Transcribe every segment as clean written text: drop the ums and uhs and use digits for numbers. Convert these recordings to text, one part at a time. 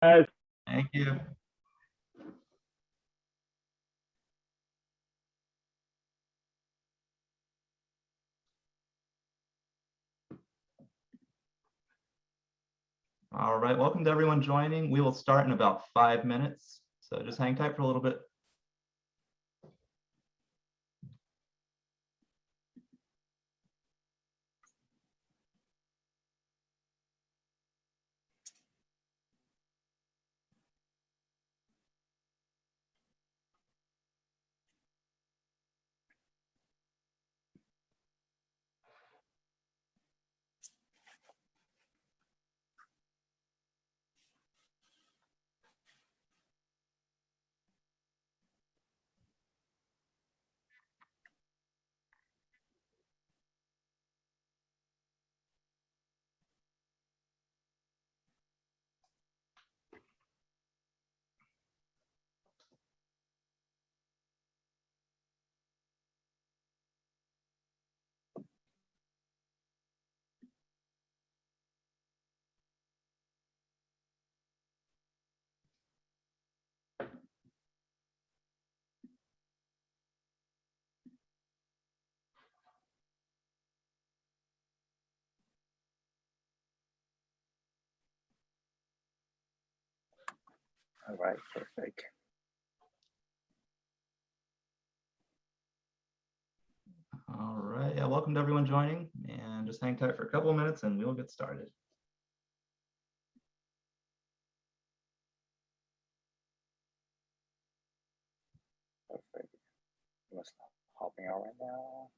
guys. Thank you. All right, welcome to everyone joining. We will start in about 5 minutes, so just hang tight for a little bit. All right, perfect. All right, yeah, welcome to everyone joining, and just hang tight for a couple of minutes and we'll get started. Perfect. Just hopping out right now.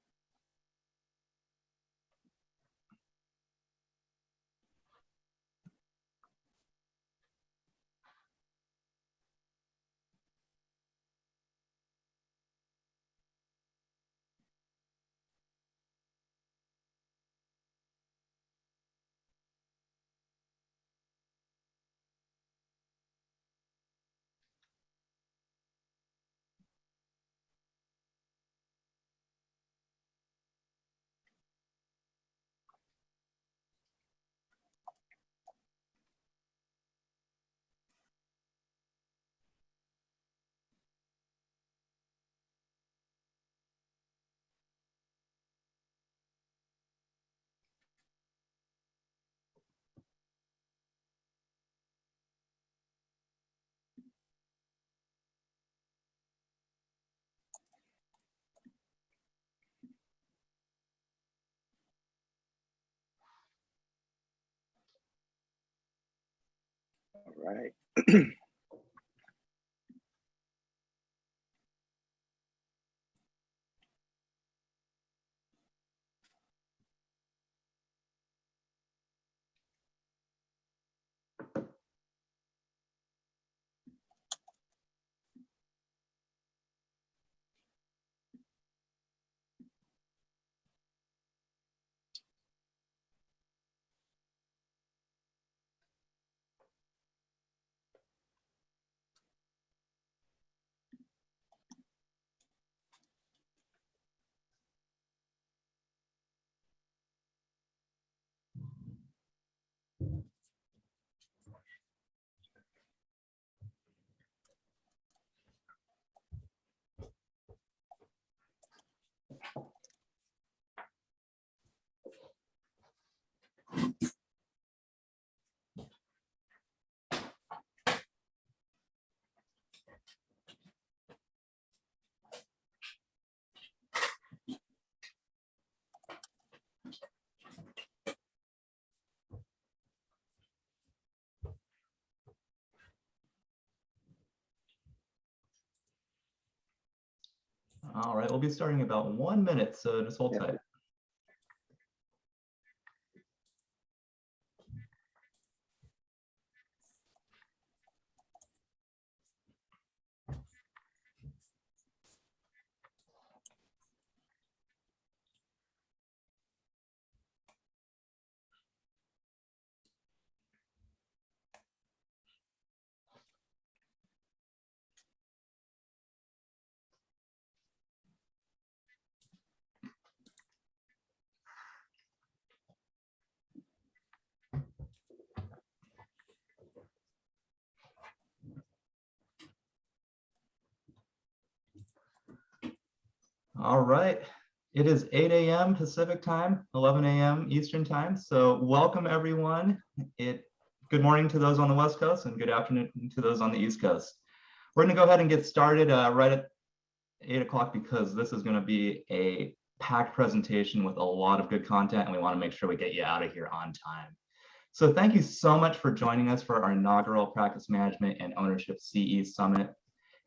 All right. All right, we'll be starting in about 1 minute, so just hold tight. All right. It is 8 a.m. Pacific time, 11 a.m. Eastern time. So welcome everyone. Good morning to those on the West Coast and good afternoon to those on the East Coast. We're going to go ahead and get started right at 8 o'clock because this is going to be a packed presentation with a lot of good content and we want to make sure we get you out of here on time. So thank you so much for joining us for our inaugural Practice Management and Ownership CE Summit.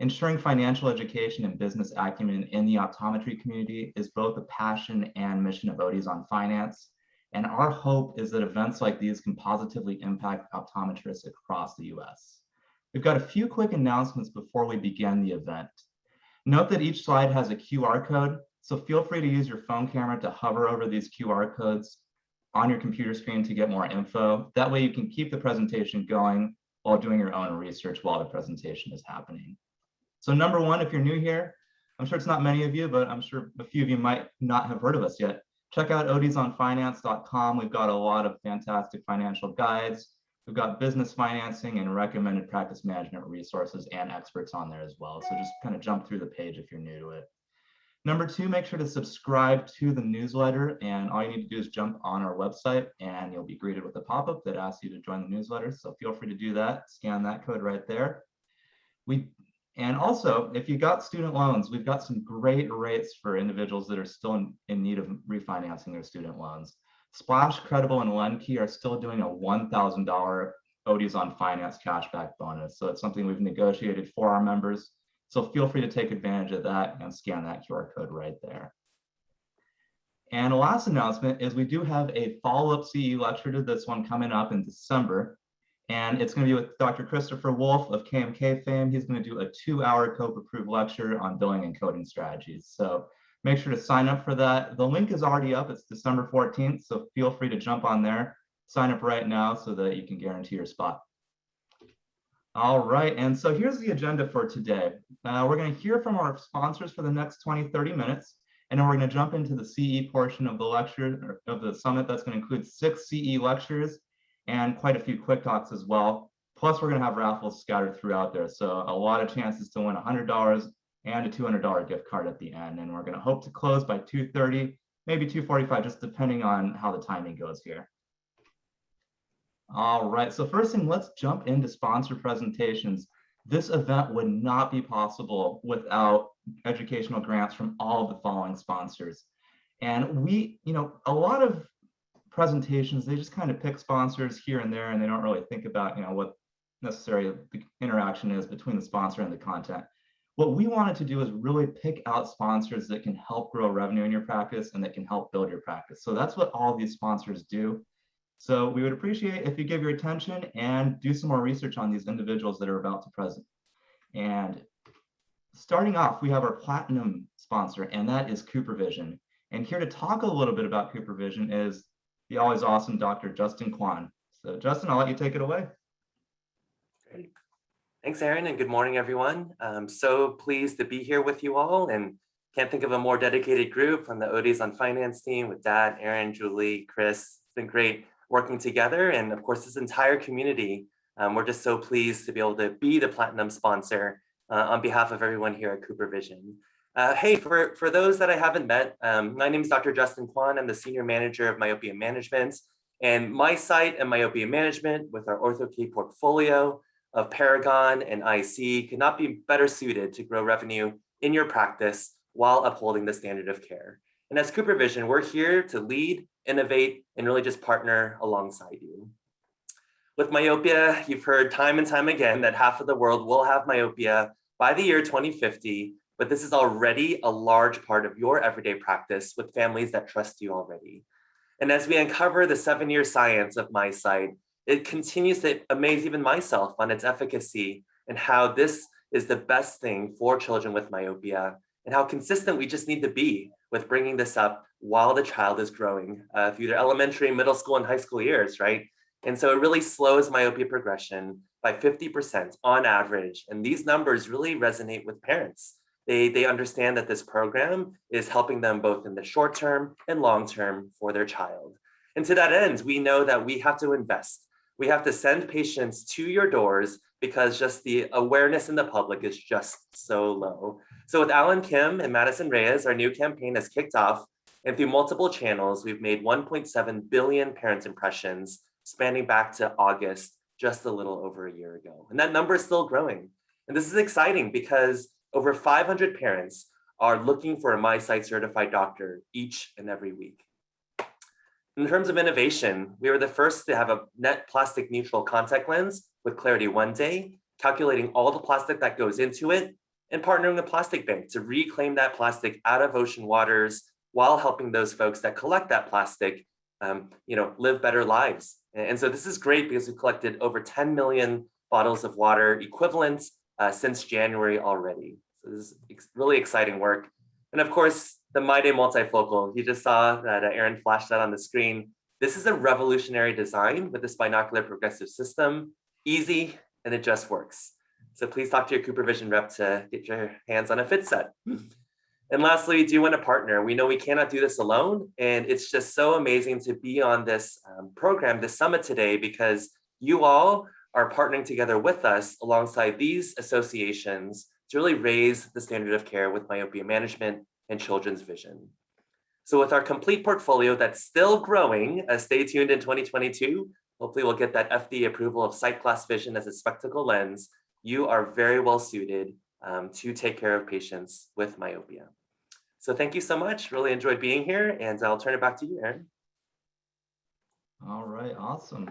Ensuring financial education and business acumen in the optometry community is both a passion and mission of ODsonFinance. And our hope is that events like these can positively impact optometrists across the US. We've got a few quick announcements before we begin the event. Note that each slide has a QR code, so feel free to use your phone camera to hover over these QR codes on your computer screen to get more info. That way you can keep the presentation going while doing your own research while the presentation is happening. So number one, if you're new here, I'm sure it's not many of you, but I'm sure a few of you might not have heard of us yet. Check out ODsonFinance.com. We've got a lot of fantastic financial guides. We've got business financing and recommended practice management resources and experts on there as well. So just kind of jump through the page if you're new to it. Number two, make sure to subscribe to the newsletter. And all you need to do is jump on our website and you'll be greeted with a pop-up that asks you to join the newsletter. So feel free to do that. Scan that code right there. And also, if you got student loans, we've got some great rates for individuals that are still in need of refinancing their student loans. Splash, Credible, and LendKey are still doing a $1,000 ODsonFinance cashback bonus. So it's something we've negotiated for our members. So feel free to take advantage of that and scan that QR code right there. And the last announcement is we do have a follow-up CE lecture to this one coming up in December. And it's going to be with Dr. Christopher Wolf of KMK fame. He's going to do a 2-hour COPE-approved lecture on billing and coding strategies. So make sure to sign up for that. The link is already up. It's December 14th. So feel free to jump on there, sign up right now so that you can guarantee your spot. All right. And so here's the agenda for today. We're going to hear from our sponsors for the next 20-30 minutes. And then we're going to jump into the CE portion of the lecture, of the summit. That's going to include 6 CE lectures and quite a few quick talks as well. Plus, we're going to have raffles scattered throughout there. So a lot of chances to win $100 and a $200 gift card at the end. And we're going to hope to close by 2:30, maybe 2:45, just depending on how the timing goes here. All right, so first thing, let's jump into sponsor presentations. This event would not be possible without educational grants from all of the following sponsors. And a lot of presentations, they just kind of pick sponsors here and there, and they don't really think about, what necessarily the interaction is between the sponsor and the content. What we wanted to do is really pick out sponsors that can help grow revenue in your practice and that can help build your practice. So that's what all these sponsors do. So we would appreciate if you give your attention and do some more research on these individuals that are about to present. And starting off, we have our platinum sponsor, and that is CooperVision. And here to talk a little bit about CooperVision is the always awesome Dr. Justin Kwon. So Justin, I'll let you take it away. Great. Thanks, Aaron, and good morning, everyone. I'm so pleased to be here with you all and can't think of a more dedicated group from the ODsonFinance team with Dad, Aaron, Julie, Chris. It's been great working together. And of course, this entire community, we're just so pleased to be able to be the platinum sponsor on behalf of everyone here at CooperVision. Hey, for those that I haven't met, my name is Dr. Justin Kwon. I'm the Senior Manager of Myopia Management. And my site and Myopia Management with our OrthoKey portfolio of Paragon and IC could not be better suited to grow revenue in your practice while upholding the standard of care. And as CooperVision, we're here to lead, innovate, and really just partner alongside you. With myopia, you've heard time and time again that half of the world will have myopia by the year 2050. But this is already a large part of your everyday practice with families that trust you already. And as we uncover the 7-year science of MySight, it continues to amaze even myself on its efficacy and how this is the best thing for children with myopia and how consistent we just need to be with bringing this up while the child is growing through their elementary, middle school, and high school years, right? And so it really slows myopia progression by 50% on average. And these numbers really resonate with parents. They understand that this program is helping them both in the short term and long term for their child. And to that end, we know that we have to invest We have to send patients to your doors because just the awareness in the public is just so low. So with Alan Kim and Madison Reyes, our new campaign has kicked off, and through multiple channels, we've made 1.7 billion parent impressions spanning back to August, just a little over a year ago. And that number is still growing. And this is exciting because over 500 parents are looking for a MySight certified doctor each and every week. In terms of innovation, we were the first to have a net plastic neutral contact lens with Clarity One Day, calculating all the plastic that goes into it and partnering with Plastic Bank to reclaim that plastic out of ocean waters while helping those folks that collect that plastic live better lives. And so this is great because we've collected over 10 million bottles of water equivalent since January already. So this is really exciting work. And of course, the MyDay multifocal, you just saw that Aaron flashed that on the screen. This is a revolutionary design with this binocular progressive system, easy, and it just works. So please talk to your Cooper Vision rep to get your hands on a fit set. And lastly, do you want to partner? We know we cannot do this alone. And it's just so amazing to be on this program, this summit today, because you all are partnering together with us alongside these associations to really raise the standard of care with myopia management and children's vision. So with our complete portfolio that's still growing, stay tuned in 2022. Hopefully we'll get that FDA approval of SightGlass Vision as a spectacle lens. You are very well suited to take care of patients with myopia. So thank you so much. Really enjoyed being here, and I'll turn it back to you, Aaron. All right, awesome.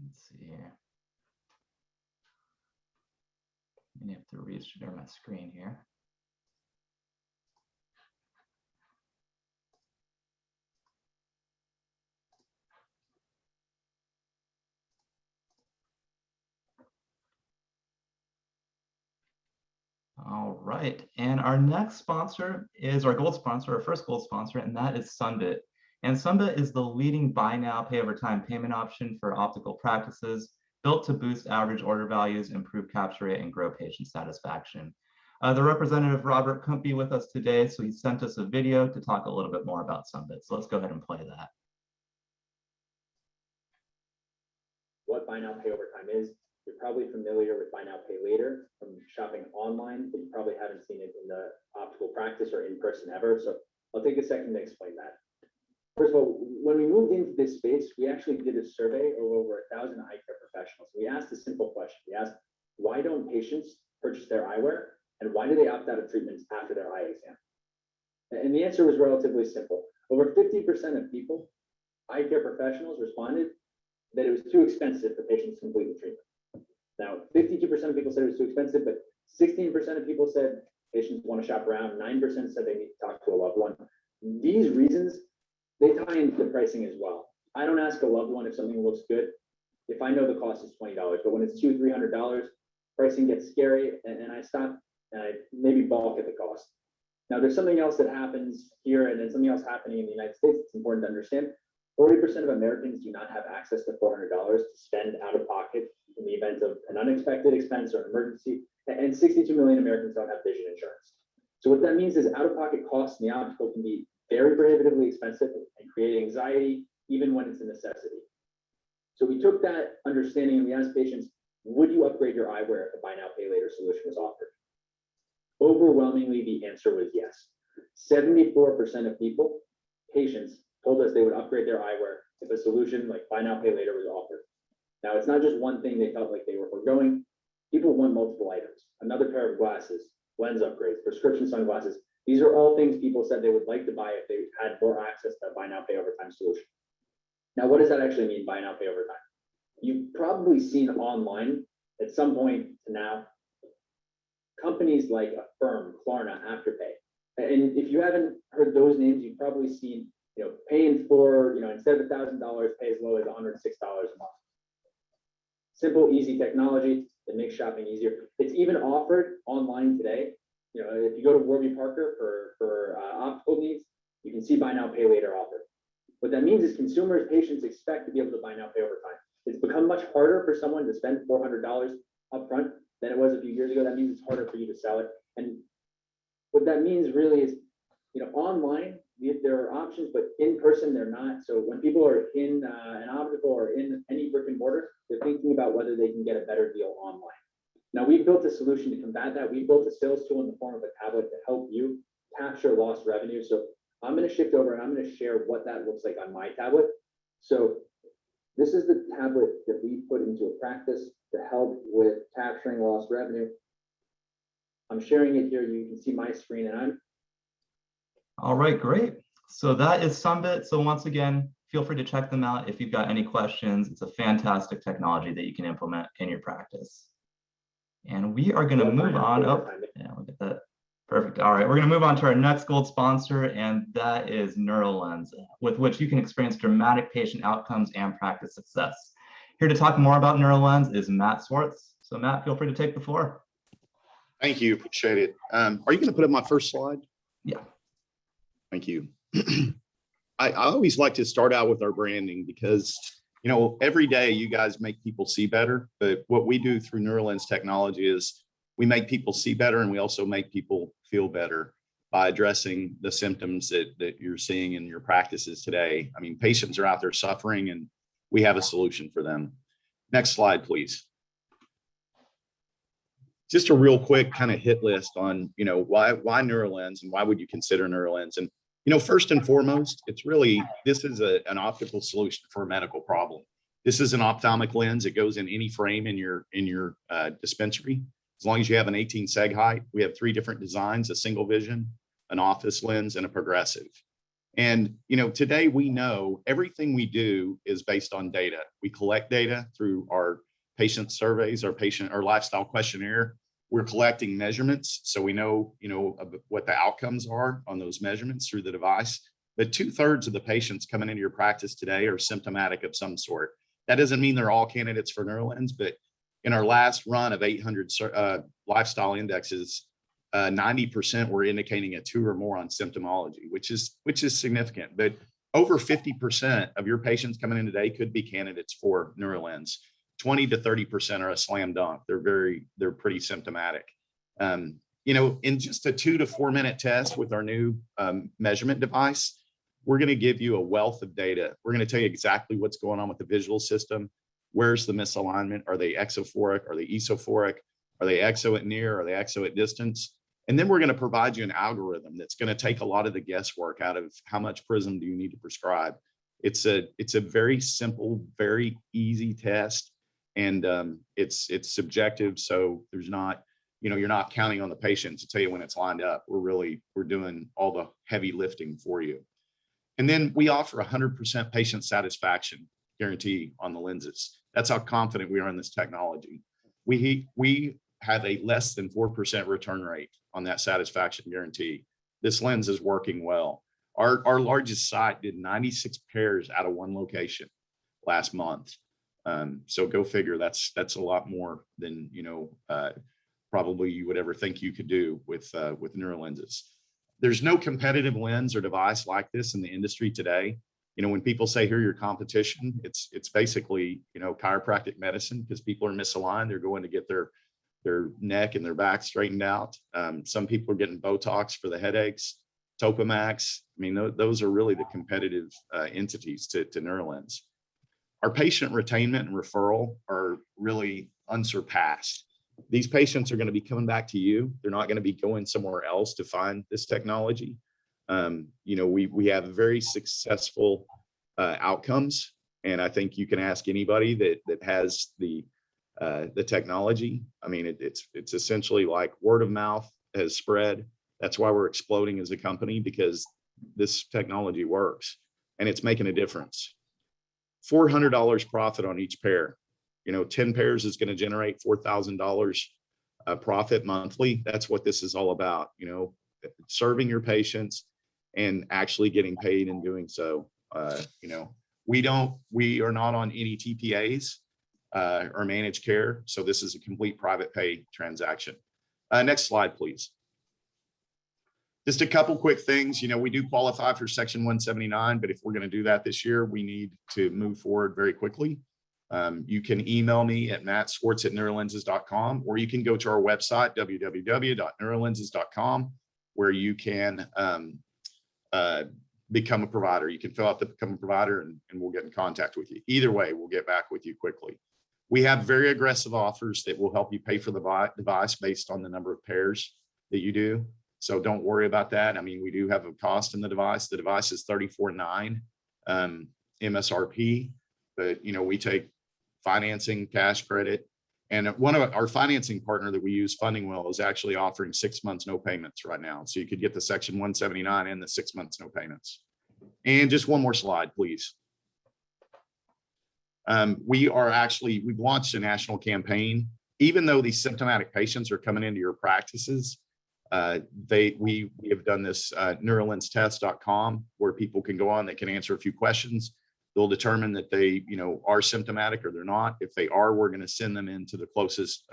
Let's see here. I have to reshare my screen here. All right, and our next sponsor is our gold sponsor, our first gold sponsor, and that is Sunbit. And Sunbit is the leading buy now, pay over time payment option for optical practices, built to boost average order values, improve capture rate, and grow patient satisfaction. The representative Robert couldn't be with us today, so he sent us a video to talk a little bit more about Sunbit. So let's go ahead and play that. What buy now, pay over time is. You're probably familiar with buy now, pay later from shopping online, but you probably haven't seen it in the optical practice or in person ever. So I'll take a second to explain that. First of all, when we moved into this space, we actually did a survey of over 1,000 eye care professionals. We asked a simple question. We asked, why don't patients purchase their eyewear, and why do they opt out of treatments after their eye exam? And the answer was relatively simple. Over 50% of people, eye care professionals, responded that it was too expensive for patients to complete the treatment. Now, 52% of people said it was too expensive, but 16% of people said patients want to shop around. 9% said they need to talk to a loved one. These reasons, they tie into the pricing as well. I don't ask a loved one if something looks good if I know the cost is $20, but when it's $200, $300, pricing gets scary, and I stop and I maybe balk at the cost. Now, there's something else that happens here, and then something else happening in the United States. It's important to understand. 40% of Americans do not have access to $400 to spend out of pocket in the event of an unexpected expense or an emergency, and 62 million Americans don't have vision insurance. So what that means is out-of-pocket costs in the optical can be very prohibitively expensive and create anxiety even when it's a necessity. So we took that understanding and we asked patients, would you upgrade your eyewear if a buy now, pay later solution was offered? Overwhelmingly, the answer was yes. 74% of people, patients, told us they would upgrade their eyewear if a solution like buy now, pay later was offered. Now, it's not just one thing they felt like they were foregoing. People want multiple items, another pair of glasses, lens upgrades, prescription sunglasses. These are all things people said they would like to buy if they had more access to a buy now, pay over time solution. Now, what does that actually mean, buy now, pay over time? You've probably seen online at some point to now, companies like Affirm, Klarna, Afterpay. And if you haven't heard those names, you've probably seen, paying for, instead of $1,000, pay as low as $106 a month. Simple, easy technology that makes shopping easier. It's even offered online today. If you go to Warby Parker for optical needs, you can see buy now, pay later offered. What that means is consumers, patients expect to be able to buy now, pay over time. It's become much harder for someone to spend $400 upfront than it was a few years ago. That means it's harder for you to sell it. And what that means really is, online, there are options, but in person, they're not. So when people are in an optical or in any brick and mortar, they're thinking about whether they can get a better deal online. Now, we've built a solution to combat that. We built a sales tool in the form of a tablet to help you capture lost revenue. So I'm going to shift over and I'm going to share what that looks like on my tablet. So this is the tablet that we put into a practice to help with capturing lost revenue. I'm sharing it here. You can see my screen and I'm. All right, great. So that is Sumbit. So once again, feel free to check them out if you've got any questions. It's a fantastic technology that you can implement in your practice. And we are going to move on. Oh, yeah, look at that. Perfect. All right, we're going to move on to our next Gold sponsor, and that is NeuroLens, with which you can experience dramatic patient outcomes and practice success. Here to talk more about NeuroLens is Matt Swartz. So Matt, feel free to take the floor. Thank you, appreciate it. Are you going to put up my first slide? Yeah. Thank you. I always like to start out with our branding because, you know, every day you guys make people see better, but what we do through NeuroLens technology is we make people see better and we also make people feel better by addressing the symptoms that you're seeing in your practices today. I mean, patients are out there suffering and we have a solution for them. Next slide, please. Just a real quick kind of hit list on, you know, why NeuroLens and why would you consider NeuroLens? And, you know, first and foremost, it's really, this is an optical solution for a medical problem. This is an ophthalmic lens. It goes in any frame in your dispensary. As long as you have an 18 seg height, we have 3 different designs: a single vision, an office lens, and a progressive. And, you know, today we know everything we do is based on data. We collect data through our patient surveys, our lifestyle questionnaire. We're collecting measurements, so we know, you know, what the outcomes are on those measurements through the device. But 2/3 of the patients coming into your practice today are symptomatic of some sort. That doesn't mean they're all candidates for NeuroLens, but in our last run of 800 lifestyle indexes, 90% were indicating a 2 or more on symptomology, which is significant. But over 50% of your patients coming in today could be candidates for NeuroLens. 20 to 30% are a slam dunk. They're pretty symptomatic. You know, in just a 2 to 4 minute test with our new measurement device, we're going to give you a wealth of data. We're going to tell you exactly what's going on with the visual system. Where's the misalignment? Are they exophoric? Are they esophoric? Are they exo at near? Are they exo at distance? And then we're going to provide you an algorithm that's going to take a lot of the guesswork out of how much prism do you need to prescribe. It's a very simple, very easy test. And it's subjective. So there's not, you know, you're not counting on the patient to tell you when it's lined up. We're doing all the heavy lifting for you. And then we offer 100% patient satisfaction guarantee on the lenses. That's how confident we are in this technology. We have a less than 4% return rate on that satisfaction guarantee. This lens is working well. Our largest site did 96 pairs out of 1 location last month. So go figure, that's a lot more than, you know, probably you would ever think you could do with NeuroLenses. There's no competitive lens or device like this in the industry today. You know, when people say here your competition, it's basically, you know, chiropractic medicine, because people are misaligned. They're going to get their neck and their back straightened out. Some people are getting Botox for the headaches, Topamax. I mean, those are really the competitive entities to NeuroLens. Our patient retainment and referral are really unsurpassed. These patients are going to be coming back to you. They're not going to be going somewhere else to find this technology. You know, we have very successful outcomes, and I think you can ask anybody that has the technology. I mean, it's essentially like word of mouth has spread. That's why we're exploding as a company, because this technology works and it's making a difference. $400 profit on each pair. You know, 10 pairs is going to generate $4,000 profit monthly. That's what this is all about. You know, serving your patients and actually getting paid in doing so. You know, we are not on any TPAs or managed care. So this is a complete private pay transaction. Next slide, please. Just a couple quick things. You know, we do qualify for Section 179, but if we're going to do that this year, we need to move forward very quickly. You can email me at mattswartz@neurolenses.com, or you can go to our website, www.neurolenses.com, where you can become a provider. You can fill out the become a provider and we'll get in contact with you. Either way, we'll get back with you quickly. We have very aggressive offers that will help you pay for the device based on the number of pairs that you do. So don't worry about that. I mean, we do have a cost in the device. The device is $34.9 MSRP, but we take financing, cash credit. And one of our financing partner that we use, Funding Will, is actually offering 6 months, no payments right now. So you could get the Section 179 and the 6 months, no payments. And just one more slide, please. We've launched a national campaign. Even though these symptomatic patients are coming into your practices, we have done this neuralensTest.com where people can go on, they can answer a few questions. They'll determine that they, are symptomatic or they're not. If they are, we're going to send them into the closest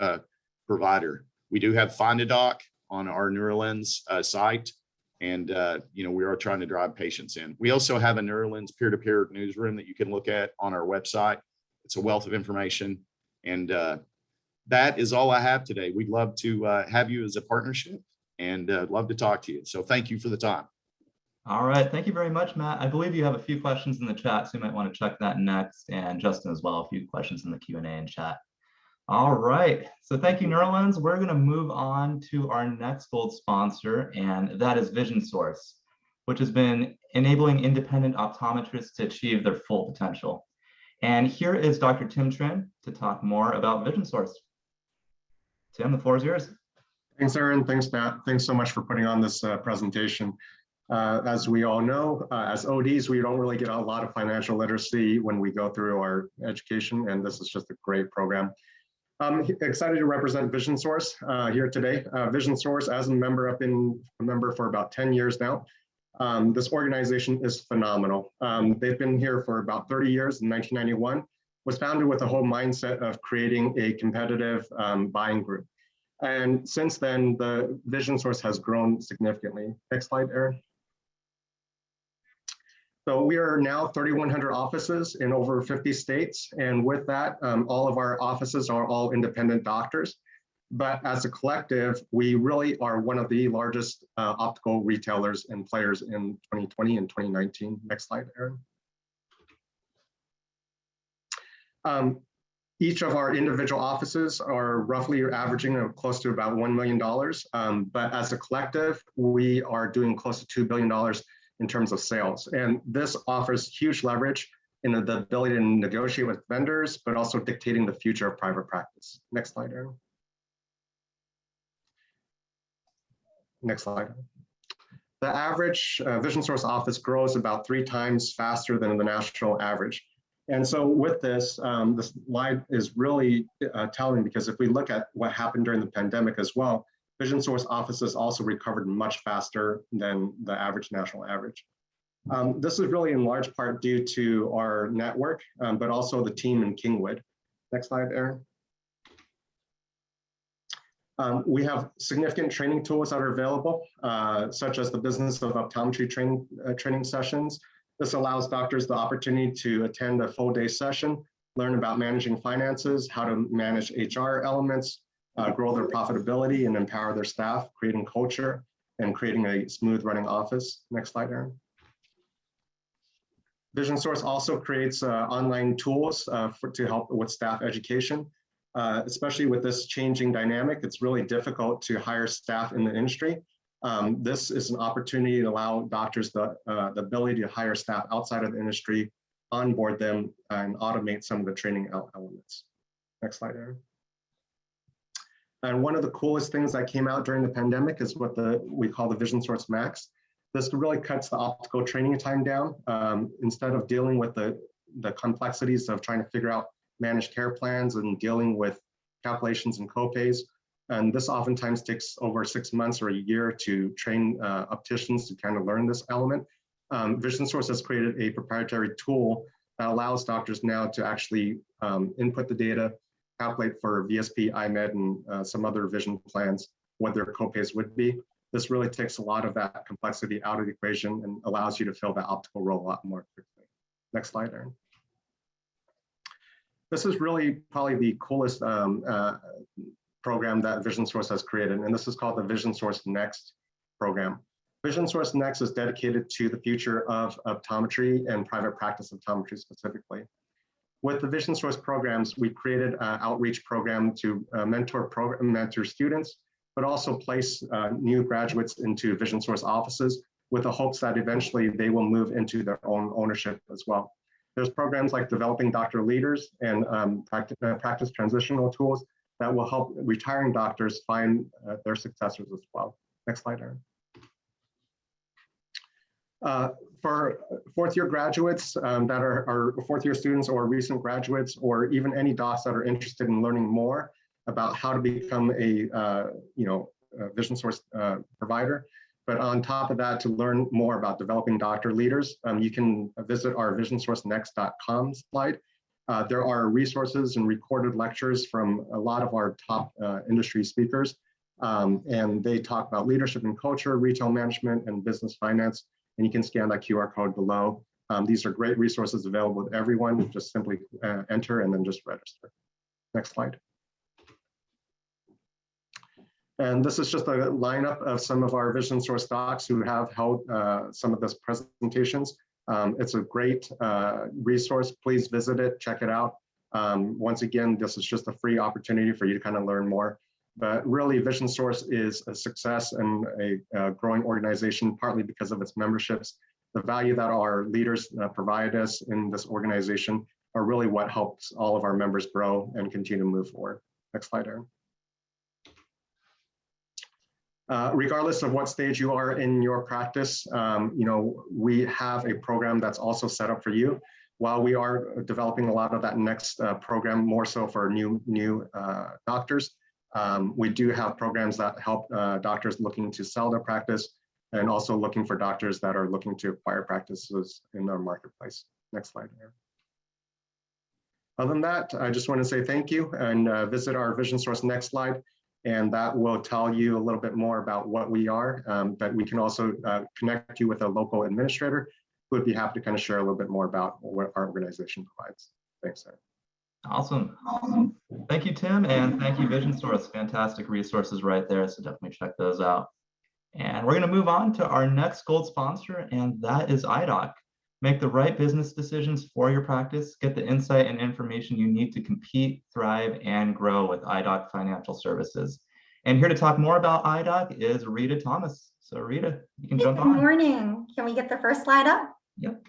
provider. We do have Find a Doc on our Neuralens site, and we are trying to drive patients in. We also have a Neuralens peer-to-peer newsroom that you can look at on our website. It's a wealth of information, and that is all I have today. We'd love to have you as a partnership, and love to talk to you. So thank you for the time. All right, thank you very much, Matt. I believe you have a few questions in the chat, so you might want to check that next. And Justin as well, a few questions in the Q&A and chat. All right, so thank you, Neuralens. We're going to move on to our next Gold sponsor, and that is Vision Source, which has been enabling independent optometrists to achieve their full potential. And here is Dr. Tim Trin to talk more about Vision Source. Tim, the floor is yours. Thanks, Aaron. Thanks, Matt. Thanks so much for putting on this presentation. As we all know, as ODs, we don't really get a lot of financial literacy when we go through our education, and this is just a great program. I'm excited to represent Vision Source here today. Vision Source, as a member, I've been a member for about 10 years now. This organization is phenomenal. They've been here for about 30 years. In 1991, was founded with a whole mindset of creating a competitive buying group. And since then, the Vision Source has grown significantly. Next slide, Aaron. So we are now 3,100 offices in over 50 states. And with that, all of our offices are all independent doctors. But as a collective, we really are one of the largest optical retailers and players in 2020 and 2019. Next slide, Aaron. Each of our individual offices are roughly averaging close to about $1 million. But as a collective, we are doing close to $2 billion in terms of sales. And this offers huge leverage in the ability to negotiate with vendors, but also dictating the future of private practice. Next slide, Aaron. Next slide. The average Vision Source office grows about 3 times faster than the national average. And so with this, this slide is really telling, because if we look at what happened during the pandemic as well, Vision Source offices also recovered much faster than the average national average. This is really in large part due to our network, but also the team in Kingwood. Next slide, Aaron. We have significant training tools that are available, such as the Business of Optometry training sessions. This allows doctors the opportunity to attend a full day session, learn about managing finances, how to manage HR elements, grow their profitability and empower their staff, creating culture and creating a smooth running office. Next slide, Aaron. Vision Source also creates online tools to help with staff education. Especially with this changing dynamic, it's really difficult to hire staff in the industry. This is an opportunity to allow doctors the ability to hire staff outside of the industry, onboard them, and automate some of the training elements. Next slide, Aaron. And one of the coolest things that came out during the pandemic is what we call the Vision Source Max. This really cuts the optical training time down. Instead of dealing with the complexities of trying to figure out managed care plans and dealing with calculations and copays. And this oftentimes takes over 6 months or a year to train opticians to kind of learn this element. Vision Source has created a proprietary tool that allows doctors now to actually input the data, calculate for VSP, IMED, and some other vision plans, what their copays would be. This really takes a lot of that complexity out of the equation and allows you to fill that optical role a lot more quickly. Next slide, Aaron. This is really probably the coolest program that Vision Source has created, and this is called the Vision Source Next program. Vision Source Next is dedicated to the future of optometry and private practice optometry specifically. With the Vision Source programs, we created an outreach program to mentor students, but also place new graduates into Vision Source offices with the hopes that eventually they will move into their own ownership as well. There's programs like Developing Doctor Leaders and practice transitional tools that will help retiring doctors find their successors as well. Next slide, Aaron. For fourth-year graduates that are fourth-year students or recent graduates, or even any docs that are interested in learning more about how to become a Vision Source provider. But on top of that, to learn more about developing doctor leaders, you can visit our visionsourcenext.com slide. There are resources and recorded lectures from a lot of our top industry speakers, and they talk about leadership and culture, retail management, and business finance. And you can scan that QR code below. These are great resources available to everyone. Just simply enter and then just register. Next slide. And this is just a lineup of some of our Vision Source docs who have held some of these presentations. It's a great resource. Please visit it, check it out. Once again, this is just a free opportunity for you to kind of learn more. But really, Vision Source is a success and a growing organization, partly because of its memberships. The value that our leaders provide us in this organization are really what helps all of our members grow and continue to move forward. Next slide, Aaron. Regardless of what stage you are in your practice, we have a program that's also set up for you. While we are developing a lot of that next program, more so for new doctors, we do have programs that help doctors looking to sell their practice and also looking for doctors that are looking to acquire practices in our marketplace. Next slide. Other than that, I just want to say thank you and visit our Vision Source Next slide. And that will tell you a little bit more about what we are, but we can also connect you with a local administrator who would be happy to kind of share a little bit more about what our organization provides. Thanks, sir. Awesome. Thank you, Tim, and thank you, Vision Source. Fantastic resources right there, so definitely check those out. And we're going to move on to our next gold sponsor, and that is Idoc. Make the right business decisions for your practice. Get the insight and information you need to compete, thrive, and grow with Idoc Financial Services. And here to talk more about Idoc is Rita Thomas. So Rita, you can jump on. Good morning. Can we get the first slide up? Yep.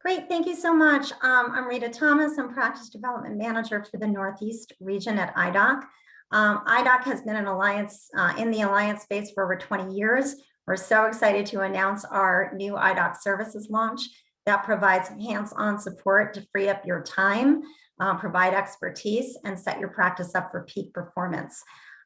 Great, thank you so much. I'm Rita Thomas. I'm Practice Development Manager for the Northeast region at Idoc. Idoc has been in the alliance space for over 20 years. We're so excited to announce our new Idoc services launch that provides hands-on support to free up your time, provide expertise, and set your practice up for peak performance.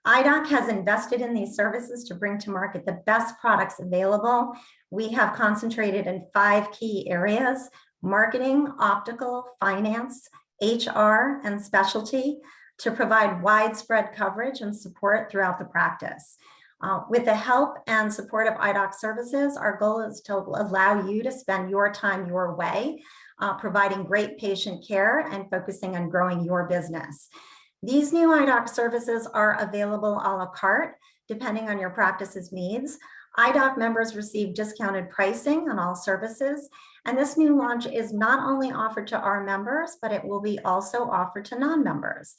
Idoc has invested in these services to bring to market the best products available. We have concentrated in 5 key areas: marketing, optical, finance, HR, and specialty, to provide widespread coverage and support throughout the practice. With the help and support of Idoc services, our goal is to allow you to spend your time your way, providing great patient care and focusing on growing your business. These new Idoc services are available a la carte, depending on your practice's needs. Idoc members receive discounted pricing on all services, and this new launch is not only offered to our members, but it will be also offered to non-members.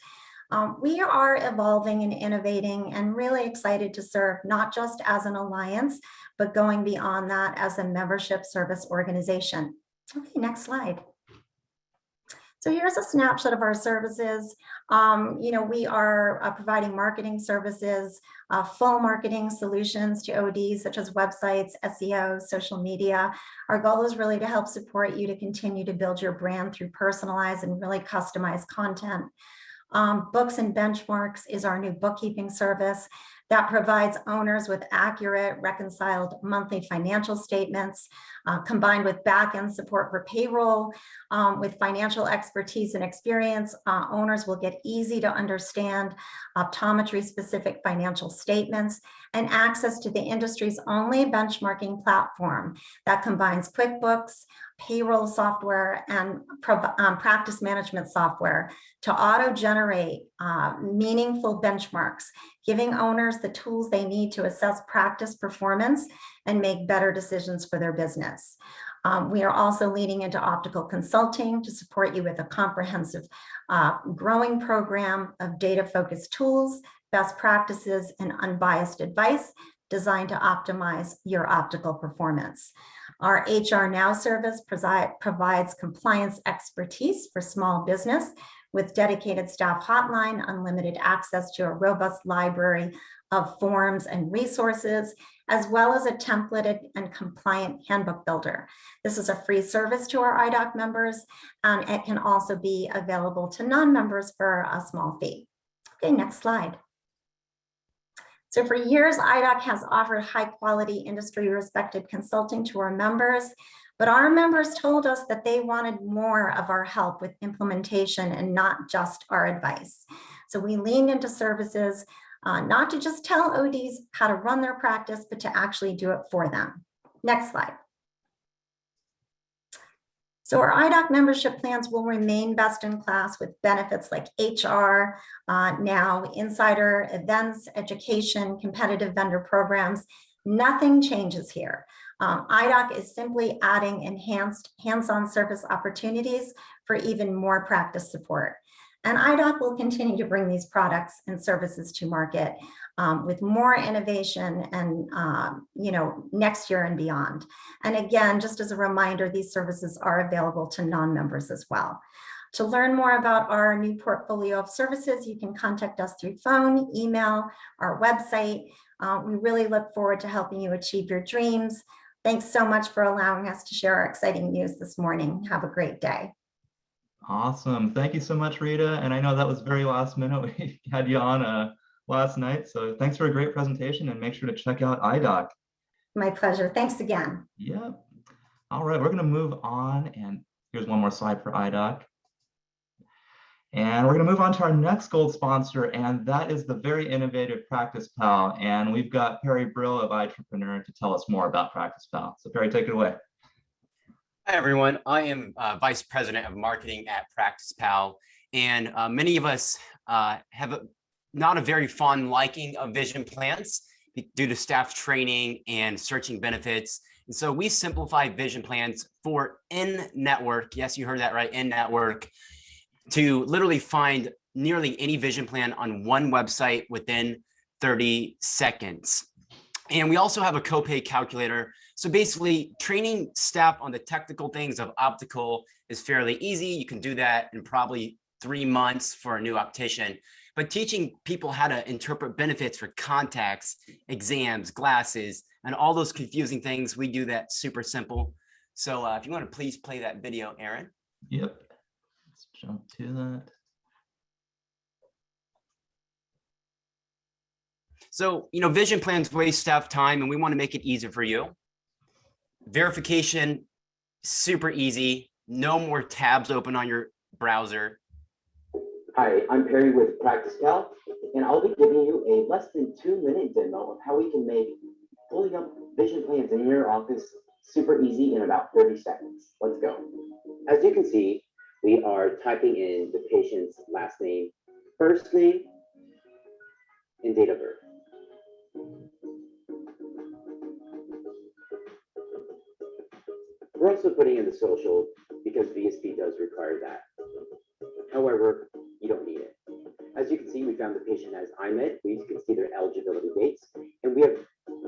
We are evolving and innovating and really excited to serve not just as an alliance, but going beyond that as a membership service organization. Okay, next slide. So here's a snapshot of our services. We are providing marketing services, full marketing solutions to ODs, such as websites, SEO, social media. Our goal is really to help support you to continue to build your brand through personalized and really customized content. Books and Benchmarks is our new bookkeeping service that provides owners with accurate, reconciled monthly financial statements. Combined with back-end support for payroll, with financial expertise and experience, owners will get easy to understand optometry-specific financial statements and access to the industry's only benchmarking platform that combines QuickBooks, payroll software, and practice management software to auto-generate meaningful benchmarks, giving owners the tools they need to assess practice performance and make better decisions for their business. We are also leading into optical consulting to support you with a comprehensive growing program of data-focused tools, best practices, and unbiased advice designed to optimize your optical performance. Our HR Now service provides compliance expertise for small business with dedicated staff hotline, unlimited access to a robust library of forms and resources, as well as a templated and compliant handbook builder. This is a free service to our Idoc members, and it can also be available to non-members for a small fee. Okay, next slide. So for years, Idoc has offered high quality industry respected consulting to our members, but our members told us that they wanted more of our help with implementation and not just our advice. So we leaned into services, not to just tell ODs how to run their practice, but to actually do it for them. Next slide. So our Idoc membership plans will remain best in class with benefits like HR, Now, insider events, education, competitive vendor programs. Nothing changes here. Idoc is simply adding enhanced hands-on service opportunities for even more practice support. And Idoc will continue to bring these products and services to market with more innovation and next year and beyond. And again, just as a reminder, these services are available to non-members as well. To learn more about our new portfolio of services, you can contact us through phone, email, our website. We really look forward to helping you achieve your dreams. Thanks so much for allowing us to share our exciting news this morning. Have a great day. Awesome. Thank you so much, Rita. And I know that was very last minute. We had you on last night. So thanks for a great presentation, and make sure to check out Idoc. My pleasure. Thanks again. Yeah. All right, we're going to move on. And here's one more slide for Idoc. And we're going to move on to our next Gold sponsor, and that is the very innovative Practice Pal. And we've got Perry Brill of Entrepreneur to tell us more about Practice Pal. So Perry, take it away. Hi, everyone. I am Vice President of Marketing at Practice Pal. And many of us have not a very fond liking of vision plans due to staff training and searching benefits. And so we simplify vision plans for in-network. Yes, you heard that right, in-network, to literally find nearly any vision plan on one website within 30 seconds. And we also have a copay calculator. So basically, training staff on the technical things of optical is fairly easy. You can do that in probably 3 months for a new optician. But teaching people how to interpret benefits for contacts, exams, glasses, and all those confusing things, we do that super simple. So if you want to please play that video, Aaron. Yep. Let's jump to that. So, vision plans waste staff time, and we want to make it easier for you. Verification, super easy. No more tabs open on your browser. Hi, I'm Perry with Practice Pal, and I'll be giving you a less than 2-minute demo of how we can make pulling up vision plans in your office super easy in about 30 seconds. Let's go. As you can see, we are typing in the patient's last name, first name, and date of birth. We're also putting in the social because VSP does require that. However, you don't need it. As you can see, we found the patient has IMED. We can see their eligibility dates, and we have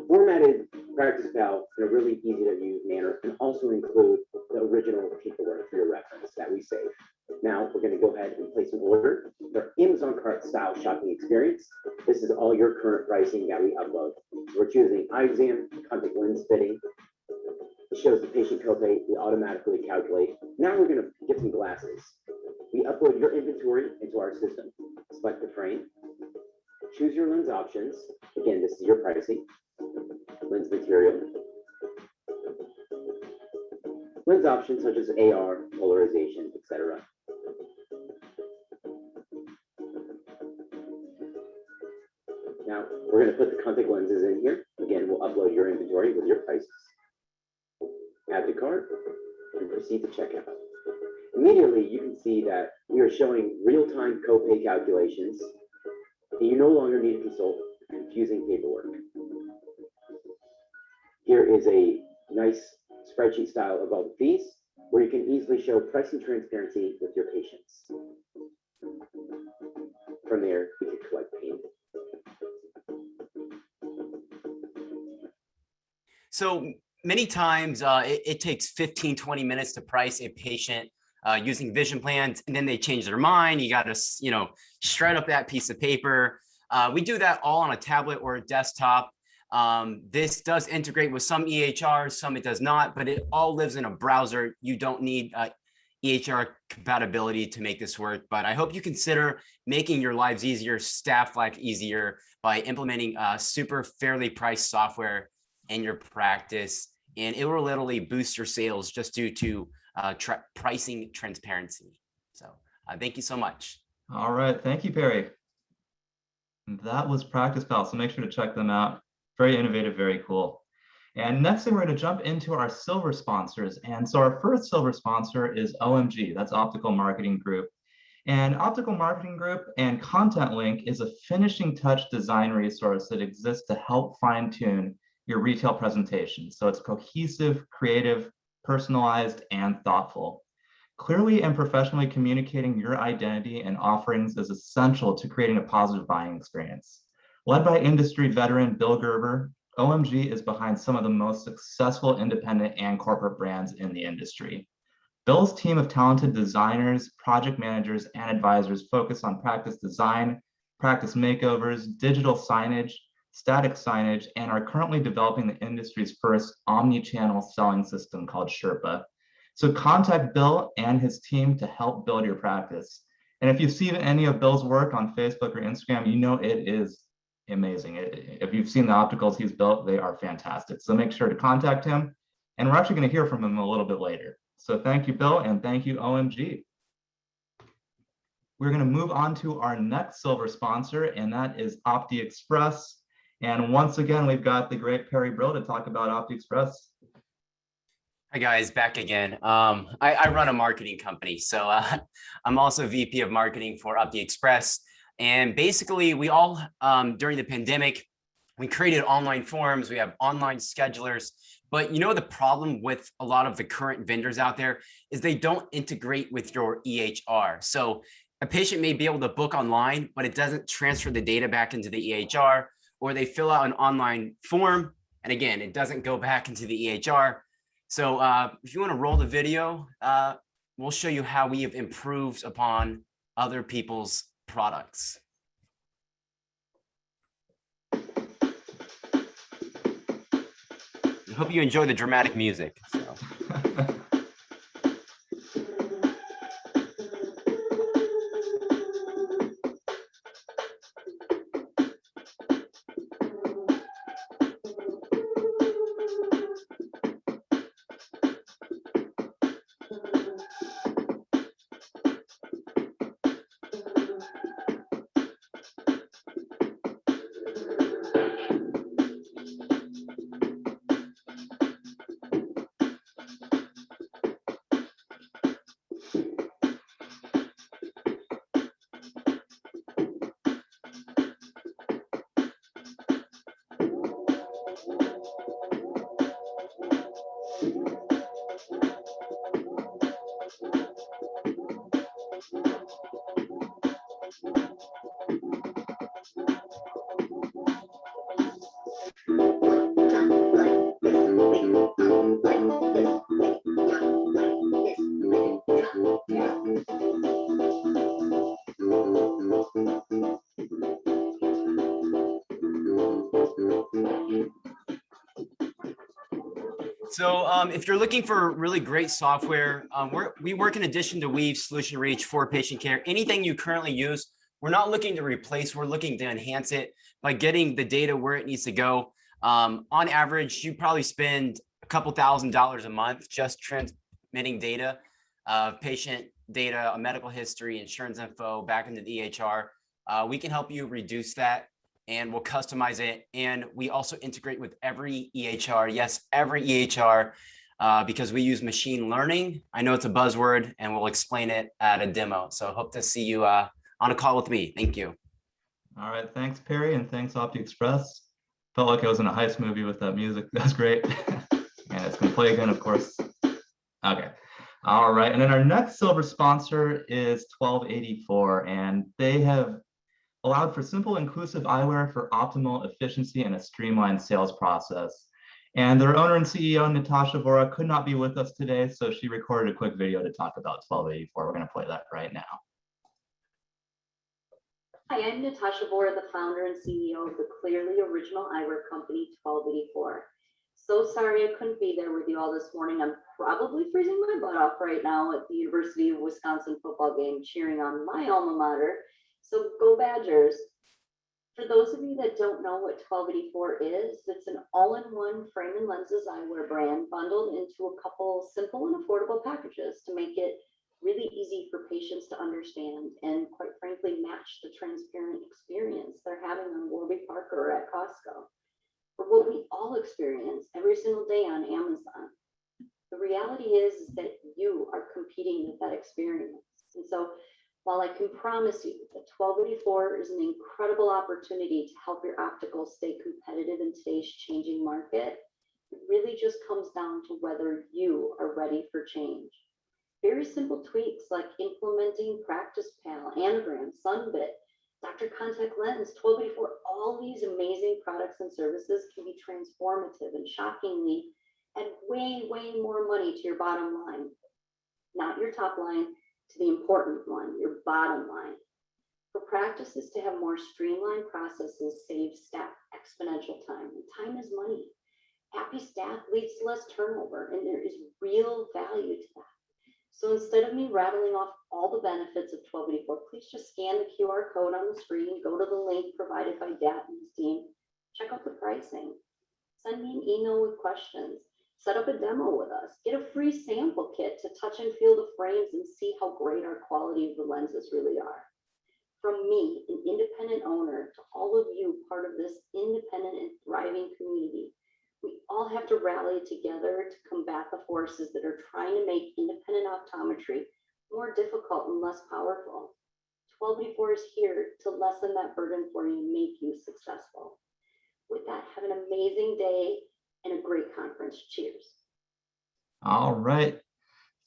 formatted Practice Pal in a really easy to use manner, and also include the original paperwork for your reference that we save. Now we're going to go ahead and place an order for Amazon cart style shopping experience. This is all your current pricing that we upload. We're choosing eye exam, contact lens fitting. It shows the patient copay. We automatically calculate. Now we're going to get some glasses. We upload your inventory into our system. Select the frame. Choose your lens options. Again, this is your pricing. Lens material. lens options such as AR, polarization, etc. Now, we're going to put the contact lenses in here. Again, we'll upload your inventory with your prices. Add to cart and proceed to checkout. Immediately, you can see that we are showing real-time copay calculations, and you no longer need to consult confusing paperwork. Here is a nice spreadsheet style about the fees, where you can easily show pricing transparency with your patients. From there, we can collect payment. So many times it takes 15, 20 minutes to price a patient using vision plans, and then they change their mind. You got to, shred up that piece of paper. We do that all on a tablet or a desktop. This does integrate with some EHRs, some it does not, but it all lives in a browser. You don't need EHR compatibility to make this work, but I hope you consider making your lives easier, staff life easier by implementing super fairly priced software in your practice, and it will literally boost your sales just due to pricing transparency. So thank you so much. All right, thank you, Perry. That was Practice Pal, so make sure to check them out. Very innovative, very cool. And next thing, we're going to jump into our silver sponsors. And so our first silver sponsor is OMG, that's Optical Marketing Group. And Optical Marketing Group and Content Link is a finishing touch design resource that exists to help fine-tune your retail presentation. So it's cohesive, creative, personalized, and thoughtful. Clearly and professionally communicating your identity and offerings is essential to creating a positive buying experience. Led by industry veteran Bill Gerber, OMG is behind some of the most successful independent and corporate brands in the industry. Bill's team of talented designers, project managers, and advisors focus on practice design, practice makeovers, digital signage, static signage, and are currently developing the industry's first omni-channel selling system called Sherpa. So contact Bill and his team to help build your practice. And if you've seen any of Bill's work on Facebook or Instagram, you know it is amazing. If you've seen the opticals he's built, they are fantastic. So make sure to contact him. And we're actually going to hear from him a little bit later. So thank you, Bill, and thank you, OMG. We're going to move on to our next silver sponsor, and that is OptiExpress. And once again, we've got the great Perry Brill to talk about OptiExpress. Hi guys, back again. I run a marketing company, so I'm also VP of marketing for OptiExpress. And basically, we all, during the pandemic, we created online forums, we have online schedulers, but the problem with a lot of the current vendors out there is they don't integrate with your EHR. So a patient may be able to book online, but it doesn't transfer the data back into the EHR, or they fill out an online form, and again, it doesn't go back into the EHR. So if you want to roll the video, we'll show you how we have improved upon other people's products. I hope you enjoy the dramatic music. So. So if you're looking for really great software, we work in addition to Weave, Solution Reach, for patient care. Anything you currently use, we're not looking to replace, we're looking to enhance it by getting the data where it needs to go. On average, you probably spend a couple $1,000s a month just submitting data, patient data, medical history, insurance info back into the EHR. We can help you reduce that, and we'll customize it. And we also integrate with every EHR. Yes, every EHR, because we use machine learning. I know it's a buzzword, and we'll explain it at a demo. So hope to see you on a call with me. Thank you. All right, thanks, Perry, and thanks, OptiExpress. Felt like I was in a heist movie with that music. That's great. And it's gonna play again, of course. Okay. All right, and then our next silver sponsor is 1284, and they have allowed for simple, inclusive eyewear for optimal efficiency and a streamlined sales process. And their owner and CEO, Natasha Vora, could not be with us today, so she recorded a quick video to talk about 1284. We're gonna play that right now. Hi, I'm Natasha Vora, the founder and CEO of the clearly original eyewear company, 1284. So sorry I couldn't be there with you all this morning. I'm probably freezing my butt off right now at the University of Wisconsin football game, cheering on my alma mater. So go Badgers. For those of you that don't know what 1284 is, it's an all-in-one frame and lenses eyewear brand bundled into a couple simple and affordable packages to make it really easy for patients to understand and, quite frankly, match the transparent experience they're having on Warby Parker or at Costco, or what we all experience every single day on Amazon. The reality is that you are competing with that experience. And so while I can promise you that 1284 is an incredible opportunity to help your optical stay competitive in today's changing market, it really just comes down to whether you are ready for change. Very simple tweaks like implementing Practice Pal, Anagram, Sunbit, Dr. Contact Lens, 1284, all these amazing products and services can be transformative and shockingly add way, way more money to your bottom line. Not your top line, to the important one, your bottom line. For practices to have more streamlined processes saves staff exponential time, and time is money. Happy staff leads to less turnover, and there is real value to that. So instead of me rattling off all the benefits of 1284, please just scan the QR code on the screen, go to the link provided by Dat and his team, check out the pricing, send me an email with questions, set up a demo with us, get a free sample kit to touch and feel the frames and see how great our quality of the lenses really are. From me, an independent owner, to all of you, part of this independent and thriving community, we all have to rally together to combat the forces that are trying to make independent optometry more difficult and less powerful. 1284 is here to lessen that burden for you and make you successful. With that, have an amazing day and a great conference. Cheers. All right.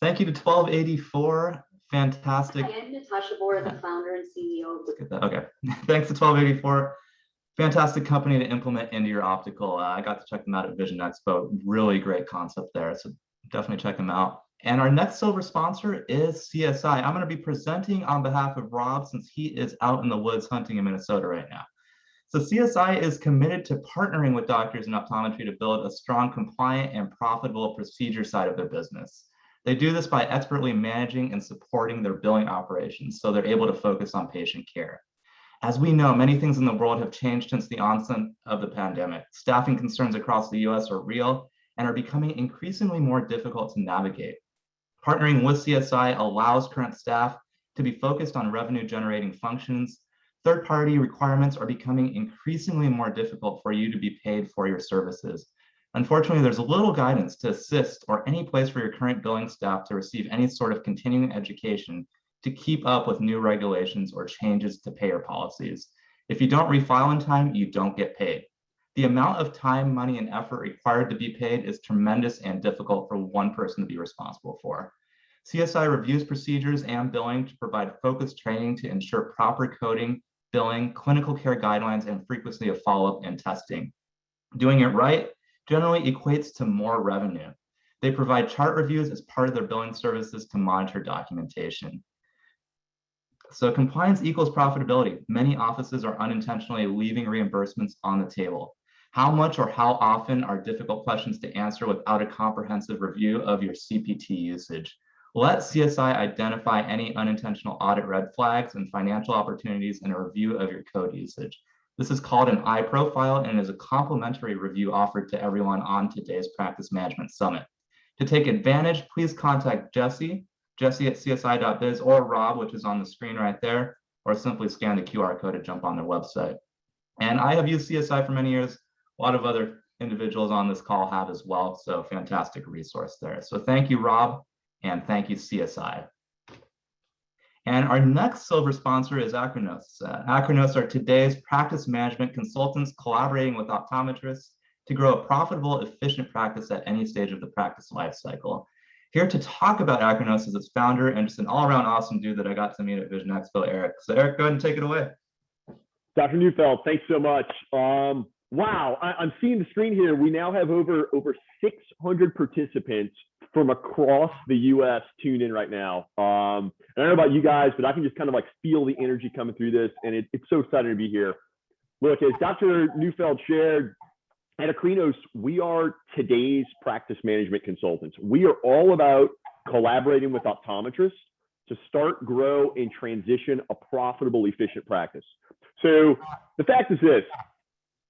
Thank you to 1284. Fantastic. Hi, I'm Natasha Vora, the founder and CEO of the Okay. Thanks to 1284. Fantastic company to implement into your optical. I got to check them out at Vision Expo. Really great concept there. So definitely check them out. And our next silver sponsor is CSI. I'm going to be presenting on behalf of Rob since he is out in the woods hunting in Minnesota right now. So CSI is committed to partnering with doctors in optometry to build a strong, compliant, and profitable procedure side of their business. They do this by expertly managing and supporting their billing operations so they're able to focus on patient care. As we know, many things in the world have changed since the onset of the pandemic. Staffing concerns across the US are real and are becoming increasingly more difficult to navigate. Partnering with CSI allows current staff to be focused on revenue-generating functions. Third-party requirements are becoming increasingly more difficult for you to be paid for your services. Unfortunately, there's little guidance to assist or any place for your current billing staff to receive any sort of continuing education to keep up with new regulations or changes to payer policies. If you don't refile in time, you don't get paid. The amount of time, money, and effort required to be paid is tremendous and difficult for one person to be responsible for. CSI reviews procedures and billing to provide focused training to ensure proper coding, billing, clinical care guidelines, and frequency of follow-up and testing. Doing it right generally equates to more revenue. They provide chart reviews as part of their billing services to monitor documentation. So compliance equals profitability. Many offices are unintentionally leaving reimbursements on the table. How much or how often are difficult questions to answer without a comprehensive review of your CPT usage. Let CSI identify any unintentional audit red flags and financial opportunities in a review of your code usage. This is called an iProfile and is a complimentary review offered to everyone on today's Practice Management Summit. To take advantage, please contact Jesse at csi.biz, or Rob, which is on the screen right there, or simply scan the QR code to jump on their website. And I have used CSI for many years. A lot of other individuals on this call have as well. So fantastic resource there. So thank you, Rob, and thank you, CSI. And our next silver sponsor is Acronos. Acronos are today's practice management consultants collaborating with optometrists to grow a profitable, efficient practice at any stage of the practice life cycle. Here to talk about Acronos is its founder and just an all-around awesome dude that I got to meet at Vision Expo, Eric. So Eric, go ahead and take it away. Dr. Neufeld, thanks so much. Wow, I'm seeing the screen here. We now have over 600 participants from across the U.S. tuned in right now. I don't know about you guys, but I can just kind of like feel the energy coming through this, and it's so exciting to be here. Look, as Dr. Neufeld shared, at Acronos, we are today's practice management consultants. We are all about collaborating with optometrists to start, grow, and transition a profitable, efficient practice. So the fact is this: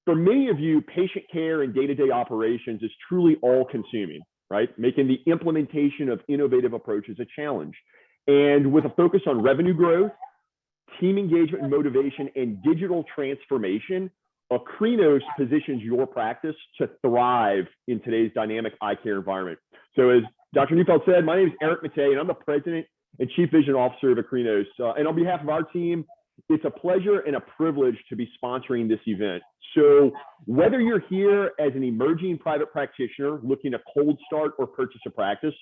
for many of you, patient care and day-to-day operations is truly all-consuming, right? Making the implementation of innovative approaches a challenge. And with a focus on revenue growth, team engagement and motivation, and digital transformation, Acronos positions your practice to thrive in today's dynamic eye care environment. So as Dr. Neufeld said, my name is Eric Matei, and I'm the President and Chief Vision Officer of Acronos. And on behalf of our team, it's a pleasure and a privilege to be sponsoring this event. So whether you're here as an emerging private practitioner looking to cold start or purchase a practice,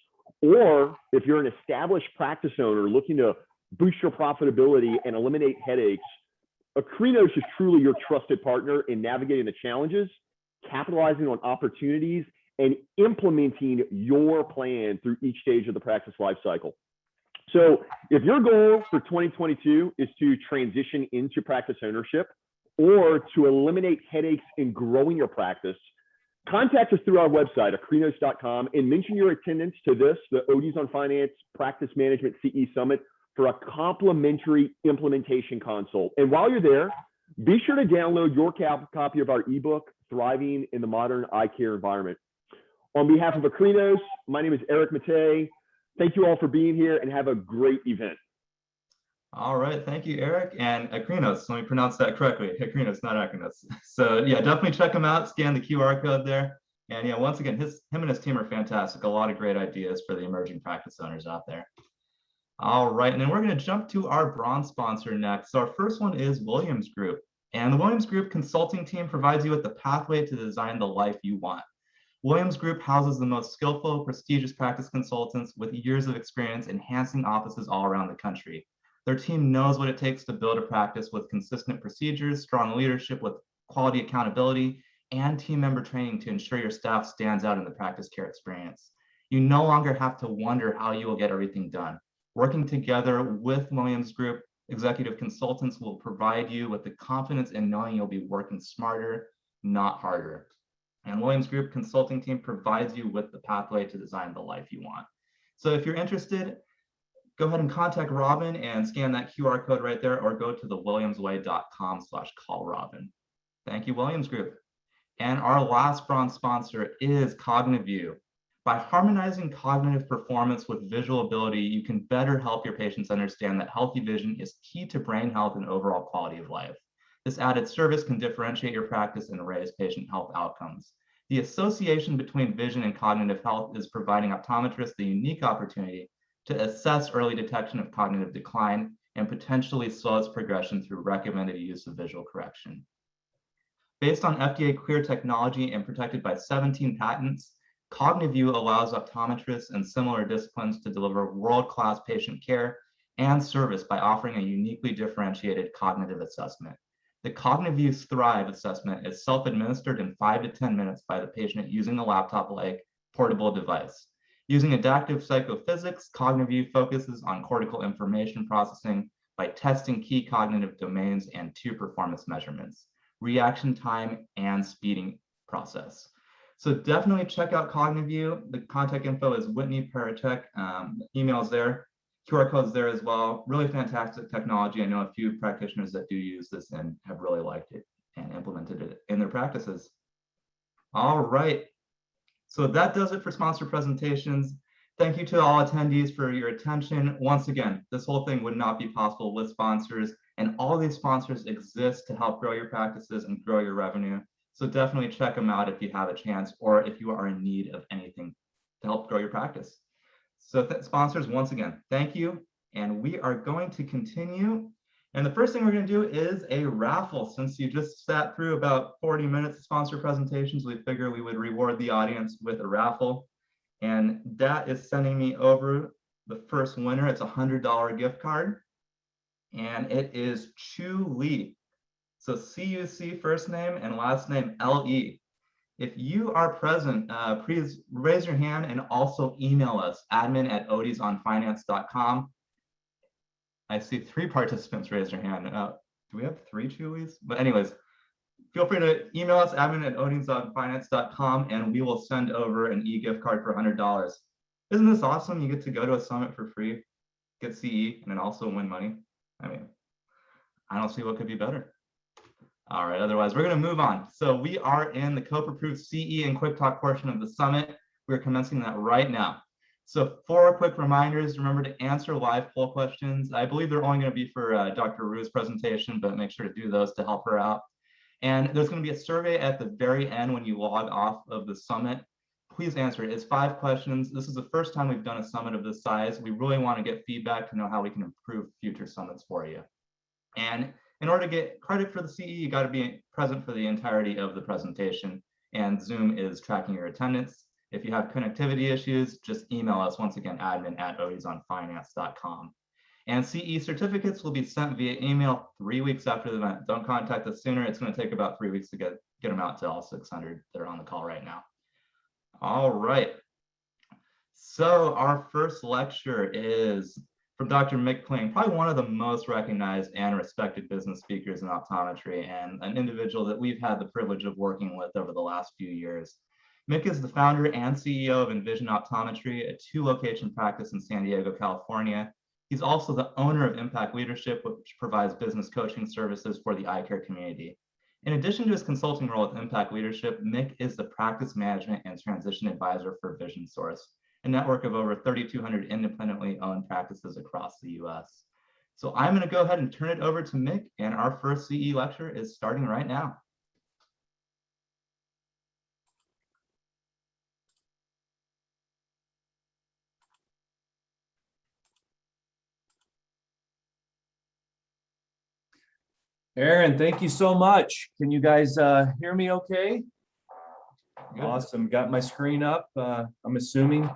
or if you're an established practice owner looking to boost your profitability and eliminate headaches, Acronos is truly your trusted partner in navigating the challenges, capitalizing on opportunities, and implementing your plan through each stage of the practice life cycle. So if your goal for 2022 is to transition into practice ownership or to eliminate headaches in growing your practice, contact us through our website, acronos.com, and mention your attendance to this, the ODsonFinance Practice Management CE Summit, for a complimentary implementation consult. And while you're there, be sure to download your copy of our ebook, Thriving in the Modern Eye Care Environment. On behalf of Acronos, my name is Eric Matei. Thank you all for being here, and have a great event. All right, thank you, Eric. And Acronos, let me pronounce that correctly. Acronos, not Acronos. So yeah, definitely check him out, scan the QR code there. And yeah, once again, him and his team are fantastic. A lot of great ideas for the emerging practice owners out there. All right, and then we're going to jump to our bronze sponsor next. So our first one is Williams Group. And the Williams Group consulting team provides you with the pathway to design the life you want. Williams Group houses the most skillful, prestigious practice consultants with years of experience enhancing offices all around the country. Their team knows what it takes to build a practice with consistent procedures, strong leadership with quality accountability, and team member training to ensure your staff stands out in the practice care experience. You no longer have to wonder how you will get everything done. Working together with Williams Group, executive consultants will provide you with the confidence in knowing you'll be working smarter, not harder. And Williams Group consulting team provides you with the pathway to design the life you want. So if you're interested, go ahead and contact Robin and scan that QR code right there, or go to thewilliamsway.com/callrobin. Thank you, Williams Group. And our last bronze sponsor is Cogniview. By harmonizing cognitive performance with visual ability, you can better help your patients understand that healthy vision is key to brain health and overall quality of life. This added service can differentiate your practice and raise patient health outcomes. The association between vision and cognitive health is providing optometrists the unique opportunity to assess early detection of cognitive decline and potentially slow its progression through recommended use of visual correction. Based on FDA cleared technology and protected by 17 patents, Cogniview allows optometrists and similar disciplines to deliver world-class patient care and service by offering a uniquely differentiated cognitive assessment. The Cogniview Thrive assessment is self-administered in 5 to 10 minutes by the patient using a laptop-like portable device. Using adaptive psychophysics, Cogniview focuses on cortical information processing by testing key cognitive domains and 2 performance measurements: reaction time and speeding process. So definitely check out Cogniview. The contact info is Whitney Paratek. Email's there, QR code's there as well. Really fantastic technology. I know a few practitioners that do use this and have really liked it and implemented it in their practices. All right. So that does it for sponsor presentations. Thank you to all attendees for your attention. Once again, this whole thing would not be possible with sponsors, and all these sponsors exist to help grow your practices and grow your revenue. So definitely check them out if you have a chance, or if you are in need of anything to help grow your practice. So sponsors, once again, thank you. And we are going to continue. And the first thing we're going to do is a raffle. Since you just sat through about 40 minutes of sponsor presentations, we figured we would reward the audience with a raffle. And that is sending me over the first winner. It's a $100 gift card. And it is Chu Lee. So C-U-C first name and last name L-E. If you are present, please raise your hand and also email us, admin@ODsonFinance.com. I see 3 participants raise their hand. Do we have 3 Chulies? But anyways, feel free to email us, admin@ODsonFinance.com, and we will send over an e-gift card for $100. Isn't this awesome? You get to go to a summit for free, get CE, and then also win money. I mean, I don't see what could be better. All right, otherwise, we're going to move on. So we are in the COPE-approved CE and Quick Talk portion of the summit. We're commencing that right now. So 4 quick reminders. Remember to answer live poll questions. I believe they're only going to be for Dr. Rhue's presentation, but make sure to do those to help her out. And there's going to be a survey at the very end when you log off of the summit. Please answer it. It's 5 questions. This is the first time we've done a summit of this size. We really want to get feedback to know how we can improve future summits for you. And in order to get credit for the CE, you got to be present for the entirety of the presentation, and Zoom is tracking your attendance. If you have connectivity issues, just email us, once again, admin@ODsonFinance.com. And CE certificates will be sent via email 3 weeks after the event. Don't contact us sooner. It's going to take about 3 weeks to get them out to all 600 that are on the call right now. All right. So our first lecture is from Dr. Mick Kling, probably one of the most recognized and respected business speakers in optometry, and an individual that we've had the privilege of working with over the last few years. Mick is the founder and CEO of Envision Optometry, a 2-location practice in San Diego, California. He's also the owner of Impact Leadership, which provides business coaching services for the eye care community. In addition to his consulting role with Impact Leadership, Mick is the practice management and transition advisor for Vision Source, a network of over 3,200 independently owned practices across the US. So I'm going to go ahead and turn it over to Mick, and our first CE lecture is starting right now. Aaron, thank you so much. Can you guys hear me okay? Good. Awesome. Got my screen up, I'm assuming.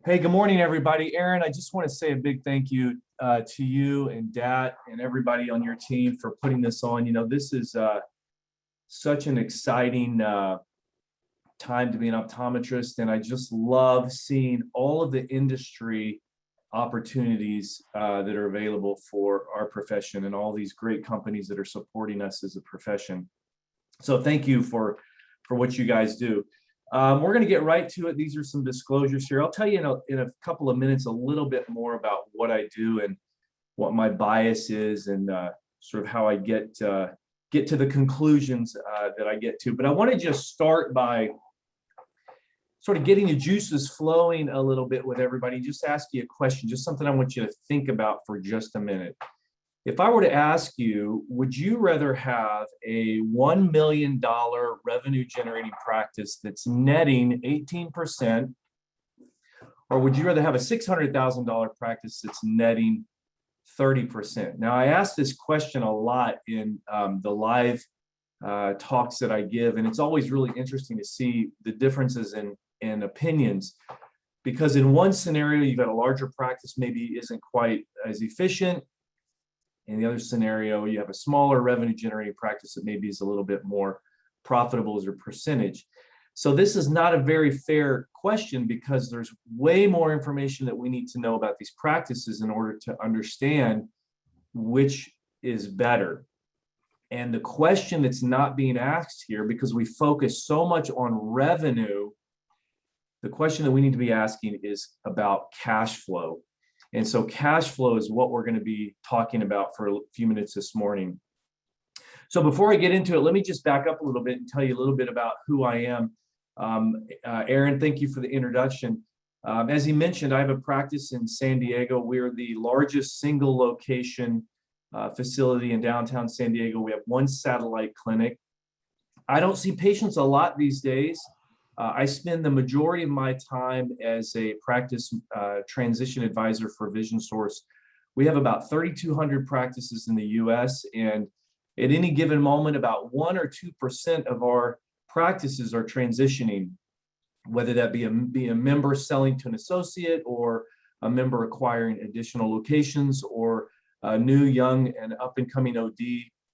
Hey, good morning, everybody. Aaron, I just want to say a big thank you to you and Dat and everybody on your team for putting this on. You know, this is such an exciting time to be an optometrist, and I just love seeing all of the industry opportunities that are available for our profession and all these great companies that are supporting us as a profession. So thank you for what you guys do. We're going to get right to it. These are some disclosures here. I'll tell you in a couple of minutes a little bit more about what I do and what my bias is, and sort of how I get to the conclusions that I get to. But I want to just start by sort of getting the juices flowing a little bit with everybody. Just ask you a question, just something I want you to think about for just a minute. If I were to ask you, would you rather have a $1 million revenue generating practice that's netting 18%, or would you rather have a $600,000 practice that's netting 30%? Now, I ask this question a lot in the live talks that I give, and it's always really interesting to see the differences in opinions, because in one scenario, you've got a larger practice, maybe isn't quite as efficient. In the other scenario, you have a smaller revenue generating practice that maybe is a little bit more profitable as a percentage. So this is not a very fair question, because there's way more information that we need to know about these practices in order to understand which is better. And the question that's not being asked here, because we focus so much on revenue, the question that we need to be asking is about cash flow. And so cash flow is what we're going to be talking about for a few minutes this morning. So before I get into it, let me just back up a little bit and tell you a little bit about who I am. Aaron, thank you for the introduction. As he mentioned, I have a practice in San Diego. We're the largest single location facility in downtown San Diego. We have one satellite clinic. I don't see patients a lot these days. I spend the majority of my time as a practice transition advisor for Vision Source. We have about 3,200 practices in the US, and at any given moment, about 1 or 2% of our practices are transitioning, whether that be a member selling to an associate, or a member acquiring additional locations, or a new, young, and up-and-coming OD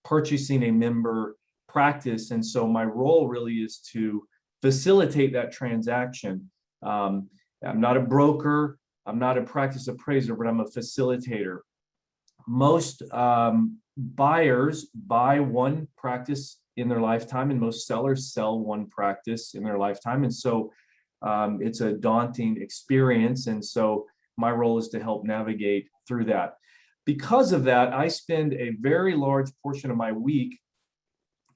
purchasing a member practice. And so my role really is to facilitate that transaction. I'm not a broker, I'm not a practice appraiser, but I'm a facilitator. Most buyers buy one practice in their lifetime, and most sellers sell one practice in their lifetime. And so it's a daunting experience. And so my role is to help navigate through that. Because of that, I spend a very large portion of my week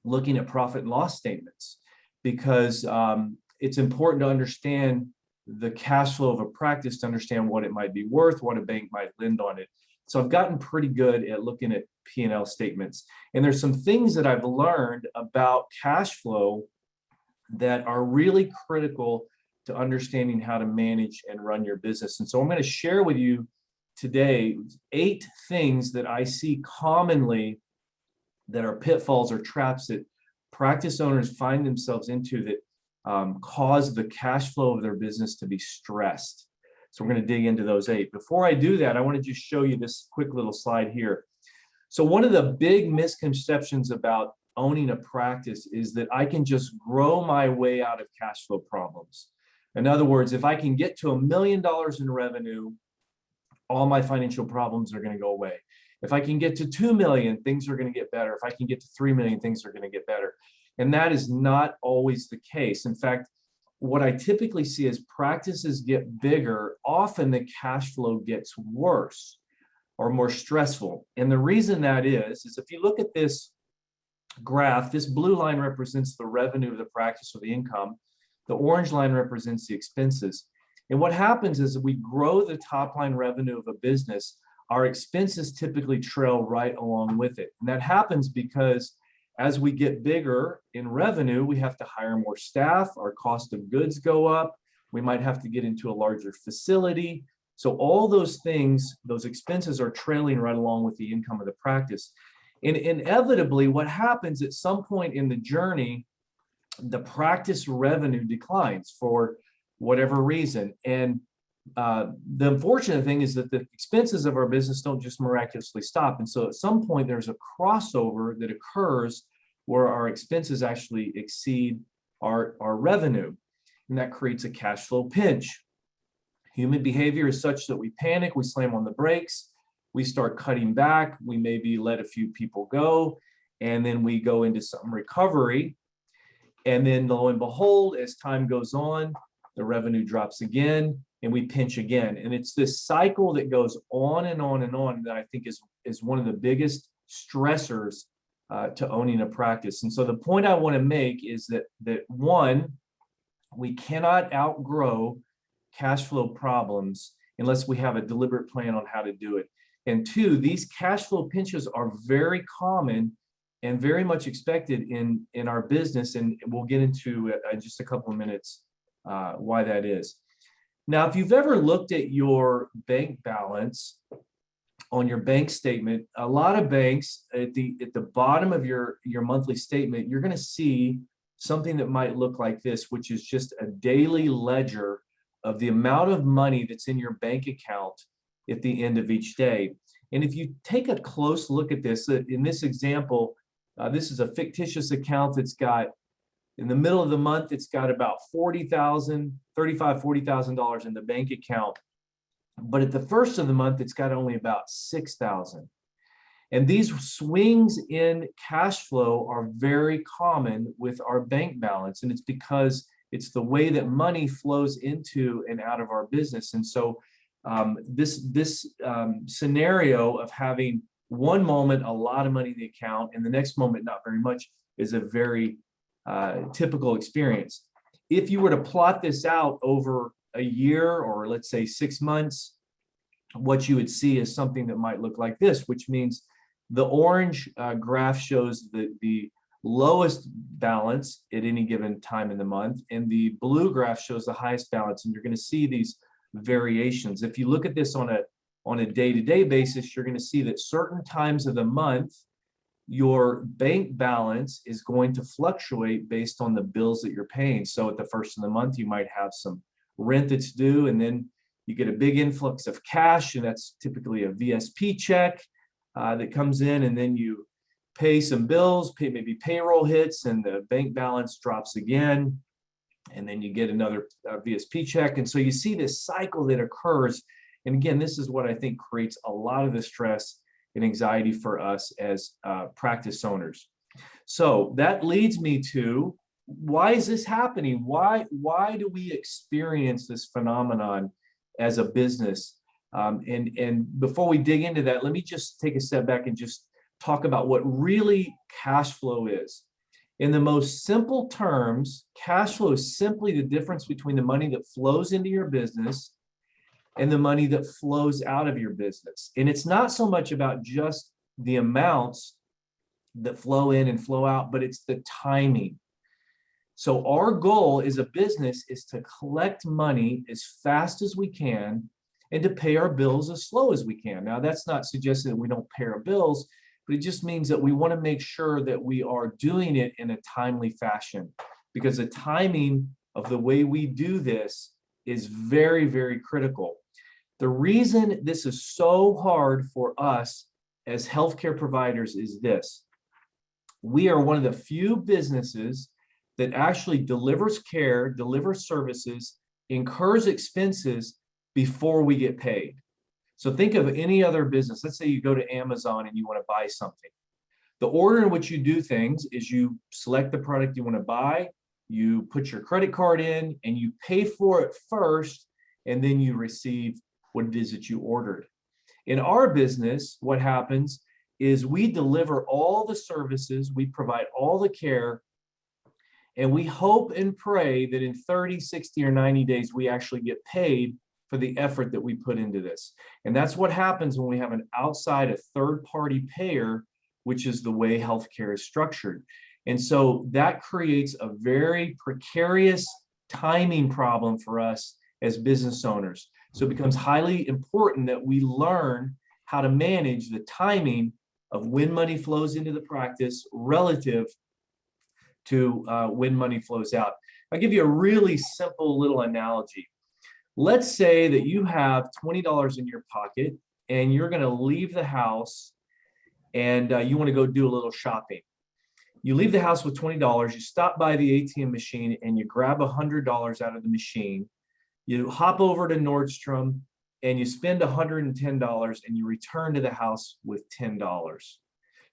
looking at profit and loss statements, because it's important to understand the cash flow of a practice, to understand what it might be worth, what a bank might lend on it. So I've gotten pretty good at looking at P&L statements. And there's some things that I've learned about cash flow that are really critical to understanding how to manage and run your business. And so I'm going to share with you today 8 things that I see commonly that are pitfalls or traps that practice owners find themselves into that cause the cash flow of their business to be stressed. So we're going to dig into those 8. Before I do that, I want to just show you this quick little slide here. So one of the big misconceptions about owning a practice is that I can just grow my way out of cash flow problems. In other words, if I can get to $1 million in revenue, all my financial problems are going to go away. If I can get to 2 million, things are going to get better. If I can get to 3 million, things are going to get better. And that is not always the case. In fact, what I typically see as practices get bigger, often the cash flow gets worse or more stressful. And the reason that is if you look at this graph, this blue line represents the revenue of the practice or the income. The orange line represents the expenses. And what happens is we grow the top line revenue of a business, our expenses typically trail right along with it. And that happens because as we get bigger in revenue, we have to hire more staff, our cost of goods go up, we might have to get into a larger facility. So all those things, those expenses are trailing right along with the income of the practice. And inevitably, what happens at some point in the journey, the practice revenue declines for whatever reason. And the unfortunate thing is that the expenses of our business don't just miraculously stop. And so at some point there's a crossover that occurs where our expenses actually exceed our revenue. And that creates a cash flow pinch. Human behavior is such that we panic, we slam on the brakes, we start cutting back, we maybe let a few people go, and then we go into some recovery. And then lo and behold, as time goes on, the revenue drops again, and we pinch again. And it's this cycle that goes on and on and on that I think is one of the biggest stressors to owning a practice. And so the point I want to make is that one, we cannot outgrow cash flow problems unless we have a deliberate plan on how to do it. And two, these cash flow pinches are very common and very much expected in our business. And we'll get into in just a couple of minutes why that is. Now, if you've ever looked at your bank balance on your bank statement, a lot of banks at the bottom of your monthly statement, you're going to see something that might look like this, which is just a daily ledger of the amount of money that's in your bank account at the end of each day. And if you take a close look at this, in this example, this is a fictitious account that's got, in the middle of the month, it's got about $40,000 in the bank account. But at the first of the month, it's got only about $6,000. And these swings in cash flow are very common with our bank balance. And it's because it's the way that money flows into and out of our business. And so this scenario of having one moment a lot of money in the account and the next moment not very much is a very typical experience. if you were to plot this out over a year, or let's say 6 months, what you would see is something that might look like this, which means the orange graph shows the lowest balance at any given time in the month, and the blue graph shows the highest balance. And you're going to see these variations. If you look at this on a day-to-day basis, you're going to see that certain times of the month, your bank balance is going to fluctuate based on the bills that you're paying. So at the first of the month, you might have some rent that's due, and then you get a big influx of cash, and that's typically a VSP check that comes in, and then you pay some bills, maybe payroll hits, and the bank balance drops again, and then you get another VSP check. And so you see this cycle that occurs. And again, this is what I think creates a lot of the stress and anxiety for us as practice owners. So that leads me to, why is this happening? Why do we experience this phenomenon as a business? And before we dig into that, let me just take a step back and just talk about what really cash flow is. In the most simple terms, cash flow is simply the difference between the money that flows into your business and the money that flows out of your business. And it's not so much about just the amounts that flow in and flow out, but it's the timing. So our goal as a business is to collect money as fast as we can and to pay our bills as slow as we can. Now, that's not suggesting that we don't pay our bills, but it just means that we want to make sure that we are doing it in a timely fashion, because the timing of the way we do this is very, very critical. The reason this is so hard for us as healthcare providers is this: we are one of the few businesses that actually delivers care, delivers services, incurs expenses before we get paid. So think of any other business. Let's say you go to Amazon and you want to buy something. The order in which you do things is you select the product you want to buy, you put your credit card in, and you pay for it first, and then you receive what it is that you ordered. In our business, what happens is we deliver all the services, we provide all the care, and we hope and pray that in 30, 60, or 90 days, we actually get paid for the effort that we put into this. And that's what happens when we have an outside, a third-party payer, which is the way healthcare is structured. And so that creates a very precarious timing problem for us as business owners. So it becomes highly important that we learn how to manage the timing of when money flows into the practice relative to when money flows out. I'll give you a really simple little analogy. Let's say that you have $20 in your pocket and you're going to leave the house and you want to go do a little shopping. You leave the house with $20, you stop by the ATM machine and you grab $100 out of the machine. You hop over to Nordstrom and you spend $110 and you return to the house with $10.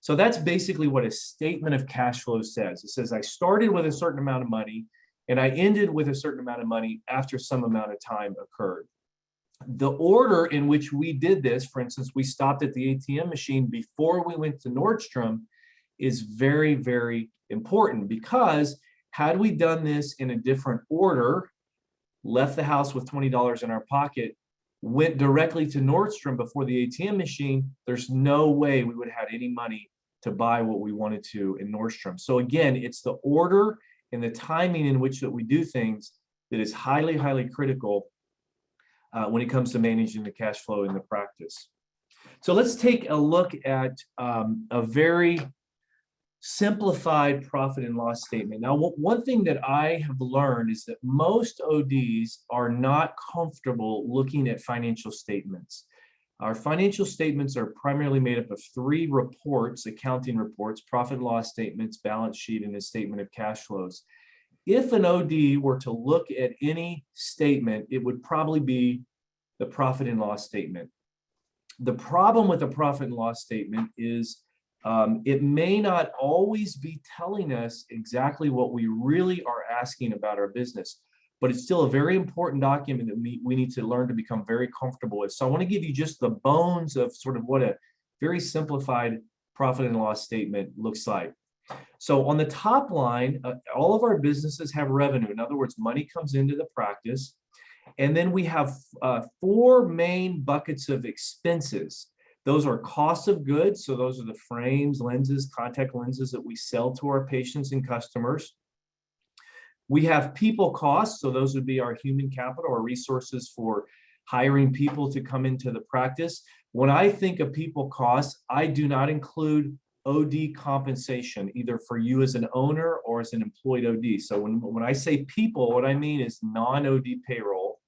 So that's basically what a statement of cash flow says. It says I started with a certain amount of money and I ended with a certain amount of money after some amount of time occurred. The order in which we did this, for instance, we stopped at the ATM machine before we went to Nordstrom, is very, very important, because had we done this in a different order, left the house with $20 in our pocket, went directly to Nordstrom before the ATM machine, there's no way we would have had any money to buy what we wanted to in Nordstrom. So again, it's the order and the timing in which that we do things that is highly, highly critical when it comes to managing the cash flow in the practice. So let's take a look at a very simplified profit and loss statement. Now, one thing that I have learned is that most ODs are not comfortable looking at financial statements. Our financial statements are primarily made up of 3 reports, accounting reports: profit and loss statements, balance sheet, and a statement of cash flows. If an OD were to look at any statement, it would probably be the profit and loss statement. The problem with the profit and loss statement is it may not always be telling us exactly what we really are asking about our business, but it's still a very important document that we need to learn to become very comfortable with. So I want to give you just the bones of sort of what a very simplified profit and loss statement looks like. So on the top line, all of our businesses have revenue. In other words, money comes into the practice. And then we have 4 main buckets of expenses. Those are cost of goods. So those are the frames, lenses, contact lenses that we sell to our patients and customers. We have people costs. So those would be our human capital or resources for hiring people to come into the practice. When I think of people costs, I do not include OD compensation, either for you as an owner or as an employed OD. So when I say people, what I mean is non-OD payroll.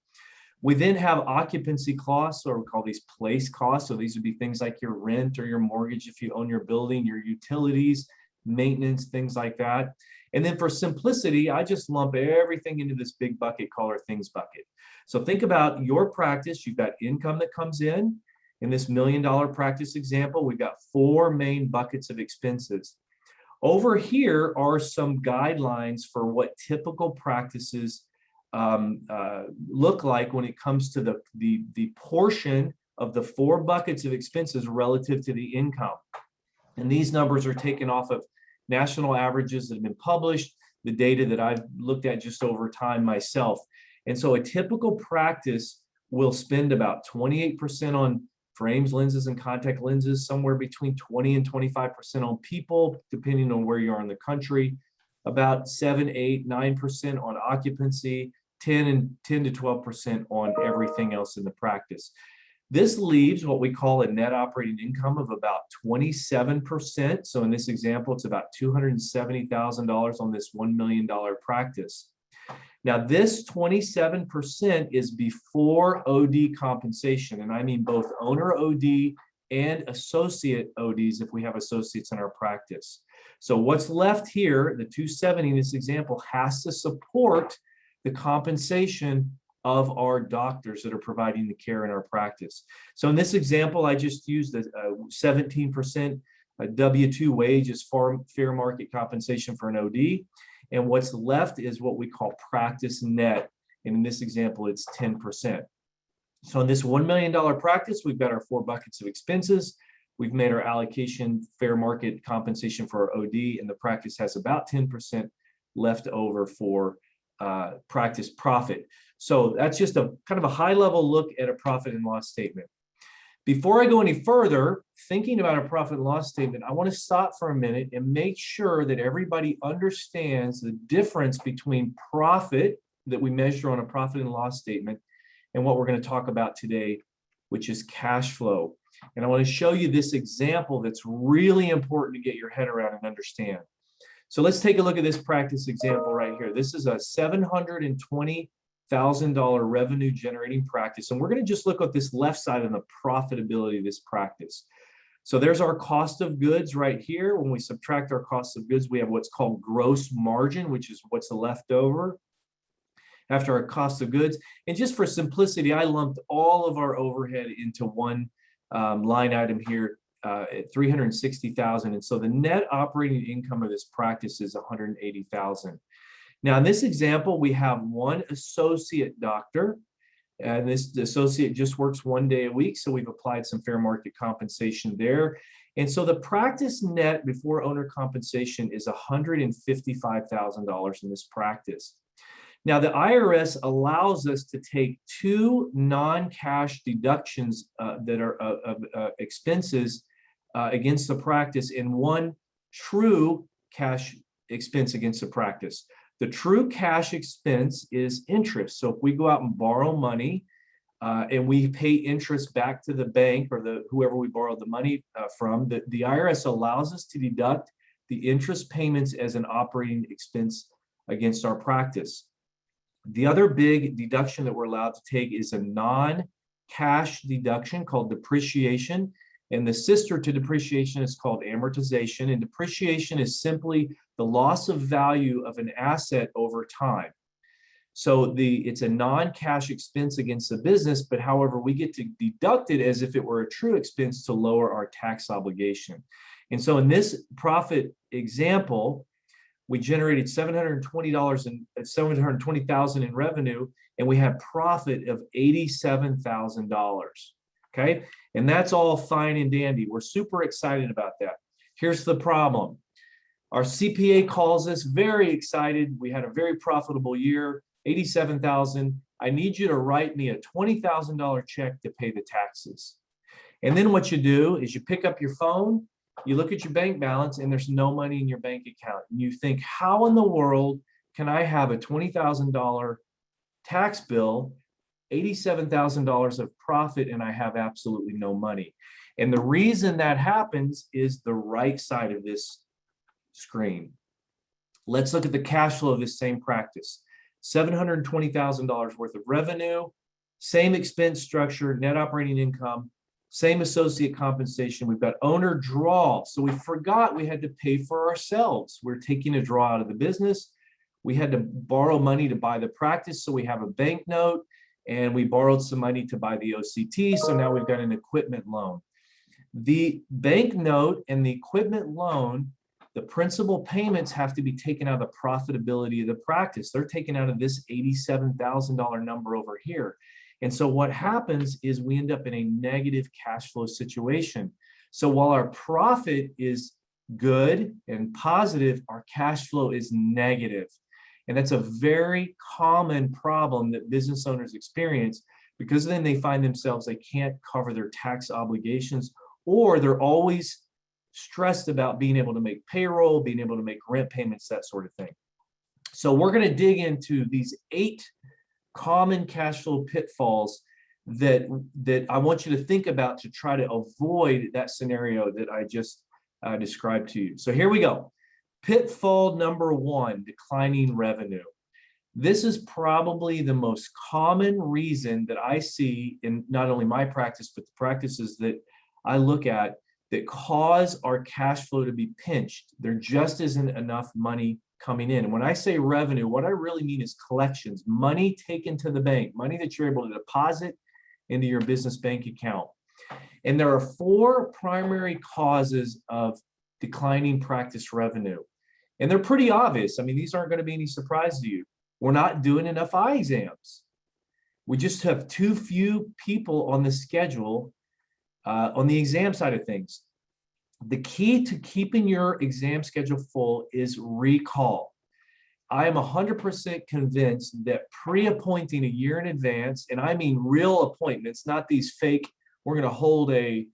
We then have occupancy costs, or we call these place costs. So these would be things like your rent or your mortgage if you own your building, your utilities, maintenance, things like that. And then for simplicity, I just lump everything into this big bucket called our things bucket. So think about your practice. You've got income that comes in. In this $1 million practice example, we've got 4 main buckets of expenses. Over here are some guidelines for what typical practices look like when it comes to the portion of the 4 buckets of expenses relative to the income. And these numbers are taken off of national averages that have been published, the data that I've looked at just over time myself. And so a typical practice will spend about 28% on frames, lenses, and contact lenses, somewhere between 20 and 25% on people, depending on where you are in the country, about 7, 8, 9% on occupancy, 10 to 12% on everything else in the practice. This leaves what we call a net operating income of about 27%. So in this example, it's about $270,000 on this $1 million practice. Now, this 27% is before OD compensation, and I mean both owner OD and associate ODs if we have associates in our practice. So what's left here, the 270 in this example, has to support the compensation of our doctors that are providing the care in our practice. So in this example, I just used a 17% W-2 wage as fair market compensation for an OD. And what's left is what we call practice net. And in this example, it's 10%. So in this $1 million practice, we've got our 4 buckets of expenses. We've made our allocation fair market compensation for our OD, and the practice has about 10% left over for practice profit. So that's just a kind of a high level look at a profit and loss statement. Before I go any further, thinking about a profit and loss statement, I want to stop for a minute and make sure that everybody understands the difference between profit that we measure on a profit and loss statement and what we're going to talk about today, which is cash flow. And I want to show you this example that's really important to get your head around and understand. So let's take a look at this practice example right here. This is a $720,000 revenue generating practice. And we're going to just look at this left side on the profitability of this practice. So there's our cost of goods right here. When we subtract our cost of goods, we have what's called gross margin, which is what's left over after our cost of goods. And just for simplicity, I lumped all of our overhead into one line item here at $360,000. And so the net operating income of this practice is $180,000. Now, in this example, we have one associate doctor, and this associate just works 1 day a week. So we've applied some fair market compensation there. And so the practice net before owner compensation is $155,000 in this practice. Now, the IRS allows us to take 2 non-cash deductions that are expenses against the practice and 1 true cash expense against the practice. The true cash expense is interest. So if we go out and borrow money and we pay interest back to the bank or whoever we borrowed the money from, the IRS allows us to deduct the interest payments as an operating expense against our practice. The other big deduction that we're allowed to take is a non-cash deduction called depreciation. And the sister to depreciation is called amortization. And depreciation is simply the loss of value of an asset over time. So it's a non-cash expense against the business, but however, we get to deduct it as if it were a true expense to lower our tax obligation. And so in this profit example, we generated $720,000 in revenue, and we had profit of $87,000. Okay, and that's all fine and dandy. We're super excited about that. Here's the problem. Our CPA calls us very excited. We had a very profitable year, 87,000. I need you to write me a $20,000 check to pay the taxes. And then what you do is you pick up your phone, you look at your bank balance, and there's no money in your bank account. And you think, how in the world can I have a $20,000 tax bill, $87,000 of profit, and I have absolutely no money? And the reason that happens is the right side of this screen. Let's look at the cash flow of this same practice. $720,000 worth of revenue, same expense structure, net operating income, same associate compensation. We've got owner draw. So we forgot we had to pay for ourselves. We're taking a draw out of the business. We had to borrow money to buy the practice. So we have a bank note, and we borrowed some money to buy the OCT. So now we've got an equipment loan. The bank note and the equipment loan, the principal payments have to be taken out of the profitability of the practice. They're taken out of this $87,000 number over here. And so what happens is we end up in a negative cash flow situation. So while our profit is good and positive, our cash flow is negative. And that's a very common problem that business owners experience, because then they find themselves, they can't cover their tax obligations, or they're always stressed about being able to make payroll, being able to make rent payments, that sort of thing. So we're going to dig into these 8 common cash flow pitfalls that I want you to think about to try to avoid that scenario that I just described to you. So here we go. Pitfall number 1, declining revenue. This is probably the most common reason that I see in not only my practice, but the practices that I look at that cause our cash flow to be pinched. There just isn't enough money coming in. And when I say revenue, what I really mean is collections, money taken to the bank, money that you're able to deposit into your business bank account. And there are 4 primary causes of declining practice revenue. And they're pretty obvious. I mean, these aren't going to be any surprise to you. We're not doing enough eye exams. We just have too few people on the schedule on the exam side of things. The key to keeping your exam schedule full is recall. I am 100% convinced that pre-appointing a year in advance, and I mean real appointments, not these fake, we're going to hold a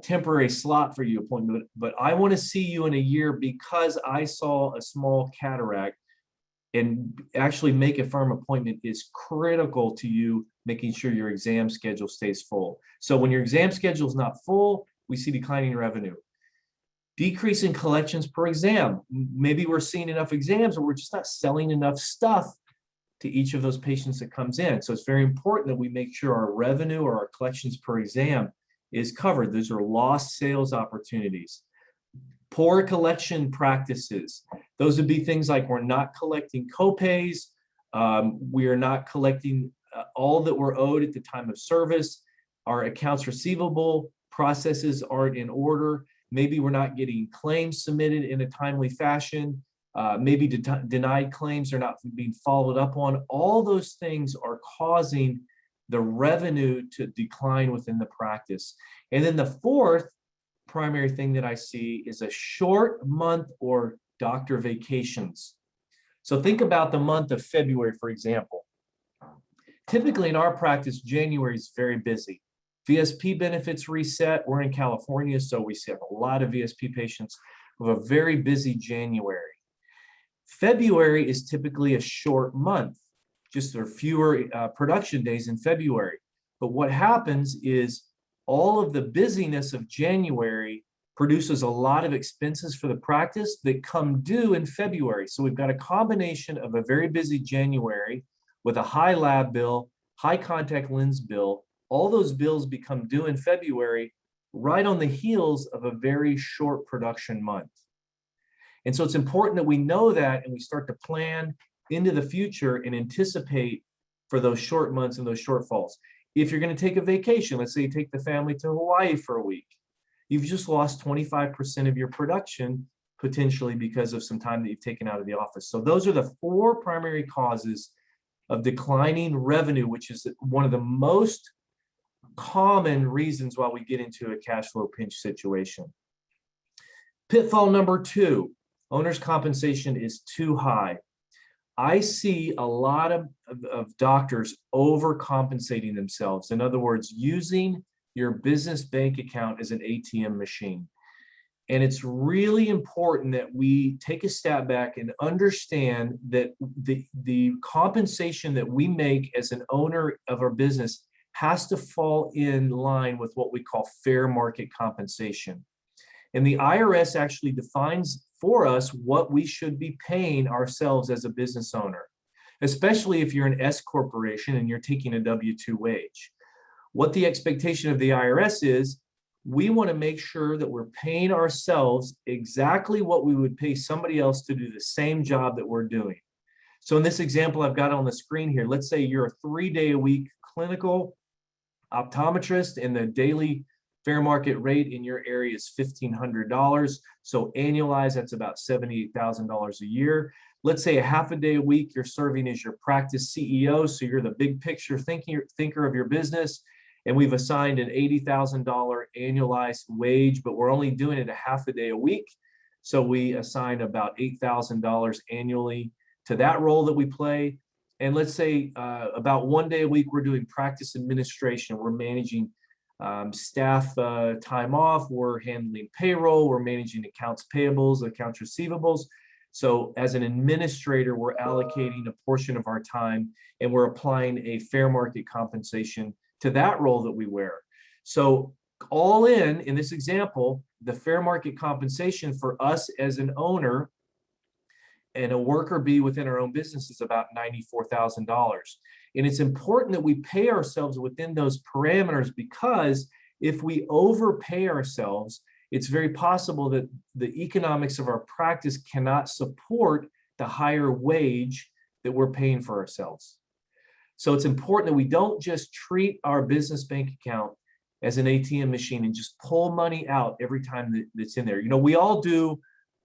temporary slot for you appointment, but I want to see you in a year because I saw a small cataract, and actually make a firm appointment is critical to you making sure your exam schedule stays full. So when your exam schedule is not full, we see declining revenue. Decrease in collections per exam. Maybe we're seeing enough exams, or we're just not selling enough stuff to each of those patients that comes in. So it's very important that we make sure our revenue or our collections per exam is covered. Those are lost sales opportunities. Poor collection practices. Those would be things like we're not collecting copays, we are not collecting all that we're owed at the time of service, our accounts receivable processes aren't in order, maybe we're not getting claims submitted in a timely fashion, maybe denied claims are not being followed up on. All those things are causing the revenue to decline within the practice. And then the 4th primary thing that I see is a short month or doctor vacations. So think about the month of February, for example. Typically in our practice, January is very busy. VSP benefits reset. We're in California, so we see a lot of VSP patients with a very busy January. February is typically a short month, just there are fewer production days in February. But what happens is all of the busyness of January produces a lot of expenses for the practice that come due in February. So we've got a combination of a very busy January with a high lab bill, high contact lens bill. All those bills become due in February, right on the heels of a very short production month. And so it's important that we know that and we start to plan into the future and anticipate for those short months and those shortfalls. If you're going to take a vacation, let's say you take the family to Hawaii for a week, you've just lost 25% of your production potentially because of some time that you've taken out of the office. So those are the 4 primary causes of declining revenue, which is one of the most common reasons why we get into a cash flow pinch situation. Pitfall number 2, owner's compensation is too high. I see a lot of doctors overcompensating themselves. In other words, using your business bank account as an ATM machine. And it's really important that we take a step back and understand that the compensation that we make as an owner of our business has to fall in line with what we call fair market compensation. And the IRS actually defines for us what we should be paying ourselves as a business owner, especially if you're an S corporation and you're taking a W-2 wage. What the expectation of the IRS is, we want to make sure that we're paying ourselves exactly what we would pay somebody else to do the same job that we're doing. So in this example I've got on the screen here, let's say you're a 3-day-a-week clinical optometrist and the daily fair market rate in your area is $1,500. So annualized, that's about $78,000 a year. Let's say a half a day a week, you're serving as your practice CEO. So you're the big picture thinker of your business. And we've assigned an $80,000 annualized wage, but we're only doing it a half a day a week. So we assign about $8,000 annually to that role that we play. And let's say about 1 day a week, we're doing practice administration. We're managing staff time off. We're handling payroll. We're managing accounts payables, accounts receivables. So as an administrator, we're allocating a portion of our time and we're applying a fair market compensation to that role that we wear. So all in this example, the fair market compensation for us as an owner and a worker bee within our own business is about $94,000. And it's important that we pay ourselves within those parameters, because if we overpay ourselves, it's very possible that the economics of our practice cannot support the higher wage that we're paying for ourselves. So it's important that we don't just treat our business bank account as an ATM machine and just pull money out every time that's in there. You know, we all do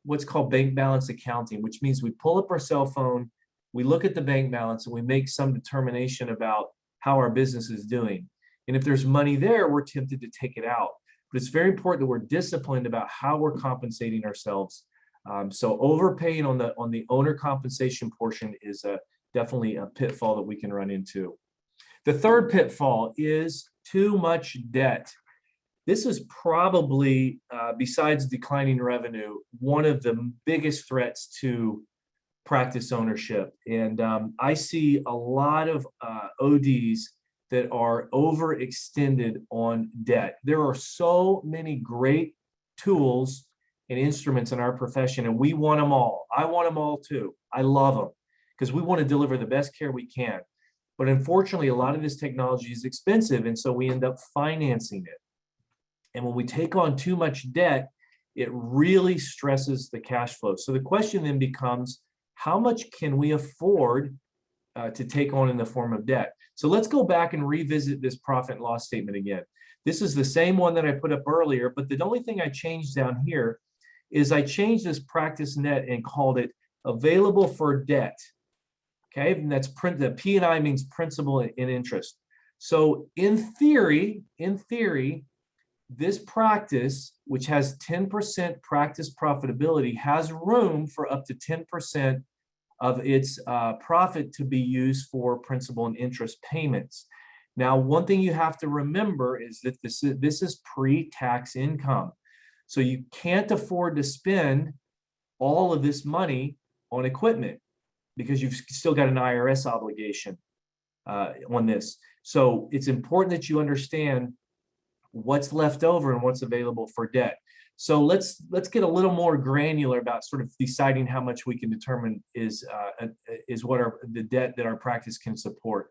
what's called bank balance accounting, which means we pull up our cell phone, we look at the bank balance, and we make some determination about how our business is doing. And if there's money there, we're tempted to take it out. But it's very important that we're disciplined about how we're compensating ourselves. So overpaying on the owner compensation portion is definitely a pitfall that we can run into. The third pitfall is too much debt. This is probably, besides declining revenue, one of the biggest threats to practice ownership. And I see a lot of ODs that are overextended on debt. There are so many great tools and instruments in our profession, and we want them all. I want them all too. I love them because we want to deliver the best care we can. But unfortunately, a lot of this technology is expensive, and so we end up financing it. And when we take on too much debt, it really stresses the cash flow. So the question then becomes, how much can we afford to take on in the form of debt? So let's go back and revisit this profit and loss statement again. This is the same one that I put up earlier, but the only thing I changed down here is I changed this practice net and called it available for debt. Okay, and that's the P&I means principal and interest. So in theory, this practice, which has 10% practice profitability, has room for up to 10% of its profit to be used for principal and interest payments. Now, one thing you have to remember is that this is pre-tax income. So you can't afford to spend all of this money on equipment because you've still got an IRS obligation on this. So it's important that you understand what's left over and what's available for debt. So let's get a little more granular about sort of deciding how much we can determine is what the debt that our practice can support.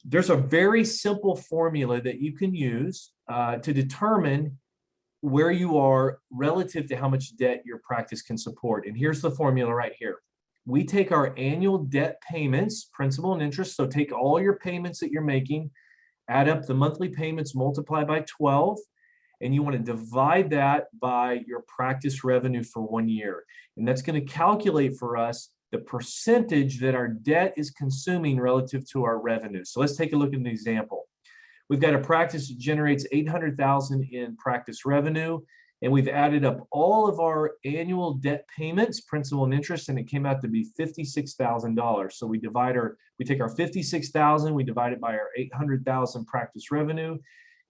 There's a very simple formula that you can use to determine where you are relative to how much debt your practice can support. And here's the formula right here. We take our annual debt payments, principal and interest. So take all your payments that you're making, add up the monthly payments, multiply by 12, and you want to divide that by your practice revenue for 1 year. And that's going to calculate for us the percentage that our debt is consuming relative to our revenue. So let's take a look at an example. We've got a practice that generates $800,000 in practice revenue, And we've added up all of our annual debt payments, principal and interest, and it came out to be $56,000. So we take our $56,000, we divide it by our $800,000 practice revenue,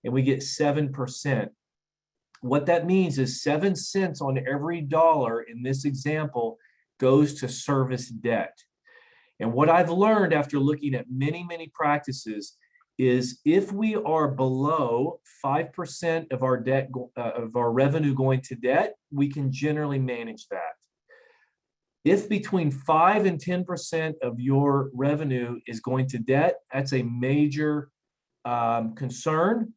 and we get 7%. What that means is 7 cents on every dollar in this example goes to service debt. And what I've learned after looking at many, many practices is if we are below 5% of our debt, of our revenue going to debt, we can generally manage that. If between 5 and 10% of your revenue is going to debt, that's a major concern.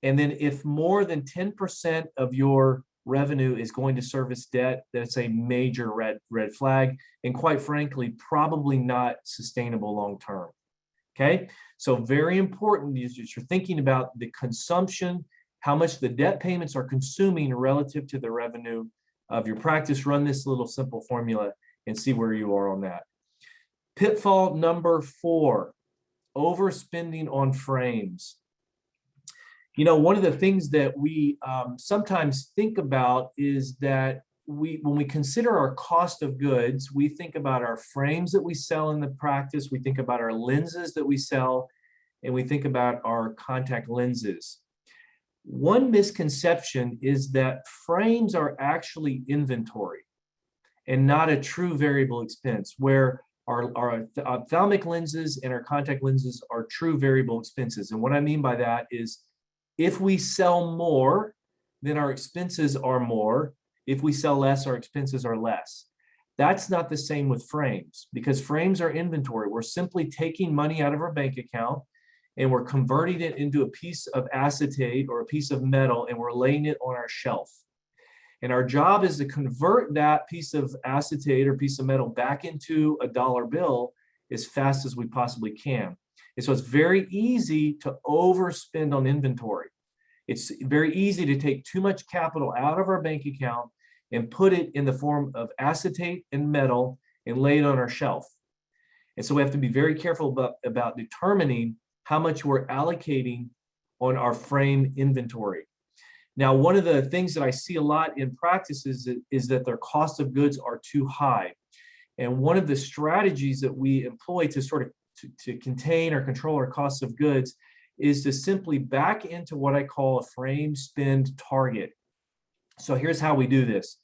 And then if more than 10% of your revenue is going to service debt, that's a major red flag. And quite frankly, probably not sustainable long-term. Okay, so very important is that you're thinking about the consumption, how much the debt payments are consuming relative to the revenue of your practice. Run this little simple formula and see where you are on that. Pitfall number 4, overspending on frames. You know, one of the things that we sometimes think about is that when we consider our cost of goods, we think about our frames that we sell in the practice, we think about our lenses that we sell, and we think about our contact lenses. One misconception is that frames are actually inventory and not a true variable expense, where our ophthalmic lenses and our contact lenses are true variable expenses. And what I mean by that is if we sell more, then our expenses are more. If we sell less, our expenses are less. That's not the same with frames, because frames are inventory. We're simply taking money out of our bank account and we're converting it into a piece of acetate or a piece of metal, and we're laying it on our shelf. And our job is to convert that piece of acetate or piece of metal back into a dollar bill as fast as we possibly can. And so it's very easy to overspend on inventory. It's very easy to take too much capital out of our bank account and put it in the form of acetate and metal and lay it on our shelf. And so we have to be very careful about determining how much we're allocating on our frame inventory. Now, one of the things that I see a lot in practice is that their cost of goods are too high. And one of the strategies that we employ to sort of to contain or control our costs of goods is to simply back into what I call a frame spend target. So here's how we do this.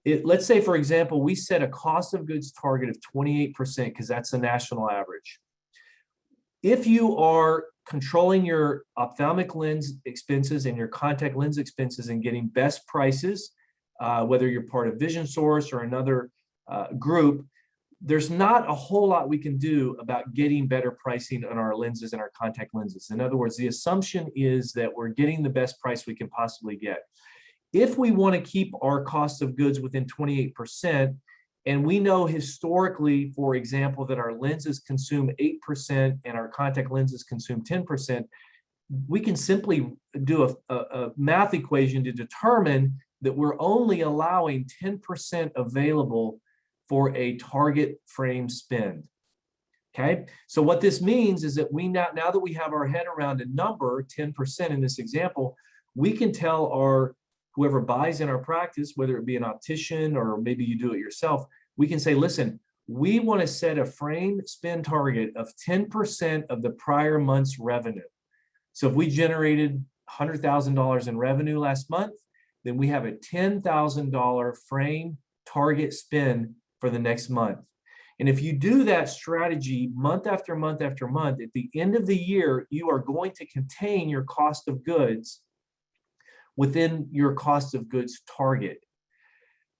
Let's say, for example, we set a cost of goods target of 28% because that's the national average. If you are controlling your ophthalmic lens expenses and your contact lens expenses and getting best prices, whether you're part of Vision Source or another group, there's not a whole lot we can do about getting better pricing on our lenses and our contact lenses. In other words, the assumption is that we're getting the best price we can possibly get. If we want to keep our cost of goods within 28%, and we know historically, for example, that our lenses consume 8% and our contact lenses consume 10%, we can simply do a math equation to determine that we're only allowing 10% available for a target frame spend. Okay, so what this means is that now that we have our head around a number, 10% in this example, we can tell whoever buys in our practice, whether it be an optician or maybe you do it yourself, we can say, listen, we want to set a frame spend target of 10% of the prior month's revenue. So if we generated $100,000 in revenue last month, then we have a $10,000 frame target spend for the next month. And if you do that strategy month after month after month, at the end of the year, you are going to contain your cost of goods within your cost of goods target.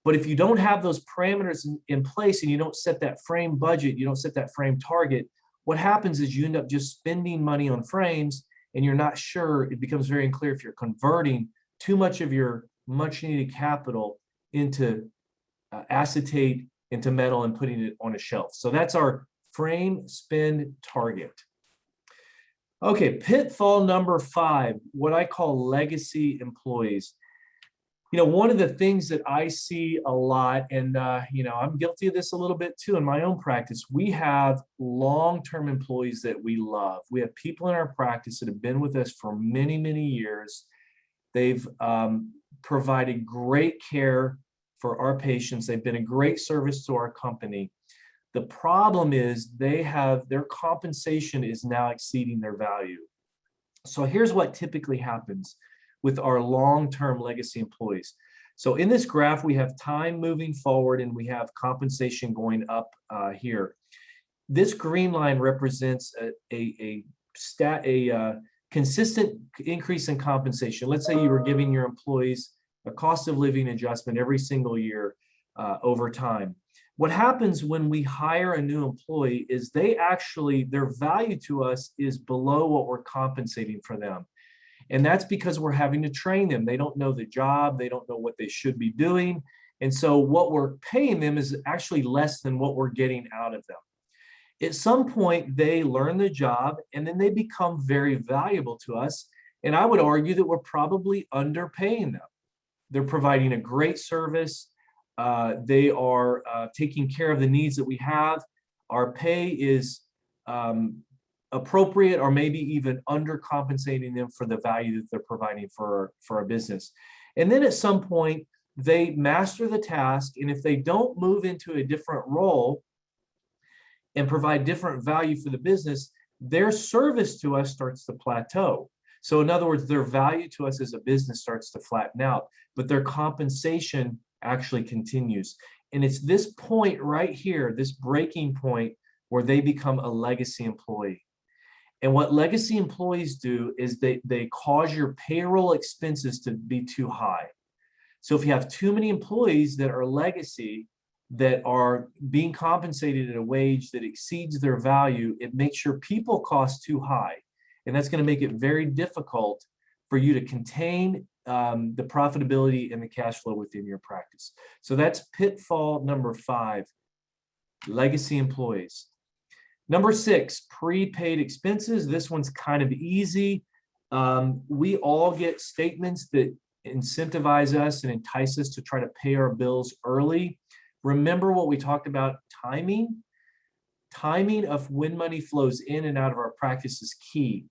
But if you don't have those parameters in place and you don't set that frame budget, you don't set that frame target, what happens is you end up just spending money on frames and you're not sure. It becomes very unclear if you're converting too much of your much needed capital into acetate, into metal, and putting it on a shelf. So that's our frame spend target. Okay, pitfall number 5, what I call legacy employees. You know, one of the things that I see a lot, and you know, I'm guilty of this a little bit too in my own practice, we have long-term employees that we love. We have people in our practice that have been with us for many, many years. They've provided great care for our patients. They've been a great service to our company. The problem is their compensation is now exceeding their value. So here's what typically happens with our long-term legacy employees. So in this graph, we have time moving forward and we have compensation going up here. This green line represents a consistent increase in compensation. Let's say you were giving your employees a cost of living adjustment every single year over time. What happens when we hire a new employee is their value to us is below what we're compensating for them. And that's because we're having to train them. They don't know the job. They don't know what they should be doing. And so what we're paying them is actually less than what we're getting out of them. At some point, they learn the job and then they become very valuable to us. And I would argue that we're probably underpaying them. They're providing a great service. They are taking care of the needs that we have. Our pay is appropriate or maybe even undercompensating them for the value that they're providing for our business. And then at some point, they master the task. And if they don't move into a different role and provide different value for the business, their service to us starts to plateau. So in other words, their value to us as a business starts to flatten out, but their compensation actually continues. And it's this point right here, this breaking point, where they become a legacy employee. And what legacy employees do is they cause your payroll expenses to be too high. So if you have too many employees that are legacy, that are being compensated at a wage that exceeds their value, it makes your people cost too high. And that's going to make it very difficult for you to contain the profitability and the cash flow within your practice. So that's pitfall number 5, legacy employees. Number 6, prepaid expenses. This one's kind of easy. We all get statements that incentivize us and entice us to try to pay our bills early. Remember what we talked about, timing. Timing of when money flows in and out of our practice is key.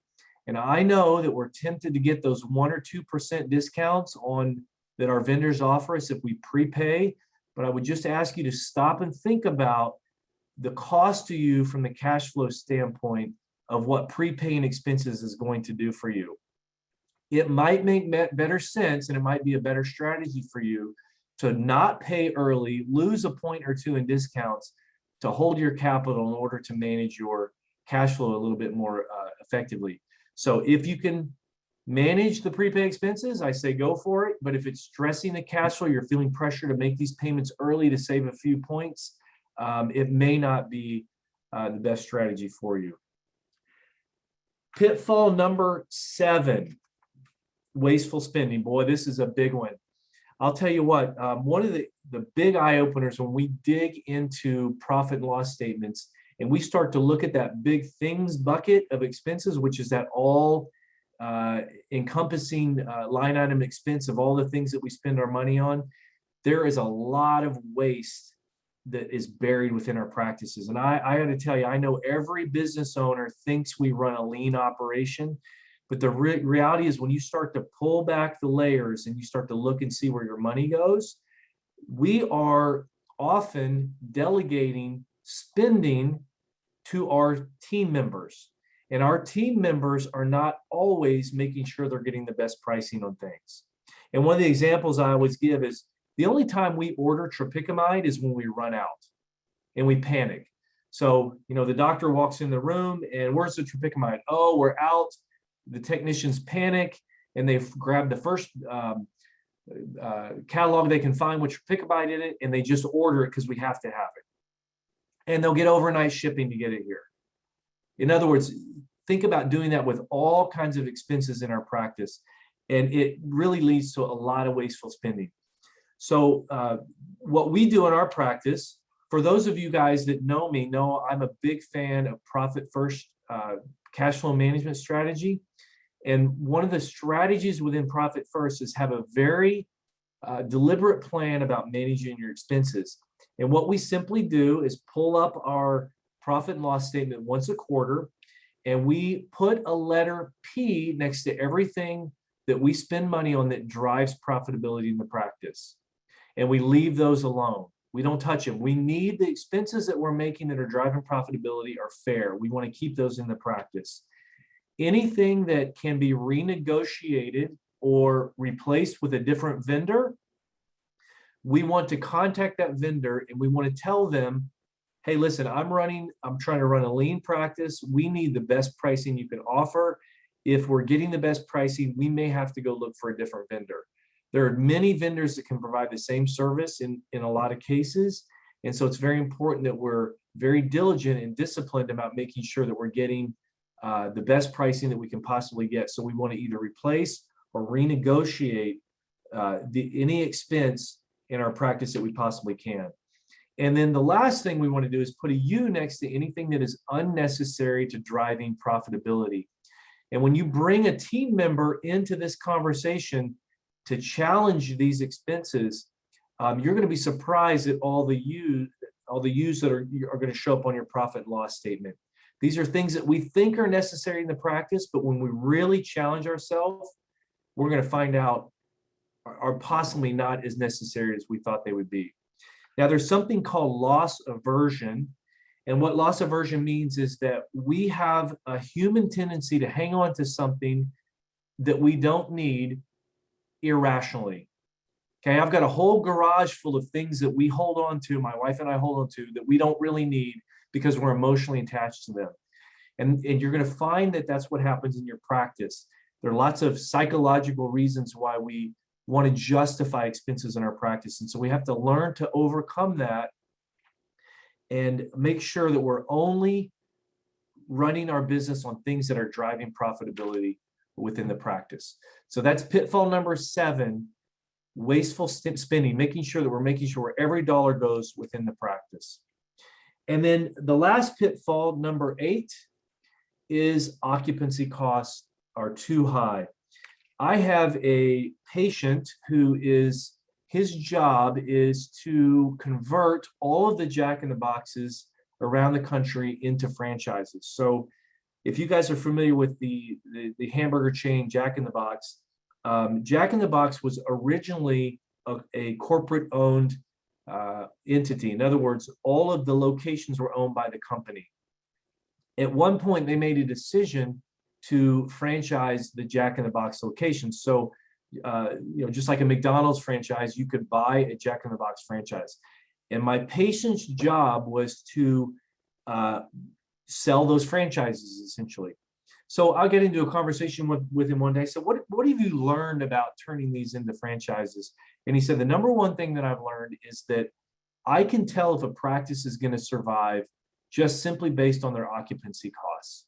And I know that we're tempted to get those 1 or 2% discounts on that our vendors offer us if we prepay, but I would just ask you to stop and think about the cost to you from the cash flow standpoint of what prepaying expenses is going to do for you. It might make better sense and it might be a better strategy for you to not pay early, lose a point or 2 in discounts to hold your capital in order to manage your cash flow a little bit more effectively. So if you can manage the prepaid expenses, I say go for it. But if it's stressing the cash flow, you're feeling pressure to make these payments early to save a few points, it may not be the best strategy for you. Pitfall number 7, wasteful spending. Boy, this is a big one. I'll tell you what, one of the big eye openers when we dig into profit and loss statements and we start to look at that big things bucket of expenses, which is that all encompassing line item expense of all the things that we spend our money on, there is a lot of waste that is buried within our practices. And I got to tell you, I know every business owner thinks we run a lean operation, but the reality is when you start to pull back the layers and you start to look and see where your money goes, we are often delegating spending to our team members. And our team members are not always making sure they're getting the best pricing on things. And one of the examples I always give is the only time we order tropicamide is when we run out and we panic. So, the doctor walks in the room and where's the tropicamide? Oh, we're out. The technicians panic and they grab the first catalog they can find with tropicamide in it and they just order it because we have to have it. And they'll get overnight shipping to get it here. In other words, think about doing that with all kinds of expenses in our practice. And it really leads to a lot of wasteful spending. So what we do in our practice, for those of you guys that know me, know I'm a big fan of profit first cash flow management strategy. And one of the strategies within profit first is have a very deliberate plan about managing your expenses. And what we simply do is pull up our profit and loss statement once a quarter, and we put a letter P next to everything that we spend money on that drives profitability in the practice. And we leave those alone. We don't touch them. We need the expenses that we're making that are driving profitability are fair. We want to keep those in the practice. Anything that can be renegotiated or replaced with a different vendor, we want to contact that vendor and we want to tell them, hey, listen, I'm trying to run a lean practice. We need the best pricing you can offer. If we're getting the best pricing, we may have to go look for a different vendor. There are many vendors that can provide the same service in a lot of cases. And so it's very important that we're very diligent and disciplined about making sure that we're getting the best pricing that we can possibly get. So we want to either replace or renegotiate any expense in our practice that we possibly can. And then the last thing we want to do is put a U next to anything that is unnecessary to driving profitability. And when you bring a team member into this conversation to challenge these expenses, you're going to be surprised at all the U's that are going to show up on your profit and loss statement. These are things that we think are necessary in the practice, but when we really challenge ourselves, we're going to find out are possibly not as necessary as we thought they would be. Now, there's something called loss aversion. And what loss aversion means is that we have a human tendency to hang on to something that we don't need irrationally. Okay, I've got a whole garage full of things that we hold on to, my wife and I hold on to, that we don't really need because we're emotionally attached to them. And you're going to find that that's what happens in your practice. There are lots of psychological reasons why we want to justify expenses in our practice. And so we have to learn to overcome that and make sure that we're only running our business on things that are driving profitability within the practice. So that's pitfall number 7, wasteful spending, making sure that we're making sure where every dollar goes within the practice. And then the last pitfall, number 8, is occupancy costs are too high. I have a patient who is, his job is to convert all of the Jack in the Boxes around the country into franchises. So if you guys are familiar with the hamburger chain Jack in the Box, Jack in the Box was originally a corporate owned entity. In other words, all of the locations were owned by the company. At one point, they made a decision to franchise the Jack in the Box locations. So, just like a McDonald's franchise, you could buy a Jack in the Box franchise. And my patient's job was to sell those franchises, essentially. So I'll get into a conversation with him one day. So what have you learned about turning these into franchises? And he said, the number one thing that I've learned is that I can tell if a practice is going to survive just simply based on their occupancy costs.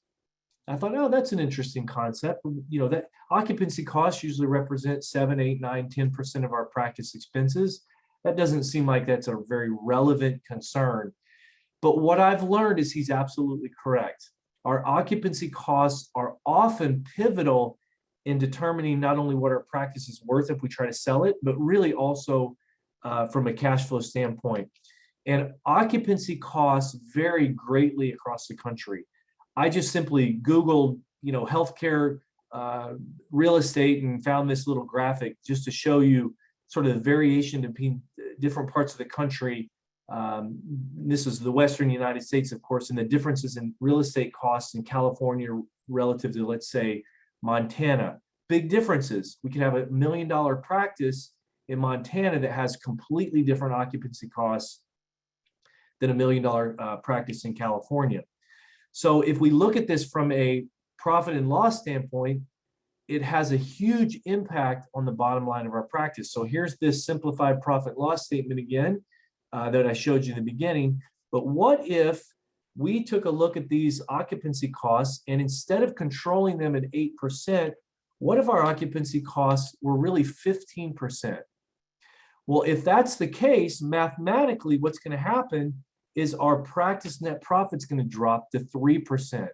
I thought, oh, that's an interesting concept. That occupancy costs usually represent 7, 8, 9, 10% of our practice expenses. That doesn't seem like that's a very relevant concern. But what I've learned is he's absolutely correct. Our occupancy costs are often pivotal in determining not only what our practice is worth if we try to sell it, but really also from a cash flow standpoint. And occupancy costs vary greatly across the country. I just simply Googled, healthcare real estate and found this little graphic just to show you sort of the variation between different parts of the country. This is the Western United States, of course, and the differences in real estate costs in California relative to, let's say, Montana. Big differences. We can have $1 million practice in Montana that has completely different occupancy costs than $1 million practice in California. So if we look at this from a profit and loss standpoint, it has a huge impact on the bottom line of our practice. So here's this simplified profit and loss statement again that I showed you in the beginning. But what if we took a look at these occupancy costs and instead of controlling them at 8%, what if our occupancy costs were really 15%? Well, if that's the case, mathematically, what's going to happen is our practice net profit is going to drop to 3%.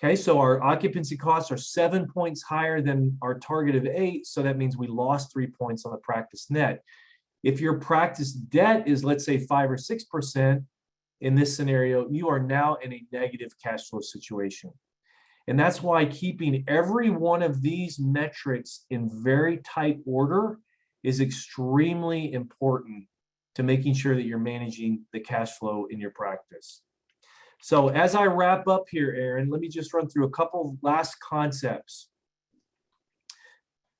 Okay, so our occupancy costs are 7 points higher than our target of 8, so that means we lost 3 points on the practice net. If your practice debt is, let's say, 5 or 6% in this scenario, you are now in a negative cash flow situation. And that's why keeping every one of these metrics in very tight order is extremely important to making sure that you're managing the cash flow in your practice. So as I wrap up here, Aaron, let me just run through a couple last concepts.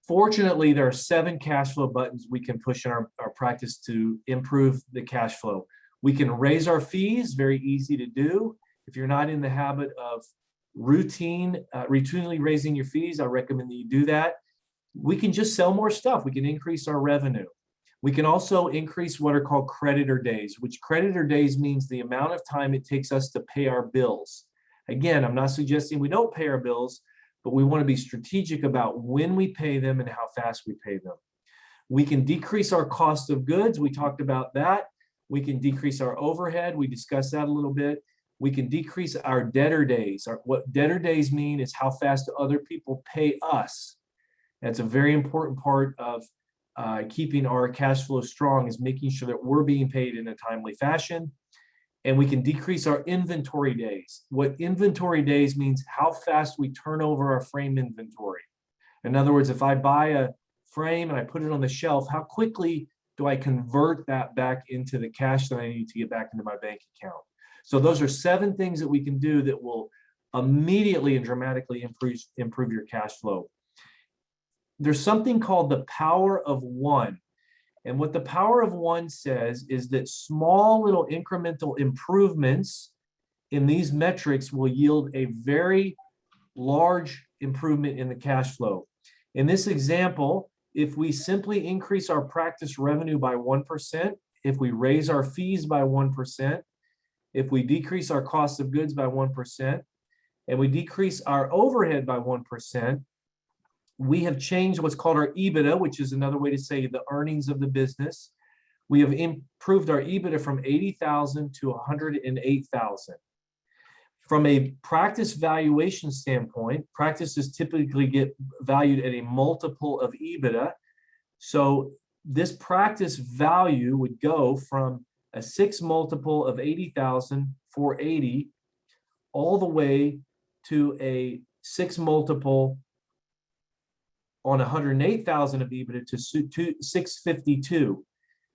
Fortunately, there are 7 cash flow buttons we can push in our practice to improve the cash flow. We can raise our fees, very easy to do. If you're not in the habit of routinely raising your fees, I recommend that you do that. We can just sell more stuff. We can increase our revenue. We can also increase what are called creditor days, which creditor days means the amount of time it takes us to pay our bills. Again, I'm not suggesting we don't pay our bills, but we want to be strategic about when we pay them and how fast we pay them. We can decrease our cost of goods. We talked about that. We can decrease our overhead. We discussed that a little bit. We can decrease our debtor days. What debtor days mean is how fast do other people pay us. That's a very important part of keeping our cash flow strong, is making sure that we're being paid in a timely fashion. And we can decrease our inventory days. What inventory days means how fast we turn over our frame inventory. In other words, if I buy a frame and I put it on the shelf, how quickly do I convert that back into the cash that I need to get back into my bank account? So those are 7 things that we can do that will immediately and dramatically improve your cash flow. There's something called the power of 1. And what the power of 1 says is that small little incremental improvements in these metrics will yield a very large improvement in the cash flow. In this example, if we simply increase our practice revenue by 1%, if we raise our fees by 1%, if we decrease our cost of goods by 1%, and we decrease our overhead by 1%, we have changed what's called our EBITDA, which is another way to say the earnings of the business. We have improved our EBITDA from 80,000 to 108,000. From a practice valuation standpoint, practices typically get valued at a multiple of EBITDA. So this practice value would go from a 6 multiple of 80,000 for 80, all the way to a 6 multiple on 108,000 of EBITDA to 652.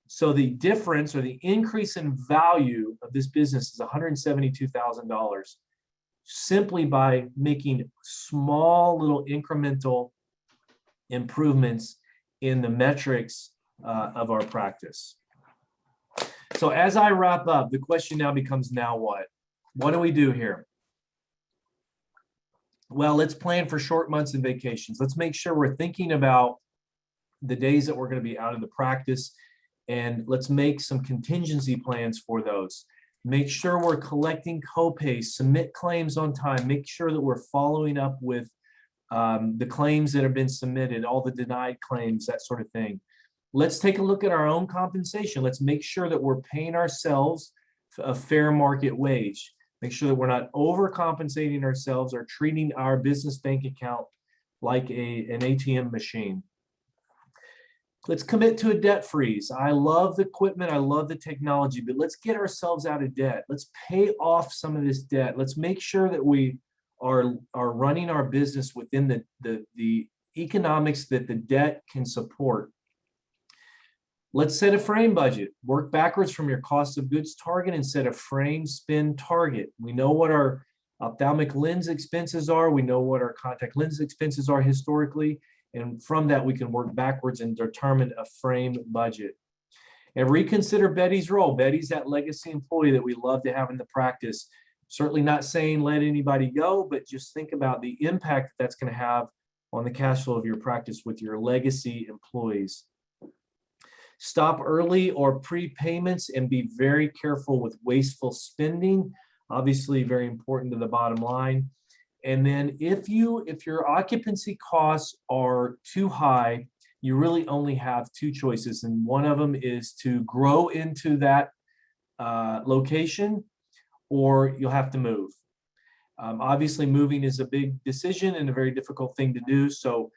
So the difference or the increase in value of this business is $172,000 simply by making small little incremental improvements in the metrics of our practice. So as I wrap up, the question now becomes, now what? What do we do here? Well, let's plan for short months and vacations. Let's make sure we're thinking about the days that we're going to be out of the practice, and let's make some contingency plans for those. Make sure we're collecting copays, submit claims on time, make sure that we're following up with the claims that have been submitted, all the denied claims, that sort of thing. Let's take a look at our own compensation. Let's make sure that we're paying ourselves a fair market wage. Make sure that we're not overcompensating ourselves or treating our business bank account like an ATM machine. Let's commit to a debt freeze. I love the equipment, I love the technology, but let's get ourselves out of debt. Let's pay off some of this debt. Let's make sure that we are running our business within the economics that the debt can support. Let's set a frame budget. Work backwards from your cost of goods target and set a frame spend target. We know what our ophthalmic lens expenses are. We know what our contact lens expenses are historically. And from that, we can work backwards and determine a frame budget. And reconsider Betty's role. Betty's that legacy employee that we love to have in the practice. Certainly not saying let anybody go, but just think about the impact that's going to have on the cash flow of your practice with your legacy employees. Stop early or prepayments and be very careful with wasteful spending. Obviously, very important to the bottom line. And then if your occupancy costs are too high, you really only have 2 choices. And one of them is to grow into that location, or you'll have to move. Obviously, moving is a big decision and a very difficult thing to do. So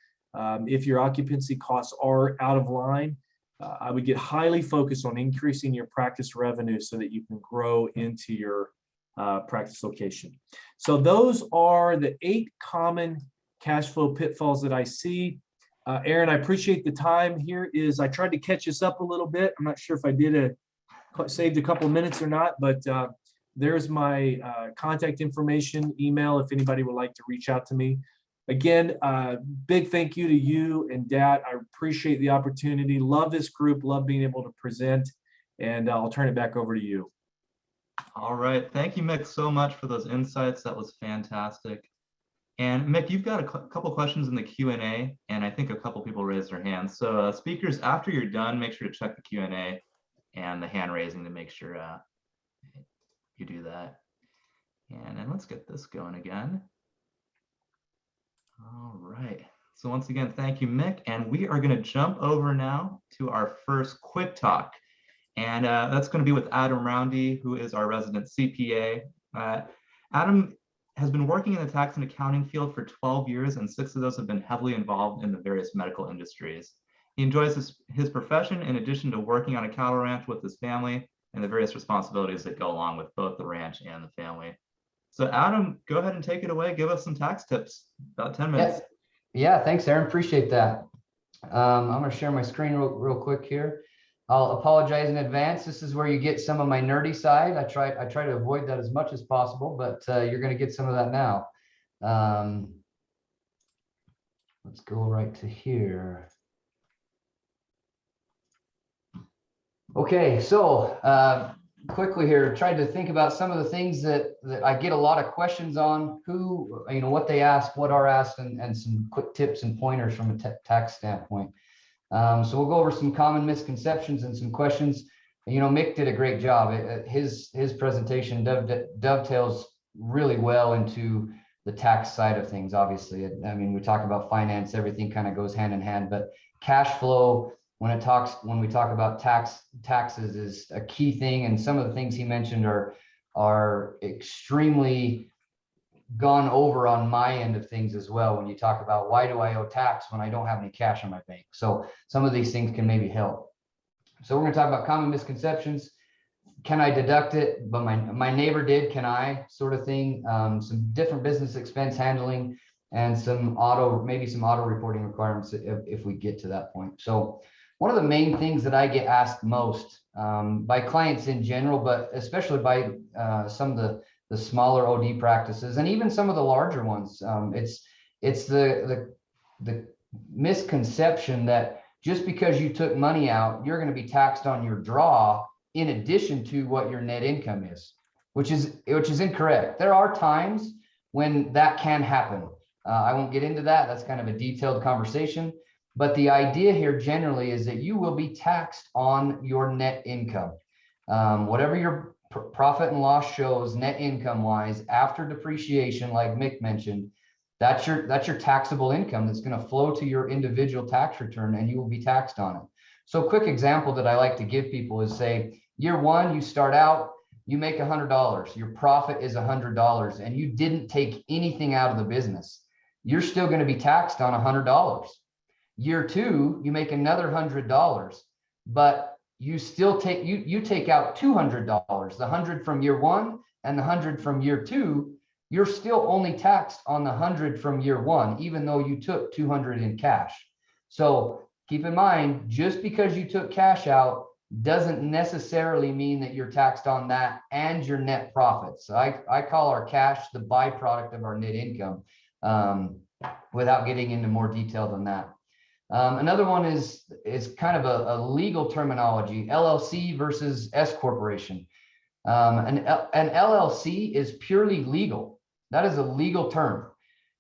if your occupancy costs are out of line, I would get highly focused on increasing your practice revenue so that you can grow into your practice location. So those are the 8 common cash flow pitfalls that I see. Aaron, I appreciate the time. Here is, I tried to catch us up a little bit. I'm not sure if I saved a couple minutes or not, but there's my contact information, email, if anybody would like to reach out to me. Again, big thank you to you and Dad. I appreciate the opportunity. Love this group, love being able to present, and I'll turn it back over to you. All right. Thank you, Mick, so much for those insights. That was fantastic. And Mick, you've got a couple questions in the Q&A, and I think a couple people raised their hands. So speakers, after you're done, make sure to check the Q&A and the hand raising to make sure you do that. And then let's get this going again. All right. So once again, thank you, Mick. And we are going to jump over now to our first quick talk. And that's going to be with Adam Roundy, who is our resident CPA. Adam has been working in the tax and accounting field for 12 years, and 6 of those have been heavily involved in the various medical industries. He enjoys his profession in addition to working on a cattle ranch with his family and the various responsibilities that go along with both the ranch and the family. So Adam, go ahead and take it away. Give us some tax tips, about 10 minutes. Yeah, thanks, Aaron. Appreciate that. I'm going to share my screen real quick here. I'll apologize in advance. This is where you get some of my nerdy side. I try to avoid that as much as possible, but you're going to get some of that now. Let's go right to here. Okay, so quickly here, tried to think about some of the things that I get a lot of questions on, what they ask, what are asked, and some quick tips and pointers from a tax standpoint. So we'll go over some common misconceptions and some questions. Mick did a great job. His presentation dovetails really well into the tax side of things. Obviously, I mean, we talk about finance, everything kind of goes hand in hand, but cash flow, when we talk about taxes, is a key thing. And some of the things he mentioned are extremely gone over on my end of things as well. When you talk about, why do I owe tax when I don't have any cash in my bank? So some of these things can maybe help. So we're going to talk about common misconceptions. Can I deduct it? But my neighbor did, can I, sort of thing. Some different business expense handling, and maybe some auto reporting requirements if we get to that point. So one of the main things that I get asked most by clients in general, but especially by some of the smaller OD practices, and even some of the larger ones, it's the misconception that just because you took money out, you're going to be taxed on your draw in addition to what your net income is, which is incorrect. There are times when that can happen. I won't get into that. That's kind of a detailed conversation. But the idea here generally is that you will be taxed on your net income. Whatever your profit and loss shows net income wise after depreciation, like Mick mentioned, that's your taxable income that's going to flow to your individual tax return, and you will be taxed on it. So a quick example that I like to give people is, say year one, you start out, you make $100, your profit is $100, and you didn't take anything out of the business. You're still going to be taxed on $100. Year two, you make another $100, but you still take out $200, the 100 from year one and the 100 from year two. You're still only taxed on the 100 from year one, even though you took 200 in cash. So keep in mind, just because you took cash out doesn't necessarily mean that you're taxed on that and your net profits. So I call our cash the byproduct of our net income, without getting into more detail than that. Another one is kind of a legal terminology, LLC versus S corporation. An LLC is purely legal. That is a legal term.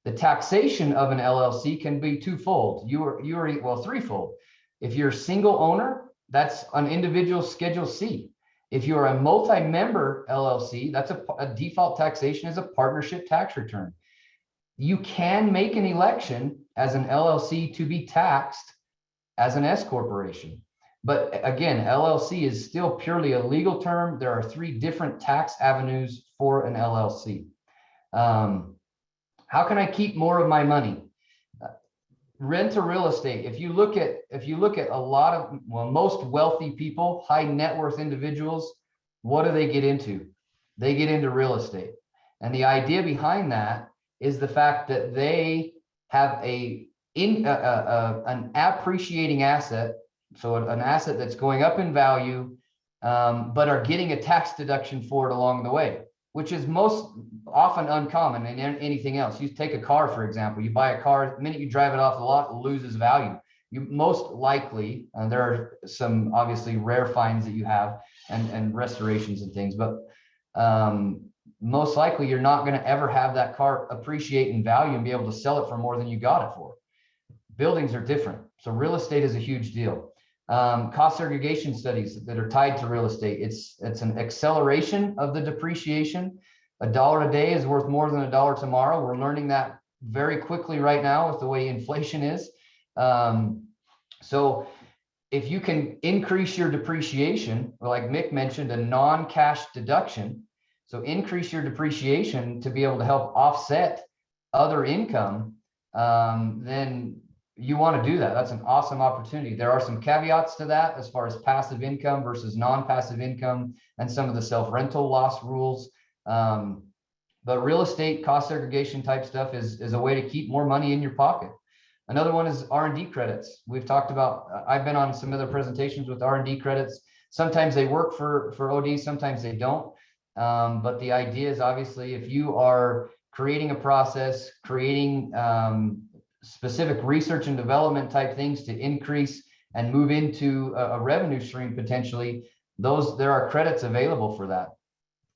The taxation of an LLC can be twofold. Threefold. If you're a single owner, that's an individual Schedule C. If you're a multi-member LLC, that's a default taxation is a partnership tax return. You can make an election as an LLC to be taxed as an S corporation. But again, LLC is still purely a legal term. There are 3 different tax avenues for an LLC. How can I keep more of my money? Rent a real estate. If you look at a lot of, most wealthy people, high net worth individuals, what do they get into? they get into real estate. And the idea behind that is the fact that they have an appreciating asset, so an asset that's going up in value, but are getting a tax deduction for it along the way, which is most often uncommon in anything else. You take a car, for example, you buy a car, the minute you drive it off the lot, it loses value. You most likely, and there are some obviously rare finds that you have and restorations and things, but most likely you're not going to ever have that car appreciate in value and be able to sell it for more than you got it for. Buildings are different. So real estate is a huge deal. Cost segregation studies that are tied to real estate. It's an acceleration of the depreciation. $1 a day is worth more than $1 tomorrow. We're learning that very quickly right now with the way inflation is. So if you can increase your depreciation, like Mick mentioned, a non-cash deduction, so increase your depreciation to be able to help offset other income, then you want to do that. That's an awesome opportunity. There are some caveats to that as far as passive income versus non-passive income and some of the self-rental loss rules. But real estate cost segregation type stuff is a way to keep more money in your pocket. Another one is R&D credits. We've talked about, I've been on some other presentations with R&D credits. Sometimes they work for OD, sometimes they don't. But the idea is obviously if you are creating a process, creating specific research and development type things to increase and move into a revenue stream potentially, there are credits available for that.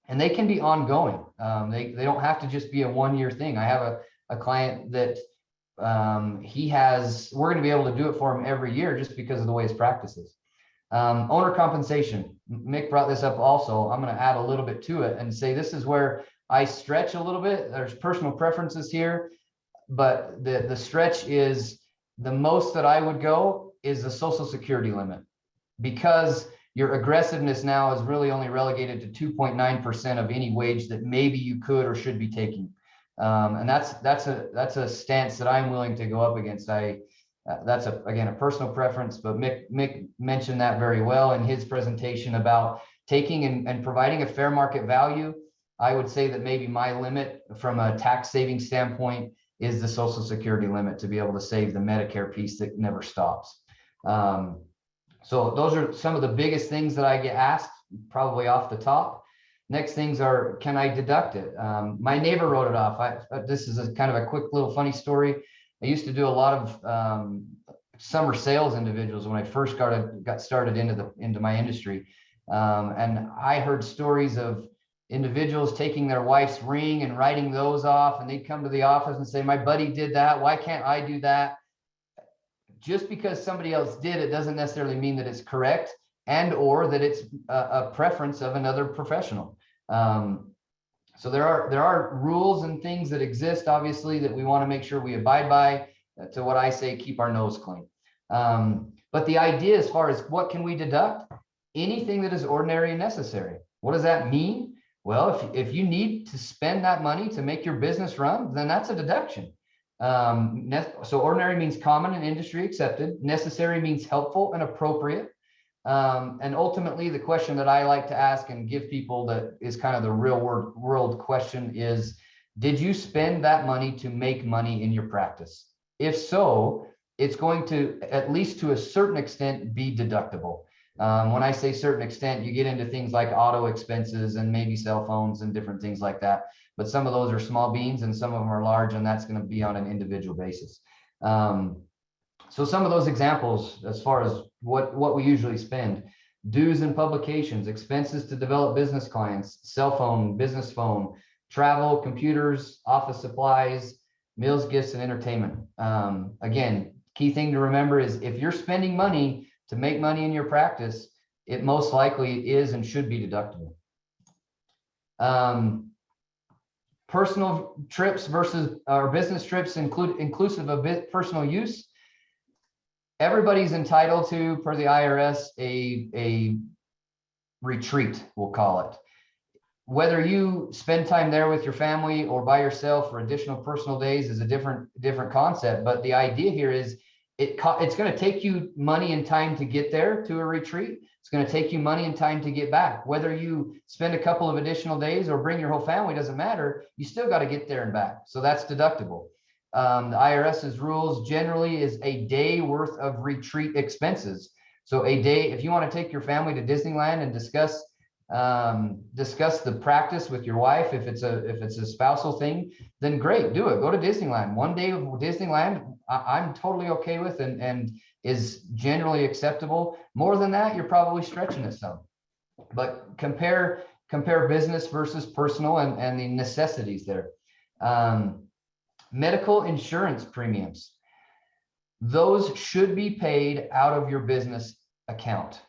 And they can be ongoing. They don't have to just be a one-year thing. I have a client that we're going to be able to do it for him every year just because of the way his practice is. Owner compensation. Mick brought this up also. I'm going to add a little bit to it and say this is where I stretch a little bit. There's personal preferences here, but the stretch is the most that I would go is the Social Security limit, because your aggressiveness now is really only relegated to 2.9% of any wage that maybe you could or should be taking. And that's a stance that I'm willing to go up against. That's again a personal preference, but Mick mentioned that very well in his presentation about taking and providing a fair market value. I would say that maybe my limit from a tax saving standpoint is the Social Security limit to be able to save the Medicare piece that never stops. So those are some of the biggest things that I get asked, probably off the top. Next things are, can I deduct it? My neighbor wrote it off. This is a kind of a quick little funny story. I used to do a lot of summer sales individuals when I first got started into my industry. And I heard stories of individuals taking their wife's ring and writing those off, and they'd come to the office and say, my buddy did that. Why can't I do that? Just because somebody else did it doesn't necessarily mean that it's correct and or that it's a preference of another professional. So there are rules and things that exist, obviously, that we want to make sure we abide by, to what I say, keep our nose clean. But the idea as far as what can we deduct? Anything that is ordinary and necessary. What does that mean? Well, if you need to spend that money to make your business run, then that's a deduction. So ordinary means common and industry accepted. Necessary means helpful and appropriate. And ultimately, the question that I like to ask and give people that is kind of the real world question is, did you spend that money to make money in your practice? If so, it's going to, at least to a certain extent, be deductible. When I say certain extent, you get into things like auto expenses and maybe cell phones and different things like that. But some of those are small beans and some of them are large, and that's going to be on an individual basis. So some of those examples, as far as what we usually spend: dues and publications, expenses to develop business clients, cell phone, business phone, travel, computers, office supplies, meals, gifts, and entertainment. Again, key thing to remember is if you're spending money to make money in your practice, it most likely is and should be deductible. Personal trips versus our business trips inclusive of personal use. Everybody's entitled to, per the IRS, a retreat, we'll call it. Whether you spend time there with your family or by yourself for additional personal days is a different concept. But the idea here is, it's going to take you money and time to get there to a retreat. It's going to take you money and time to get back. Whether you spend a couple of additional days or bring your whole family, doesn't matter. You still got to get there and back. So that's deductible. The IRS's rules generally is a day worth of retreat expenses. So a day, if you want to take your family to Disneyland and discuss the practice with your wife, if it's a spousal thing, then great, do it. Go to Disneyland. One day of Disneyland, I'm totally okay with and is generally acceptable. More than that, you're probably stretching it some. But compare business versus personal and the necessities there. Medical insurance premiums. Those should be paid out of your business account,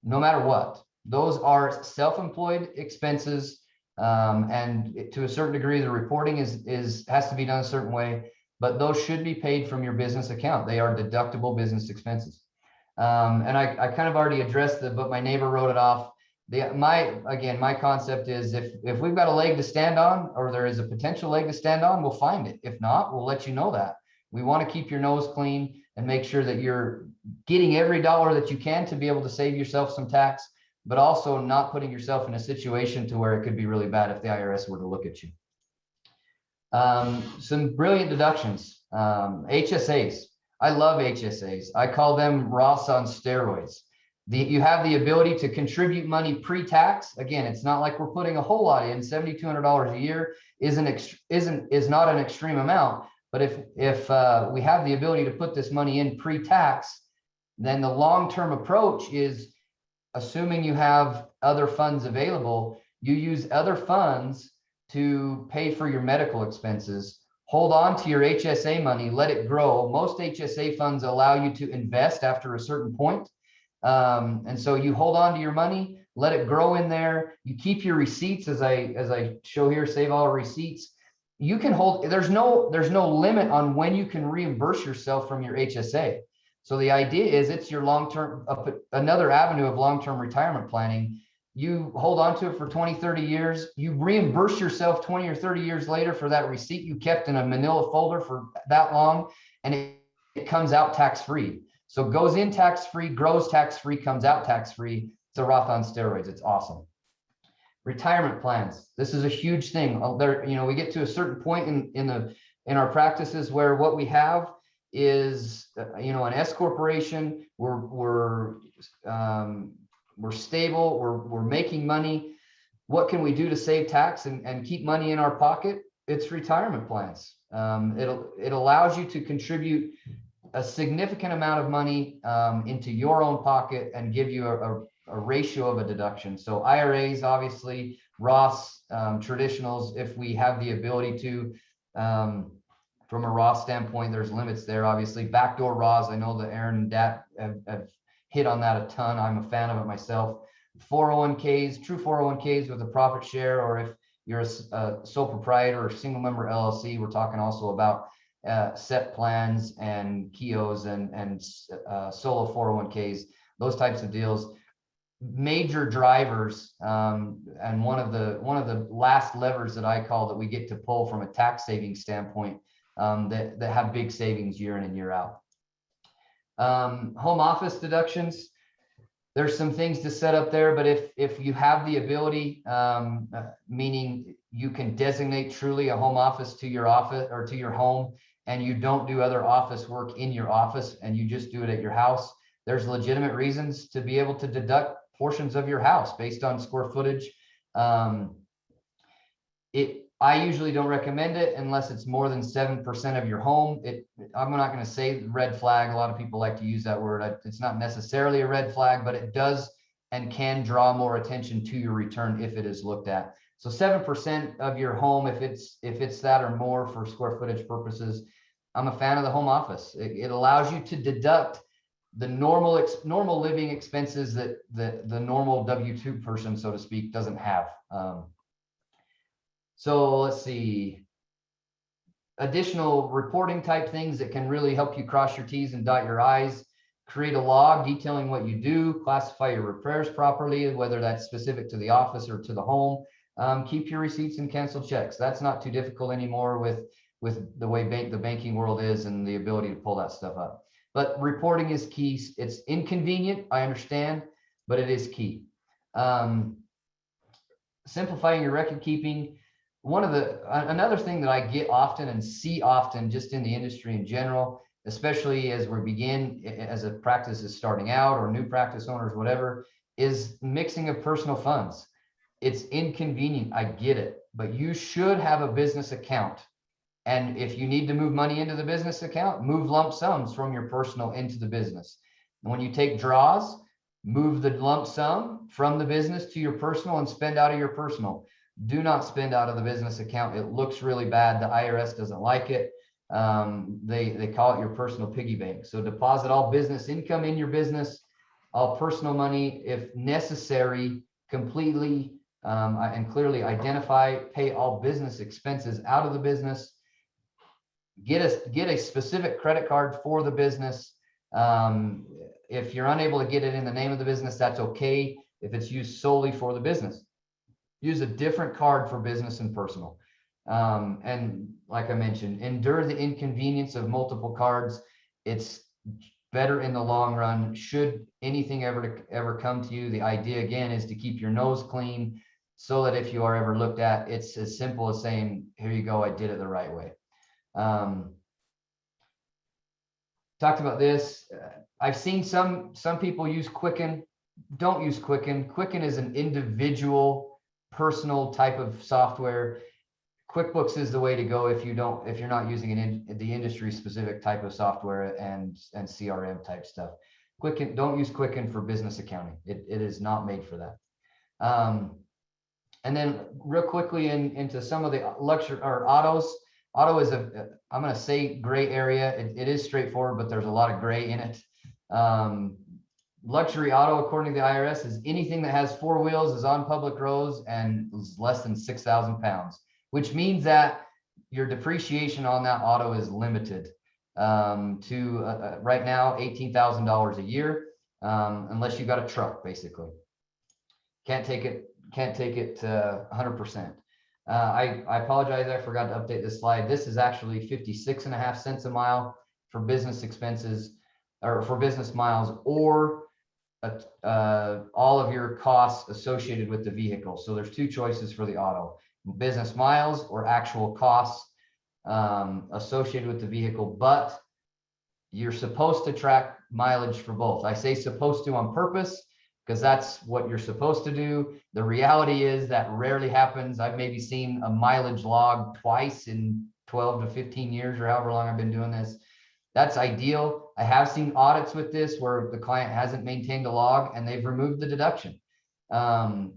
no matter what. Those are self-employed expenses, and to a certain degree, the reporting has to be done a certain way, but those should be paid from your business account. They are deductible business expenses. And I kind of already addressed it, but my neighbor wrote it off. My concept is if we've got a leg to stand on, or there is a potential leg to stand on, we'll find it. If not, we'll let you know that. We want to keep your nose clean and make sure that you're getting every dollar that you can to be able to save yourself some tax, but also not putting yourself in a situation to where it could be really bad if the IRS were to look at you. Some brilliant deductions. HSAs. I love HSAs. I call them Ross on steroids. You have the ability to contribute money pre-tax. Again, it's not like we're putting a whole lot in. $7,200 a year is not an extreme amount. But if we have the ability to put this money in pre-tax, then the long-term approach is, assuming you have other funds available, you use other funds to pay for your medical expenses. Hold on to your HSA money, let it grow. Most HSA funds allow you to invest after a certain point. And so you hold on to your money, let it grow in there. You keep your receipts, as I show here, save all receipts. You can hold, there's no limit on when you can reimburse yourself from your HSA. So the idea is it's your long-term, another avenue of long-term retirement planning. You hold on to it for 20, 30 years. You reimburse yourself 20 or 30 years later for that receipt you kept in a manila folder for that long, and it comes out tax-free. So it goes in tax-free, grows tax-free, comes out tax-free. It's a Roth on steroids. It's awesome. Retirement plans. This is a huge thing. We get to a certain point in our practices where what we have is, an S corporation. We're stable. We're making money. What can we do to save tax and keep money in our pocket? It's retirement plans. It allows you to contribute a significant amount of money into your own pocket and give you a ratio of a deduction. So IRAs, obviously, Roths, traditionals, if we have the ability to, from a Roth standpoint, there's limits there, obviously. Backdoor Roths, I know that Aaron and Dat have hit on that a ton. I'm a fan of it myself. 401ks, true 401ks with a profit share, or if you're a sole proprietor or single member LLC, we're talking also about set plans and KIOs and solo 401ks, those types of deals. Major drivers, and one of the last levers that I call that we get to pull from a tax saving standpoint, that have big savings year in and year out. Home office deductions. There's some things to set up there, but if you have the ability, meaning you can designate truly a home office to your office or to your home, and you don't do other office work in your office and you just do it at your house, there's legitimate reasons to be able to deduct portions of your house based on square footage. I usually don't recommend it unless it's more than 7% of your home. I'm not going to say red flag. A lot of people like to use that word. It's not necessarily a red flag, but it does and can draw more attention to your return if it is looked at. So 7% of your home, if it's that or more for square footage purposes, I'm a fan of the home office. It allows you to deduct the normal living expenses that the normal W-2 person, so to speak, doesn't have. So let's see, additional reporting type things that can really help you cross your T's and dot your I's. Create a log detailing what you do, classify your repairs properly, whether that's specific to the office or to the home. Keep your receipts and cancel checks. That's not too difficult anymore with the way the banking world is and the ability to pull that stuff up. but reporting is key. It's inconvenient, I understand, but it is key. Simplifying your record keeping. Another thing that I get often and see often just in the industry in general, especially as we begin, as a practice is starting out or new practice owners, whatever, is mixing of personal funds. It's inconvenient, I get it, but you should have a business account. And if you need to move money into the business account, move lump sums from your personal into the business. And when you take draws, move the lump sum from the business to your personal and spend out of your personal. Do not spend out of the business account. It looks really bad. The IRS doesn't like it. They call it your personal piggy bank. So deposit all business income in your business, all personal money, if necessary, completely and clearly identify, pay all business expenses out of the business. Get a specific credit card for the business. If you're unable to get it in the name of the business, that's okay. If it's used solely for the business, use a different card for business and personal. And like I mentioned, endure the inconvenience of multiple cards. It's better in the long run. Should anything ever come to you, the idea again is to keep your nose clean so that if you are ever looked at, it's as simple as saying, here you go, I did it the right way. Talked about this. I've seen some people use Quicken. Don't use Quicken. Quicken is an individual, personal type of software. QuickBooks is the way to go if you're not using the industry specific type of software and CRM type stuff. Quicken, don't use Quicken for business accounting. It is not made for that. And then real quickly into some of the luxury or autos. Auto is I'm going to say gray area. It is straightforward, but there's a lot of gray in it. Luxury auto, according to the IRS, is anything that has 4 wheels, is on public roads, and is less than 6,000 pounds, which means that your depreciation on that auto is limited to right now $18,000 a year, unless you got a truck, basically. Can't take it 100%. I apologize, I forgot to update this slide. This is actually 56.5 cents a mile for business expenses or for business miles, or all of your costs associated with the vehicle. So there's 2 choices for the auto: business miles or actual costs associated with the vehicle, but you're supposed to track mileage for both. I say supposed to on purpose because that's what you're supposed to do. The reality is that rarely happens. I've maybe seen a mileage log twice in 12 to 15 years or however long I've been doing this. That's ideal. I have seen audits with this where the client hasn't maintained a log and they've removed the deduction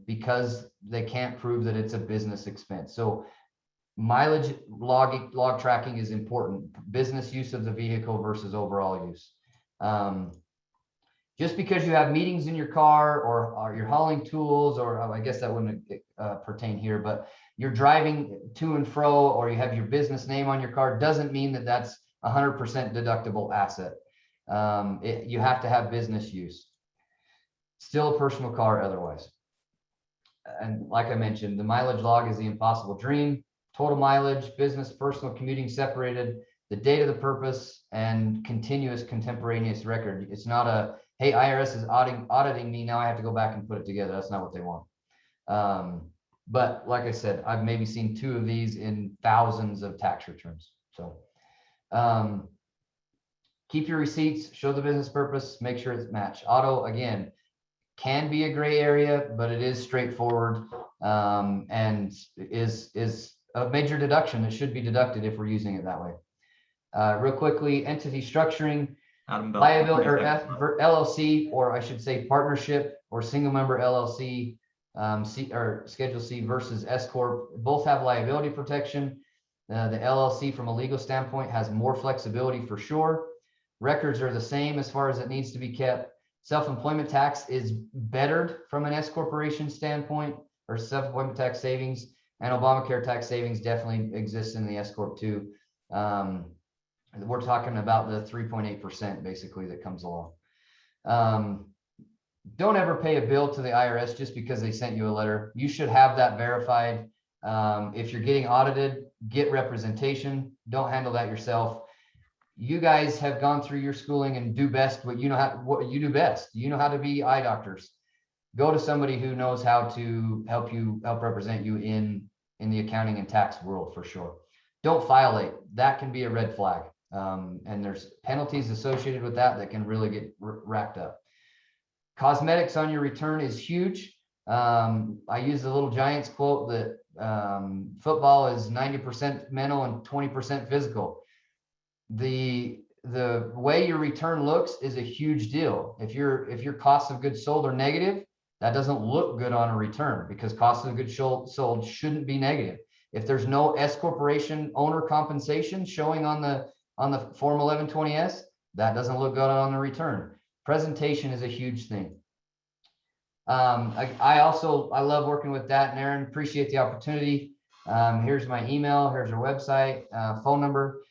because they can't prove that it's a business expense. So mileage log tracking is important. Business use of the vehicle versus overall use. Just because you have meetings in your car or you're hauling tools, or I guess that wouldn't pertain here, but you're driving to and fro, or you have your business name on your car, doesn't mean that that's 100% deductible asset. You have to have business use. Still a personal car otherwise. And like I mentioned, the mileage log is the impossible dream. Total mileage, business, personal, commuting separated, the date of the purpose, and continuous contemporaneous record. It's not a, hey, IRS is auditing me, now I have to go back and put it together. That's not what they want. But like I said, I've maybe seen 2 of these in thousands of tax returns. So keep your receipts, show the business purpose, make sure it's matched. Auto, again, can be a gray area, but it is straightforward and is a major deduction that should be deducted if we're using it that way. Real quickly, entity structuring, liability or LLC, or I should say partnership or single member LLC, or Schedule C versus S Corp, both have liability protection. The LLC from a legal standpoint has more flexibility for sure. Records are the same as far as it needs to be kept. Self-employment tax is bettered from an S corporation standpoint, or self-employment tax savings, and Obamacare tax savings definitely exists in the S Corp too. We're talking about the 3.8% basically that comes along. Don't ever pay a bill to the IRS just because they sent you a letter. You should have that verified. If you're getting audited, get representation. Don't handle that yourself. You guys have gone through your schooling and do best what you know how, what you do best. You know how to be eye doctors. Go to somebody who knows how to help represent you in the accounting and tax world for sure. Don't file late. That can be a red flag. And there's penalties associated with that can really get racked up. Cosmetics on your return is huge. I use the Little Giants quote that football is 90% mental and 20% physical. The way your return looks is a huge deal. If your cost of goods sold are negative, that doesn't look good on a return, because cost of goods sold shouldn't be negative. If there's no S corporation owner compensation showing on the Form 1120S, that doesn't look good on the return. Presentation is a huge thing. I love working with Dat and Aaron. Appreciate the opportunity. Here's my email. Here's our website, phone number.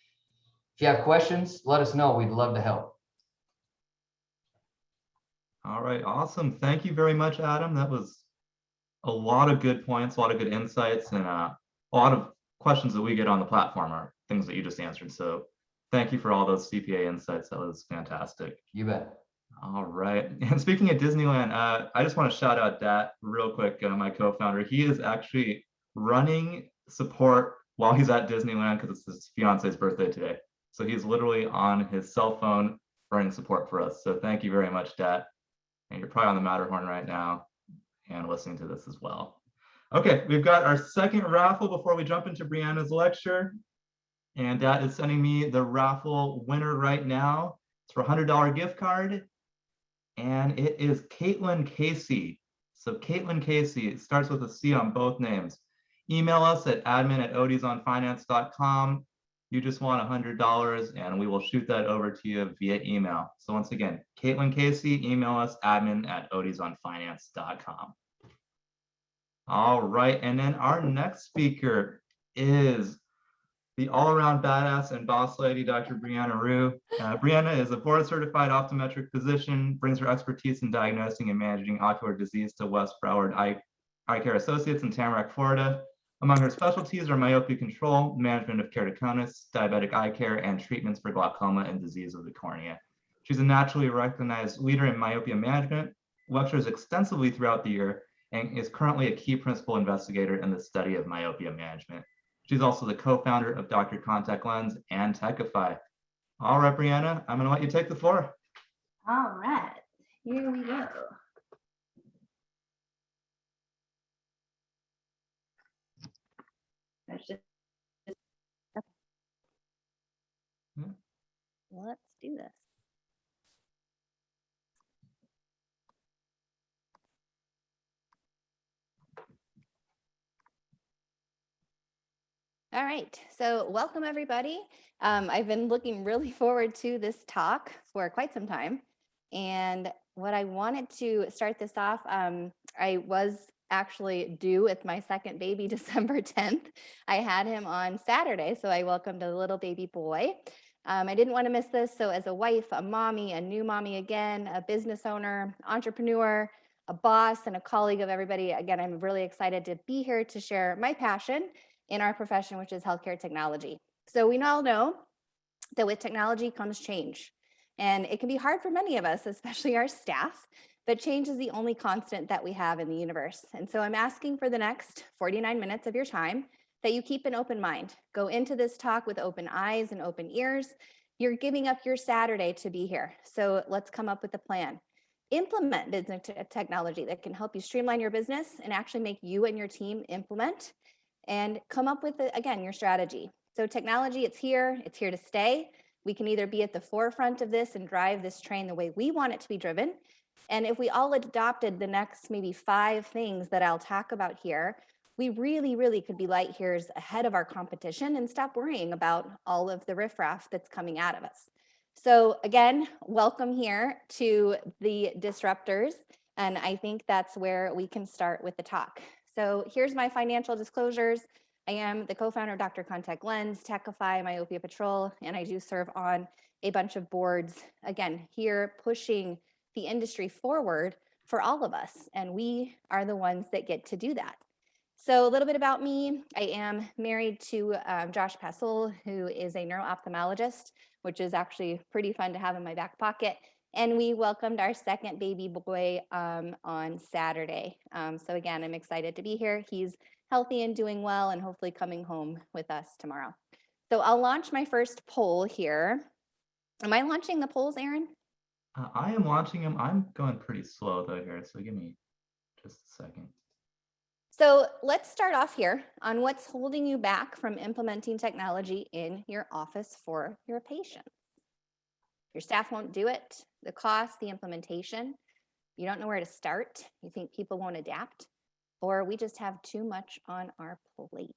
If you have questions, let us know. We'd love to help. All right, awesome. Thank you very much, Adam. That was a lot of good points, a lot of good insights, and a lot of questions that we get on the platform are things that you just answered. So thank you for all those CPA insights. That was fantastic. You bet. All right. And speaking of Disneyland, I just want to shout out Dat real quick, my co-founder. He is actually running support while he's at Disneyland because it's his fiance's birthday today. So he's literally on his cell phone running support for us. So thank you very much, Dat. And you're probably on the Matterhorn right now and listening to this as well. Okay, we've got our second raffle before we jump into Brianna's lecture. And Dat is sending me the raffle winner right now. It's for a $100 gift card. And it is Caitlin Casey. So Caitlin Casey, it starts with a C on both names. Email us at admin@ODsonFinance.com. You just want $100 and we will shoot that over to you via email. So once again, Caitlin Casey, email us admin@ODsonFinance.com. All right, and then our next speaker is the all-around badass and boss lady, Dr. Brianna Roo. Brianna is a board-certified optometric physician, brings her expertise in diagnosing and managing ocular disease to West Broward Eye Care Associates in Tamarack, Florida. Among her specialties are myopia control, management of keratoconus, diabetic eye care, and treatments for glaucoma and disease of the cornea. She's a naturally recognized leader in myopia management, lectures extensively throughout the year, and is currently a key principal investigator in the study of myopia management. She's also the co-founder of Dr. Contact Lens and Techify. All right, Brianna, I'm gonna let you take the floor. All right, here we go. Let's do this. All right, so welcome everybody. I've been looking really forward to this talk for quite some time. And what I wanted to start this off, I was actually due with my second baby December 10th. I had him on Saturday, so I welcomed a little baby boy. I didn't want to miss this, so as a wife, a mommy, a new mommy again, a business owner, entrepreneur, a boss, and a colleague of everybody, again, I'm really excited to be here to share my passion in our profession, which is healthcare technology. So we all know that with technology comes change. And it can be hard for many of us, especially our staff, but change is the only constant that we have in the universe. And so I'm asking for the next 49 minutes of your time that you keep an open mind. Go into this talk with open eyes and open ears. You're giving up your Saturday to be here. So let's come up with a plan. Implement business technology that can help you streamline your business and actually make you and your team implement and come up with, again, your strategy. So technology, it's here to stay. We can either be at the forefront of this and drive this train the way we want it to be driven. And if we all adopted the next maybe 5 things that I'll talk about here, we really, really could be light years ahead of our competition and stop worrying about all of the riffraff that's coming out of us. So again, welcome here to the disruptors. And I think that's where we can start with the talk. So here's my financial disclosures. I am the co-founder of Dr. Contact Lens, Techify, Myopia Patrol, and I do serve on a bunch of boards, again, here pushing the industry forward for all of us. And we are the ones that get to do that. So a little bit about me. I am married to Josh Pessel, who is a neuro-ophthalmologist, which is actually pretty fun to have in my back pocket. And we welcomed our second baby boy on Saturday. So again, I'm excited to be here. He's healthy and doing well and hopefully coming home with us tomorrow. So I'll launch my first poll here. Am I launching the polls, Aaron? I am launching them. I'm going pretty slow though here, so give me just a second. So let's start off here on what's holding you back from implementing technology in your office for your patients. Your staff won't do it, the cost, the implementation, you don't know where to start, you think people won't adapt, or we just have too much on our plate.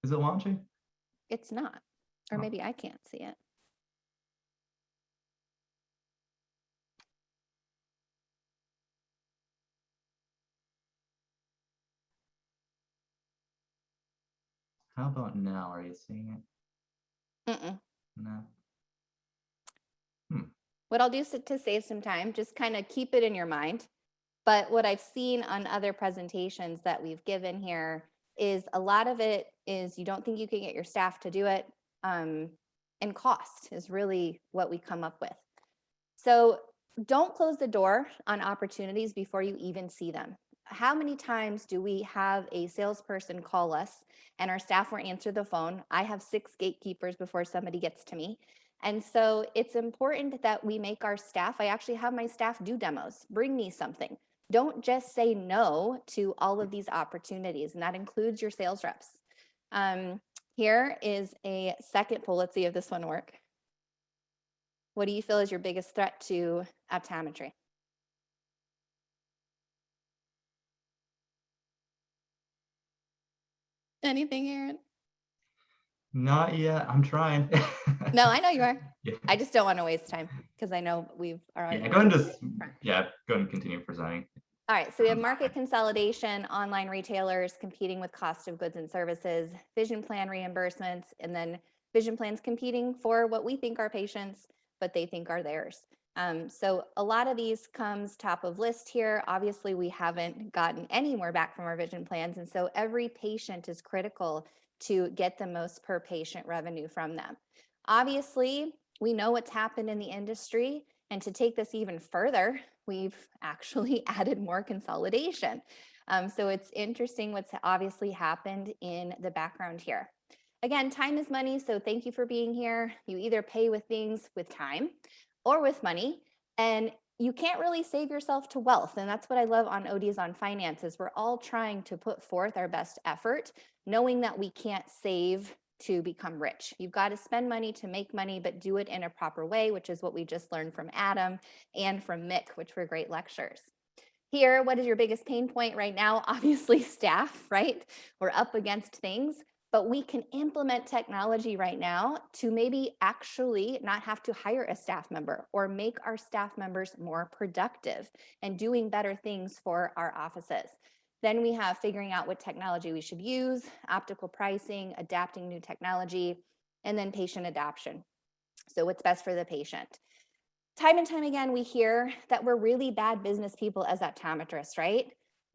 Is it launching? It's not, or Oh. maybe I can't see it. How about now? Are you seeing it? Mm-mm. No. What I'll do to save some time, just kind of keep it in your mind. But what I've seen on other presentations that we've given here is a lot of it is you don't think you can get your staff to do it. And cost is really what we come up with. So don't close the door on opportunities before you even see them. How many times do we have a salesperson call us and our staff won't answer the phone? I have 6 gatekeepers before somebody gets to me. And so it's important that we make our staff, I actually have my staff do demos, bring me something. Don't just say no to all of these opportunities, and that includes your sales reps. Here is a second poll. Let's see if this one works. What do you feel is your biggest threat to optometry? Anything, Aaron? Not yet. I'm trying. No, I know you are. Yeah. I just don't want to waste time because I know we've are. Yeah, go ahead and just go and continue presenting. All right, so we have market consolidation, online retailers competing with cost of goods and services, vision plan reimbursements, and then vision plans competing for what we think are patients, but they think are theirs. So a lot of these comes top of list here. Obviously, we haven't gotten any more back from our vision plans, and so every patient is critical to get the most per patient revenue from them. Obviously, we know what's happened in the industry, and to take this even further, we've actually added more consolidation. So it's interesting what's obviously happened in the background here. Again, time is money, so thank you for being here. You either pay with things with time or with money, and you can't really save yourself to wealth. And that's what I love on ODsonFinance is we're all trying to put forth our best effort, knowing that we can't save to become rich. You've got to spend money to make money, but do it in a proper way, which is what we just learned from Adam and from Mick, which were great lectures. Here, what is your biggest pain point right now? Obviously staff, right? We're up against things, but we can implement technology right now to maybe actually not have to hire a staff member or make our staff members more productive and doing better things for our offices. Then we have figuring out what technology we should use, optical pricing, adapting new technology, and then patient adoption. So what's best for the patient? Time and time again, we hear that we're really bad business people as optometrists, right?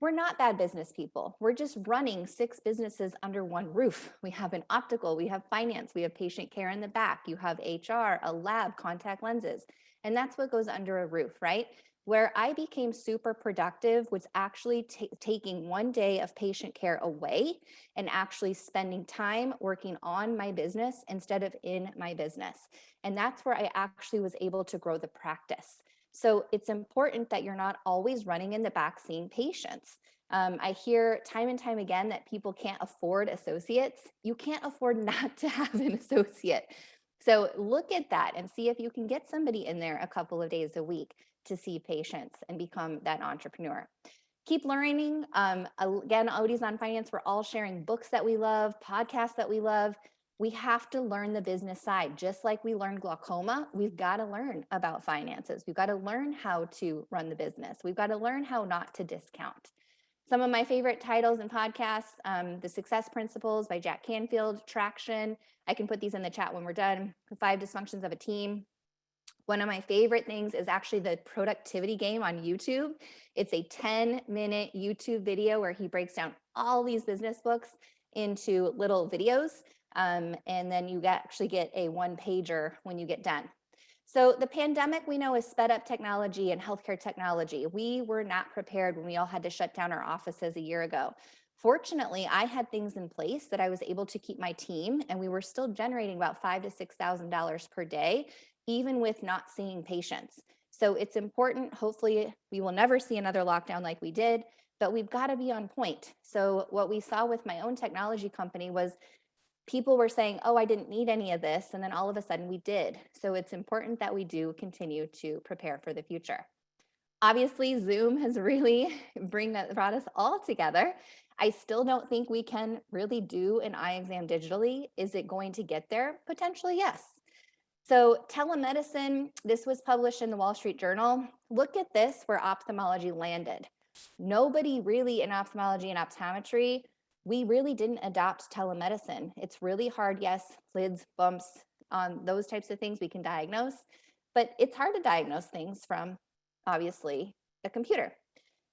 We're not bad business people. We're just running 6 businesses under one roof. We have an optical, we have finance, we have patient care in the back, you have HR, a lab, contact lenses, and that's what goes under a roof, right? Where I became super productive was actually taking one day of patient care away and actually spending time working on my business instead of in my business. And that's where I actually was able to grow the practice. So it's important that you're not always running in the back seeing patients. I hear time and time again that people can't afford associates. You can't afford not to have an associate. So look at that and see if you can get somebody in there a couple of days a week to see patients and become that entrepreneur. Keep learning. Again, ODsonFinance, we're all sharing books that we love, podcasts that we love. We have to learn the business side. Just like we learned glaucoma, we've got to learn about finances. We've got to learn how to run the business. We've got to learn how not to discount. Some of my favorite titles and podcasts, The Success Principles by Jack Canfield, Traction. I can put these in the chat when we're done. The 5 Dysfunctions of a Team. One of my favorite things is actually the productivity game on YouTube. It's a 10-minute YouTube video where he breaks down all these business books into little videos. And then you actually get a one-pager when you get done. So the pandemic, we know, has sped up technology and healthcare technology. We were not prepared when we all had to shut down our offices a year ago. Fortunately, I had things in place that I was able to keep my team, and we were still generating about $5,000 to $6,000 per day, even with not seeing patients. So it's important. Hopefully, we will never see another lockdown like we did, but we've got to be on point. So what we saw with my own technology company was people were saying, oh, I didn't need any of this. And then all of a sudden we did. So it's important that we do continue to prepare for the future. Obviously, Zoom has really brought us all together. I still don't think we can really do an eye exam digitally. Is it going to get there? Potentially, yes. So telemedicine, this was published in the Wall Street Journal. Look at this, where ophthalmology landed. Nobody really in ophthalmology and optometry, we really didn't adopt telemedicine. It's really hard. Yes, lids, bumps, those types of things we can diagnose, but it's hard to diagnose things from, obviously, a computer.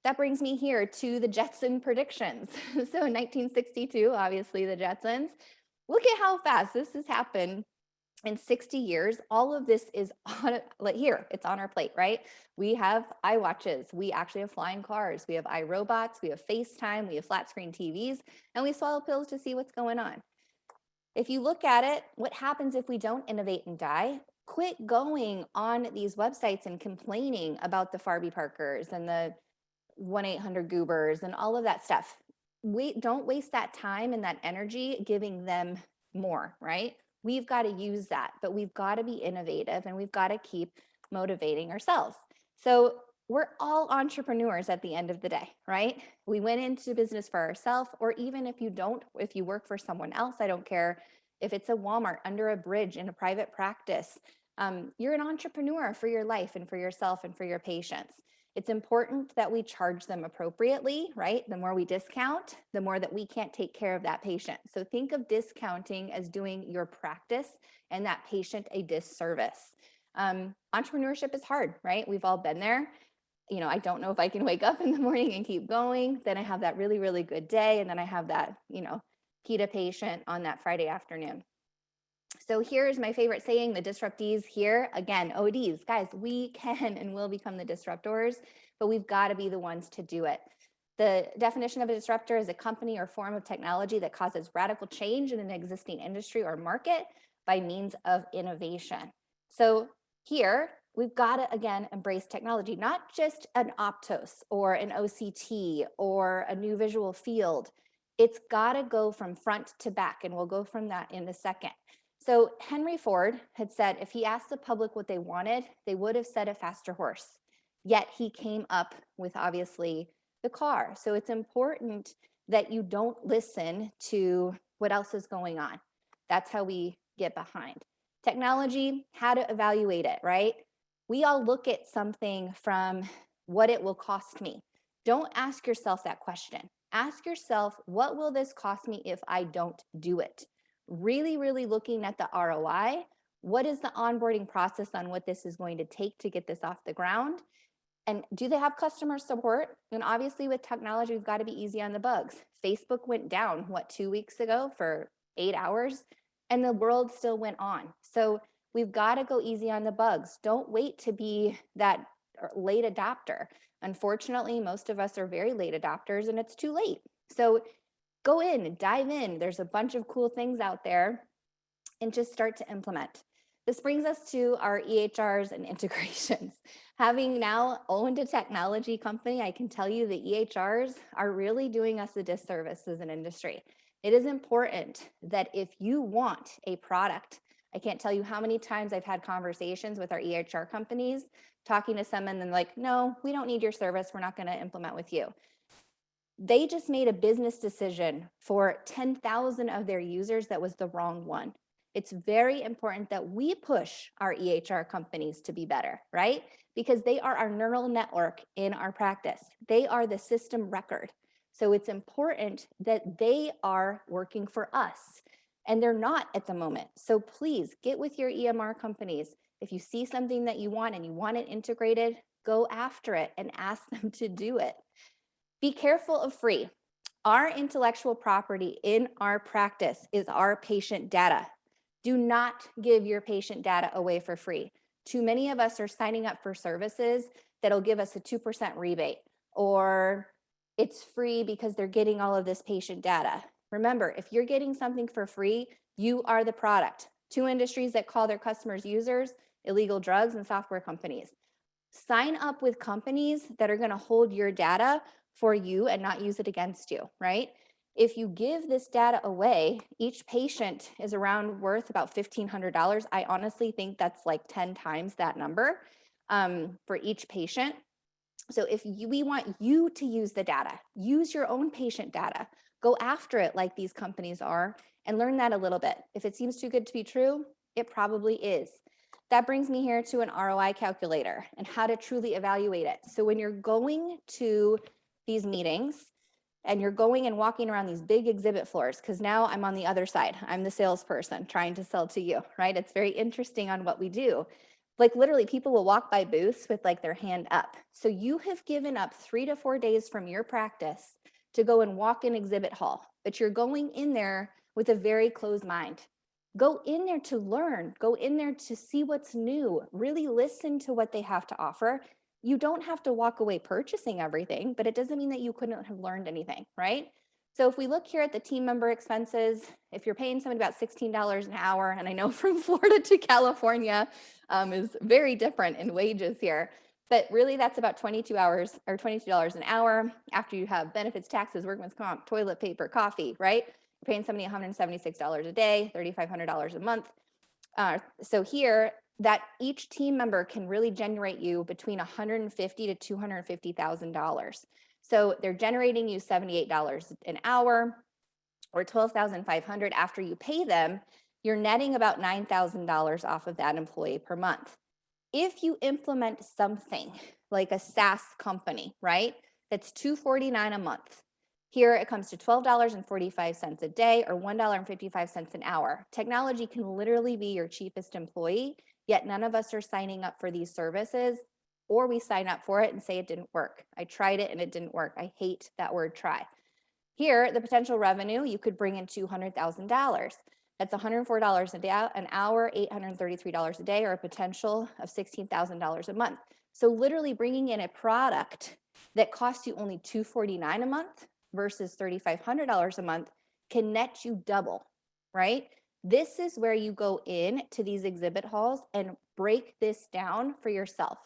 That brings me here to the Jetson predictions. So in 1962, obviously the Jetsons, look at how fast this has happened in 60 years. All of this is on, like here, it's on our plate, right? We have iWatches, we actually have flying cars, we have iRobots, we have FaceTime, we have flat screen TVs, and we swallow pills to see what's going on. If you look at it, what happens if we don't innovate and die? Quit going on these websites and complaining about the Farby Parkers and the 1-800-Goobers and all of that stuff. Don't waste that time and that energy giving them more, right? We've got to use that, but we've got to be innovative and we've got to keep motivating ourselves. So we're all entrepreneurs at the end of the day, right? We went into business for ourselves, or even if you work for someone else, I don't care if it's a Walmart under a bridge in a private practice, you're an entrepreneur for your life and for yourself and for your patients. It's important that we charge them appropriately, right? The more we discount, the more that we can't take care of that patient. So think of discounting as doing your practice and that patient a disservice. Entrepreneurship is hard, right? We've all been there. You know, I don't know if I can wake up in the morning and keep going. Then I have that really, really good day. And then I have that, PETA patient on that Friday afternoon. So here's my favorite saying, the disruptees here. Again, ODs, guys, we can and will become the disruptors, but we've got to be the ones to do it. The definition of a disruptor is a company or form of technology that causes radical change in an existing industry or market by means of innovation. So here, we've got to, again, embrace technology, not just an Optos or an OCT or a new visual field. It's got to go from front to back, and we'll go from that in a second. So Henry Ford had said if he asked the public what they wanted, they would have said a faster horse. Yet he came up with, obviously, the car. So it's important that you don't listen to what else is going on. That's how we get behind. Technology, how to evaluate it, right? We all look at something from what it will cost me. Don't ask yourself that question. Ask yourself, what will this cost me if I don't do it? Really, really looking at the ROI. What is the onboarding process on what this is going to take to get this off the ground? And do they have customer support? And obviously with technology, we've got to be easy on the bugs. Facebook went down, 2 weeks ago for 8 hours, and the world still went on. So we've got to go easy on the bugs. Don't wait to be that late adopter. Unfortunately, most of us are very late adopters and it's too late. So go in, dive in. There's a bunch of cool things out there and just start to implement. This brings us to our EHRs and integrations. Having now owned a technology company, I can tell you the EHRs are really doing us a disservice as an industry. It is important that if you want a product, I can't tell you how many times I've had conversations with our EHR companies, talking to someone and like, no, we don't need your service. We're not going to implement with you. They just made a business decision for 10,000 of their users that was the wrong one. It's very important that we push our EHR companies to be better, right? Because they are our neural network in our practice. They are the system record. So it's important that they are working for us, and they're not at the moment. So please get with your EMR companies, If you see something that you want and you want it integrated, go after it and ask them to do it. Be careful of free. Our intellectual property in our practice is our patient data. Do not give your patient data away for free. Too many of us are signing up for services that'll give us a 2% rebate, or it's free because they're getting all of this patient data. Remember, if you're getting something for free, you are the product. Two industries that call their customers users: illegal drugs and software companies. Sign up with companies that are going to hold your data for you and not use it against you, right? If you give this data away, each patient is around worth about $1,500. I honestly think that's like 10 times that number for each patient. So if we want you to use the data, use your own patient data, go after it like these companies are, and learn that a little bit. If it seems too good to be true, it probably is. That brings me here to an ROI calculator and how to truly evaluate it. So when you're going to these meetings and you're going and walking around these big exhibit floors, because now I'm on the other side, I'm the salesperson trying to sell to you, right? It's very interesting on what we do. Like literally people will walk by booths with like their hand up. So you have given up 3 to 4 days from your practice to go and walk in exhibit hall, but you're going in there with a very closed mind. Go in there to learn, go in there to see what's new, really listen to what they have to offer. You don't have to walk away purchasing everything, but it doesn't mean that you couldn't have learned anything, right? So if we look here at the team member expenses, if you're paying somebody about $16 an hour, and I know from Florida to California is very different in wages here, but really that's about 22 hours or $22 an hour after you have benefits, taxes, workman's comp, toilet paper, coffee, right? You're paying somebody $176 a day, $3,500 a month. So here, that each team member can really generate you between $150,000 to $250,000. So they're generating you $78 an hour or $12,500 after you pay them. You're netting about $9,000 off of that employee per month. If you implement something like a SaaS company, right, that's $249 a month. Here it comes to $12.45 a day or $1.55 an hour. Technology can literally be your cheapest employee, yet none of us are signing up for these services, or we sign up for it and say it didn't work. I tried it and it didn't work. I hate that word try. Here, the potential revenue, you could bring in $200,000. That's $104 a day, an hour, $833 a day, or a potential of $16,000 a month. So literally bringing in a product that costs you only $249 a month versus $3,500 a month can net you double, right? This is where you go in to these exhibit halls and break this down for yourself.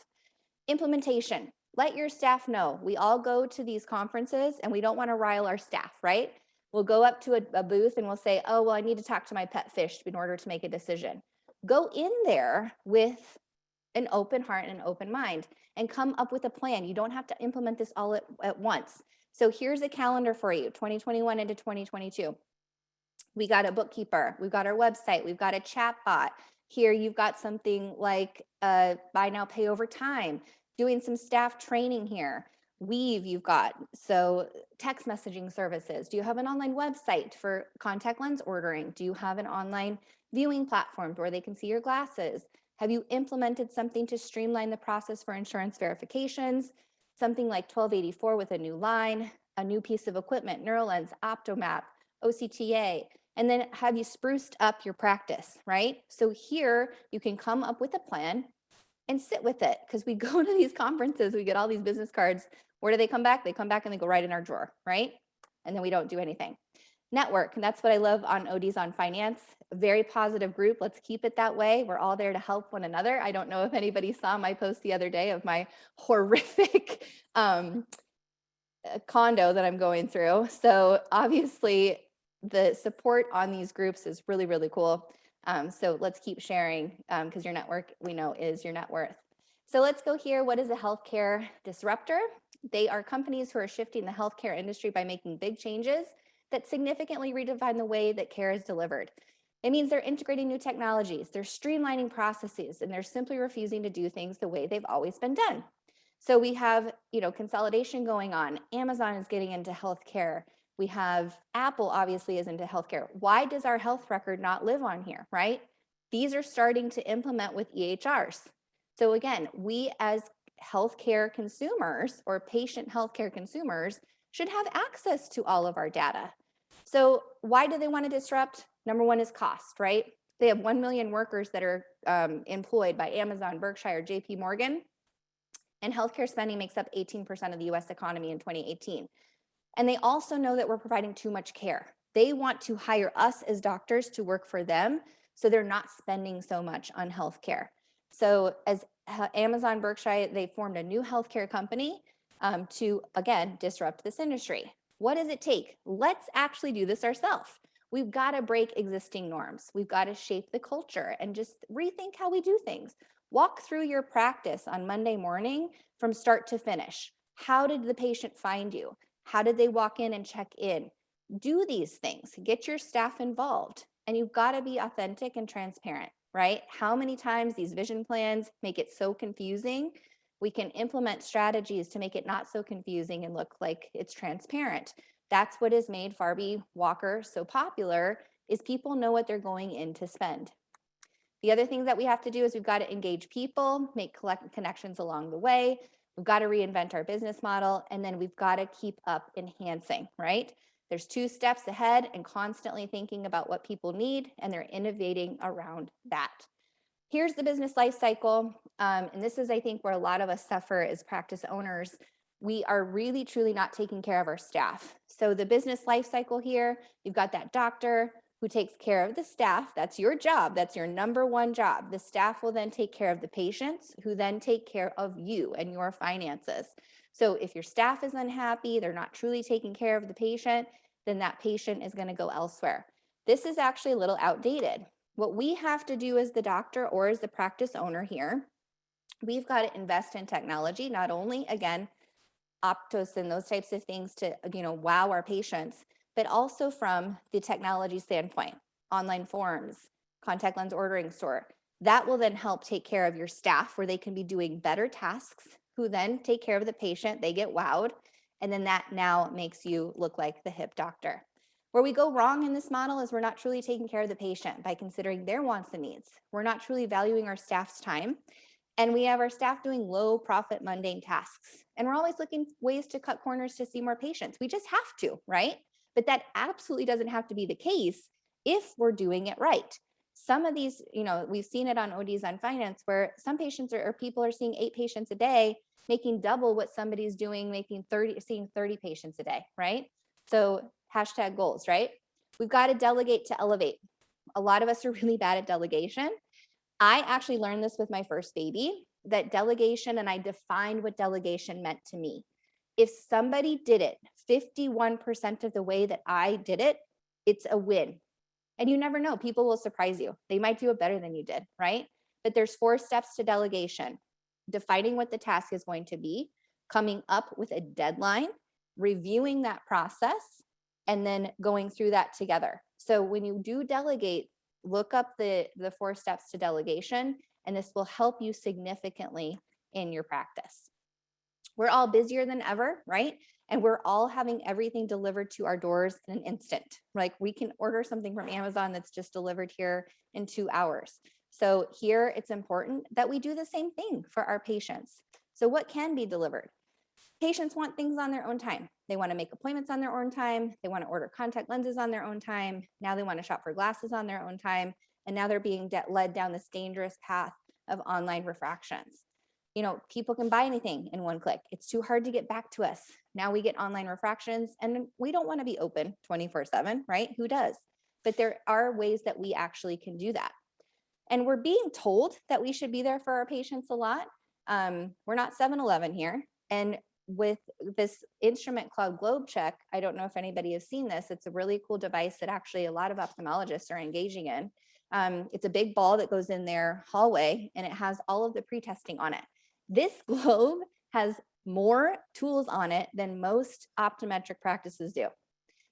Implementation. Let your staff know. We all go to these conferences and we don't want to rile our staff, right? We'll go up to a booth and we'll say, oh, well, I need to talk to my pet fish in order to make a decision. Go in there with an open heart and an open mind and come up with a plan. You don't have to implement this all at once. So here's a calendar for you, 2021 into 2022. We got a bookkeeper, we've got our website, we've got a chat bot. Here you've got something like buy now, pay over time, doing some staff training here. Weave you've got, so text messaging services. Do you have an online website for contact lens ordering? Do you have an online viewing platform where they can see your glasses? Have you implemented something to streamline the process for insurance verifications? Something like 1284 with a new line, a new piece of equipment, NeuroLens, Optomap, OCTA, and then have you spruced up your practice, right? So here you can come up with a plan and sit with it, because we go to these conferences, we get all these business cards. Where do they come back? They come back and they go right in our drawer, right? And then we don't do anything. Network, and that's what I love on ODsonFinance. Very positive group. Let's keep it that way. We're all there to help one another. I don't know if anybody saw my post the other day of my horrific condo that I'm going through. So obviously the support on these groups is really, really cool. So let's keep sharing because your network, we know, is your net worth. So let's go here. What is a healthcare disruptor? They are companies who are shifting the healthcare industry by making big changes that significantly redefine the way that care is delivered. It means they're integrating new technologies, they're streamlining processes, and they're simply refusing to do things the way they've always been done. So we have, consolidation going on. Amazon is getting into healthcare. We have Apple obviously is into healthcare. Why does our health record not live on here, right? These are starting to implement with EHRs. So again, we as healthcare consumers or patient healthcare consumers should have access to all of our data. So why do they want to disrupt? Number one is cost, right? They have 1 million workers that are employed by Amazon, Berkshire, JP Morgan, and healthcare spending makes up 18% of the US economy in 2018. And they also know that we're providing too much care. They want to hire us as doctors to work for them, so they're not spending so much on healthcare. So as Amazon, Berkshire, they formed a new healthcare company to, again, disrupt this industry. What does it take? Let's actually do this ourselves. We've got to break existing norms. We've got to shape the culture and just rethink how we do things. Walk through your practice on Monday morning from start to finish. How did the patient find you? How did they walk in and check in? Do these things, get your staff involved, and you've got to be authentic and transparent, right? How many times these vision plans make it so confusing? We can implement strategies to make it not so confusing and look like it's transparent. That's what has made Farby Walker so popular, is people know what they're going in to spend. The other things that we have to do is we've got to engage people, make connections along the way. We've got to reinvent our business model, and then we've got to keep up enhancing, right? There's 2 steps ahead and constantly thinking about what people need, and they're innovating around that. Here's the business life cycle. And this is, I think, where a lot of us suffer as practice owners. We are really, truly not taking care of our staff. So the business life cycle here, you've got that doctor who takes care of the staff. That's your job. That's your number one job. The staff will then take care of the patients, who then take care of you and your finances. So if your staff is unhappy, they're not truly taking care of the patient, then that patient is going to go elsewhere. This is actually a little outdated. What we have to do as the doctor or as the practice owner here, we've got to invest in technology, not only, again, Optos and those types of things to, wow our patients, but also from the technology standpoint, online forms, contact lens ordering store. That will then help take care of your staff, where they can be doing better tasks, who then take care of the patient, they get wowed, and then that now makes you look like the hip doctor. Where we go wrong in this model is we're not truly taking care of the patient by considering their wants and needs. We're not truly valuing our staff's time. And we have our staff doing low profit mundane tasks. And we're always looking ways to cut corners to see more patients. We just have to, right? But that absolutely doesn't have to be the case if we're doing it right. Some of these, we've seen it on ODsonFinance, where some patients or people are seeing 8 patients a day, making double what somebody's doing, seeing 30 patients a day, right? So hashtag goals, right? We've got to delegate to elevate. A lot of us are really bad at delegation. I actually learned this with my first baby, that delegation, and I defined what delegation meant to me. If somebody did it 51% of the way that I did it, it's a win. And you never know, people will surprise you. They might do it better than you did, right? But there's 4 steps to delegation: defining what the task is going to be, coming up with a deadline, reviewing that process, and then going through that together. So when you do delegate, look up the 4 steps to delegation, and this will help you significantly in your practice. We're all busier than ever, right? And we're all having everything delivered to our doors in an instant. Like, we can order something from Amazon that's just delivered here in 2 hours. So here it's important that we do the same thing for our patients. So what can be delivered? Patients want things on their own time. They want to make appointments on their own time. They want to order contact lenses on their own time. Now they want to shop for glasses on their own time. And now they're being led down this dangerous path of online refractions. People can buy anything in 1 click. It's too hard to get back to us. Now we get online refractions, and we don't want to be open 24/7, right? Who does? But there are ways that we actually can do that. And we're being told that we should be there for our patients a lot. We're not 7-Eleven here. And with this instrument called Globe Check, I don't know if anybody has seen this. It's a really cool device that actually a lot of ophthalmologists are engaging in. It's a big ball that goes in their hallway, and it has all of the pre-testing on it. This globe has more tools on it than most optometric practices do.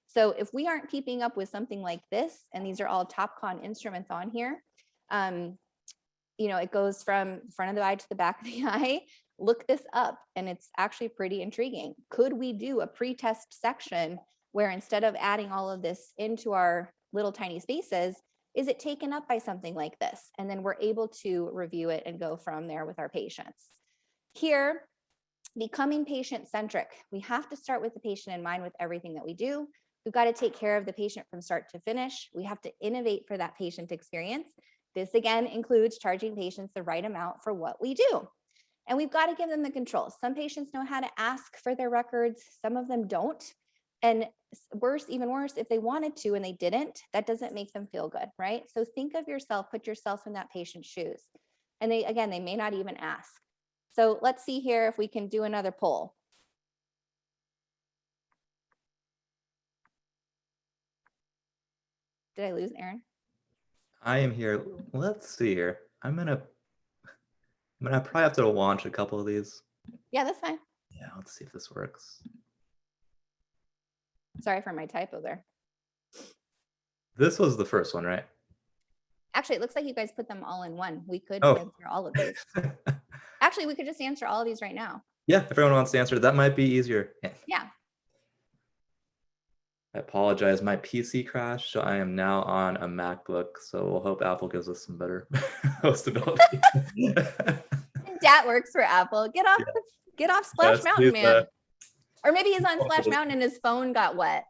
So if we aren't keeping up with something like this, and these are all TopCon instruments on here, it goes from front of the eye to the back of the eye. Look this up, and it's actually pretty intriguing. Could we do a pre-test section where, instead of adding all of this into our little tiny spaces, Is it taken up by something like this? And then we're able to review it and go from there with our patients. Here, becoming patient-centric. We have to start with the patient in mind with everything that we do. We've got to take care of the patient from start to finish. We have to innovate for that patient experience. This again includes charging patients the right amount for what we do. And we've got to give them the control. Some patients know how to ask for their records. Some of them don't. And worse, even worse, if they wanted to and they didn't, that doesn't make them feel good, right? So think of yourself, put yourself in that patient's shoes. And they may not even ask. So let's see here if we can do another poll. Did I lose Aaron? I am here. Let's see here. I'm gonna probably have to launch a couple of these. Yeah, that's fine. Yeah, let's see if this works. Sorry for my typo there. This was the first one, right? Actually, it looks like you guys put them all in one. We could Oh. answer all of these. Actually, we could just answer all of these right now. Yeah, if everyone wants to answer, that might be easier. Yeah. I apologize. My PC crashed, so I am now on a MacBook. So we'll hope Apple gives us some better hostability. That works for Apple. Get off Splash Yes, Mountain, please, man. Or maybe he's on Splash Mountain and his phone got wet.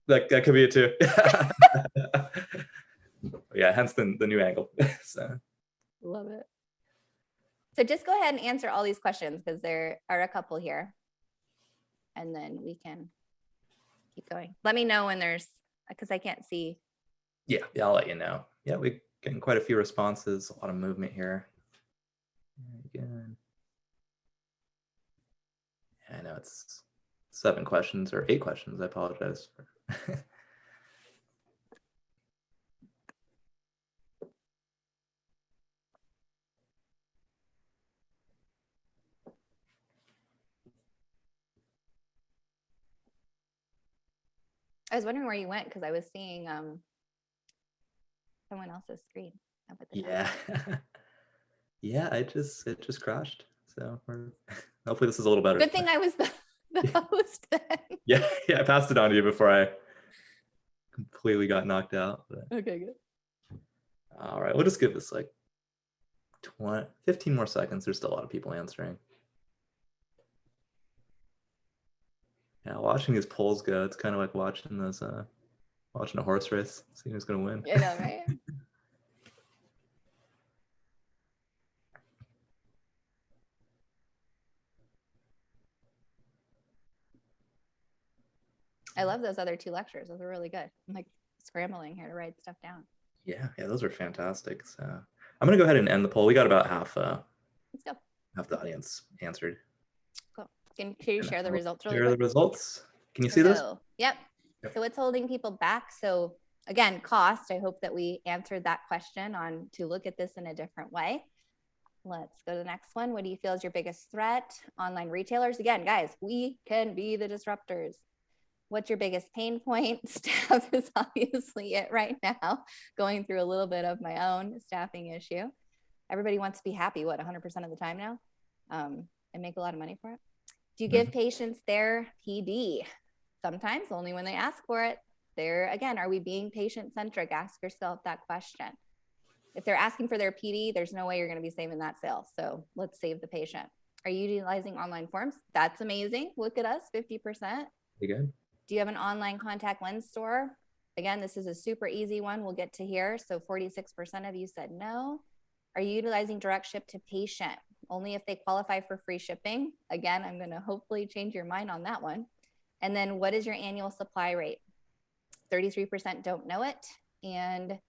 That could be it too. Yeah, hence the new angle. So. Love it. So just go ahead and answer all these questions because there are a couple here. And then we can keep going. Let me know when there's, because I can't see. Yeah, I'll let you know. Yeah, we're getting quite a few responses, a lot of movement here. Again. I know it's 7 questions or 8 questions. I apologize. I was wondering where you went because I was seeing someone else's screen. Yeah. Yeah, it just crashed. So hopefully this is a little better. Good thing I was the host then. Yeah, I passed it on to you before I completely got knocked out. But. Okay, good. All right, we'll just give this like 15 more seconds. There's still a lot of people answering. Yeah, watching these polls go, it's kind of like watching those, watching a horse race, seeing who's gonna win. You know, right? I love those other 2 lectures. Those are really good. I'm like scrambling here to write stuff down. Yeah, those are fantastic. So I'm gonna go ahead and end the poll. We got about half Let's go. half the audience answered. Cool. Can you share the results really Share quick? the results. Can you see this? Yep. So what's holding people back? So again, cost. I hope that we answered that question on to look at this in a different way. Let's go to the next one. What do you feel is your biggest threat? Online retailers. Again, guys, we can be the disruptors. What's your biggest pain point? Staff is obviously it right now, going through a little bit of my own staffing issue. Everybody wants to be happy, 100% of the time now, and make a lot of money for it. Do you give patients their PD? Sometimes, only when they ask for it. There, again, are we being patient-centric? Ask yourself that question. If they're asking for their PD, there's no way you're going to be saving that sale. So let's save the patient. Are you utilizing online forms? That's amazing. Look at us, 50%. Again. Do you have an online contact lens store? Again, this is a super easy one. We'll get to here. So 46% of you said no. Are you utilizing direct ship to patient? Only if they qualify for free shipping. Again, I'm going to hopefully change your mind on that one. And then what is your annual supply rate? 33% don't know it. And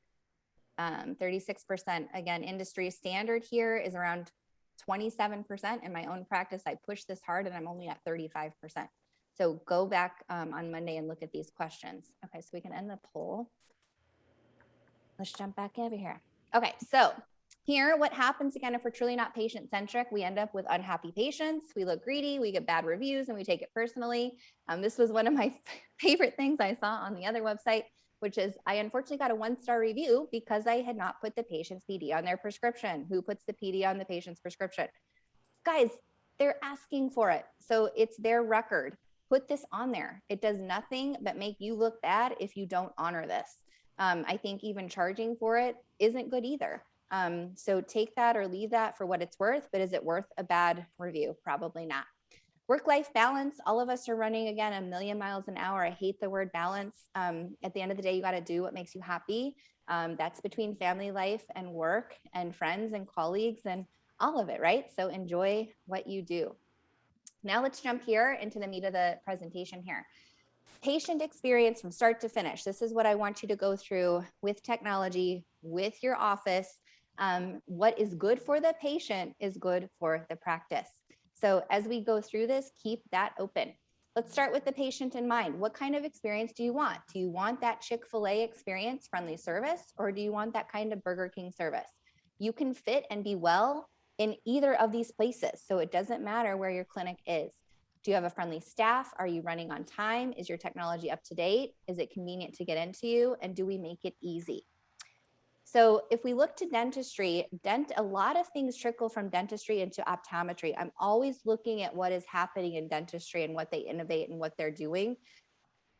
36%, again, industry standard here is around 27%. In my own practice, I push this hard and I'm only at 35%. So go back on Monday and look at these questions. Okay, so we can end the poll. Let's jump back over here. Okay, so here, what happens again if we're truly not patient-centric? We end up with unhappy patients. We look greedy, we get bad reviews, and we take it personally. This was one of my favorite things I saw on the other website, which is I unfortunately got a 1-star review because I had not put the patient's PD on their prescription. Who puts the PD on the patient's prescription? Guys, they're asking for it. So it's their record. Put this on there. It does nothing but make you look bad if you don't honor this. I think even charging for it isn't good either. So take that or leave that for what it's worth, but is it worth a bad review? Probably not. Work-life balance, all of us are running, again, a million miles an hour. I hate the word balance. At the end of the day, you got to do what makes you happy. That's between family life and work and friends and colleagues and all of it, right? So enjoy what you do. Now let's jump here into the meat of the presentation here. Patient experience from start to finish. This is what I want you to go through with technology, with your office. What is good for the patient is good for the practice. So as we go through this, keep that open. Let's start with the patient in mind. What kind of experience do you want? Do you want that Chick-fil-A experience, friendly service, or do you want that kind of Burger King service? You can fit and be well in either of these places. So it doesn't matter where your clinic is. Do you have a friendly staff? Are you running on time? Is your technology up to date? Is it convenient to get into you? And do we make it easy? So if we look to dentistry, a lot of things trickle from dentistry into optometry. I'm always looking at what is happening in dentistry and what they innovate and what they're doing.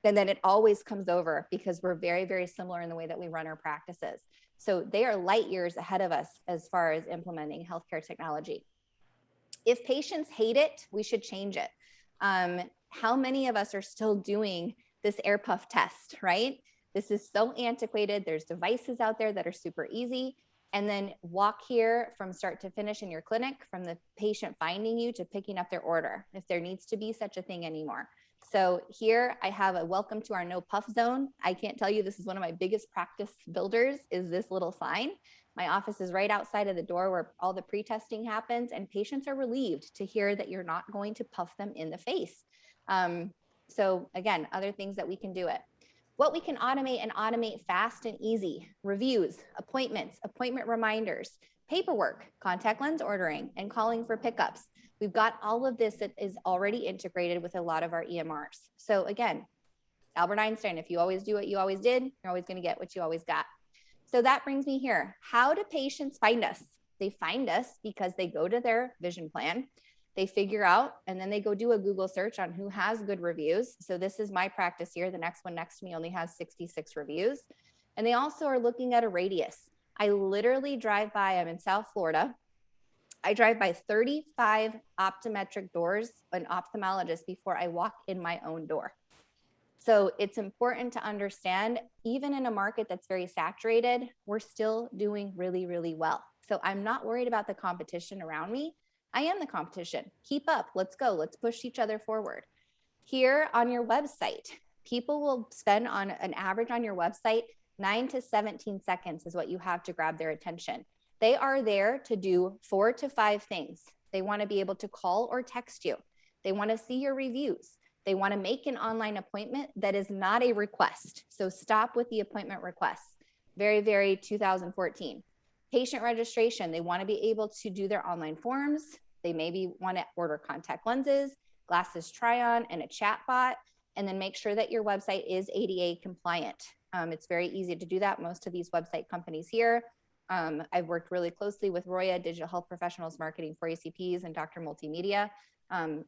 And then it always comes over because we're very, very similar in the way that we run our practices. So they are light years ahead of us as far as implementing healthcare technology. If patients hate it, we should change it. How many of us are still doing this air puff test, right? This is so antiquated. There's devices out there that are super easy. And then walk here from start to finish in your clinic, from the patient finding you to picking up their order, if there needs to be such a thing anymore. So here I have a welcome to our no puff zone. I can't tell you, this is one of my biggest practice builders, is this little sign. My office is right outside of the door where all the pre-testing happens, and patients are relieved to hear that you're not going to puff them in the face. So again, other things that we can do it. What we can automate and automate fast and easy: reviews, appointments, appointment reminders, paperwork, contact lens ordering, and calling for pickups. We've got all of this that is already integrated with a lot of our EMRs. So again, Albert Einstein, if you always do what you always did, you're always going to get what you always got. So that brings me here. How do patients find us? They find us because they go to their vision plan, they figure out, and then they go do a Google search on who has good reviews. So this is my practice here. The next one next to me only has 66 reviews. And they also are looking at a radius. I literally drive by, I'm in South Florida. I drive by 35 optometric doors and ophthalmologists before I walk in my own door. So it's important to understand, even in a market that's very saturated, we're still doing really, really well. So I'm not worried about the competition around me. I am the competition. Keep up. Let's go. Let's push each other forward. Here on your website, people will spend on an average on your website 9 to 17 seconds is what you have to grab their attention. They are there to do 4 to 5 things. They want to be able to call or text you. They want to see your reviews. They want to make an online appointment that is not a request. So stop with the appointment requests. Very, very 2014. Patient registration. They want to be able to do their online forms. They maybe want to order contact lenses, glasses try-on, and a chat bot, and then make sure that your website is ADA compliant. It's very easy to do that. Most of these website companies here. I've worked really closely with Rhue, Digital Health Professionals Marketing for ACPs, and Dr. Multimedia.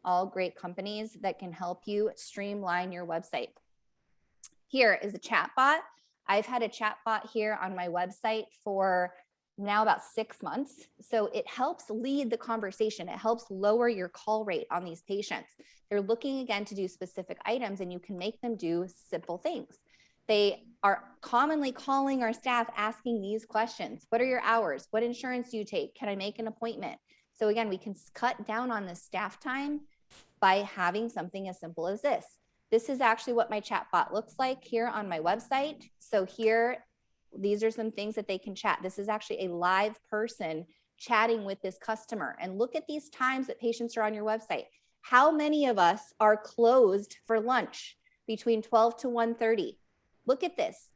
All great companies that can help you streamline your website. Here is a chat bot. I've had a chat bot here on my website for now about 6 months. So it helps lead the conversation. It helps lower your call rate on these patients. They're looking again to do specific items, and you can make them do simple things. They are commonly calling our staff asking these questions. What are your hours? What insurance do you take? Can I make an appointment? So again, we can cut down on the staff time by having something as simple as this. This is actually what my chatbot looks like here on my website. So here, these are some things that they can chat. This is actually a live person chatting with this customer. And look at these times that patients are on your website. How many of us are closed for lunch between 12 to 1:30? Look at this.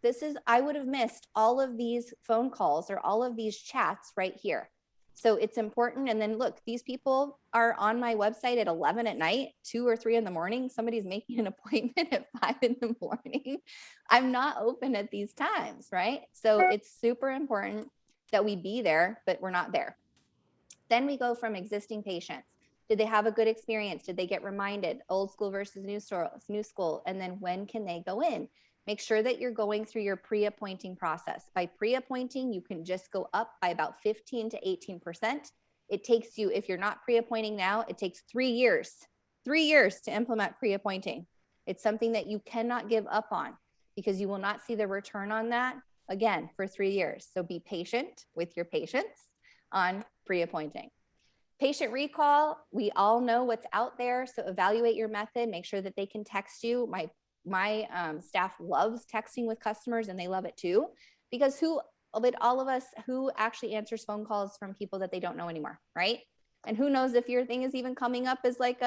I would have missed all of these phone calls or all of these chats right here. So it's important. And then look, these people are on my website at 11 at night, 2 or 3 in the morning. Somebody's making an appointment at 5 in the morning. I'm not open at these times, right? So it's super important that we be there, but we're not there. Then we go from existing patients. Did they have a good experience? Did they get reminded? Old school versus new school. And then when can they go in? Make sure that you're going through your pre-appointing process. By pre-appointing, you can just go up by about 15 to 18%. It takes you, if you're not pre-appointing now, it takes 3 years to implement pre-appointing. It's something that you cannot give up on because you will not see the return on that again for 3 years. So be patient with your patients on pre-appointing. Patient recall, we all know what's out there. So evaluate your method, make sure that they can text you. My staff loves texting with customers and they love it too, because all of us, who actually answers phone calls from people that they don't know anymore, right? And who knows if your thing is even coming up as like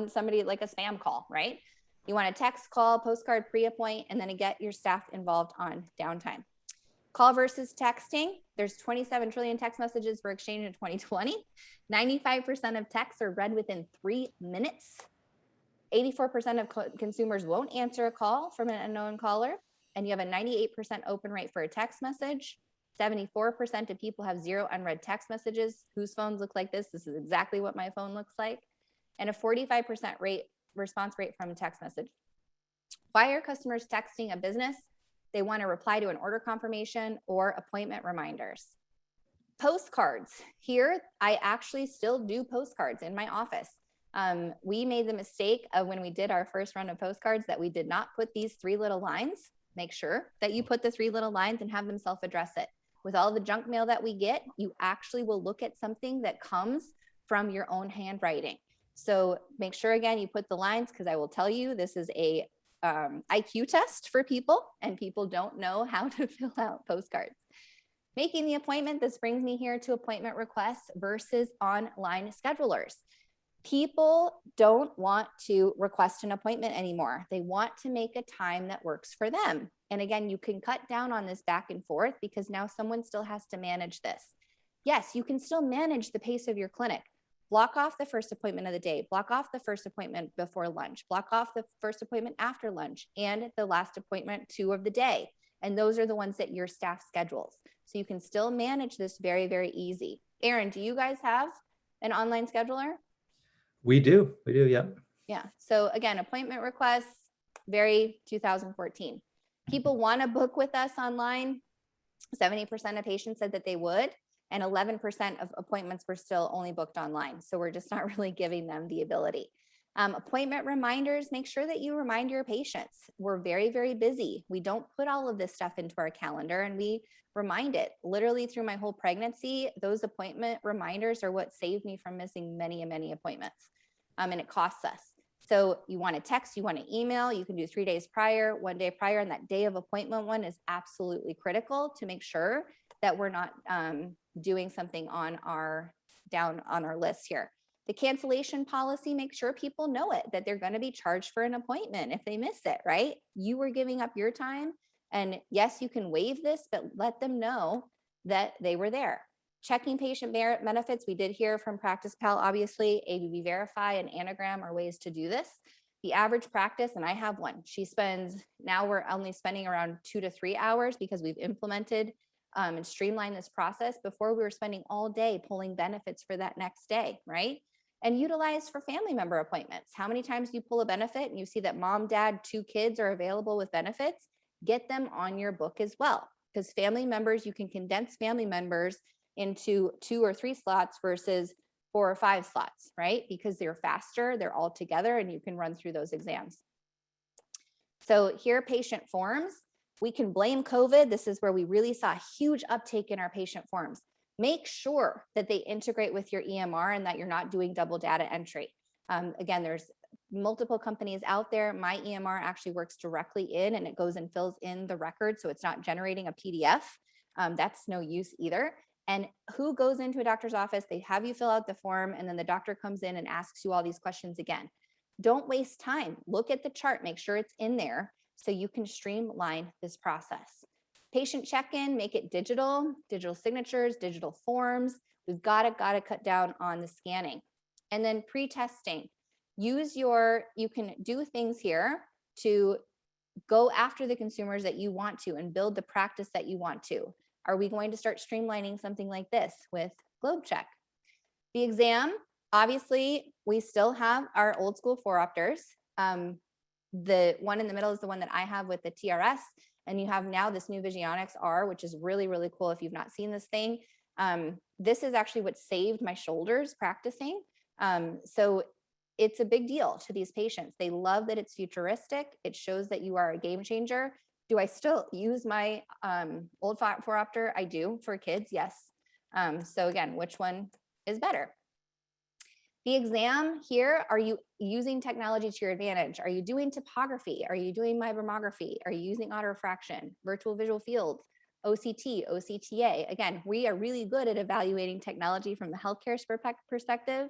somebody like a spam call, right? You want a text, call, postcard, pre-appoint, and then get your staff involved on downtime. Call versus texting. There's 27 trillion text messages were exchanged in 2020. 95% of texts are read within 3 minutes. 84% of consumers won't answer a call from an unknown caller. And you have a 98% open rate for a text message. 74% of people have 0 unread text messages. Whose phones look like this? This is exactly what my phone looks like. And a 45% response rate from a text message. Why are customers texting a business? They want to reply to an order confirmation or appointment reminders. Postcards. Here, I actually still do postcards in my office. We made the mistake of when we did our first run of postcards that we did not put these 3 little lines. Make sure that you put the 3 little lines and have them self-address it. With all the junk mail that we get, you actually will look at something that comes from your own handwriting. So make sure, again, you put the lines, because I will tell you, this is a IQ test for people, and people don't know how to fill out postcards. Making the appointment, this brings me here to appointment requests versus online schedulers. People don't want to request an appointment anymore. They want to make a time that works for them. And again, you can cut down on this back and forth because now someone still has to manage this. Yes, you can still manage the pace of your clinic. Block off the first appointment of the day, block off the first appointment before lunch, block off the first appointment after lunch, and the last appointment 2 of the day. And those are the ones that your staff schedules. So you can still manage this very, very easy. Aaron, do you guys have an online scheduler? We do, yep. Yeah, so again, appointment requests, very 2014. People want to book with us online. 70% of patients said that they would, and 11% of appointments were still only booked online. So we're just not really giving them the ability. Appointment reminders, make sure that you remind your patients. We're very, very busy. We don't put all of this stuff into our calendar, and we remind it. Literally through my whole pregnancy, those appointment reminders are what saved me from missing many appointments. And it costs us. So you want to text, you want to email, you can do 3 days prior, 1 day prior, and that day of appointment one is absolutely critical to make sure that we're not doing something down on our list here. The cancellation policy, make sure people know it, that they're going to be charged for an appointment if they miss it, right? You were giving up your time. And yes, you can waive this, but let them know that they were there. Checking patient benefits, we did hear from Practice Pal, obviously, ABB Verify and Anagram are ways to do this. The average practice, and I have one, now we're only spending around 2 to 3 hours because we've implemented and streamlined this process. Before, we were spending all day pulling benefits for that next day, right? And utilized for family member appointments. How many times do you pull a benefit and you see that mom, dad, 2 kids are available with benefits? Get them on your book as well. Because family members, you can condense family members into 2 or 3 slots versus 4 or 5 slots, right? Because they're faster, they're all together, and you can run through those exams. So here, patient forms. We can blame COVID. This is where we really saw a huge uptake in our patient forms. Make sure that they integrate with your EMR and that you're not doing double data entry. Again, there's multiple companies out there. My EMR actually works directly in, and it goes and fills in the record, so it's not generating a PDF. That's no use either. And who goes into a doctor's office? They have you fill out the form, and then the doctor comes in and asks you all these questions again. Don't waste time. Look at the chart, make sure it's in there so you can streamline this process. Patient check-in, make it digital signatures, digital forms. We've got to cut down on the scanning. And then pre-testing. You can do things here to go after the consumers that you want to and build the practice that you want to. Are we going to start streamlining something like this with Globe Check? The exam, obviously, we still have our old school 4-opters. The one in the middle is the one that I have with the TRS. And you have now this new Visionix R, which is really, really cool if you've not seen this thing. This is actually what saved my shoulders practicing. So it's a big deal to these patients. They love that it's futuristic. It shows that you are a game changer. Do I still use my old 4-opter? I do for kids, yes. So again, which one is better? The exam here, are you using technology to your advantage? Are you doing topography? Are you doing micromography? Are you using autorefraction, virtual visual fields, OCT, OCTA? Again, we are really good at evaluating technology from the healthcare perspective,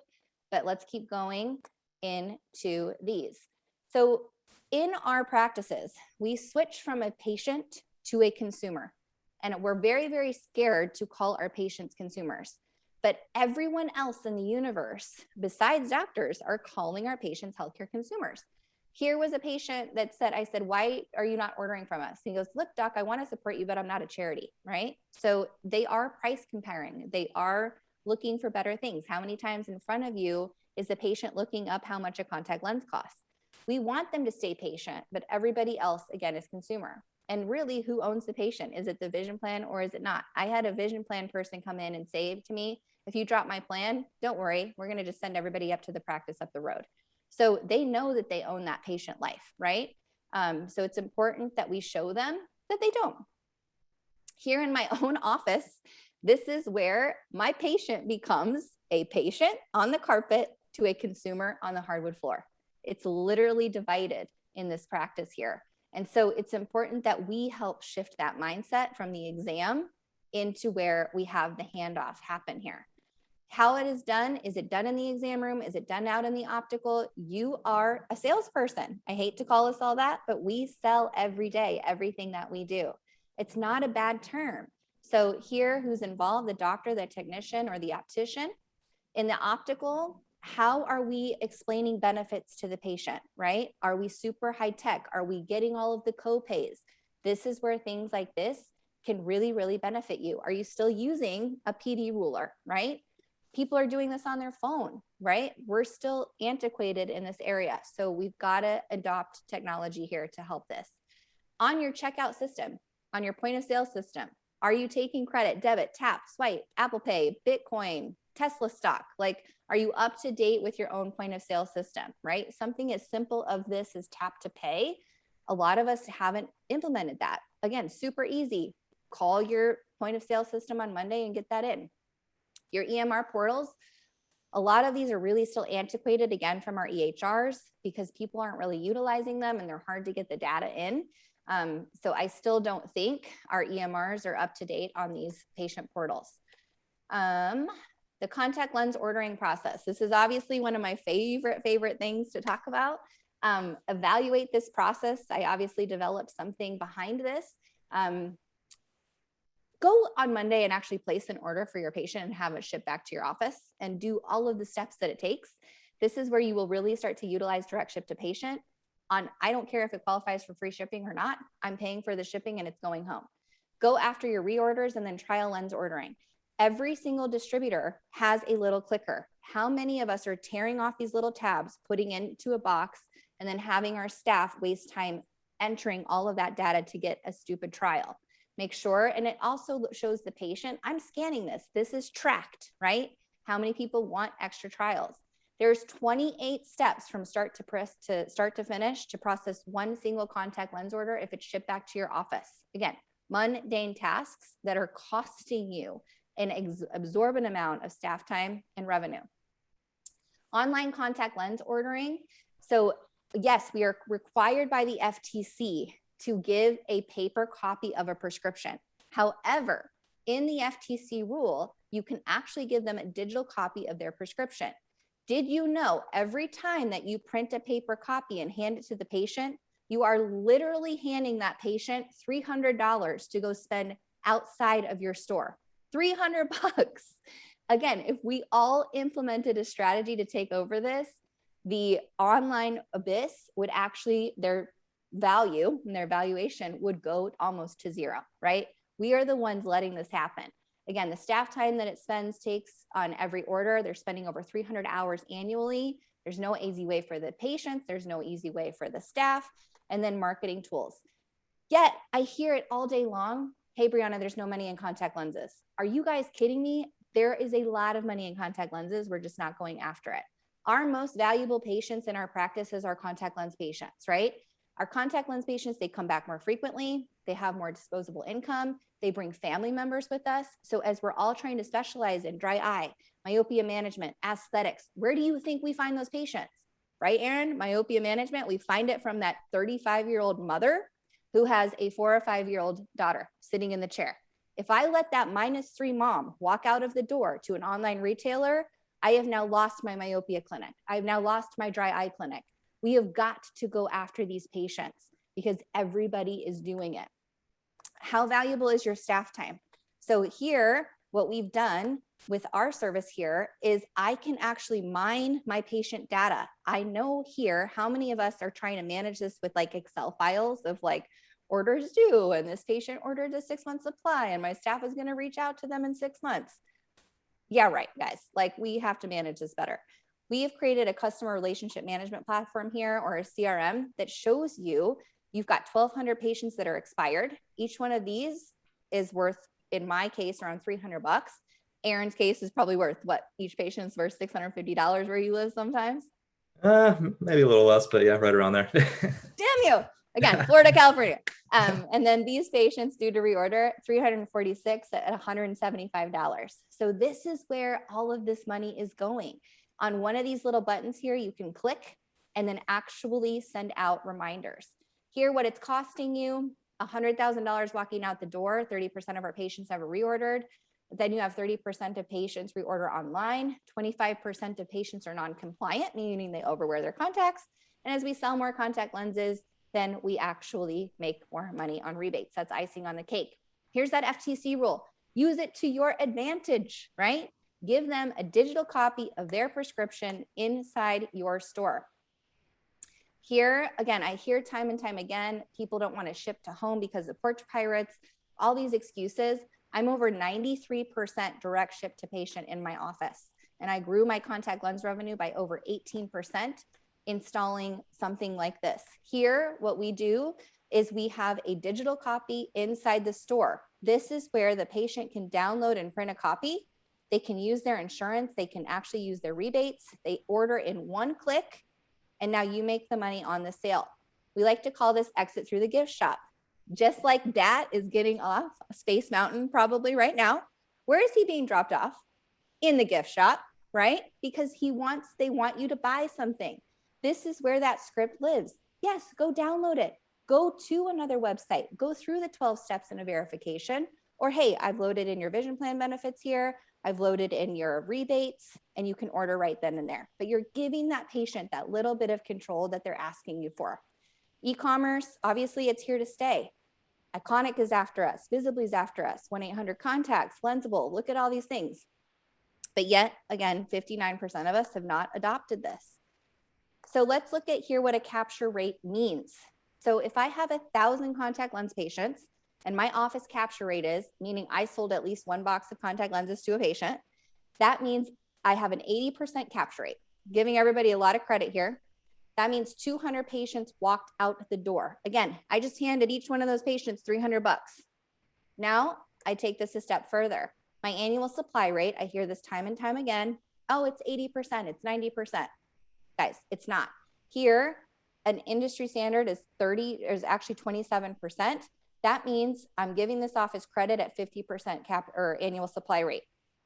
but let's keep going into these. So in our practices, we switch from a patient to a consumer, and we're very, very scared to call our patients consumers. But everyone else in the universe, besides doctors, are calling our patients healthcare consumers. Here was a patient that said, I said, why are you not ordering from us? And he goes, look, doc, I want to support you, but I'm not a charity, right? So they are price comparing. They are looking for better things. How many times in front of you is the patient looking up how much a contact lens costs? We want them to stay patient, but everybody else, again, is consumer. And really, who owns the patient? Is it the vision plan or is it not? I had a vision plan person come in and say to me, if you drop my plan, don't worry, we're going to just send everybody up to the practice up the road. So they know that they own that patient life, right? So it's important that we show them that they don't. Here in my own office, this is where my patient becomes a patient on the carpet to a consumer on the hardwood floor. It's literally divided in this practice here. And so it's important that we help shift that mindset from the exam into where we have the handoff happen here. How it is done, is it done in the exam room? Is it done out in the optical? You are a salesperson. I hate to call us all that, but we sell every day, everything that we do. It's not a bad term. So here, who's involved, the doctor, the technician, or the optician? In the optical, how are we explaining benefits to the patient, right? Are we super high tech? Are we getting all of the co-pays? This is where things like this can really, really benefit you. Are you still using a PD ruler, right? People are doing this on their phone, right? We're still antiquated in this area. So we've got to adopt technology here to help this. On your checkout system, on your point of sale system, are you taking credit, debit, tap, swipe, Apple Pay, Bitcoin, Tesla stock? Like, are you up to date with your own point of sale system, right? Something as simple of this as tap to pay. A lot of us haven't implemented that. Again, super easy. Call your point of sale system on Monday and get that in. Your EMR portals, a lot of these are really still antiquated, again, from our EHRs, because people aren't really utilizing them and they're hard to get the data in. So I still don't think our EMRs are up to date on these patient portals. The contact lens ordering process. This is obviously one of my favorite things to talk about. Evaluate this process. I obviously developed something behind this. Go on Monday and actually place an order for your patient and have it shipped back to your office and do all of the steps that it takes. This is where you will really start to utilize direct ship to patient. I don't care if it qualifies for free shipping or not. I'm paying for the shipping and it's going home. Go after your reorders and then trial lens ordering. Every single distributor has a little clicker. How many of us are tearing off these little tabs, putting into a box, and then having our staff waste time entering all of that data to get a stupid trial? Make sure, and it also shows the patient, I'm scanning this. This is tracked, right? How many people want extra trials? There's 28 steps from start to finish to process one single contact lens order if it's shipped back to your office. Again, mundane tasks that are costing you an exorbitant amount of staff time and revenue. Online contact lens ordering. So yes, we are required by the FTC to give a paper copy of a prescription. However, in the FTC rule, you can actually give them a digital copy of their prescription. Did you know every time that you print a paper copy and hand it to the patient, you are literally handing that patient $300 to go spend outside of your store? $300. Again, if we all implemented a strategy to take over this, the online abyss would actually, their value and their valuation would go almost to zero, right? We are the ones letting this happen. Again, the staff time that it takes on every order, they're spending over 300 hours annually. There's no easy way for the patients. There's no easy way for the staff. And then marketing tools. Yet I hear it all day long. Hey, Brianna, there's no money in contact lenses. Are you guys kidding me? There is a lot of money in contact lenses. We're just not going after it. Our most valuable patients in our practice is our contact lens patients, right? Our contact lens patients, they come back more frequently. They have more disposable income. They bring family members with us. So as we're all trying to specialize in dry eye, myopia management, aesthetics, where do you think we find those patients? Right, Aaron? Myopia management, we find it from that 35-year-old mother who has a 4 or 5-year-old daughter sitting in the chair. If I let that -3 mom walk out of the door to an online retailer, I have now lost my myopia clinic. I've now lost my dry eye clinic. We have got to go after these patients because everybody is doing it. How valuable is your staff time? So here, what we've done with our service here is I can actually mine my patient data. I know here how many of us are trying to manage this with like Excel files of like orders due, and this patient ordered a 6-month supply and my staff is going to reach out to them in 6 months. Yeah, right, guys. Like we have to manage this better. We have created a customer relationship management platform here, or a CRM, that shows you, you've got 1,200 patients that are expired. Each one of these is worth, in my case, around $300. Aaron's case is probably worth what? Each patient's worth $650 where you live sometimes? Maybe a little less, but yeah, right around there. Damn you. Again, Florida, California. And then these patients due to reorder, 346 at $175. So this is where all of this money is going. On one of these little buttons here, you can click and then actually send out reminders. Here, what it's costing you, $100,000 walking out the door, 30% of our patients have reordered. Then you have 30% of patients reorder online, 25% of patients are non-compliant, meaning they overwear their contacts. And as we sell more contact lenses, then we actually make more money on rebates. That's icing on the cake. Here's that FTC rule. Use it to your advantage, right? Give them a digital copy of their prescription inside your store. Here, again, I hear time and time again, people don't want to ship to home because of porch pirates, all these excuses. I'm over 93% direct ship to patient in my office. And I grew my contact lens revenue by over 18% installing something like this. Here, what we do is we have a digital copy inside the store. This is where the patient can download and print a copy. They can use their insurance. They can actually use their rebates. They order in one click, and now you make the money on the sale. We like to call this exit through the gift shop. Just like Dat is getting off Space Mountain probably right now. Where is he being dropped off? In the gift shop, right? Because they want you to buy something. This is where that script lives. Yes, go download it. Go to another website. Go through the 12 steps in a verification. Or hey, I've loaded in your vision plan benefits here. I've loaded in your rebates, and you can order right then and there. But you're giving that patient that little bit of control that they're asking you for. E-commerce, obviously it's here to stay. Iconic is after us. Visibly is after us. 1-800-CONTACTS, Lensable, look at all these things. But yet, again, 59% of us have not adopted this. So let's look at here what a capture rate means. So if I have 1,000 contact lens patients and my office capture rate is, meaning I sold at least 1 box of contact lenses to a patient, that means I have an 80% capture rate, giving everybody a lot of credit here. That means 200 patients walked out the door. Again, I just handed each one of those patients $300. Now I take this a step further. My annual supply rate, I hear this time and time again. Oh, it's 80%, it's 90%. Guys, it's not. Here, an industry standard is actually 27%. That means I'm giving this office credit at 50% cap or annual supply rate.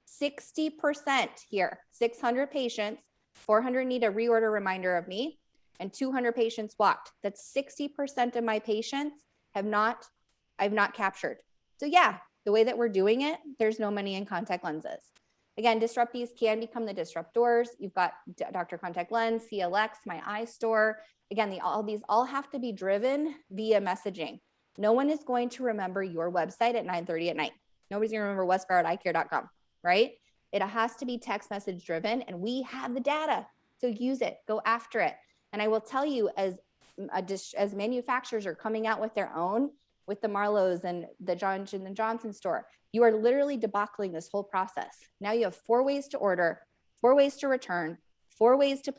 60% here, 600 patients, 400 need a reorder reminder of me, and 200 patients walked. That's 60% of my patients I've not captured. So yeah, the way that we're doing it, there's no money in contact lenses. Again, disruptees can become the disruptors. You've got Dr. Contact Lens, CLX, My Eye Store. Again, these all have to be driven via messaging. No one is going to remember your website at 9:30 at night. Nobody's going to remember westgar@eyecare.com, right? It has to be text message driven, and we have the data. So use it, go after it. And I will tell you, as manufacturers are coming out with their own, with the Marlowe's and the Johnson & Johnson store. You are literally debacling this whole process. Now you have 4 ways to order, 4 ways to return, 4 ways to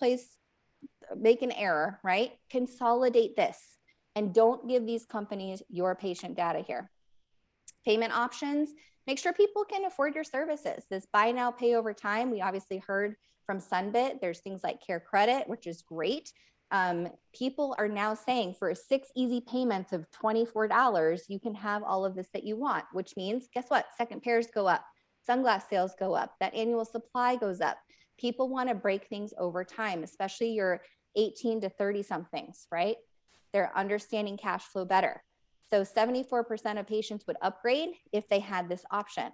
make an error, right? Consolidate this and don't give these companies your patient data here. Payment options, make sure people can afford your services. This buy now, pay over time. We obviously heard from Sunbit, there's things like Care Credit, which is great. People are now saying for 6 easy payments of $24, you can have all of this that you want, which means guess what? Second pairs go up, sunglass sales go up, that annual supply goes up. People want to break things over time, especially your 18 to 30 somethings, right? They're understanding cash flow better. So 74% of patients would upgrade if they had this option.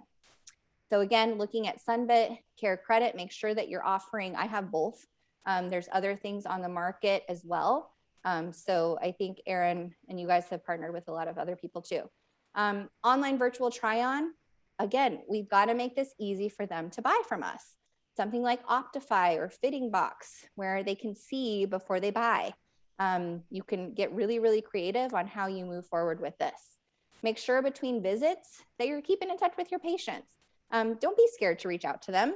So again, looking at Sunbit, Care Credit, make sure that you're offering, I have both. There's other things on the market as well. So I think Aaron and you guys have partnered with a lot of other people too. Online virtual try-on, again, we've got to make this easy for them to buy from us. Something like Optify or Fitting Box, where they can see before they buy. You can get really, really creative on how you move forward with this. Make sure between visits that you're keeping in touch with your patients. Don't be scared to reach out to them.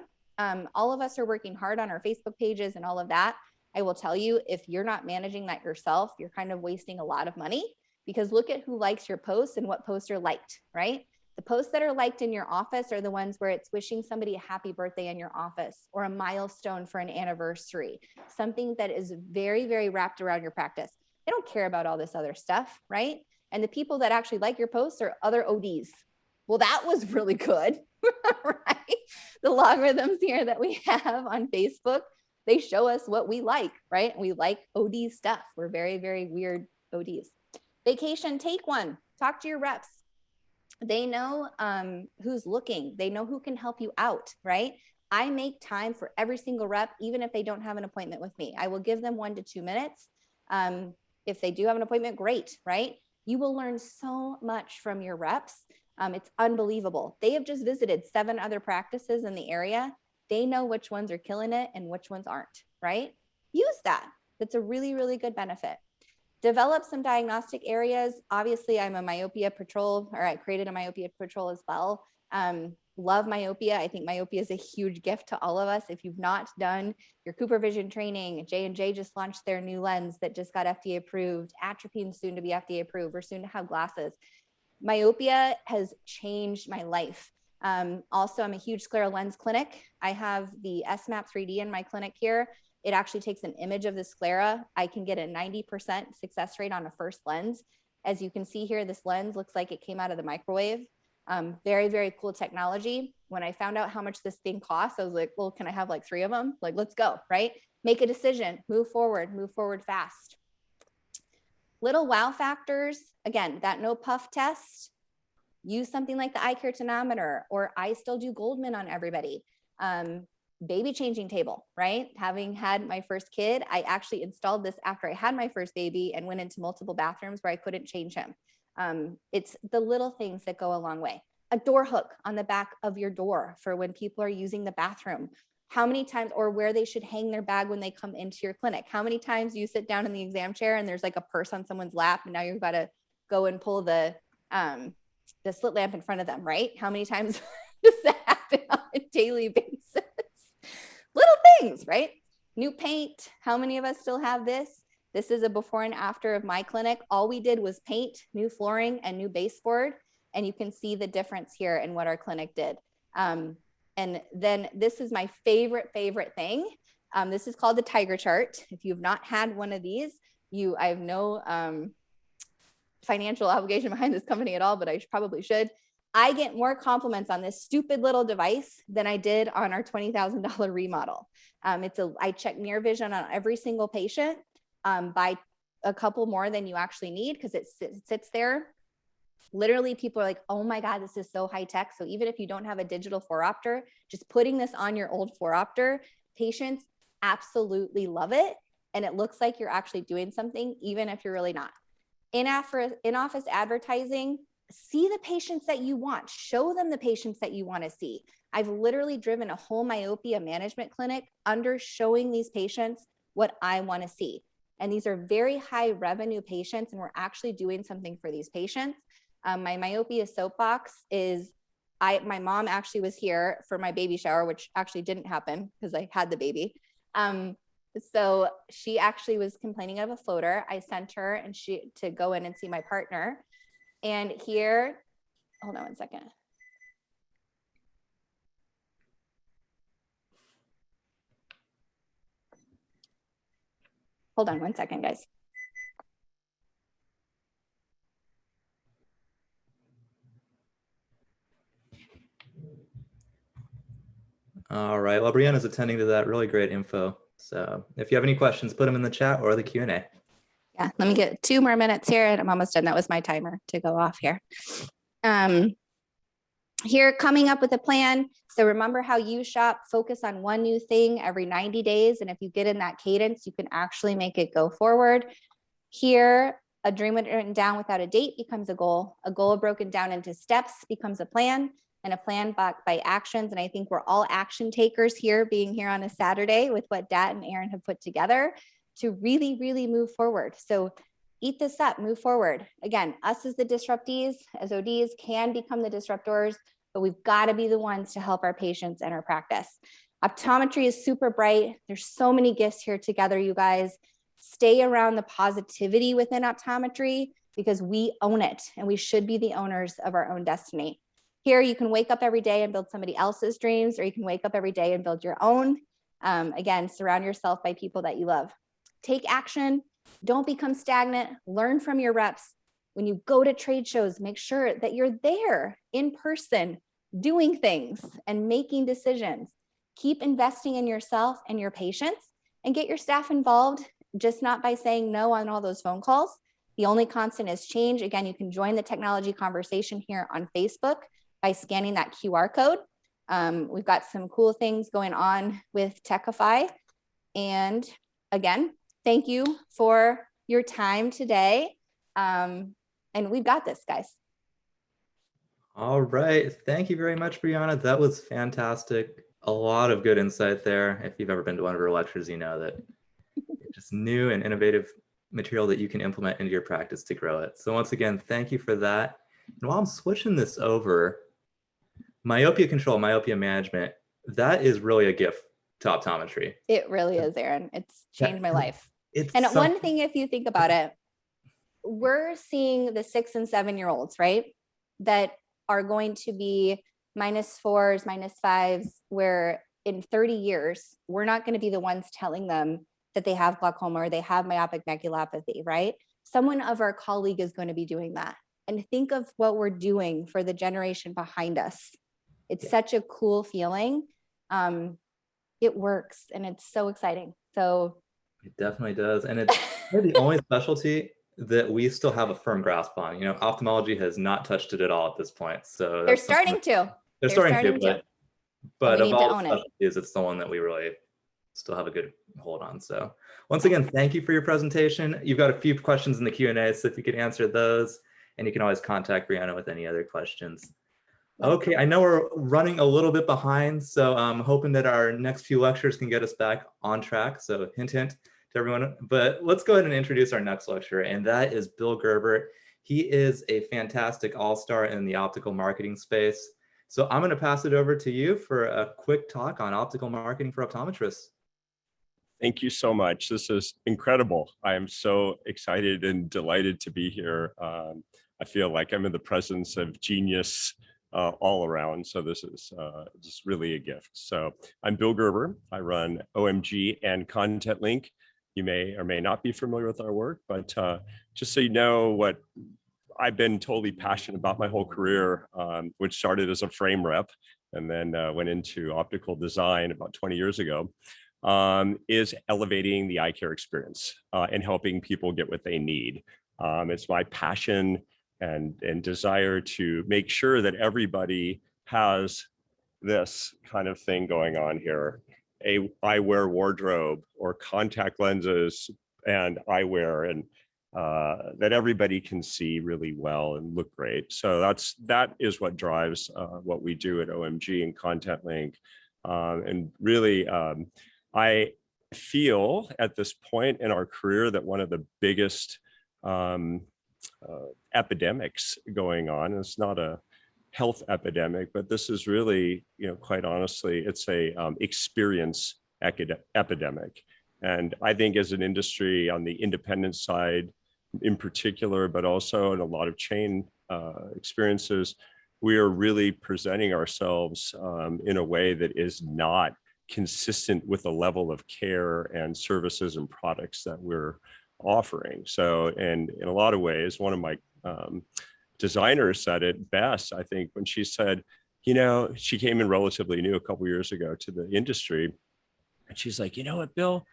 All of us are working hard on our Facebook pages and all of that. I will tell you, if you're not managing that yourself, you're kind of wasting a lot of money, because look at who likes your posts and what posts are liked, right? The posts that are liked in your office are the ones where it's wishing somebody a happy birthday in your office or a milestone for an anniversary, something that is very, very wrapped around your practice. They don't care about all this other stuff, right? And the people that actually like your posts are other ODs. Well, that was really good, right? The logarithms here that we have on Facebook, they show us what we like, right? We like OD stuff. We're very, very weird ODs. Vacation, take one. Talk to your reps. They know who's looking. They know who can help you out, right? I make time for every single rep, even if they don't have an appointment with me. I will give them 1 to 2 minutes. If they do have an appointment, great, right? You will learn so much from your reps. It's unbelievable. They have just visited 7 other practices in the area. They know which ones are killing it and which ones aren't, right? Use that. That's a really, really good benefit. Develop some diagnostic areas. Obviously, I'm a myopia patrol, or I created a myopia patrol as well. Love myopia. I think myopia is a huge gift to all of us. If you've not done your Cooper Vision training, J&J just launched their new lens that just got FDA approved. Atropine soon to be FDA approved. We're soon to have glasses. Myopia has changed my life. Also, I'm a huge scleral lens clinic. I have the SMAP 3D in my clinic here. It actually takes an image of the sclera. I can get a 90% success rate on a first lens. As you can see here, this lens looks like it came out of the microwave. Very, very cool technology. When I found out how much this thing costs, I was like, well, can I have like 3 of them? Like, let's go, right? Make a decision, move forward fast. Little wow factors. Again, that no puff test. Use something like the eye care tonometer, or I still do Goldman on everybody. Baby changing table, right? Having had my first kid, I actually installed this after I had my first baby and went into multiple bathrooms where I couldn't change him. It's the little things that go a long way. A door hook on the back of your door for when people are using the bathroom. How many times, or where they should hang their bag when they come into your clinic. How many times you sit down in the exam chair and there's like a purse on someone's lap and now you've got to go and pull the slit lamp in front of them, right? How many times does that happen on a daily basis? Little things, right? New paint. How many of us still have this? This is a before and after of my clinic. All we did was paint, new flooring, and new baseboard. And you can see the difference here in what our clinic did. And then this is my favorite thing. This is called the Tiger Chart. If you've not had one of these, I have no financial obligation behind this company at all, but I probably should. I get more compliments on this stupid little device than I did on our $20,000 remodel. I check near vision on every single patient by a couple more than you actually need, because it sits there. Literally, people are like, oh my God, this is so high tech. So even if you don't have a digital 4-opter, just putting this on your old 4-opter, patients absolutely love it. And it looks like you're actually doing something, even if you're really not. In-office advertising, see the patients that you want, show them the patients that you want to see. I've literally driven a whole myopia management clinic under showing these patients what I want to see. And these are very high revenue patients, and we're actually doing something for these patients. My myopia soapbox is my mom actually was here for my baby shower, which actually didn't happen because I had the baby. So she actually was complaining of a floater. I sent her and to go in and see my partner. And here, hold on one second. Hold on one second, guys. All right. Well, Brianna's attending to that. Really great info. So if you have any questions, put them in the chat or the Q&A. Yeah, let me get 2 more minutes here and I'm almost done. That was my timer to go off here. Here, coming up with a plan. So remember how you shop, focus on one new thing every 90 days. And if you get in that cadence, you can actually make it go forward. Here, a dream written down without a date becomes a goal broken down into steps becomes a plan, and a plan backed by actions. And I think we're all action takers here, being here on a Saturday with what Dat and Aaron have put together to really, really move forward. So eat this up, move forward. Again, us as the disruptees, as ODs, can become the disruptors, but we've got to be the ones to help our patients and our practice. Optometry is super bright. There's so many gifts here together, you guys. Stay around the positivity within optometry because we own it and we should be the owners of our own destiny. Here, you can wake up every day and build somebody else's dreams, or you can wake up every day and build your own. Again, surround yourself by people that you love. Take action. Don't become stagnant. Learn from your reps. When you go to trade shows, make sure that you're there in person, doing things and making decisions. Keep investing in yourself and your patients, and get your staff involved, just not by saying no on all those phone calls. The only constant is change. Again, you can join the technology conversation here on Facebook by scanning that QR code. We've got some cool things going on with Techify. And again, thank you for your time today. And we've got this, guys. All right. Thank you very much, Brianna. That was fantastic. A lot of good insight there. If you've ever been to one of her lectures, you know that it's just new and innovative material that you can implement into your practice to grow it. So once again, thank you for that. And while I'm switching this over, myopia control, myopia management, that is really a gift to optometry. It really is, Aaron. It's changed my life. It's and one thing, if you think about it, we're seeing the 6 and 7-year-olds, right, that are going to be -4s, -5s, where in 30 years, we're not going to be the ones telling them that they have glaucoma or they have myopic maculopathy, right? Someone of our colleague is going to be doing that. And think of what we're doing for the generation behind us. It's such a cool feeling. It works and it's so exciting. So it definitely does. And it's the only specialty that we still have a firm grasp on. You know, ophthalmology has not touched it at all at this point. So they're starting to. They're starting to, but of all the specialties, it's the one that we really still have a good hold on. So once again, thank you for your presentation. You've got a few questions in the Q&A, so if you could answer those, and you can always contact Brianna with any other questions. Okay, I know we're running a little bit behind, so I'm hoping that our next few lectures can get us back on track. So hint, hint to everyone, but let's go ahead and introduce our next lecturer, and that is Bill Gerber. He is a fantastic all-star in the optical marketing space. So I'm gonna pass it over to you for a quick talk on optical marketing for optometrists. Thank you so much. This is incredible. I am so excited and delighted to be here. I feel like I'm in the presence of genius all around. So this is just really a gift. So I'm Bill Gerber. I run OMG and Content Link. You may or may not be familiar with our work, but just so you know what I've been totally passionate about my whole career, which started as a frame rep and then went into optical design about 20 years ago, is elevating the eye care experience and helping people get what they need. It's my passion and desire to make sure that everybody has this kind of thing going on here, a eyewear wardrobe or contact lenses and eyewear, and that everybody can see really well and look great. So that is what drives what we do at OMG and Content Link. And really, I feel at this point in our career that one of the biggest epidemics going on. It's not a health epidemic, but this is really, quite honestly, it's a experience epidemic. And I think as an industry on the independent side in particular, but also in a lot of chain experiences, we are really presenting ourselves in a way that is not consistent with the level of care and services and products that we're offering. So, and in a lot of ways, one of my designers said it best, I think, when she said, she came in relatively new a couple years ago to the industry. And she's like, you know what, Bill?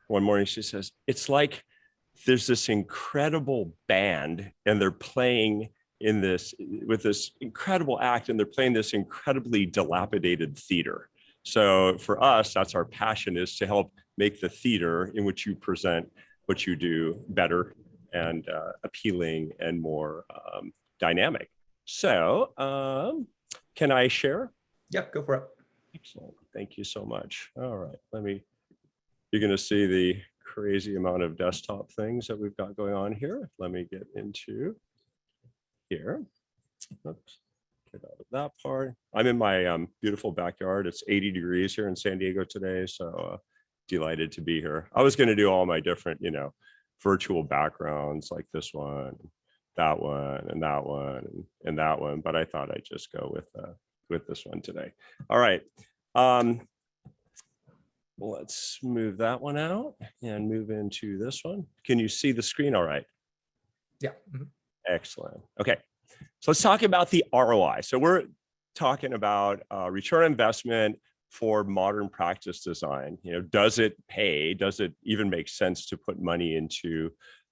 One morning she says, it's like there's this incredible band and they're playing in this with this incredible act and they're playing this incredibly dilapidated theater. So for us, that's our passion, is to help make the theater in which you present what you do better and appealing and more dynamic. So can I share? Yeah, go for it. Excellent. Thank you so much. All right, you're going to see the crazy amount of desktop things that we've got going on here. Let me get into here. Oops. Get out of that part. I'm in my beautiful backyard. It's 80 degrees here in San Diego today, so delighted to be here. I was going to do all my different, virtual backgrounds like this one, that one, and that one, and that one, but I thought I'd just go with this one today. All right. Let's move that one out and move into this one. Can you see the screen all right? Yeah. Mm-hmm. Excellent. Okay. So let's talk about the ROI. So we're talking about return on investment for modern practice design. Does it pay? Does it even make sense to put money into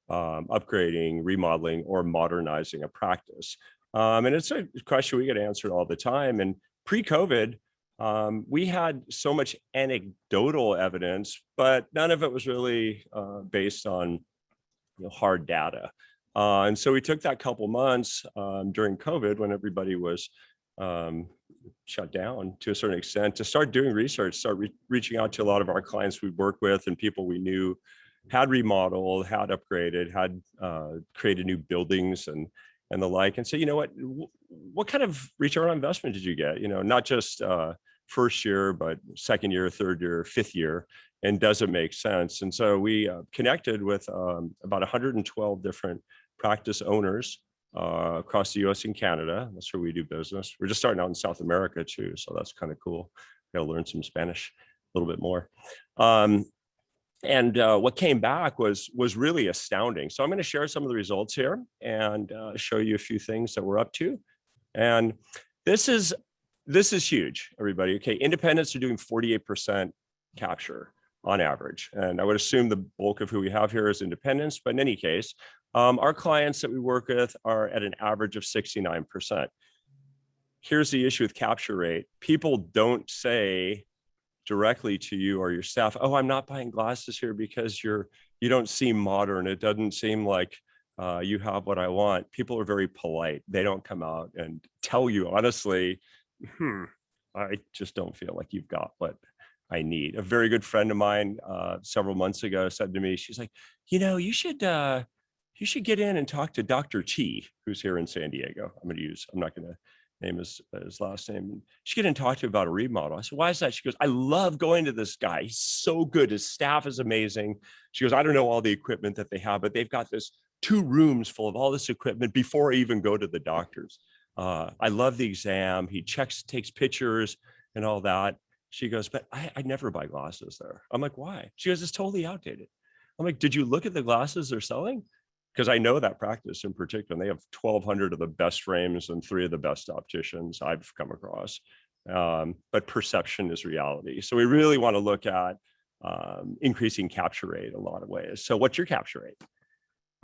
upgrading, remodeling, or modernizing a practice? And it's a question we get answered all the time. And pre-COVID, we had so much anecdotal evidence, but none of it was really based on hard data. And so we took that couple months during COVID when everybody was shut down to a certain extent to start doing research, start reaching out to a lot of our clients we worked with and people we knew had remodeled, had upgraded, had created new buildings and the like, and say, what kind of return on investment did you get? Not just first year, but second year, third year, fifth year, and does it make sense? And so we connected with about 112 different practice owners across the US and Canada. That's where we do business. We're just starting out in South America too, so that's kind of cool. Got to learn some Spanish a little bit more. And what came back was really astounding. So I'm going to share some of the results here and show you a few things that we're up to. And this is huge, everybody. Okay, independents are doing 48% capture on average. And I would assume the bulk of who we have here is independents, but in any case, our clients that we work with are at an average of 69%. Here's the issue with capture rate. People don't say directly to you or your staff, oh, I'm not buying glasses here because you don't seem modern. It doesn't seem like you have what I want. People are very polite. They don't come out and tell you, honestly, I just don't feel like you've got what I need. A very good friend of mine several months ago said to me, she's like, you should get in and talk to Dr. Chi, who's here in San Diego. I'm not going to name his last name. She get in and talk to him about a remodel. I said, why is that? She goes, I love going to this guy. He's so good. His staff is amazing. She goes, I don't know all the equipment that they have, but they've got this 2 rooms full of all this equipment before I even go to the doctors. I love the exam. He takes pictures and all that. She goes, but I never buy glasses there. I'm like, why? She goes, it's totally outdated. I'm like, did you look at the glasses they're selling? Because I know that practice in particular, and they have 1,200 of the best frames and 3 of the best opticians I've come across. But perception is reality. So we really want to look at increasing capture rate in a lot of ways. So what's your capture rate?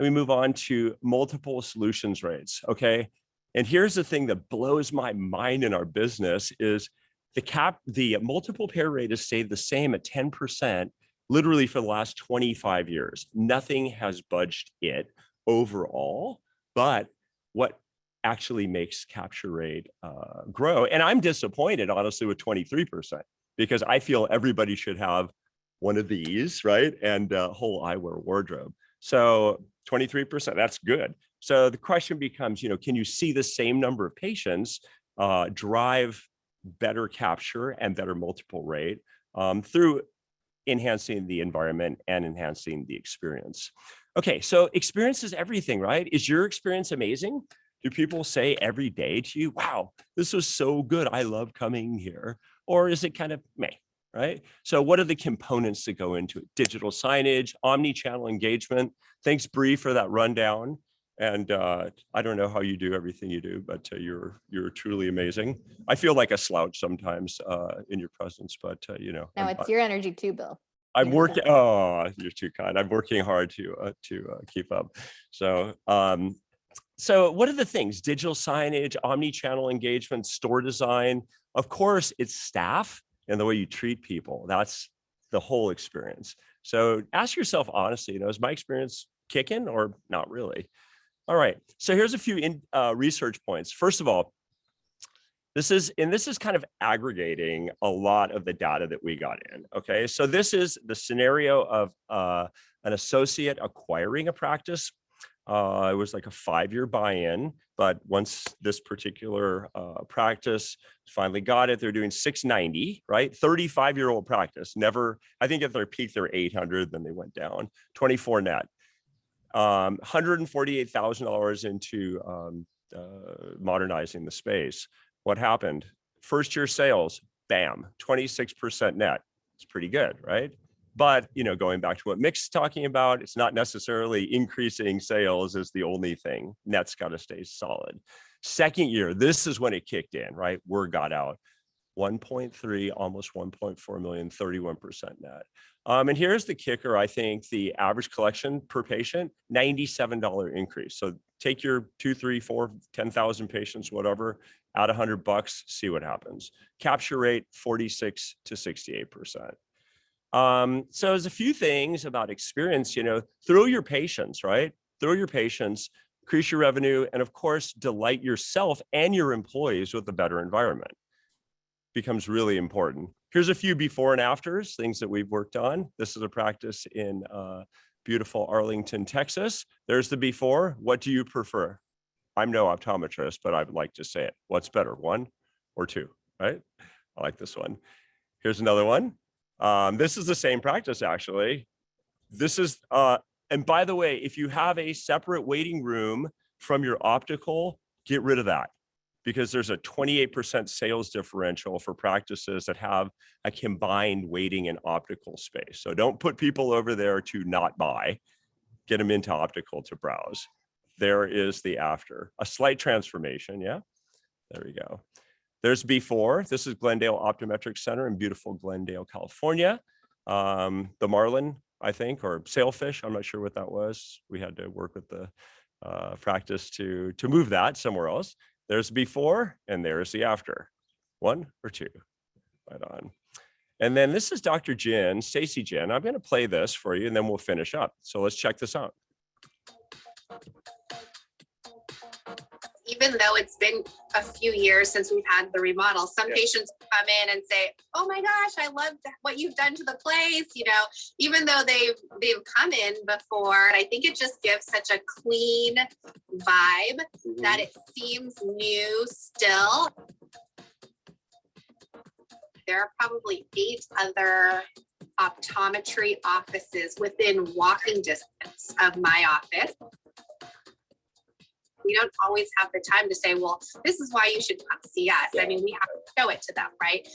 Let me move on to multiple solutions rates, okay? And here's the thing that blows my mind in our business is the multiple pair rate has stayed the same at 10% literally for the last 25 years. Nothing has budged it overall, but what actually makes capture rate grow? And I'm disappointed, honestly, with 23%, because I feel everybody should have one of these, right? And a whole eyewear wardrobe. So 23%, that's good. So the question becomes, can you see the same number of patients drive better capture and better multiple rate through enhancing the environment and enhancing the experience? Okay, so experience is everything, right? Is your experience amazing? Do people say every day to you, wow, this was so good, I love coming here? Or is it kind of meh, right? So what are the components that go into it? Digital signage, omni-channel engagement. Thanks, Bree, for that rundown. And I don't know how you do everything you do, but you're truly amazing. I feel like a slouch sometimes in your presence, but No, it's your energy too, Bill. I'm working. Oh, you're too kind. I'm working hard to keep up. So, so what are the things? Digital signage, omni-channel engagement, store design. Of course, it's staff and the way you treat people. That's the whole experience. So ask yourself honestly, is my experience kicking or not really? All right. So here's a few research points. First of all, this is kind of aggregating a lot of the data that we got in. Okay. So this is the scenario of an associate acquiring a practice. It was like a 5-year buy-in, but once this particular practice finally got it, they're doing 690, right? 35-year-old practice. Never, I think at their peak, they're 800, then they went down, 24 net. $148,000 into modernizing the space. What happened? First year sales, bam, 26% net. It's pretty good, right? But going back to what Mick's talking about, it's not necessarily increasing sales is the only thing. Net's got to stay solid. Second year, this is when it kicked in, right? Word got out. 1.3, almost 1.4 million, 31% net. And here's the kicker. I think the average collection per patient, $97 increase. So take your 2, 3, 4, 10,000 patients, whatever, add $100, see what happens. Capture rate, 46 to 68%. So there's a few things about experience, through your patients, right? Through your patients, increase your revenue, and of course, delight yourself and your employees with a better environment. Becomes really important. Here's a few before and afters, things that we've worked on. This is a practice in beautiful Arlington, Texas. There's the before. What do you prefer? I'm no optometrist, but I'd like to say it. What's better, 1 or 2, right? I like this one. Here's another one. This is the same practice, actually. This is, and by the way, if you have a separate waiting room from your optical, get rid of that, because there's a 28% sales differential for practices that have a combined waiting and optical space. So don't put people over there to not buy, get them into optical to browse. There is the after, a slight transformation. Yeah, there we go. There's before. This is Glendale Optometric Center in beautiful Glendale, California. The Marlin, I think, or Sailfish, I'm not sure what that was. We had to work with the practice to move that somewhere else. There's before and there's the after. 1 or 2, right on. And then this is Dr. Jin, Stacy Jin. I'm going to play this for you and then we'll finish up. So let's check this out. Even though it's been a few years since we've had the remodel, some patients come in and say, oh my gosh, I love what you've done to the place. Even though they've come in before, I think it just gives such a clean vibe that it seems new still. There are probably 8 other optometry offices within walking distance of my office. We don't always have the time to say, well, this is why you should come see us. I mean, we have to show it to them, right?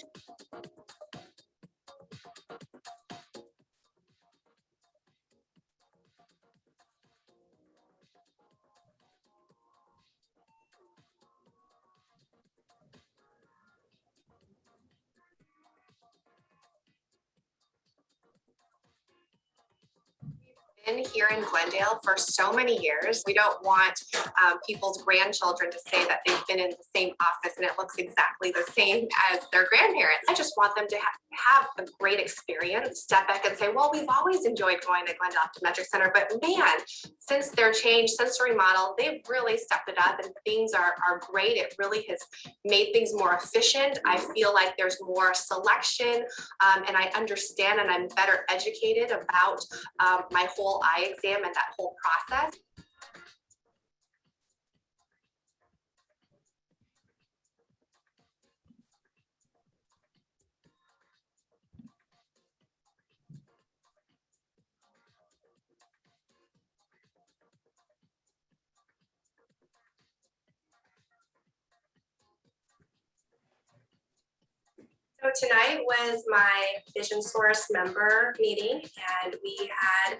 Been here in Glendale for so many years. We don't want people's grandchildren to say that they've been in the same office and it looks exactly the same as their grandparents. I just want them to have a great experience step back and say, well, we've always enjoyed going to Glen Optometric Center, but man, since their change, since the remodel, they've really stepped it up and things are great. It really has made things more efficient. I feel like there's more selection and I understand and I'm better educated about my whole eye exam and that whole process. So tonight was my Vision Source member meeting, and we had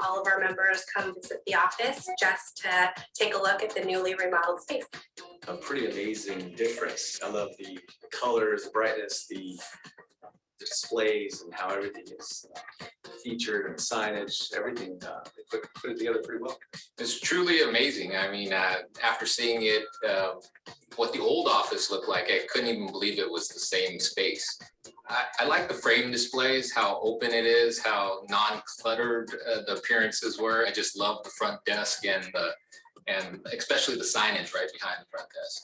all of our members come visit the office just to take a look at the newly remodeled space. A pretty amazing difference. I love the colors, the brightness, the displays, and how everything is featured and signage, everything. They put it together pretty well. It's truly amazing. I mean, after seeing it, what the old office looked like, I couldn't even believe it was the same space. I like the frame displays, how open it is, how non-cluttered the appearances were. I just love the front desk and especially the signage right behind the front desk.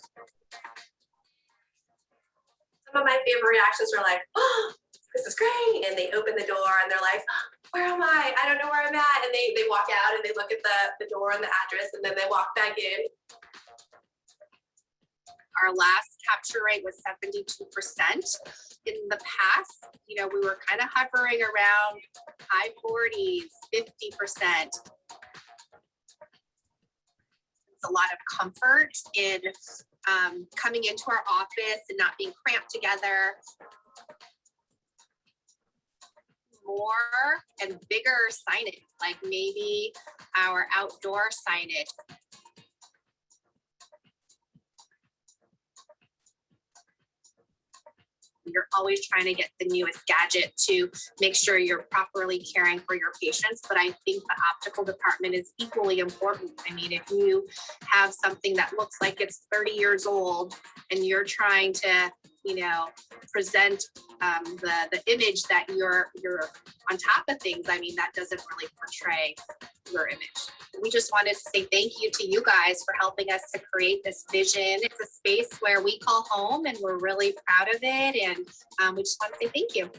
Some of my favorite reactions were like, oh, this is great. And they open the door and they're like, oh, where am I? I don't know where I'm at. And they walk out and they look at the door and the address and then they walk back in. Our last capture rate was 72%. In the past, you know, we were kind of hovering around high 40s, 50%. It's a lot of comfort in coming into our office and not being cramped together. More and bigger signage, like maybe our outdoor signage. You're always trying to get the newest gadget to make sure you're properly caring for your patients. But I think the optical department is equally important. I mean, if you have something that looks like it's 30 years old and you're trying to, you know, present the image that you're on top of things, I mean, that doesn't really portray your image. We just wanted to say thank you to you guys for helping us to create this vision. It's a space where we call home and we're really proud of it. And we just want to say thank you.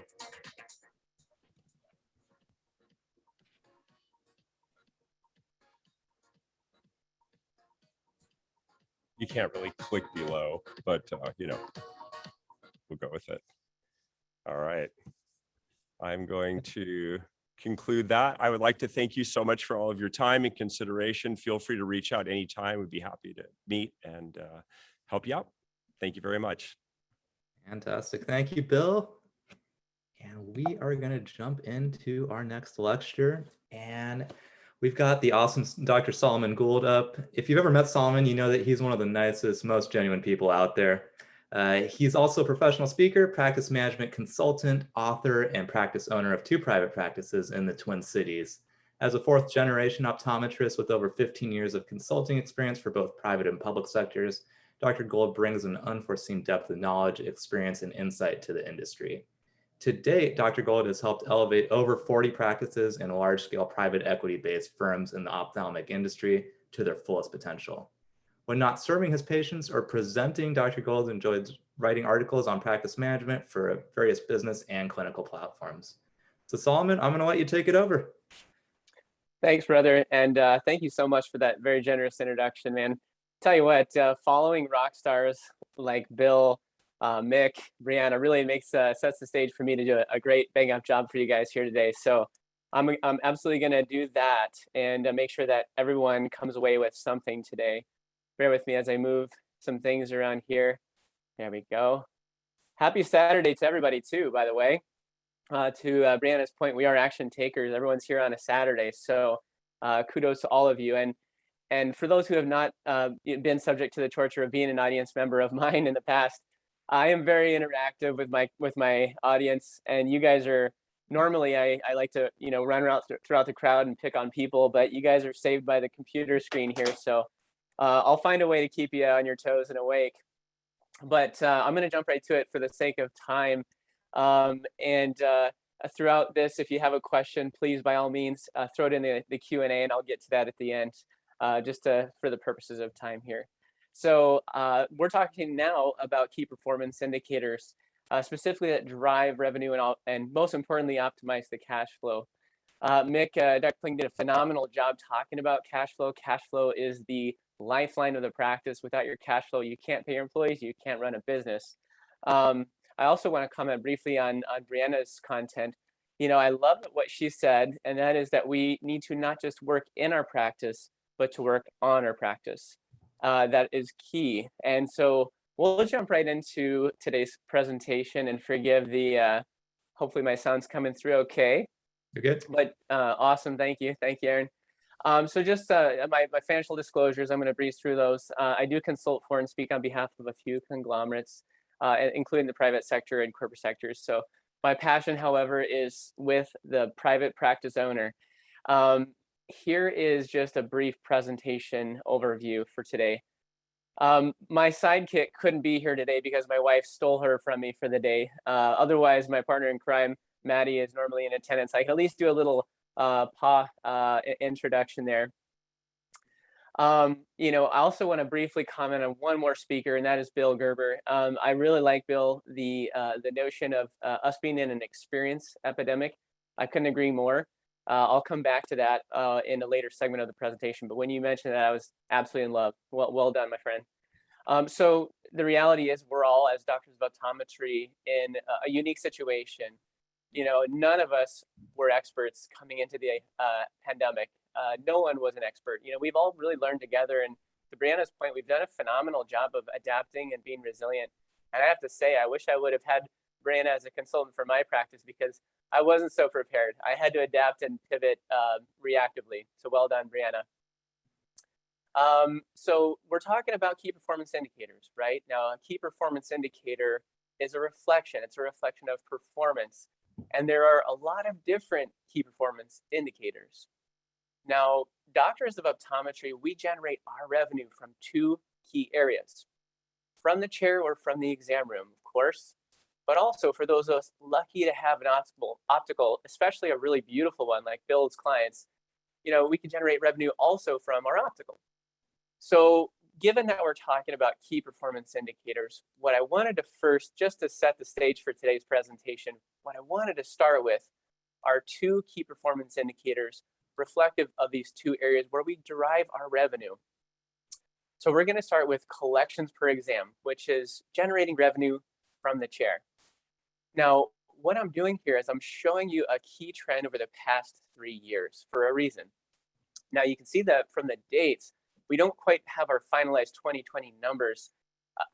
You can't really click below, but you know, we'll go with it. All right. I'm going to conclude that. I would like to thank you so much for all of your time and consideration. Feel free to reach out anytime. We'd be happy to meet and help you out. Thank you very much. Fantastic. Thank you, Bill. And we are going to jump into our next lecture. And we've got the awesome Dr. Solomon Gould up. If you've ever met Solomon, you know that he's one of the nicest, most genuine people out there. He's also a professional speaker, practice management consultant, author, and practice owner of 2 private practices in the Twin Cities. As a 4th generation optometrist with over 15 years of consulting experience for both private and public sectors, Dr. Gould brings an unforeseen depth of knowledge, experience, and insight to the industry. To date, Dr. Gould has helped elevate over 40 practices in large-scale private equity-based firms in the ophthalmic industry to their fullest potential. When not serving his patients or presenting, Dr. Gould enjoys writing articles on practice management for various business and clinical platforms. So Solomon, I'm going to let you take it over. Thanks, brother. And thank you so much for that very generous introduction, man. Tell you what, following rock stars like Bill, Mick, Brianna really sets the stage for me to do a great bang up job for you guys here today. So I'm absolutely going to do that and make sure that everyone comes away with something today. Bear with me as I move some things around here. There we go. Happy Saturday to everybody too, by the way. To Brianna's point, we are action takers. Everyone's here on a Saturday. So kudos to all of you. And for those who have not been subject to the torture of being an audience member of mine in the past, I am very interactive with my audience, and you guys are normally I like to run around throughout the crowd and pick on people, but you guys are saved by the computer screen here, so I'll find a way to keep you on your toes and awake. But I'm going to jump right to it for the sake of time. Throughout this, if you have a question, please, by all means, throw it in the Q&A, and I'll get to that at the end, just for the purposes of time here. So we're talking now about key performance indicators, specifically that drive revenue and most importantly, optimize the cash flow. Mick, Dr. Kling did a phenomenal job talking about cash flow. Cash flow is the lifeline of the practice. Without your cash flow, you can't pay your employees, you can't run a business. I also want to comment briefly on Brianna's content. You know, I love what she said, and that is that we need to not just work in our practice, but to work on our practice. That is key. And so we'll jump right into today's presentation, and forgive the, hopefully my sound's coming through okay. You're good. But awesome, thank you, Aaron. So just my financial disclosures, I'm going to breeze through those. I do consult for and speak on behalf of a few conglomerates, including the private sector and corporate sectors. So my passion, however, is with the private practice owner. Here is just a brief presentation overview for today. My sidekick couldn't be here today because my wife stole her from me for the day. Otherwise, my partner in crime, Maddie, is normally in attendance. I can at least do a little introduction there. You know, I also want to briefly comment on one more speaker, and that is Bill Gerber. I really like Bill, the notion of us being in an experience epidemic. I couldn't agree more. I'll come back to that in a later segment of the presentation. But when you mentioned that, I was absolutely in love. Well done, my friend. So the reality is we're all, as doctors of optometry, in a unique situation. You know, none of us were experts coming into the pandemic. No one was an expert. You know, we've all really learned together. And to Brianna's point, we've done a phenomenal job of adapting and being resilient. And I have to say, I wish I would have had Brianna as a consultant for my practice, because I wasn't so prepared. I had to adapt and pivot reactively. So well done, Brianna. So we're talking about key performance indicators, right? Now, a key performance indicator is a reflection. It's a reflection of performance. And there are a lot of different key performance indicators. Now, doctors of optometry, we generate our revenue from two key areas: from the chair or from the exam room, of course, but also for those of us lucky to have an optical, especially a really beautiful one like Bill's clients, you know, we can generate revenue also from our optical. So given that we're talking about key performance indicators, what I wanted to first, just to set the stage for today's presentation, what I wanted to start with are two key performance indicators reflective of these two areas where we derive our revenue. So we're going to start with collections per exam, which is generating revenue from the chair. Now, what I'm doing here is I'm showing you a key trend over the past 3 years for a reason. Now, you can see that from the dates, we don't quite have our finalized 2020 numbers,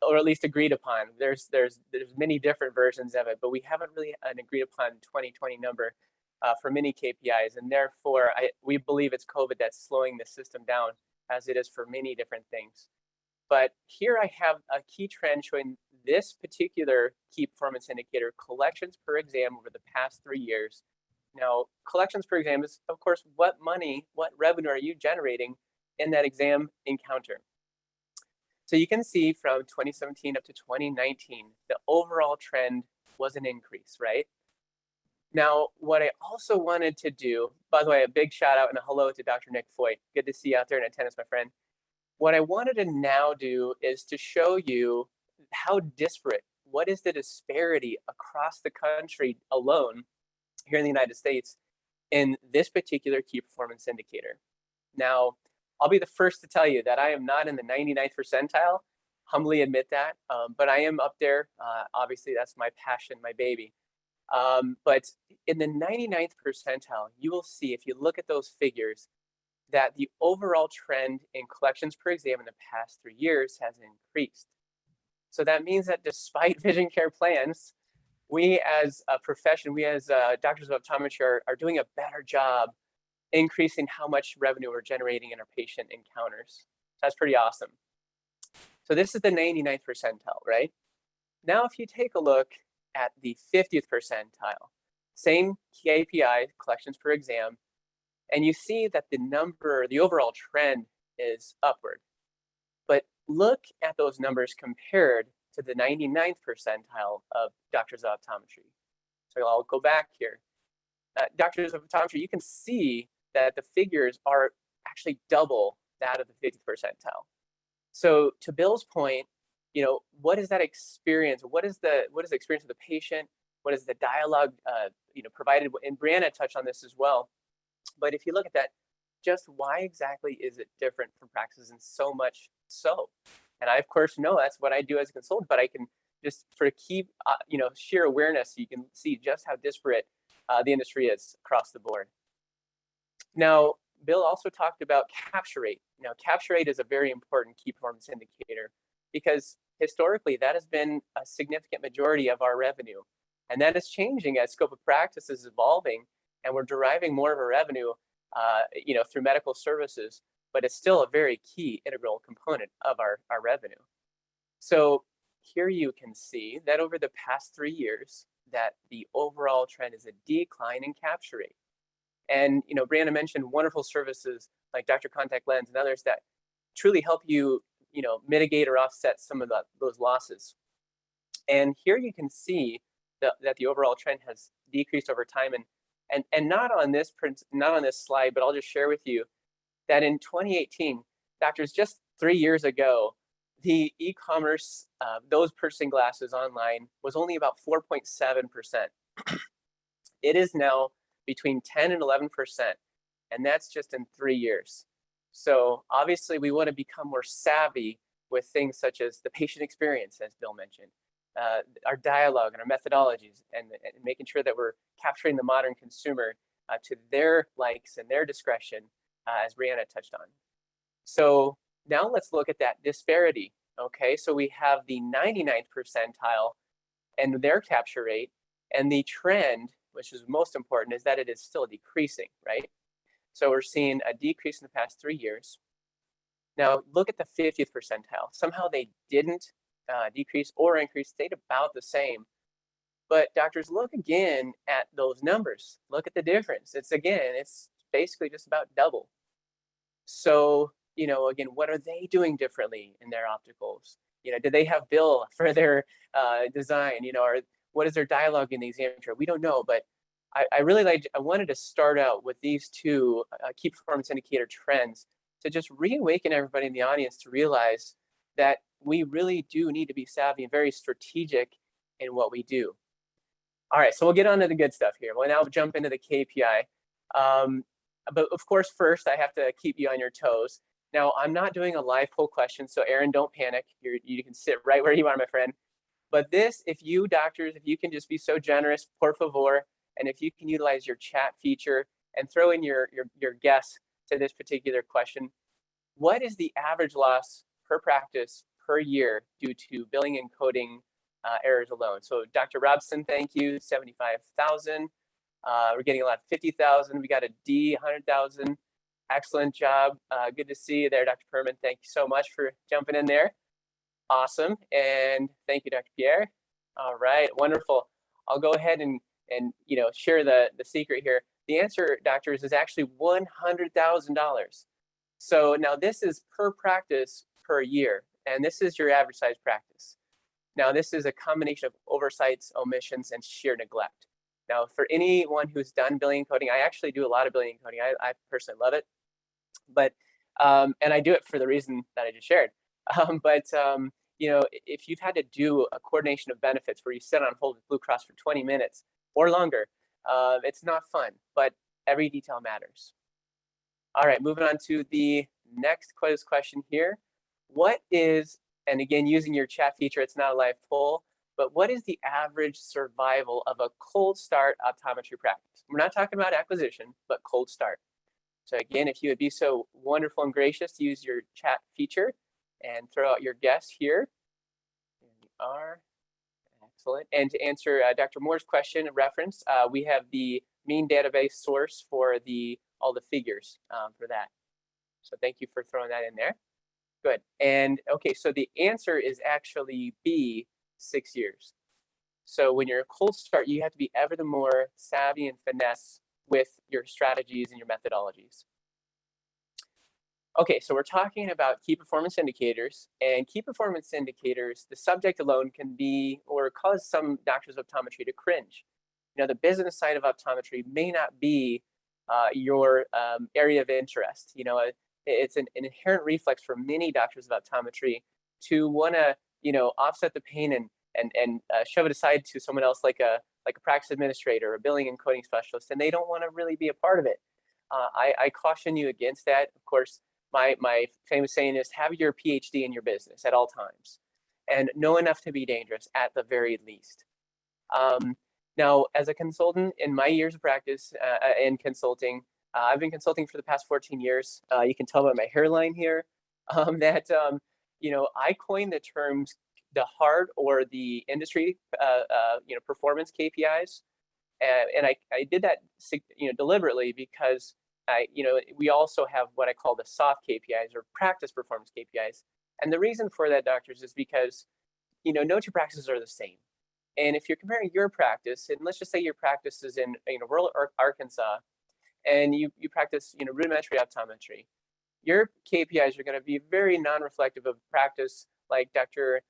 or at least agreed upon. There's many different versions of it, but we haven't really an agreed upon 2020 number for many KPIs, and therefore we believe it's COVID that's slowing the system down, as it is for many different things. But here I have a key trend showing this particular key performance indicator, collections per exam over the past 3 years. Now, collections per exam is, of course, what revenue are you generating in that exam encounter? So you can see from 2017 up to 2019, the overall trend was an increase, right? Now, what I also wanted to do, by the way, a big shout out and a hello to Dr. Nick Foyt. Good to see you out there in attendance, my friend. What I wanted to now do is to show you how disparate, what is the disparity across the country alone here in the United States in this particular key performance indicator. Now, I'll be the first to tell you that I am not in the 99th percentile, humbly admit that, but I am up there. Obviously, that's my passion, my baby. But in the 99th percentile, you will see, if you look at those figures, that the overall trend in collections per exam in the past 3 years has increased. So that means that despite vision care plans, we as a profession, we as doctors of optometry are doing a better job increasing how much revenue we're generating in our patient encounters. That's pretty awesome. So this is the 99th percentile, right? Now, if you take a look at the 50th percentile, same KPI, collections per exam, and you see that the overall trend is upward. But look at those numbers compared to the 99th percentile of doctors of optometry. So I'll go back here. Doctors of optometry, you can see that the figures are actually double that of the 50th percentile. So to Bill's point, what is that experience? What is the experience of the patient? What is the dialogue, provided? And Brianna touched on this as well. But if you look at that, just why exactly is it different from practices, and so much so? And I, of course, know that's what I do as a consultant, but I can just for keep, sheer awareness, so you can see just how disparate the industry is across the board. Now, Bill also talked about capture rate. Now, capture rate is a very important key performance indicator because historically that has been a significant majority of our revenue. And that is changing as scope of practice is evolving, and we're deriving more of our revenue through medical services, but it's still a very key integral component of our revenue. So here you can see that over the past 3 years, that the overall trend is a decline in capture rate. And, Brianna mentioned wonderful services like Dr. Contact Lens and others that truly help you, mitigate or offset some of those losses. And here you can see that the overall trend has decreased over time. And not on this slide, but I'll just share with you that in 2018, doctors, just 3 years ago, the e-commerce, those purchasing glasses online was only about 4.7%. It is now between 10 and 11%, and that's just in 3 years. So obviously we want to become more savvy with things such as the patient experience, as Bill mentioned, our dialogue and our methodologies, and making sure that we're capturing the modern consumer to their likes and their discretion, as Brianna touched on. So now let's look at that disparity. Okay, so we have the 99th percentile and their capture rate, and the trend, which is most important, is that it is still decreasing, right? So we're seeing a decrease in the past 3 years. Now look at the 50th percentile. Somehow they didn't decrease or increase, stayed about the same. But doctors, look again at those numbers. Look at the difference. It's basically just about double. So, again, what are they doing differently in their opticals? Do they have Bill for their design? Or what is their dialogue in the examiner? We don't know, but I wanted to start out with these two key performance indicator trends to just reawaken everybody in the audience to realize that we really do need to be savvy and very strategic in what we do. All right, so we'll get on to the good stuff here. We'll now jump into the KPI. But of course, first, I have to keep you on your toes. Now, I'm not doing a live poll question, so Aaron, don't panic. You can sit right where you are, my friend. But this, if you doctors, if you can just be so generous, por favor, and if you can utilize your chat feature and throw in your guess to this particular question, what is the average loss per practice per year due to billing and coding errors alone? So Dr. Robson, thank you, 75,000. We're getting a lot, 50,000. We got a D, 100,000. Excellent job. Good to see you there, Dr. Perman. Thank you so much for jumping in there. Awesome. And thank you, Dr. Pierre. All right, wonderful. I'll go ahead and share the secret here. The answer, doctors, is actually $100,000. So now this is per practice per year, and this is your average size practice. Now this is a combination of oversights, omissions, and sheer neglect. Now for anyone who's done billing and coding, I actually do a lot of billing and coding. I personally love it, but and I do it for the reason that I just shared. If you've had to do a coordination of benefits where you sit on hold with Blue Cross for 20 minutes or longer, it's not fun, but every detail matters. All right, moving on to the next quiz question here. What is, and again, using your chat feature, it's not a live poll, but what is the average survival of a cold start optometry practice? We're not talking about acquisition, but cold start. So again, if you would be so wonderful and gracious to use your chat feature and throw out your guess here. Here we are. Excellent. And to answer Dr. Moore's question reference, we have the mean database source for all the figures for that. So thank you for throwing that in there. Good. And okay, so the answer is actually B, 6 years. So when you're a cold start, you have to be ever the more savvy and finesse with your strategies and your methodologies. Okay, so we're talking about key performance indicators, and key performance indicators, the subject alone can be or cause some doctors of optometry to cringe. the business side of optometry may not be your area of interest. It's an inherent reflex for many doctors of optometry to want to, offset the pain and shove it aside to someone else like a practice administrator, a billing and coding specialist, and they don't want to really be a part of it. I caution you against that. Of course, my famous saying is have your PhD in your business at all times and know enough to be dangerous at the very least. Now, as a consultant in my years of practice in consulting, I've been consulting for the past 14 years. You can tell by my hairline here that, I coined the terms the hard or the industry, performance KPIs. And I did that, deliberately because we also have what I call the soft KPIs or practice performance KPIs. And the reason for that, doctors, is because, no two practices are the same. And if you're comparing your practice, and let's just say your practice is in rural Arkansas, and you practice rudimentary optometry, your KPIs are going to be very non-reflective of practice like Dr.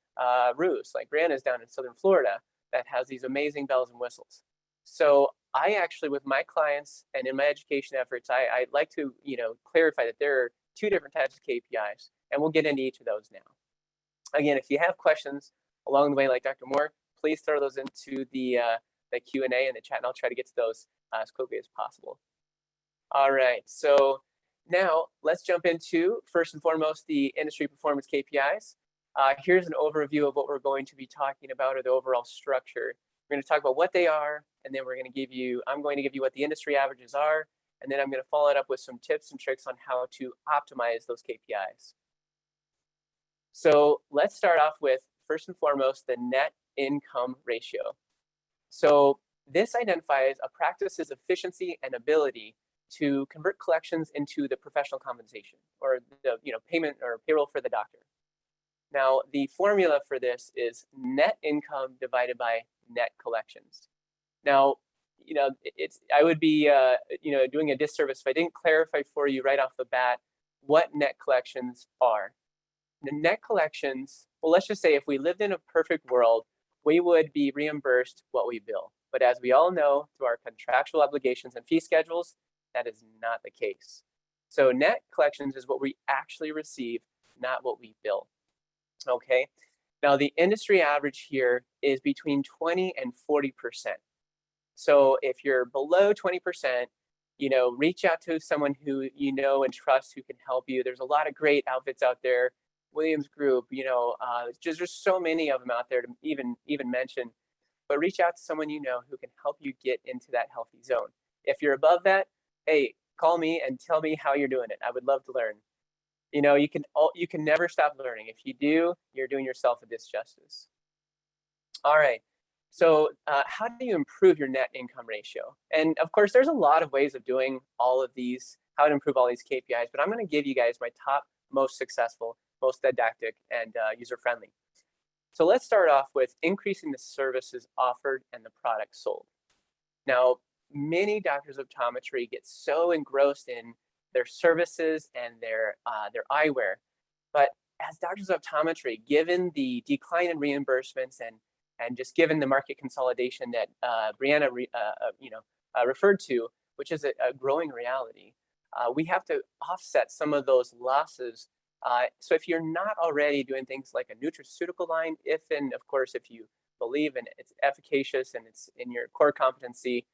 Rhue's, like Brianna's down in Southern Florida, that has these amazing bells and whistles. So I actually, with my clients and in my education efforts, I like to clarify that there are two different types of KPIs, and we'll get into each of those now. Again, if you have questions along the way, like Dr. Moore, please throw those into the Q&A in the chat, and I'll try to get to those as quickly as possible. All right, so now let's jump into, first and foremost, the industry performance KPIs. Here's an overview of what we're going to be talking about, or the overall structure. We're going to talk about what they are, and then I'm going to give you what the industry averages are, and then I'm going to follow it up with some tips and tricks on how to optimize those KPIs. So let's start off with, first and foremost, the net income ratio. So this identifies a practice's efficiency and ability to convert collections into the professional compensation, or the payment or payroll for the doctor. Now, the formula for this is net income divided by net collections. Now, I would be doing a disservice if I didn't clarify for you right off the bat what net collections are. The net collections, well, let's just say if we lived in a perfect world, we would be reimbursed what we bill. But as we all know, through our contractual obligations and fee schedules, that is not the case. So net collections is what we actually receive, not what we bill. Okay. Now the industry average here is between 20 and 40%. So if you're below 20%, reach out to someone who you know and trust who can help you. There's a lot of great outfits out there. Williams Group, there's so many of them out there to even mention. But reach out to someone you know who can help you get into that healthy zone. If you're above that, hey, call me and tell me how you're doing it. I would love to learn. You can never stop learning. If you do, you're doing yourself a disjustice. All right. So how do you improve your net income ratio? And of course, there's a lot of ways of doing all of these, how to improve all these KPIs, but I'm going to give you guys my top most successful, most didactic, and user-friendly. So let's start off with increasing the services offered and the products sold. Now, many doctors of optometry get so engrossed in their services and their eyewear, but as doctors of optometry, given the decline in reimbursements and just given the market consolidation that Brianna referred to, which is a growing reality, we have to offset some of those losses. So if you're not already doing things like a nutraceutical line, if you believe in it's efficacious and it's in your core competency,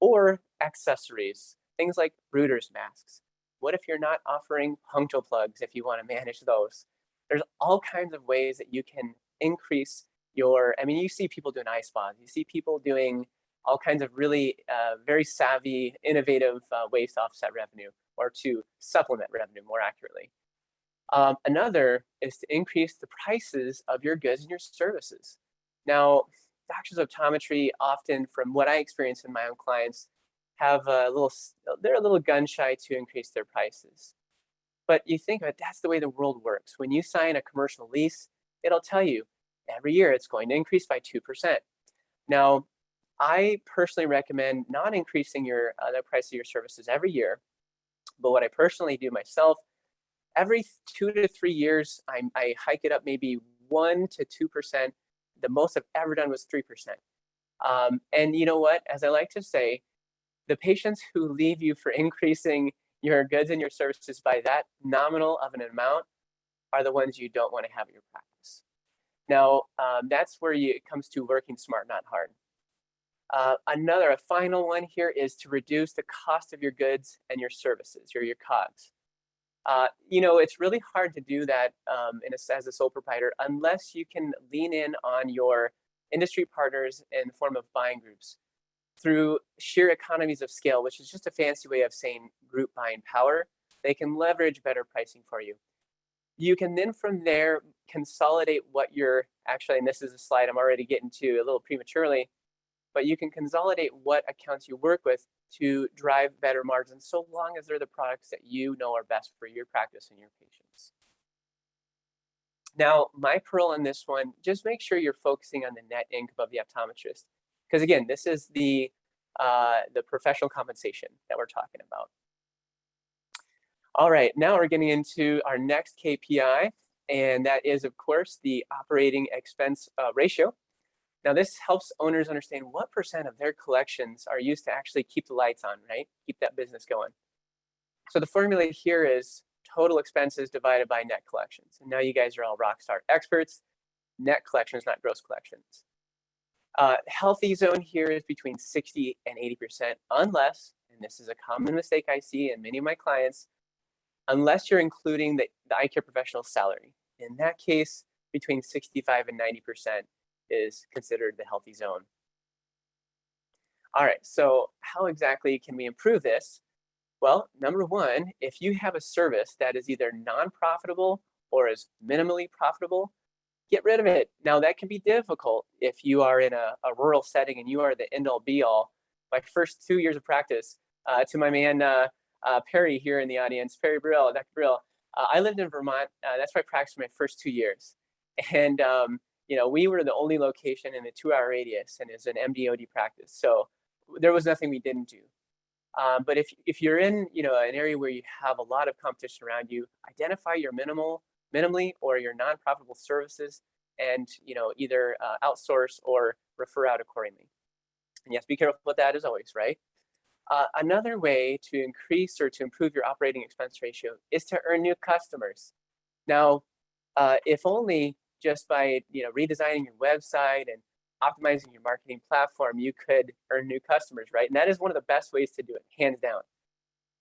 or accessories, things like Reuter's masks. What if you're not offering punctal plugs if you want to manage those? There's all kinds of ways that you can increase you see people doing eye spas, you see people doing all kinds of really very savvy, innovative ways to offset revenue or to supplement revenue more accurately. Another is to increase the prices of your goods and your services. Now, doctors of optometry often, from what I experience in my own clients, they're a little gun shy to increase their prices. But you think of it, that's the way the world works. When you sign a commercial lease, it'll tell you every year it's going to increase by 2%. Now, I personally recommend not increasing the price of your services every year, but what I personally do myself, every 2 to 3 years, I hike it up maybe 1 to 2%. The most I've ever done was 3%. And you know what, as I like to say, the patients who leave you for increasing your goods and your services by that nominal of an amount are the ones you don't want to have in your practice. Now, that's where it comes to working smart, not hard. A final one here is to reduce the cost of your goods and your services, or your COGS. You know, it's really hard to do that as a sole proprietor unless you can lean in on your industry partners in the form of buying groups through sheer economies of scale, which is just a fancy way of saying group buying power. They can leverage better pricing for you. You can then from there consolidate what you're actually, and this is a slide I'm already getting to a little prematurely, but you can consolidate what accounts you work with to drive better margins, so long as they're the products that you know are best for your practice and your patients. Now, my pearl on this one, just make sure you're focusing on the net income of the optometrist. Because again, this is the professional compensation that we're talking about. All right, now we're getting into our next KPI, and that is, of course, the operating expense ratio. Now, this helps owners understand what % of their collections are used to actually keep the lights on, right? Keep that business going. So the formula here is total expenses divided by net collections. And now you guys are all rock star experts. Net collections, not gross collections. Healthy zone here is between 60 and 80%, unless, and this is a common mistake I see in many of my clients, unless you're including the eye care professional's salary. In that case, between 65 and 90% is considered the healthy zone. All right, so how exactly can we improve this? Well, number one, if you have a service that is either non-profitable or is minimally profitable, get rid of it. Now, that can be difficult if you are in a rural setting and you are the end-all be-all. My first 2 years of practice, to my man Perry here in the audience, Perry Brill, Dr. Brill, I lived in Vermont. That's where I practiced my first 2 years. And you know, we were the only location in a 2-hour radius, and it's an MD/OD practice. So there was nothing we didn't do. But if you're in, you know, an area where you have a lot of competition around you, identify your minimally or your non-profitable services, and you know, either outsource or refer out accordingly. And yes, be careful with that as always, right? Another way to increase or to improve your operating expense ratio is to earn new customers. Now, if only just by redesigning your website and optimizing your marketing platform, you could earn new customers, right? And that is one of the best ways to do it, hands down.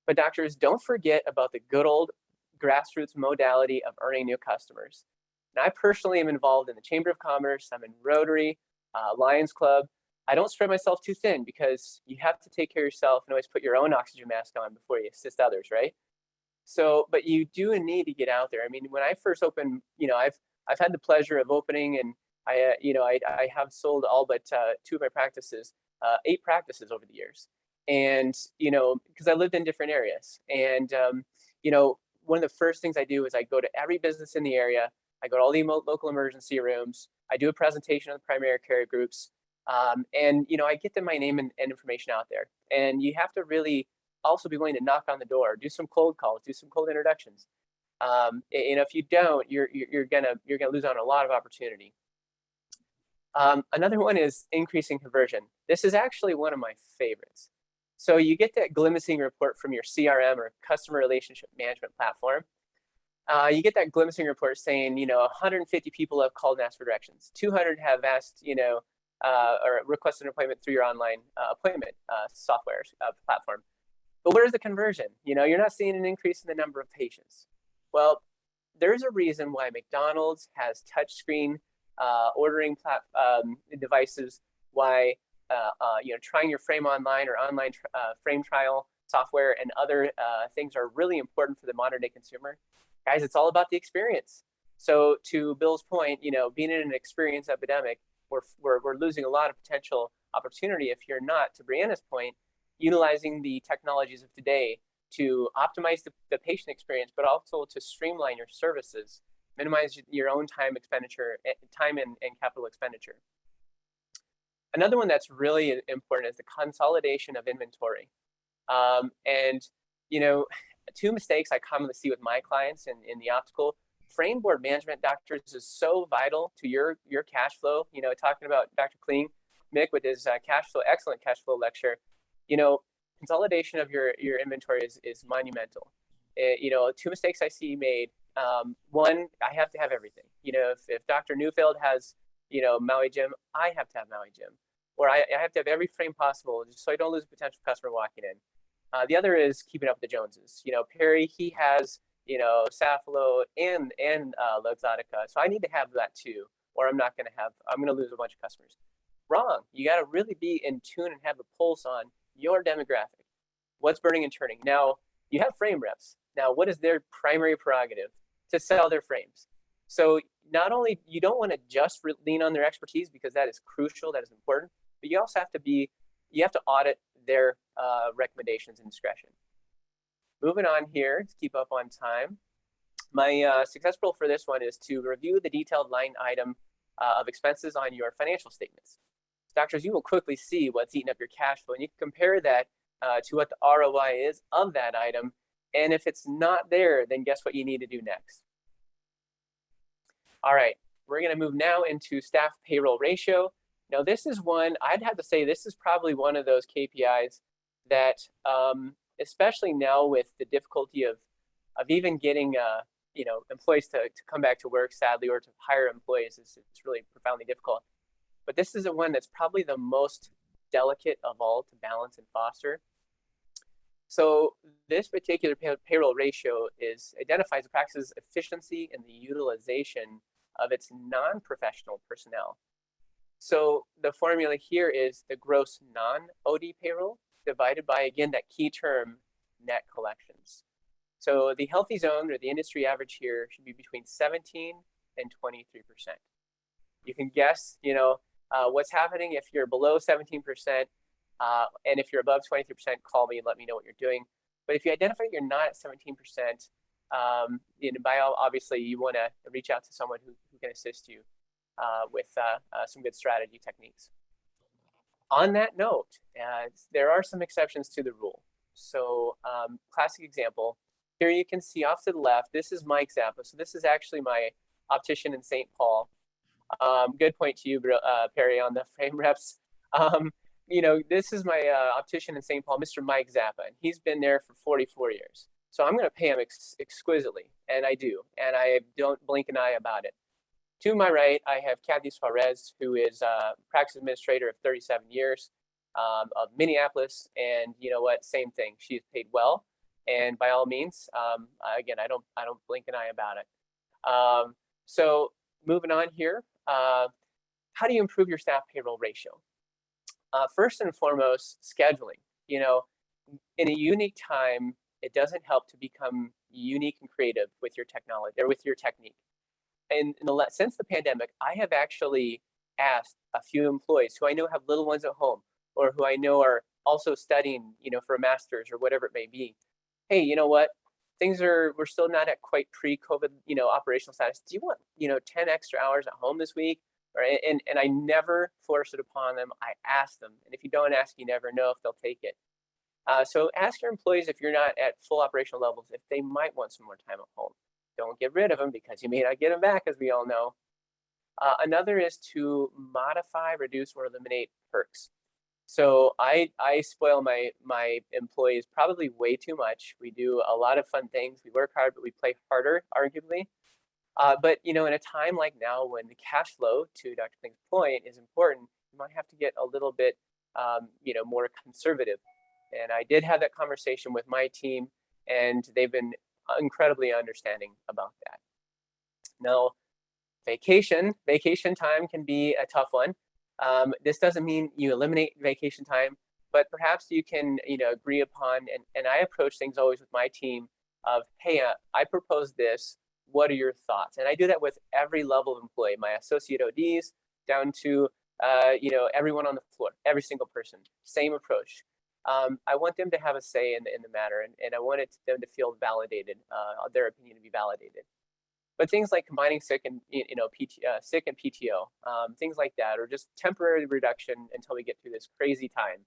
But doctors, don't forget about the good old grassroots modality of earning new customers. And I personally am involved in the Chamber of Commerce. I'm in Rotary, Lions Club. I don't spread myself too thin because you have to take care of yourself and always put your own oxygen mask on before you assist others, right? So, but you do need to get out there. I mean, when I first opened, I've had the pleasure of opening, and I have sold all but 2 of my practices, 8 practices over the years. And, because I lived in different areas. And, one of the first things I do is I go to every business in the area. I go to all the local emergency rooms. I do a presentation on the primary care groups. And, I get them my name and information out there. And you have to really also be willing to knock on the door, do some cold calls, do some cold introductions. If you don't, you're gonna lose out on a lot of opportunity. Another one is increasing conversion. This is actually one of my favorites. So you get that glimmering report from your CRM or customer relationship management platform. You get that glimmering report saying, 150 people have called and asked for directions. 200 have asked, or requested an appointment through your online appointment software platform. But where's the conversion? You're not seeing an increase in the number of patients. Well, there's a reason why McDonald's has touchscreen ordering devices, why trying your frame online or online frame trial software and other things are really important for the modern day consumer. Guys, it's all about the experience. So to Bill's point, being in an experience epidemic, we're losing a lot of potential opportunity if you're not, to Brianna's point, utilizing the technologies of today to optimize the patient experience, but also to streamline your services, minimize your own time expenditure, time and capital expenditure. Another one that's really important is the consolidation of inventory. And 2 mistakes I commonly see with my clients in the optical: frame board management, doctors, is so vital to your cash flow. Talking about Dr. Kling, Mick with his cash flow, excellent cash flow lecture. You know, consolidation of your inventory is monumental. You know, two mistakes I see made. One, I have to have everything. You know, if Dr. Neufeld has, you know, Maui Jim, I have to have Maui Jim, or I have to have every frame possible just so I don't lose a potential customer walking in. The other is keeping up with the Joneses. You know, Perry, he has, you know, Safalo and Luxottica, so I need to have that too, or I'm going to lose a bunch of customers. Wrong. You got to really be in tune and have a pulse on your demographic. What's burning and turning? Now, you have frame reps. Now, what is their primary prerogative? To sell their frames. So not only, you don't want to just lean on their expertise because that is crucial, that is important, but you also have to audit their recommendations and discretion. Moving on here to keep up on time. My success rule for this one is to review the detailed line item of expenses on your financial statements. Doctors, you will quickly see what's eating up your cash flow, and you can compare that to what the ROI is of that item. And if it's not there, then guess what you need to do next? All right, we're going to move now into staff payroll ratio. Now, this is one, I'd have to say, this is probably one of those KPIs that, especially now with the difficulty of even getting you know, employees to come back to work, sadly, or to hire employees, it's really profoundly difficult. But this is the one that's probably the most delicate of all to balance and foster. So this particular payroll ratio identifies the practice's efficiency and the utilization of its non-professional personnel. So the formula here is the gross non-OD payroll divided by, again, that key term, net collections. So the healthy zone, or the industry average here, should be between 17 and 23%. You can guess, you know, what's happening if you're below 17%. And if you're above 23%, call me and let me know what you're doing. But if you identify you're not at 17%, obviously you want to reach out to someone who can assist you with some good strategy techniques. On that note, there are some exceptions to the rule. So classic example, here you can see off to the left, this is my example. So this is actually my optician in St. Paul. Good point to you, Perry, on the frame reps. You know, this is my optician in St. Paul, Mr. Mike Zappa, and he's been there for 44 years. So I'm going to pay him exquisitely, and I do, and I don't blink an eye about it. To my right, I have Kathy Suarez, who is a practice administrator of 37 years of Minneapolis, and you know what? Same thing. She's paid well, and by all means, again, I don't blink an eye about it. So moving on here, how do you improve your staff payroll ratio? First and foremost, scheduling. You know, in a unique time, it doesn't help to become unique and creative with your technology or with your technique. And since the pandemic, I have actually asked a few employees who I know have little ones at home, or who I know are also studying, you know, for a master's or whatever it may be. Hey, you know what? We're still not at quite pre-COVID, you know, operational status. Do you want, you know, 10 extra hours at home this week? And I never force it upon them. I ask them. And if you don't ask, you never know if they'll take it. So ask your employees, if you're not at full operational levels, if they might want some more time at home. Don't get rid of them, because you may not get them back, as we all know. Another is to modify, reduce, or eliminate perks. So I spoil my employees probably way too much. We do a lot of fun things. We work hard, but we play harder, arguably. But you know, in a time like now, when the cash flow, to Dr. Kling's point, is important, you might have to get a little bit, you know, more conservative. And I did have that conversation with my team, and they've been incredibly understanding about that. Now, vacation time can be a tough one. This doesn't mean you eliminate vacation time, but perhaps you can, you know, agree upon, and I approach things always with my team of, hey, I propose this. What are your thoughts? And I do that with every level of employee, my associate ODs down to, you know, everyone on the floor, every single person, same approach. I want them to have a say in the matter, and I want them to feel validated, their opinion to be validated. But things like combining sick and, you know, sick and PTO, things like that, or just temporary reduction until we get through this crazy time.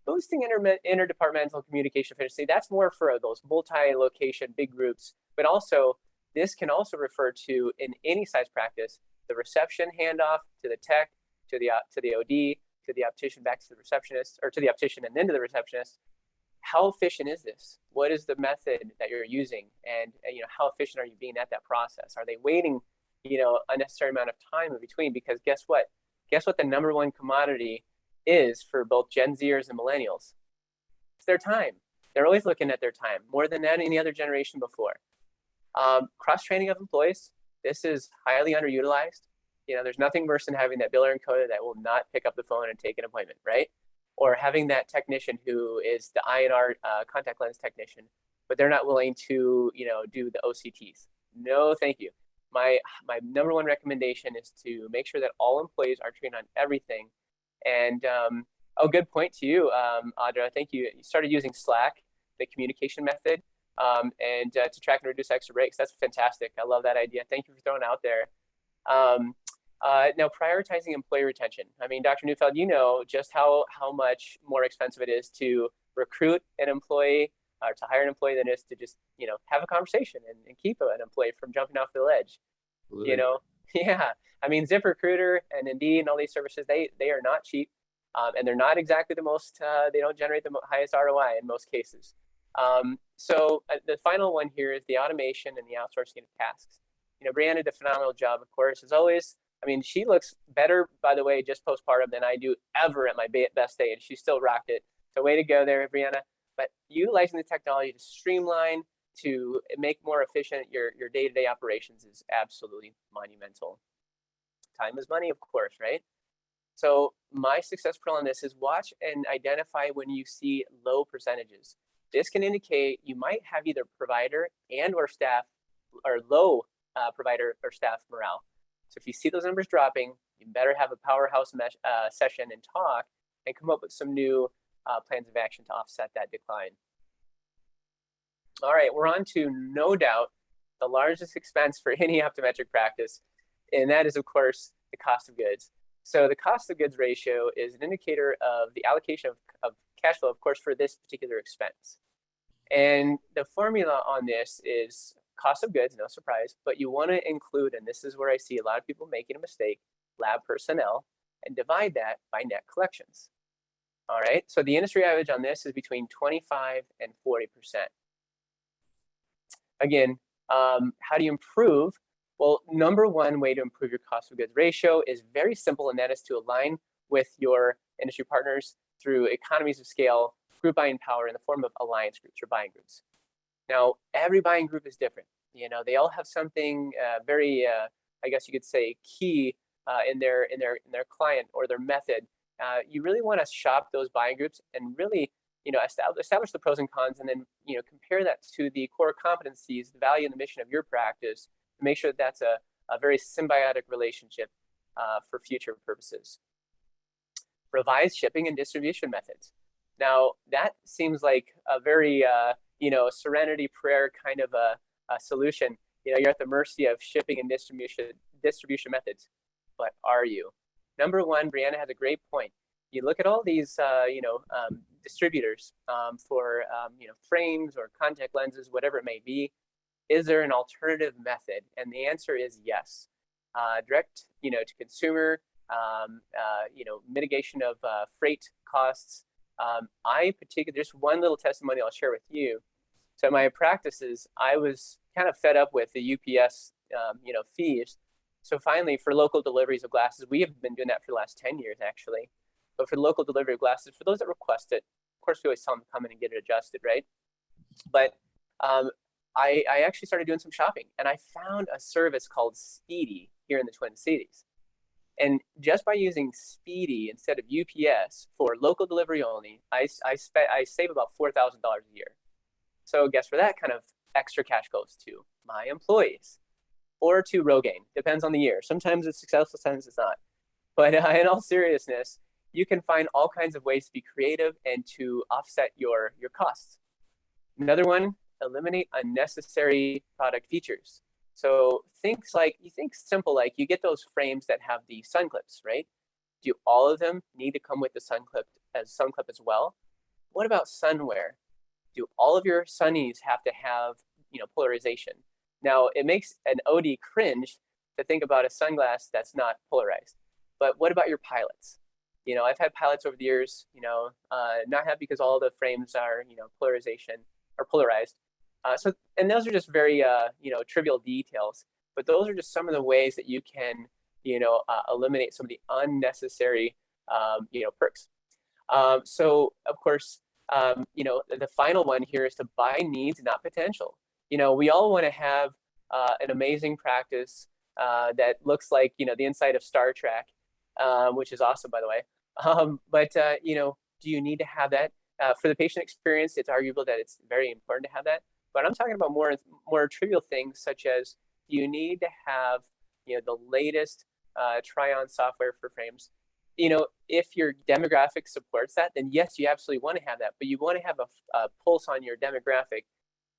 Boosting interdepartmental communication efficiency, that's more for those multi-location big groups, but also this can also refer to, in any size practice, the reception handoff to the tech, to the OD, to the optician, back to the receptionist, or to the optician and then to the receptionist. How efficient is this? What is the method that you're using? And how efficient are you being at that process? Are they waiting, unnecessary amount of time in between? Because guess what? Guess what the number one commodity is for both Gen Zers and millennials? It's their time. They're always looking at their time more than any other generation before. Cross-training of employees. This is highly underutilized. There's nothing worse than having that biller and coder that will not pick up the phone and take an appointment, right? Or having that technician who is the INR contact lens technician, but they're not willing to, do the OCTs. No, thank you. My number one recommendation is to make sure that all employees are trained on everything. And good point to you, Audra. Thank you. You started using Slack, the communication method, and to track and reduce extra breaks. That's fantastic. I love that idea. Thank you for throwing it out there. Now, prioritizing employee retention. I mean, Dr. Neufeld, you know just how much more expensive it is to recruit an employee or to hire an employee than it is to just, have a conversation and keep an employee from jumping off the ledge. Absolutely. Yeah. I mean, ZipRecruiter and Indeed and all these services, they are not cheap, and they're not exactly the most, they don't generate the highest ROI in most cases. So the final one here is the automation and the outsourcing of tasks. Brianna did a phenomenal job, of course, as always. I mean, she looks better, by the way, just postpartum than I do ever at my best day, and she still rocked it. So way to go there, Brianna. But utilizing the technology to streamline, to make more efficient your day-to-day operations is absolutely monumental. Time is money, of course, right? So my success pearl on this is watch and identify when you see low percentages. This can indicate you might have either provider and or staff or low provider or staff morale. So if you see those numbers dropping, you better have a powerhouse session and talk and come up with some new plans of action to offset that decline. All right, we're on to, no doubt, the largest expense for any optometric practice, and that is, of course, the cost of goods. So the cost of goods ratio is an indicator of the allocation of cash flow, of course, for this particular expense. And the formula on this is cost of goods, no surprise, but you want to include, and this is where I see a lot of people making a mistake, lab personnel, and divide that by net collections. All right, so the industry average on this is between 25 and 40%. Again, how do you improve? Well, number one way to improve your cost of goods ratio is very simple, and that is to align with your industry partners through economies of scale, group buying power in the form of alliance groups or buying groups. Now, every buying group is different. They all have something very, I guess you could say, key in their client or their method. You really want to shop those buying groups and really, establish the pros and cons, and then, compare that to the core competencies, the value and the mission of your practice, to make sure that that's a very symbiotic relationship for future purposes. Revised shipping and distribution methods. Now, that seems like a very, serenity prayer kind of a solution. You're at the mercy of shipping and distribution methods, but are you? Number one, Brianna has a great point. You look at all these, distributors for, frames or contact lenses, whatever it may be. Is there an alternative method? And the answer is yes. Direct, to consumer, mitigation of freight costs. Just one little testimony I'll share with you. So my practices, I was kind of fed up with the UPS, fees. So finally, for local deliveries of glasses, we have been doing that for the last 10 years, actually. But for the local delivery of glasses, for those that request it, of course, we always tell them to come in and get it adjusted, right? But I actually started doing some shopping, and I found a service called Speedy here in the Twin Cities. And just by using Speedy instead of UPS for local delivery only, I save about $4,000 a year. So guess where that kind of extra cash goes to? My employees, or to Rogaine, depends on the year. Sometimes it's successful, sometimes it's not. But in all seriousness, you can find all kinds of ways to be creative and to offset your costs. Another one, eliminate unnecessary product features. So think simple, like you get those frames that have the sun clips, right? Do all of them need to come with the sun clip as well? What about sunwear? Do all of your sunnies have to have, polarization? Now, it makes an OD cringe to think about a sunglass that's not polarized. but what about your pilots? You know, I've had pilots over the years, you know, not happy because all the frames are, you know, polarized. And those are just very, you know, trivial details, but those are just some of the ways that you can, you know, eliminate some of the unnecessary, you know, perks. So of course, you know, the final one here is to buy needs, not potential. You know, we all want to have an amazing practice that looks like, you know, the inside of Star Trek, which is awesome, by the way. But you know, do you need to have that? For the patient experience, it's arguable that it's very important to have that. But I'm talking about more trivial things, such as, do you need to have, you know, the latest try-on software for frames? You know, if your demographic supports that, then yes, you absolutely want to have that. But you want to have a pulse on your demographic.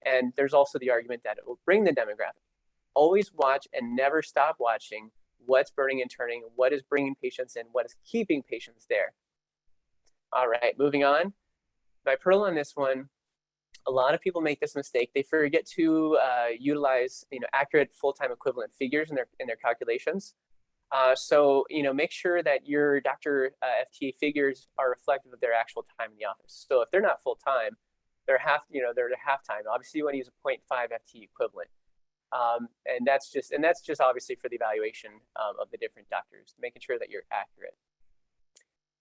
And there's also the argument that it will bring the demographic. Always watch and never stop watching what's burning and turning, what is bringing patients in, what is keeping patients there. All right, moving on. My pearl on this one, a lot of people make this mistake. They forget to utilize, you know, accurate full-time equivalent figures in their calculations. So, you know, make sure that your doctor FTE figures are reflective of their actual time in the office. So if they're not full-time, they're they're at half-time. Obviously, you want to use a 0.5 FTE equivalent. And that's just obviously for the evaluation of the different doctors, making sure that you're accurate.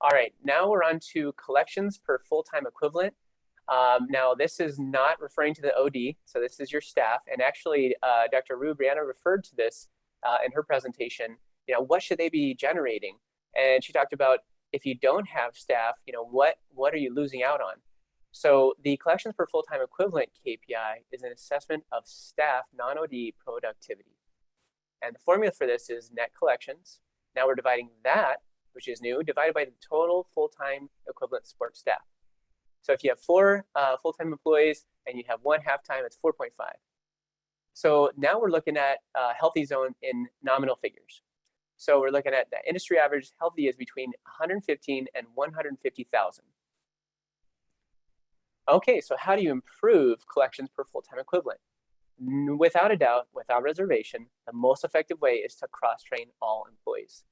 All right, now we're on to collections per full-time equivalent. Now this is not referring to the OD, so this is your staff. And actually, Dr. Rhue, Brianna referred to this in her presentation. You know, what should they be generating? And she talked about, if you don't have staff, you know, what are you losing out on? So the collections per full-time equivalent KPI is an assessment of staff non-OD productivity. And the formula for this is net collections. Now we're dividing that, which is new, divided by the total full-time equivalent support staff. So if you have 4 full-time employees and you have 1 half-time, it's 4.5. So now we're looking at healthy zone in nominal figures. So we're looking at the industry average healthy is between 115 and 150,000. Okay, so how do you improve collections per full-time equivalent? Without a doubt, without reservation, the most effective way is to cross-train all employees.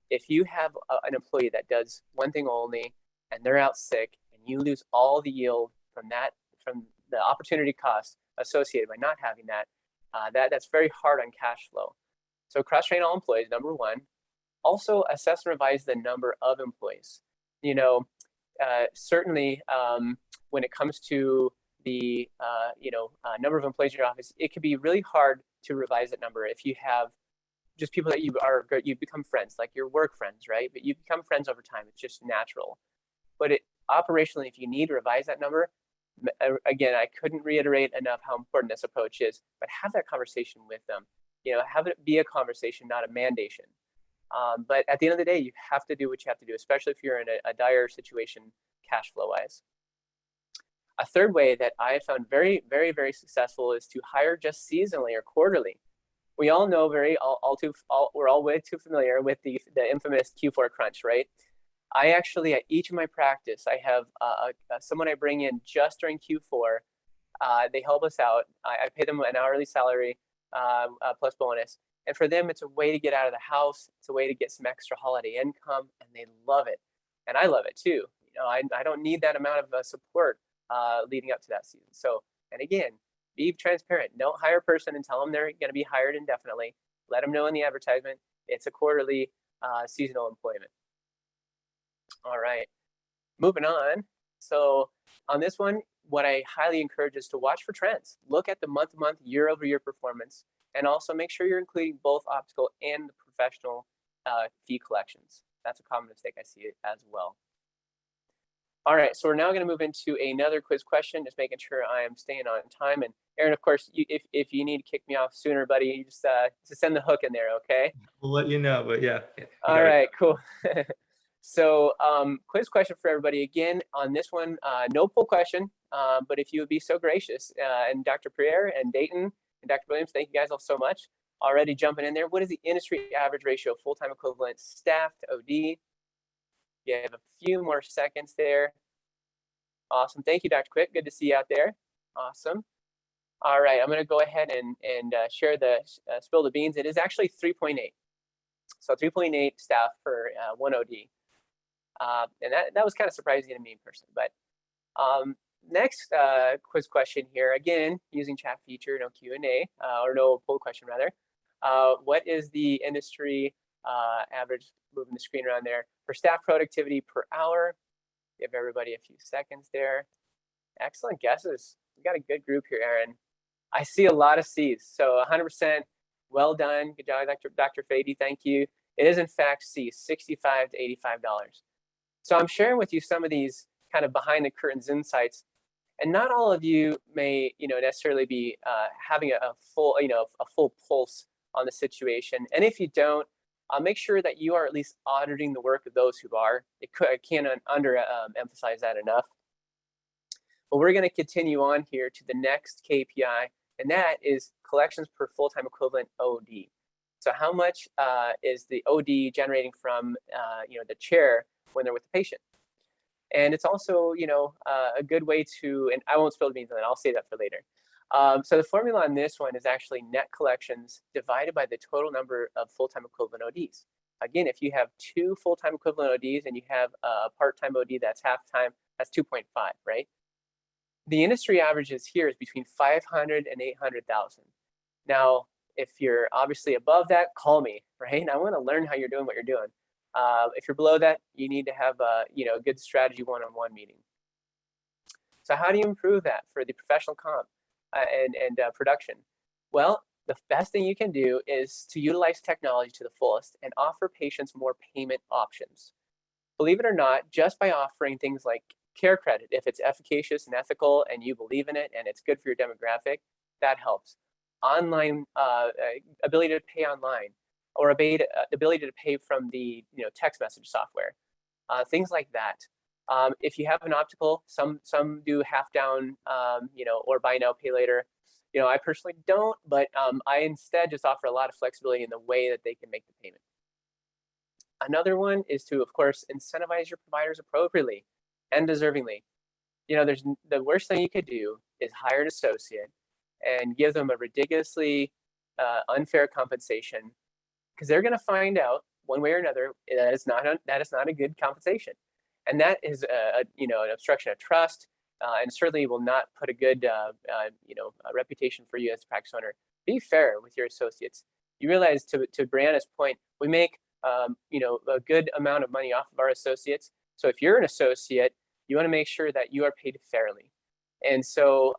If you have an employee that does one thing only and they're out sick and you lose all the yield from the opportunity cost associated by not having that, that's very hard on cash flow. So cross-train all employees, number one. Also assess and revise the number of employees. You know, certainly when it comes to the number of employees in your office, it can be really hard to revise that number if you have just people that you become friends, like your work friends, right? But you become friends over time. It's just natural. But operationally, if you need to revise that number, again, I couldn't reiterate enough how important this approach is. But have that conversation with them. You know, have it be a conversation, not a mandation. But at the end of the day, you have to do what you have to do, especially if you're in a dire situation, cash flow wise. A third way that I have found very, very, very successful is to hire just seasonally or quarterly. We all know we're all way too familiar with the infamous Q4 crunch, right? I actually, at each of my practice, I have someone I bring in just during Q4. They help us out. I pay them an hourly salary plus bonus. And for them, it's a way to get out of the house. It's a way to get some extra holiday income, and they love it. And I love it too. You know, I don't need that amount of support leading up to that season. So, and again, be transparent. Don't hire a person and tell them they're going to be hired indefinitely. Let them know in the advertisement it's a quarterly seasonal employment. All right, moving on. So on this one, what I highly encourage is to watch for trends. Look at the month-to-month, year-over-year performance, and also make sure you're including both optical and the professional fee collections. That's a common mistake I see as well. All right, so we're now going to move into another quiz question, just making sure I am staying on time. And Aaron, of course, if you need to kick me off sooner, buddy, you just send the hook in there, okay? We'll let you know, but yeah. All right, cool. So quiz question for everybody. Again, on this one, no poll question, but if you would be so gracious, and Dr. Pierre and Dayton and Dr. Williams, thank you guys all so much. Already jumping in there. What is the industry average ratio of full-time equivalent staff to OD? You have a few more seconds there. Awesome. Thank you, Dr. Quick. Good to see you out there. Awesome. All right, I'm going to go ahead and share the spill the beans. It is actually 3.8. So 3.8 staff per one OD. And that was kind of surprising to me in person. But next quiz question here, again, using chat feature, no Q&A, or no poll question rather. What is the industry average, moving the screen around there, for staff productivity per hour? Give everybody a few seconds there. Excellent guesses. We got a good group here, Aaron. I see a lot of C's, so 100% well done. Good job, Dr. Fady, thank you. It is in fact C, $65 to $85. So I'm sharing with you some of these kind of behind the curtains insights, and not all of you may, necessarily be having a full, a full pulse on the situation. And if you don't, make sure that you are at least auditing the work of those who are. I can't emphasize that enough. But we're going to continue on here to the next KPI, and that is collections per full-time equivalent OD. So how much is the OD generating from the chair when they're with the patient? And it's also a good way to, and I won't spill the beans on that, I'll save that for later. So the formula on this one is actually net collections divided by the total number of full-time equivalent ODs. Again, if you have 2 full-time equivalent ODs and you have a part-time OD that's half-time, that's 2.5, right? The industry averages here is between 500 and 800,000. Now, if you're obviously above that, call me, right? I want to learn how you're doing what you're doing. If you're below that, you need to have a good strategy one-on-one meeting. So how do you improve that for the professional comp and production? Well, the best thing you can do is to utilize technology to the fullest and offer patients more payment options. Believe it or not, just by offering things like care credit, if it's efficacious and ethical and you believe in it and it's good for your demographic, that helps. Online, ability to pay online, or ability to pay from the text message software, things like that. If you have an optical, some do half down, or buy now, pay later. I personally don't, but I instead just offer a lot of flexibility in the way that they can make the payment. Another one is to, of course, incentivize your providers appropriately and deservingly. There's the worst thing you could do is hire an associate and give them a ridiculously unfair compensation, because they're going to find out one way or another that is not a good compensation, and that is an obstruction of trust, and certainly will not put a good a reputation for you as a practice owner. Be fair with your associates. You realize, to Brianna's point, we make a good amount of money off of our associates. So if you're an associate, you want to make sure that you are paid fairly. And so,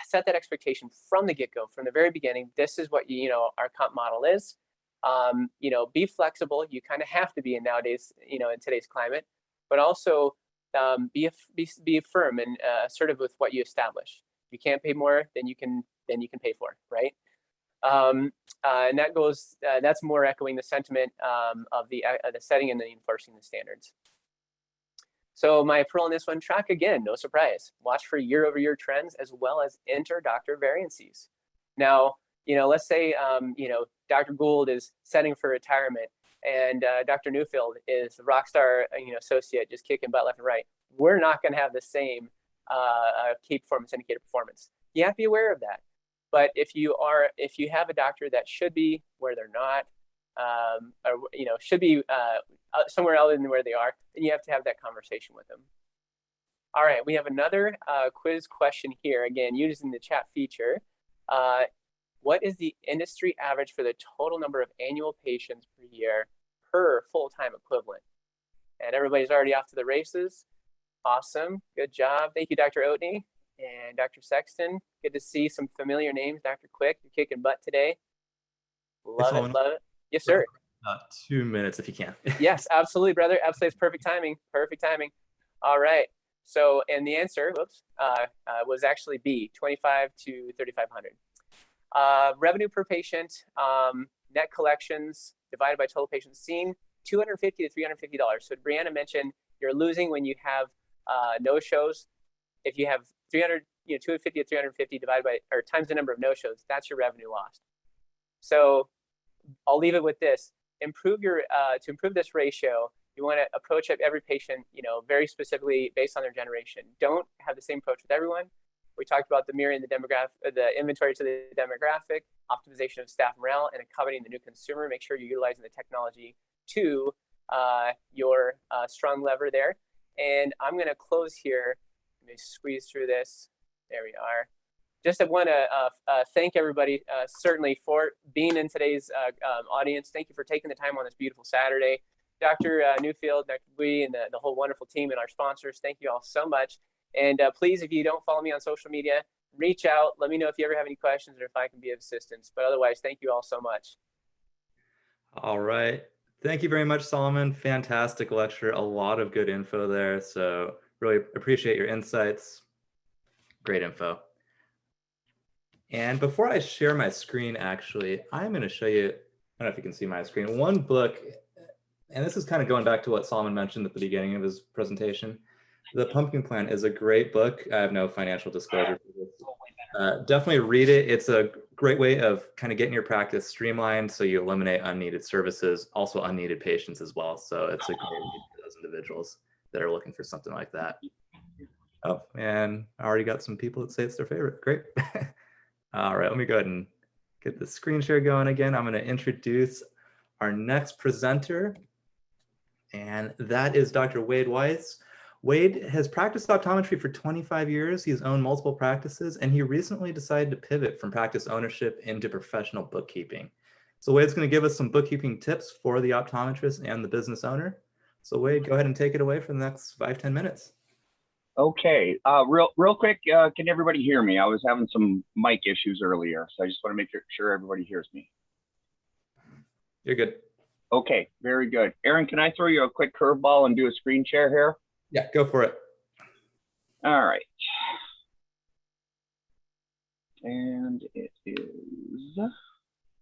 set that expectation from the get-go, from the very beginning. This is what our comp model is. Be flexible. You kind of have to be in nowadays, in today's climate, but also be firm and assertive with what you establish. If you can't pay more than you can pay for, right? And that goes. That's more echoing the sentiment of the setting and then enforcing the standards. So my approval on this one, track again, no surprise. Watch for year-over-year trends as well as inter-doctor variances. Now, let's say, Dr. Gould is setting for retirement and Dr. Newfield is a rock star, associate just kicking butt left and right. We're not going to have the same key performance indicator performance. You have to be aware of that. But if you have a doctor that should be where they're not, or should be somewhere other than where they are, then you have to have that conversation with them. All right, we have another quiz question here, again, using the chat feature. What is the industry average for the total number of annual patients per year per full-time equivalent? And everybody's already off to the races. Awesome, good job. Thank you, Dr. Oatney and Dr. Sexton. Good to see some familiar names. Dr. Quick, you're kicking butt today. Love it, love it. Yes, sir. 2 minutes if you can. Yes, absolutely, brother. Absolutely, it's perfect timing. Perfect timing. All right. So, and the answer, was actually B, 2,500 to 3,500. Revenue per patient, net collections divided by total patients seen, $250 to $350. So Brianna mentioned you're losing when you have no-shows. If you have 250 to 350 divided by, or times the number of no-shows, that's your revenue lost. So I'll leave it with this. To improve this ratio, you want to approach every patient, very specifically based on their generation. Don't have the same approach with everyone, We talked about the mirroring the inventory to the demographic, optimization of staff morale, and accommodating the new consumer. Make sure you're utilizing the technology to your strong lever there. And I'm going to close here. Let me squeeze through this. There we are. Just want to thank everybody certainly for being in today's audience. Thank you for taking the time on this beautiful Saturday. Dr. Newfield, Dr. Bui, and the whole wonderful team and our sponsors, thank you all so much. And please, if you don't follow me on social media, reach out. Let me know if you ever have any questions or if I can be of assistance. But otherwise, thank you all so much. All right. Thank you very much, Solomon. Fantastic lecture. A lot of good info there. So really appreciate your insights. Great info. And before I share my screen, actually, I'm going to show you, I don't know if you can see my screen, one book, and this is kind of going back to what Solomon mentioned at the beginning of his presentation. The Pumpkin Plan is a great book. I have no financial disclosure for this. Definitely read it. It's a great way of kind of getting your practice streamlined so you eliminate unneeded services, also unneeded patients as well. So it's a great read for those individuals that are looking for something like that. Oh, and I already got some people that say it's their favorite. Great. All right, let me go ahead and get the screen share going again. I'm going to introduce our next presenter, and that is Dr. Wade Weisz. Wade has practiced optometry for 25 years. He's owned multiple practices, and he recently decided to pivot from practice ownership into professional bookkeeping. So Wade's going to give us some bookkeeping tips for the optometrist and the business owner. So Wade, go ahead and take it away for the next 5-10 minutes. Okay, real quick, can everybody hear me? I was having some mic issues earlier, so I just want to make sure everybody hears me. You're good. Okay, very good. Aaron, can I throw you a quick curveball and do a screen share here? Yeah, go for it. All right. And it is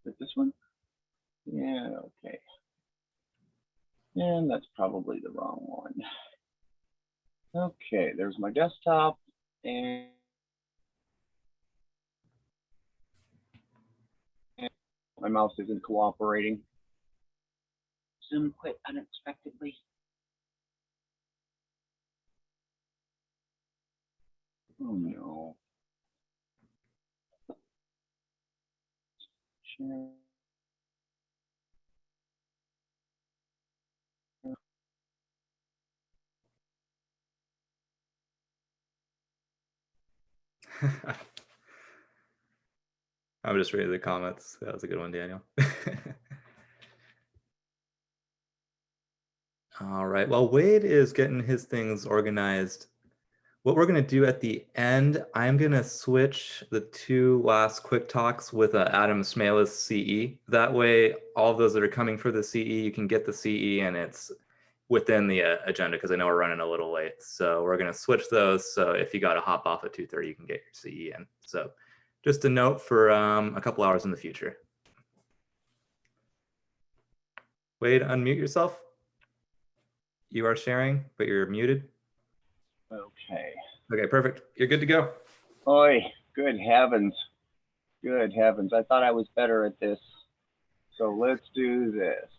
it this one? Yeah, okay. And that's probably the wrong one. Okay, there's my desktop, and my mouse isn't cooperating. Zoom quit unexpectedly. Oh no. Share. I'm just reading the comments. That was a good one, Daniel. All right, well, Wade is getting his things organized. What we're going to do at the end, I'm going to switch the two last quick talks with Adam Smala's CE. That way, all of those that are coming for the CE, you can get the CE and it's within the agenda, because I know we're running a little late. So we're going to switch those. So if you got to hop off at 2:30, you can get your CE in. So just a note for a couple hours in the future. Wade, unmute yourself. You are sharing, but you're muted. Okay. Okay, perfect. You're good to go. Oi, good heavens. Good heavens. I thought I was better at this. So let's do this.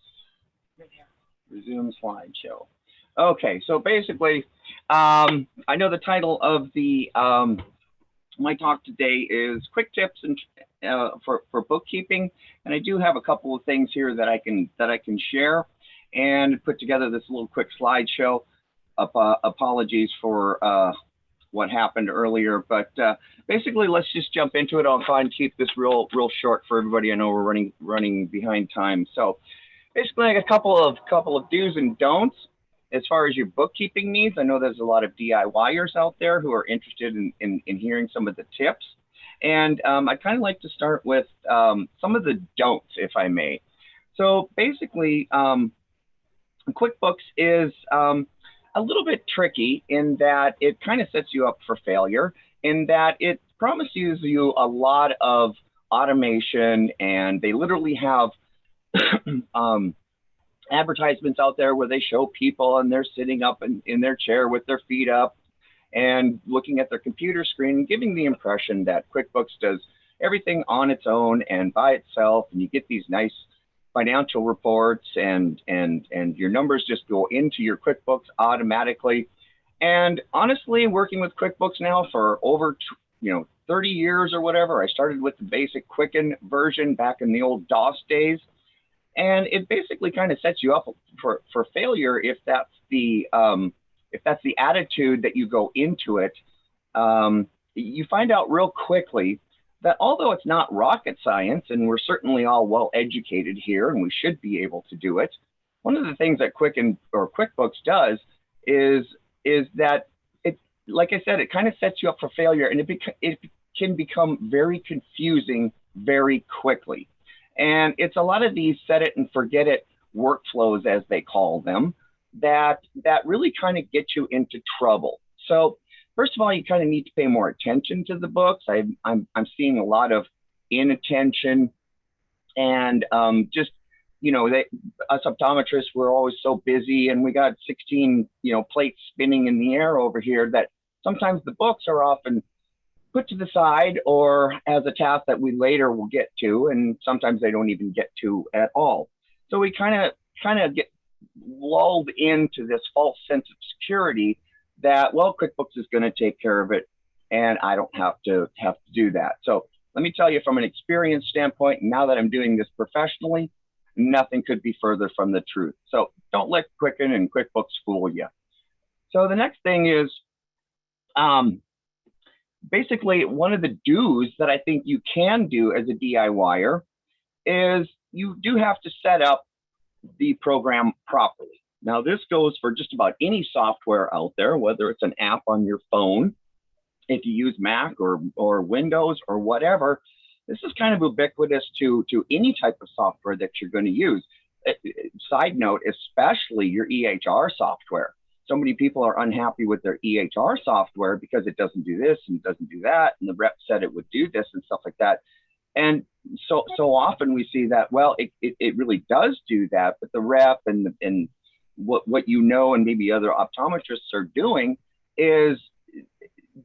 Resume slideshow. Okay, so basically, I know the title of the my talk today is quick tips and for bookkeeping, and I do have a couple of things here that I can share and put together this little quick slideshow. Apologies for what happened earlier, but basically let's just jump into it. I'll try and keep this real short for everybody. I know we're running behind time, so basically I got a couple of do's and don'ts as far as your bookkeeping needs. I know there's a lot of DIYers out there who are interested in hearing some of the tips, and I'd kind of like to start with some of the don'ts, if I may. So basically, QuickBooks is a little bit tricky in that it kind of sets you up for failure, in that it promises you a lot of automation, and they literally have advertisements out there where they show people and they're sitting up in their chair with their feet up and looking at their computer screen, giving the impression that QuickBooks does everything on its own and by itself, and you get these nice financial reports and your numbers just go into your QuickBooks automatically. And honestly, working with QuickBooks now for over 30 years or whatever. I started with the basic Quicken version back in the old DOS days. And it basically kind of sets you up for failure if that's the attitude that you go into it. You find out real quickly that although it's not rocket science, and we're certainly all well educated here, and we should be able to do it, one of the things that Quicken or QuickBooks does is that it, like I said, it kind of sets you up for failure, and it can become very confusing very quickly. And it's a lot of these set it and forget it workflows, as they call them, that really kind of get you into trouble. So first of all, you kind of need to pay more attention to the books. I'm seeing a lot of inattention, and just, us optometrists, we're always so busy, and we got 16 plates spinning in the air over here that sometimes the books are often put to the side or as a task that we later will get to, and sometimes they don't even get to at all. So we kind of get lulled into this false sense of security that, well, QuickBooks is going to take care of it, and I don't have to do that. So let me tell you, from an experience standpoint, now that I'm doing this professionally, nothing could be further from the truth. So don't let Quicken and QuickBooks fool you. So the next thing is, basically, one of the do's that I think you can do as a DIYer is you do have to set up the program properly. Now, this goes for just about any software out there, whether it's an app on your phone, if you use Mac or Windows or whatever. This is kind of ubiquitous to any type of software that you're going to use. Side note, especially your EHR software. So many people are unhappy with their EHR software because it doesn't do this and it doesn't do that, and the rep said it would do this and stuff like that. And so often we see that, well, it really does do that, but the rep and what and maybe other optometrists are doing is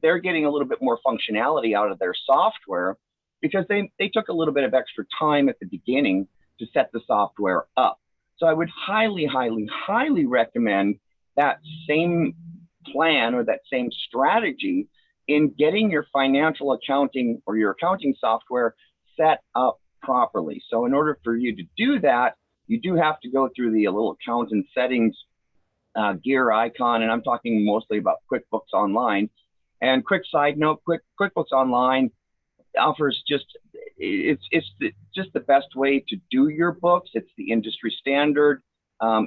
they're getting a little bit more functionality out of their software because they took a little bit of extra time at the beginning to set the software up. So I would highly, highly, highly recommend that same plan or that same strategy in getting your financial accounting or your accounting software set up properly. So in order for you to do that, you do have to go through the little accountant settings gear icon, and I'm talking mostly about QuickBooks Online. And quick side note, QuickBooks Online offers just the best way to do your books. It's the industry standard.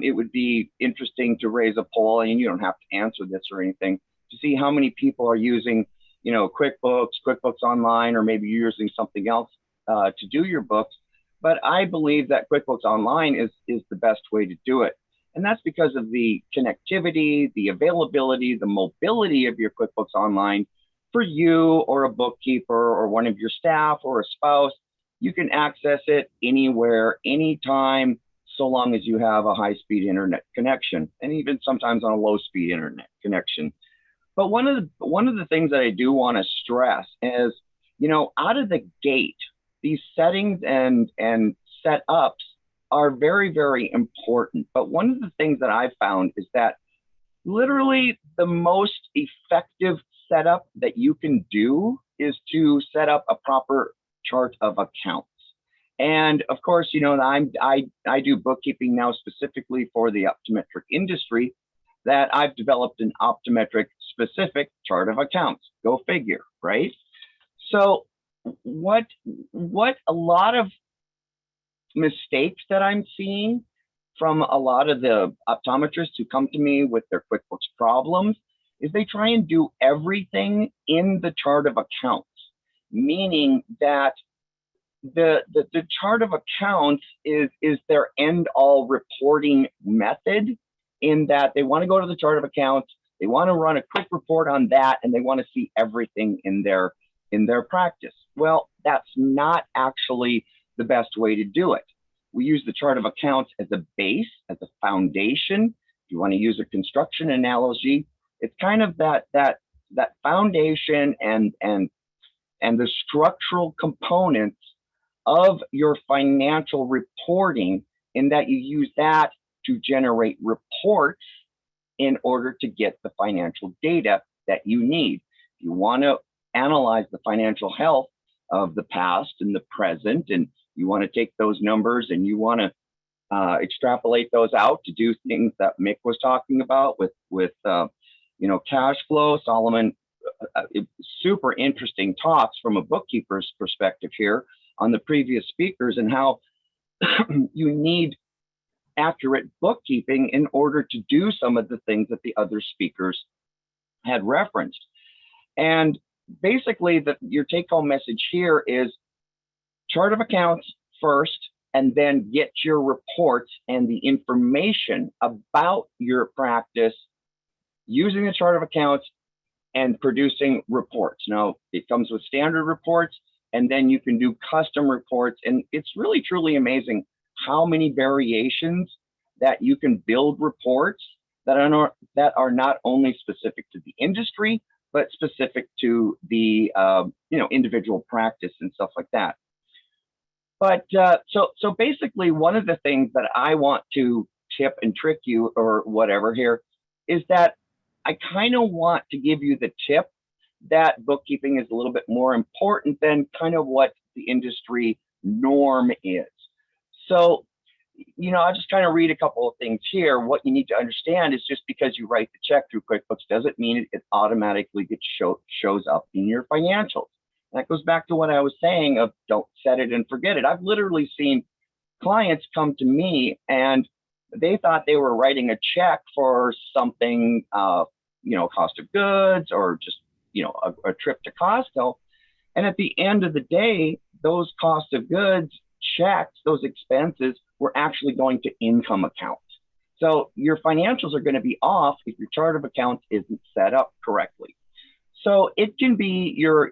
It would be interesting to raise a poll, and you don't have to answer this or anything, to see how many people are using, QuickBooks Online, or maybe you're using something else to do your books. But I believe that QuickBooks Online is the best way to do it. And that's because of the connectivity, the availability, the mobility of your QuickBooks Online for you or a bookkeeper or one of your staff or a spouse. You can access it anywhere, anytime, so long as you have a high-speed internet connection, and even sometimes on a low-speed internet connection. But one of the things that I do want to stress is, out of the gate, these settings and setups are very, very important. But one of the things that I've found is that literally the most effective setup that you can do is to set up a proper chart of accounts. And of course, I do bookkeeping now specifically for the optometric industry, that I've developed an optometric specific chart of accounts. Go figure, right? So what a lot of mistakes that I'm seeing from a lot of the optometrists who come to me with their QuickBooks problems is they try and do everything in the chart of accounts, meaning that the chart of accounts is their end-all reporting method, in that they want to go to the chart of accounts, they want to run a quick report on that, and they want to see everything in their practice. Well, that's not actually the best way to do it. We use the chart of accounts as a base, as a foundation. If you want to use a construction analogy, it's kind of that foundation and the structural components of your financial reporting, in that you use that to generate reports in order to get the financial data that you need. If you want to analyze the financial health of the past and the present, and you want to take those numbers and you want to extrapolate those out to do things that Mick was talking about with cash flow. Solomon, super interesting talks from a bookkeeper's perspective here on the previous speakers, and how you need accurate bookkeeping in order to do some of the things that the other speakers had referenced. And basically, your take-home message here is chart of accounts first, and then get your reports and the information about your practice using the chart of accounts and producing reports. Now, it comes with standard reports, and then you can do custom reports. And it's really, truly amazing how many variations that you can build reports that are not only specific to the industry, but specific to the individual practice and stuff like that. But so basically, one of the things that I want to tip and trick you or whatever here is that I kind of want to give you the tip that bookkeeping is a little bit more important than kind of what the industry norm is. So, I'll just kind of read a couple of things here. What you need to understand is just because you write the check through QuickBooks doesn't mean it automatically shows up in your financials. That goes back to what I was saying of don't set it and forget it. I've literally seen clients come to me and they thought they were writing a check for something, cost of goods or just, a trip to Costco. And at the end of the day, those cost of goods checks, those expenses were actually going to income accounts. So your financials are going to be off if your chart of accounts isn't set up correctly. So it can be your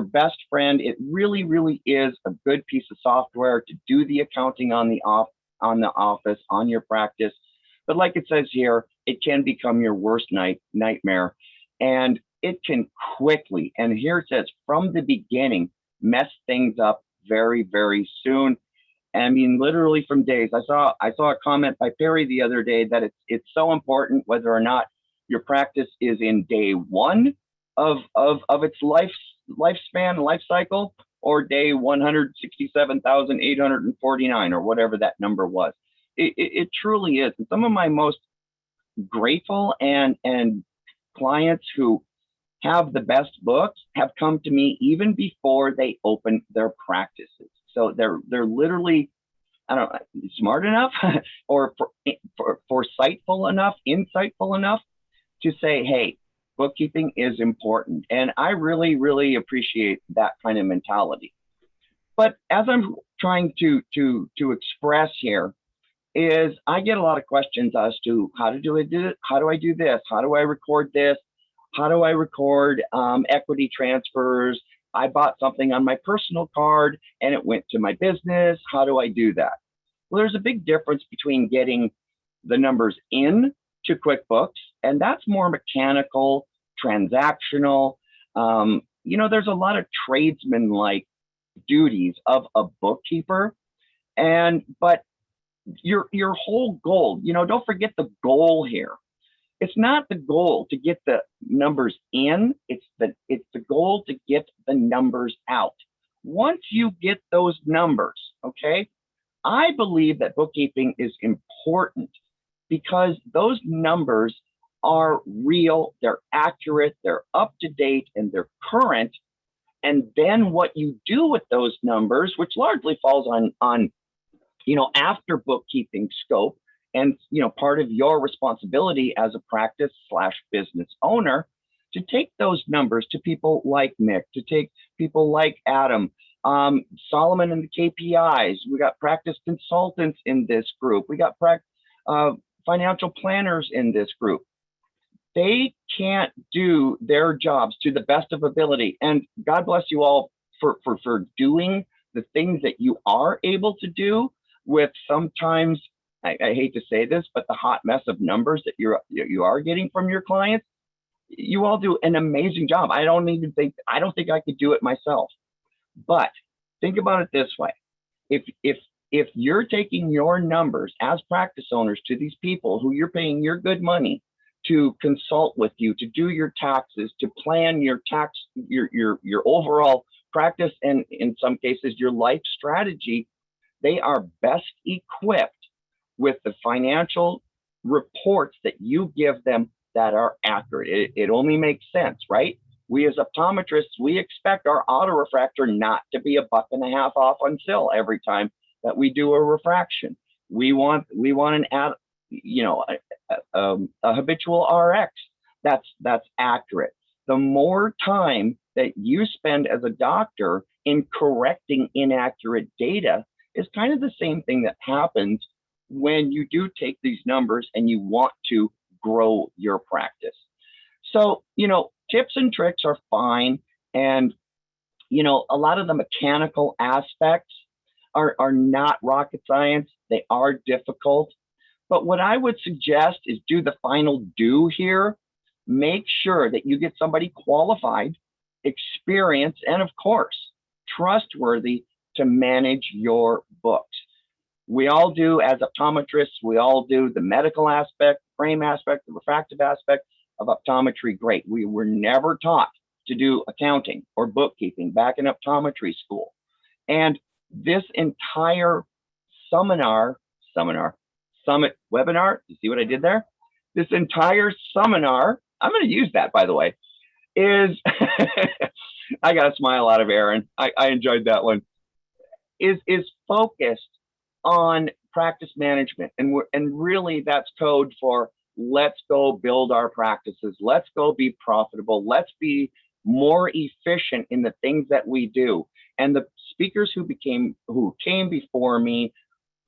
best friend. It really, really is a good piece of software to do the accounting on the office, on your practice. But like it says here, it can become your worst nightmare. And it can quickly, and here it says from the beginning, mess things up very, very soon. I mean, literally from days. I saw a comment by Perry the other day that it's so important whether or not your practice is in day one of its lifespan, life cycle, or day 167,849 or whatever that number was. It truly is. And some of my most grateful and clients who have the best books have come to me even before they open their practices. So they're literally, I don't know, smart enough or foresightful enough, insightful enough to say, hey, bookkeeping is important. And I really, really appreciate that kind of mentality. But as I'm trying to express here is I get a lot of questions as to how do I do it? How do I do this? How do I record this? How do I record equity transfers? I bought something on my personal card and it went to my business. How do I do that? Well, there's a big difference between getting the numbers in to QuickBooks, and that's more mechanical, transactional. There's a lot of tradesman-like duties of a bookkeeper, but your whole goal, don't forget the goal here. It's not the goal to get the numbers in, it's the goal to get the numbers out. Once you get those numbers, okay, I believe that bookkeeping is important because those numbers are real, they're accurate, they're up to date, and they're current. And then what you do with those numbers, which largely falls on after bookkeeping scope, and part of your responsibility as a practice / business owner to take those numbers to people like Mick, to take people like Adam, Solomon and the KPIs. We got practice consultants in this group. We got financial planners in this group. They can't do their jobs to the best of ability. And God bless you all for doing the things that you are able to do with sometimes, I hate to say this, but the hot mess of numbers that you are getting from your clients. You all do an amazing job. I don't think I could do it myself. But think about it this way. If you're taking your numbers as practice owners to these people who you're paying your good money to consult with you, to do your taxes, to plan your your overall practice, and in some cases your life strategy, they are best equipped with the financial reports that you give them that are accurate. It only makes sense, right? We as optometrists, we expect our autorefractor not to be $1.50 off on sale every time that we do a refraction. We want an a habitual RX that's accurate. The more time that you spend as a doctor in correcting inaccurate data is kind of the same thing that happens when you do take these numbers and you want to grow your practice. So, tips and tricks are fine. And, a lot of the mechanical aspects are not rocket science. They are difficult. But what I would suggest is do the final do here. Make sure that you get somebody qualified, experienced, and of course, trustworthy to manage your books. We all do, as optometrists, we all do the medical aspect, frame aspect, the refractive aspect of optometry. Great. We were never taught to do accounting or bookkeeping back in optometry school. And this entire webinar, you see what I did there? This entire seminar, I'm going to use that, by the way, is, I got a smile out of Aaron. I enjoyed that one, is focused on practice management. And really that's code for let's go build our practices. Let's go be profitable. Let's be more efficient in the things that we do. And the speakers who came before me,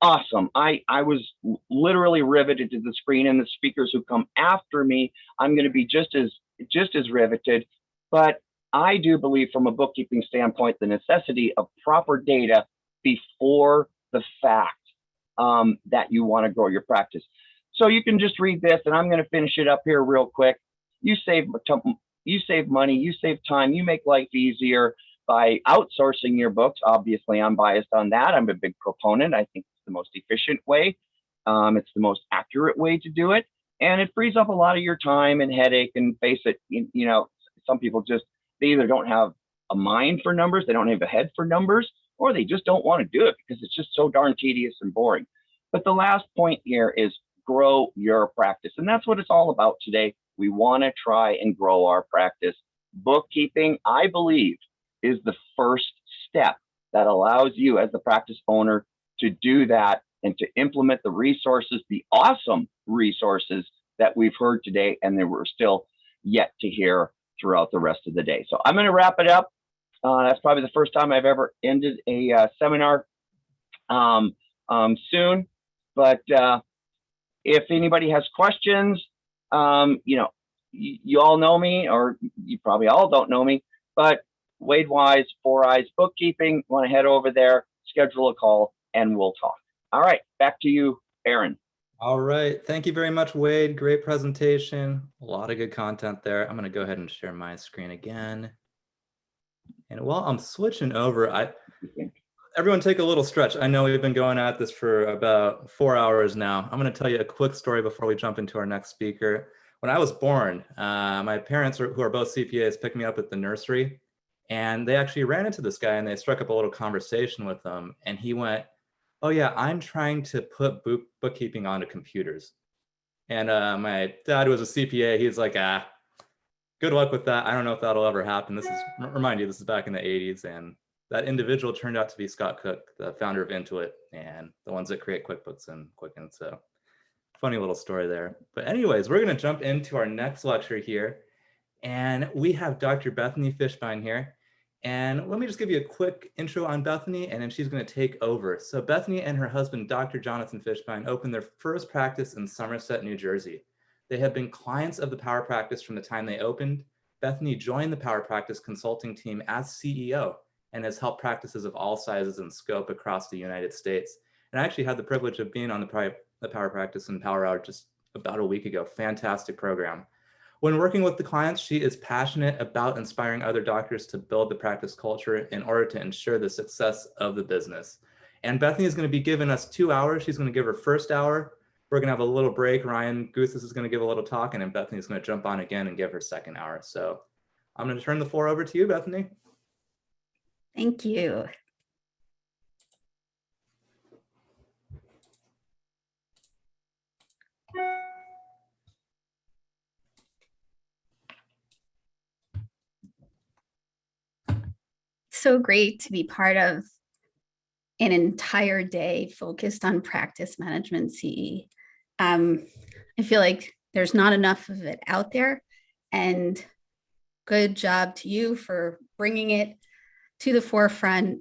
awesome. I was literally riveted to the screen, and the speakers who come after me, I'm going to be just as riveted. But I do believe from a bookkeeping standpoint, the necessity of proper data before the fact that you want to grow your practice. So you can just read this, and I'm going to finish it up here real quick. You save money, you save time, you make life easier by outsourcing your books. Obviously, I'm biased on that. I'm a big proponent. I think it's the most efficient way. It's the most accurate way to do it. And it frees up a lot of your time and headache. And face it, some people they either don't have a mind for numbers, they don't have a head for numbers, or they just don't want to do it because it's just so darn tedious and boring. But the last point here is grow your practice. And that's what it's all about today. We want to try and grow our practice. Bookkeeping, I believe, is the first step that allows you as the practice owner to do that and to implement the resources, the awesome resources that we've heard today and that we're still yet to hear throughout the rest of the day. So I'm going to wrap it up. That's probably the first time I've ever ended a seminar soon. But if anybody has questions, you all know me, or you probably all don't know me, but Wade Weisz, Four Eyes Bookkeeping, want to head over there, schedule a call, and we'll talk. All right, back to you, Aaron. All right. Thank you very much, Wade. Great presentation. A lot of good content there. I'm going to go ahead and share my screen again. And while I'm switching over, everyone take a little stretch. I know we've been going at this for about 4 hours now. I'm going to tell you a quick story before we jump into our next speaker. When I was born, my parents, who are both CPAs, picked me up at the nursery, and they actually ran into this guy and they struck up a little conversation with him. And he went, "Oh yeah, I'm trying to put bookkeeping onto computers." And my dad was a CPA. He's like, good luck with that. I don't know if that'll ever happen. This is, remind you, this is back in the 80s. And that individual turned out to be Scott Cook, the founder of Intuit and the ones that create QuickBooks and Quicken. So funny little story there. But anyways, we're going to jump into our next lecture here. And we have Dr. Bethany Fishbein here. And let me just give you a quick intro on Bethany, and then she's going to take over. So Bethany and her husband, Dr. Jonathan Fishbein, opened their first practice in Somerset, New Jersey. They have been clients of the Power Practice from the time they opened. Bethany joined the Power Practice consulting team as CEO and has helped practices of all sizes and scope across the United States. And I actually had the privilege of being on the Power Practice and Power Hour just about a week ago. Fantastic program. When working with the clients, she is passionate about inspiring other doctors to build the practice culture in order to ensure the success of the business. And Bethany is going to be giving us 2 hours. She's going to give her first hour we're gonna have a little break. Ryan Guthis is gonna give a little talk, and then Bethany's gonna jump on again and give her second hour. So I'm gonna turn the floor over to you, Bethany. Thank you. So great to be part of an entire day focused on practice management CE. I feel like there's not enough of it out there, and good job to you for bringing it to the forefront.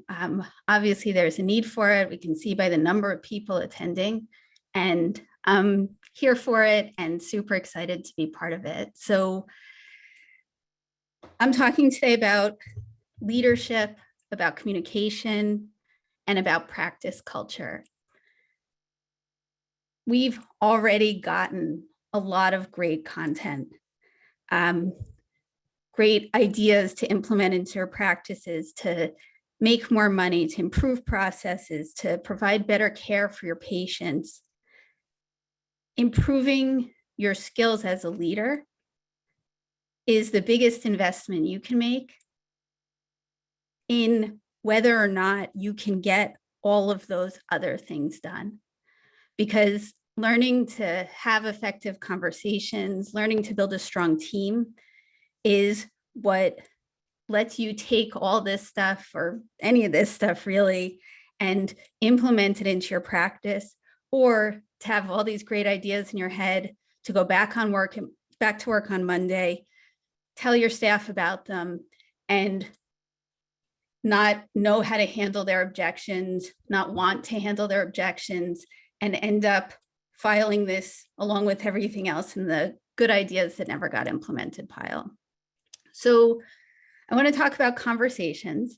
Obviously, there's a need for it. We can see by the number of people attending, and I'm here for it and super excited to be part of it. So I'm talking today about leadership, about communication, and about practice culture. We've already gotten a lot of great content, great ideas to implement into your practices, to make more money, to improve processes, to provide better care for your patients. Improving your skills as a leader is the biggest investment you can make in whether or not you can get all of those other things done. Because learning to have effective conversations, learning to build a strong team is what lets you take all this stuff, or any of this stuff really, and implement it into your practice, or to have all these great ideas in your head to go back to work on Monday, tell your staff about them, and not know how to handle their objections, not want to handle their objections, and end up filing this along with everything else in the good ideas that never got implemented pile. So I want to talk about conversations,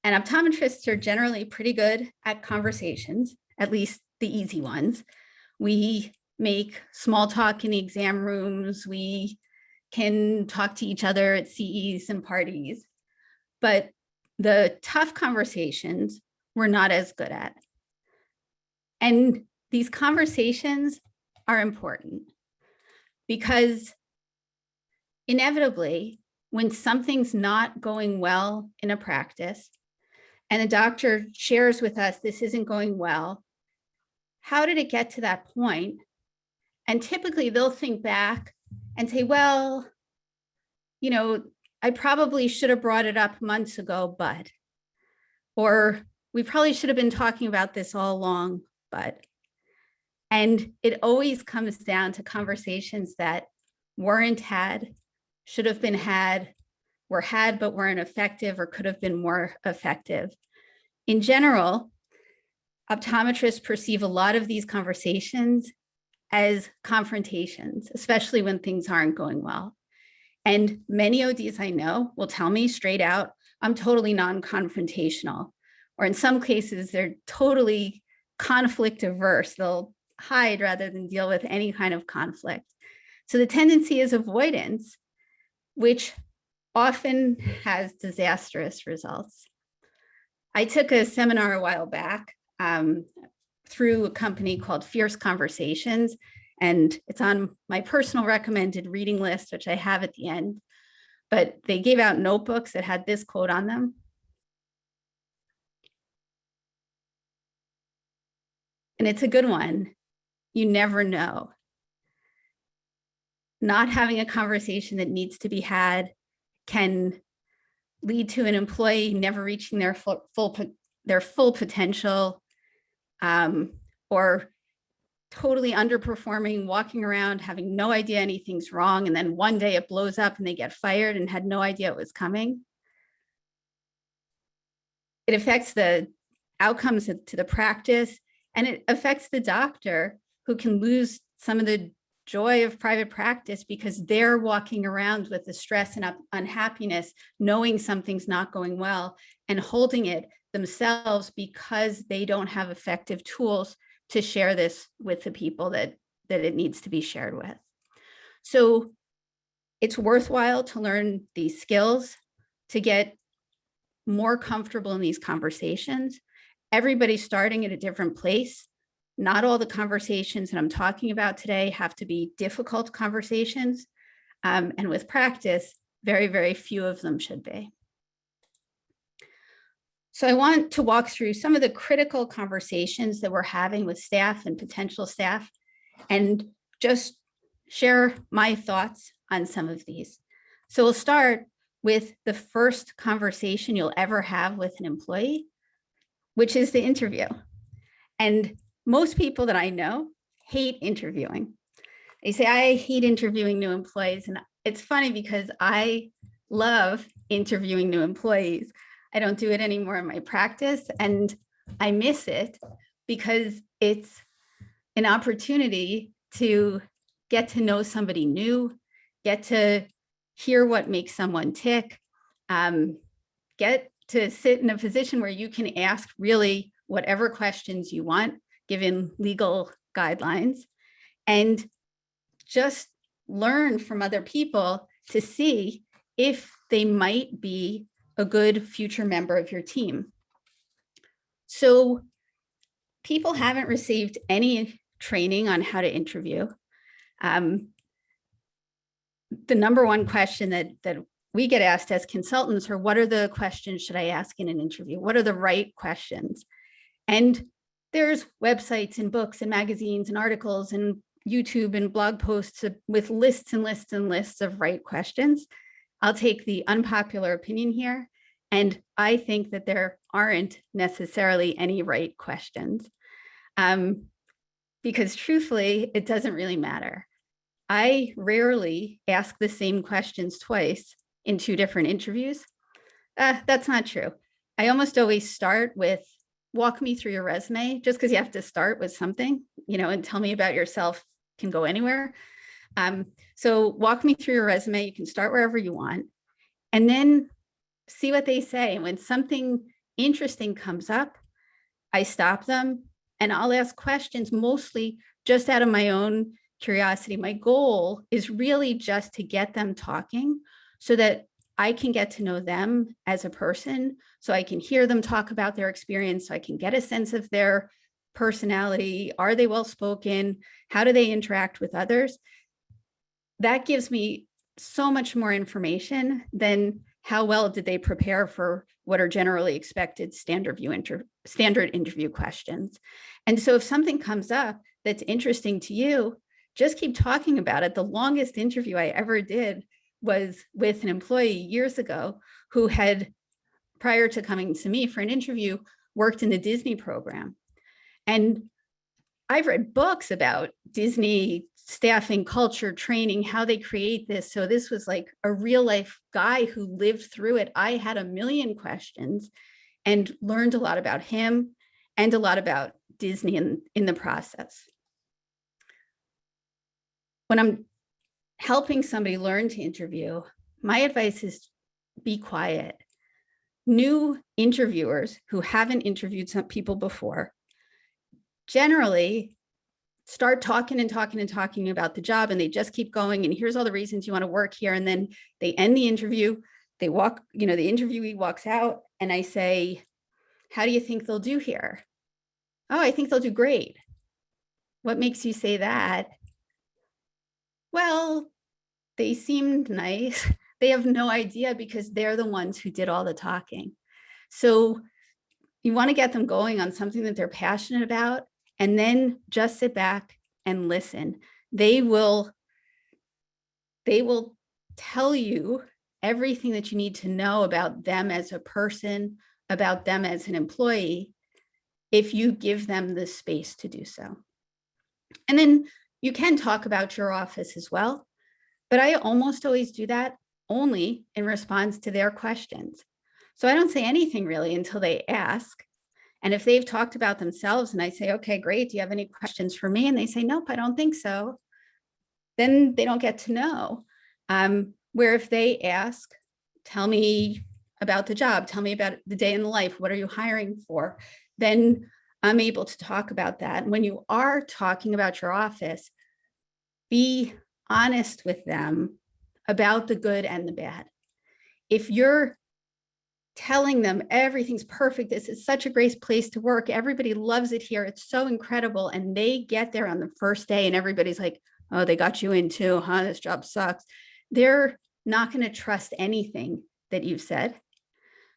and optometrists are generally pretty good at conversations, at least the easy ones. We make small talk in the exam rooms. We can talk to each other at CEs and parties, but the tough conversations we're not as good at. And these conversations are important because inevitably, when something's not going well in a practice and a doctor shares with us, this isn't going well, how did it get to that point? And typically they'll think back and say, well, you know, I probably should have brought it up months ago, but, or we probably should have been talking about this all along, but. And it always comes down to conversations that weren't had, should have been had, were had but weren't effective, or could have been more effective. In general, optometrists perceive a lot of these conversations as confrontations, especially when things aren't going well. And many ODs I know will tell me straight out, I'm totally non-confrontational. Or in some cases, they're totally conflict averse. They'll hide rather than deal with any kind of conflict. So the tendency is avoidance, which often has disastrous results. I took a seminar a while back through a company called Fierce Conversations, and it's on my personal recommended reading list, which I have at the end. But they gave out notebooks that had this quote on them. And it's a good one. You never know. Not having a conversation that needs to be had can lead to an employee never reaching their full potential, or totally underperforming, walking around, having no idea anything's wrong. And then one day it blows up and they get fired and had no idea it was coming. It affects the outcomes to the practice, and it affects the doctor, who can lose some of the joy of private practice because they're walking around with the stress and unhappiness, knowing something's not going well and holding it themselves because they don't have effective tools to share this with the people that it needs to be shared with. So it's worthwhile to learn these skills to get more comfortable in these conversations. Everybody's starting at a different place. not all the conversations that I'm talking about today have to be difficult conversations. And with practice, very, very few of them should be. So I want to walk through some of the critical conversations that we're having with staff and potential staff, and just share my thoughts on some of these. So we'll start with the first conversation you'll ever have with an employee, which is the interview. And most people that I know hate interviewing. They say, I hate interviewing new employees. And it's funny because I love interviewing new employees. I don't do it anymore in my practice, and I miss it because it's an opportunity to get to know somebody new, get to hear what makes someone tick, get to sit in a position where you can ask really whatever questions you want, given legal guidelines, and just learn from other people to see if they might be a good future member of your team. So people haven't received any training on how to interview. The number one question that we get asked as consultants are, what are the questions should I ask in an interview? What are the right questions? And there's websites and books and magazines and articles and YouTube and blog posts with lists and lists and lists of right questions. I'll take the unpopular opinion here, and I think that there aren't necessarily any right questions, because truthfully, it doesn't really matter. I rarely ask the same questions twice in 2 different interviews. That's not true. I almost always start with, walk me through your resume, just because you have to start with something, and tell me about yourself can go anywhere. So walk me through your resume. You can start wherever you want, and then see what they say. When something interesting comes up, I stop them and I'll ask questions, mostly just out of my own curiosity. My goal is really just to get them talking so that I can get to know them as a person, so I can hear them talk about their experience, so I can get a sense of their personality. Are they well-spoken? How do they interact with others? That gives me so much more information than how well did they prepare for what are generally expected standard interview questions. And so if something comes up that's interesting to you, just keep talking about it. The longest interview I ever did was with an employee years ago who had, prior to coming to me for an interview, worked in the Disney program. And I've read books about Disney staffing, culture, training, how they create this. So this was like a real life guy who lived through it. I had a million questions and learned a lot about him and a lot about Disney in the process. When I'm helping somebody learn to interview, my advice is be quiet. New interviewers who haven't interviewed some people before generally start talking and talking and talking about the job, and they just keep going. And here's all the reasons you want to work here. And then they end the interview. They walk, the interviewee walks out, and I say, how do you think they'll do here? Oh, I think they'll do great. What makes you say that? Well, they seemed nice. They have no idea because they're the ones who did all the talking. So you want to get them going on something that they're passionate about, and then just sit back and listen. They will tell you everything that you need to know about them as a person, about them as an employee, if you give them the space to do so. And then you can talk about your office as well, but I almost always do that only in response to their questions. So I don't say anything really until they ask. And if they've talked about themselves and I say, okay, great, do you have any questions for me? And they say, nope, I don't think so. Then they don't get to know. Where if they ask, tell me about the job, tell me about the day in the life, what are you hiring for? Then I'm able to talk about that. When you are talking about your office, be honest with them about the good and the bad. If you're telling them everything's perfect. This is such a great place to work. Everybody loves it here. It's so incredible. And they get there on the first day and everybody's like, oh, they got you in too, huh? This job sucks. They're not going to trust anything that you've said.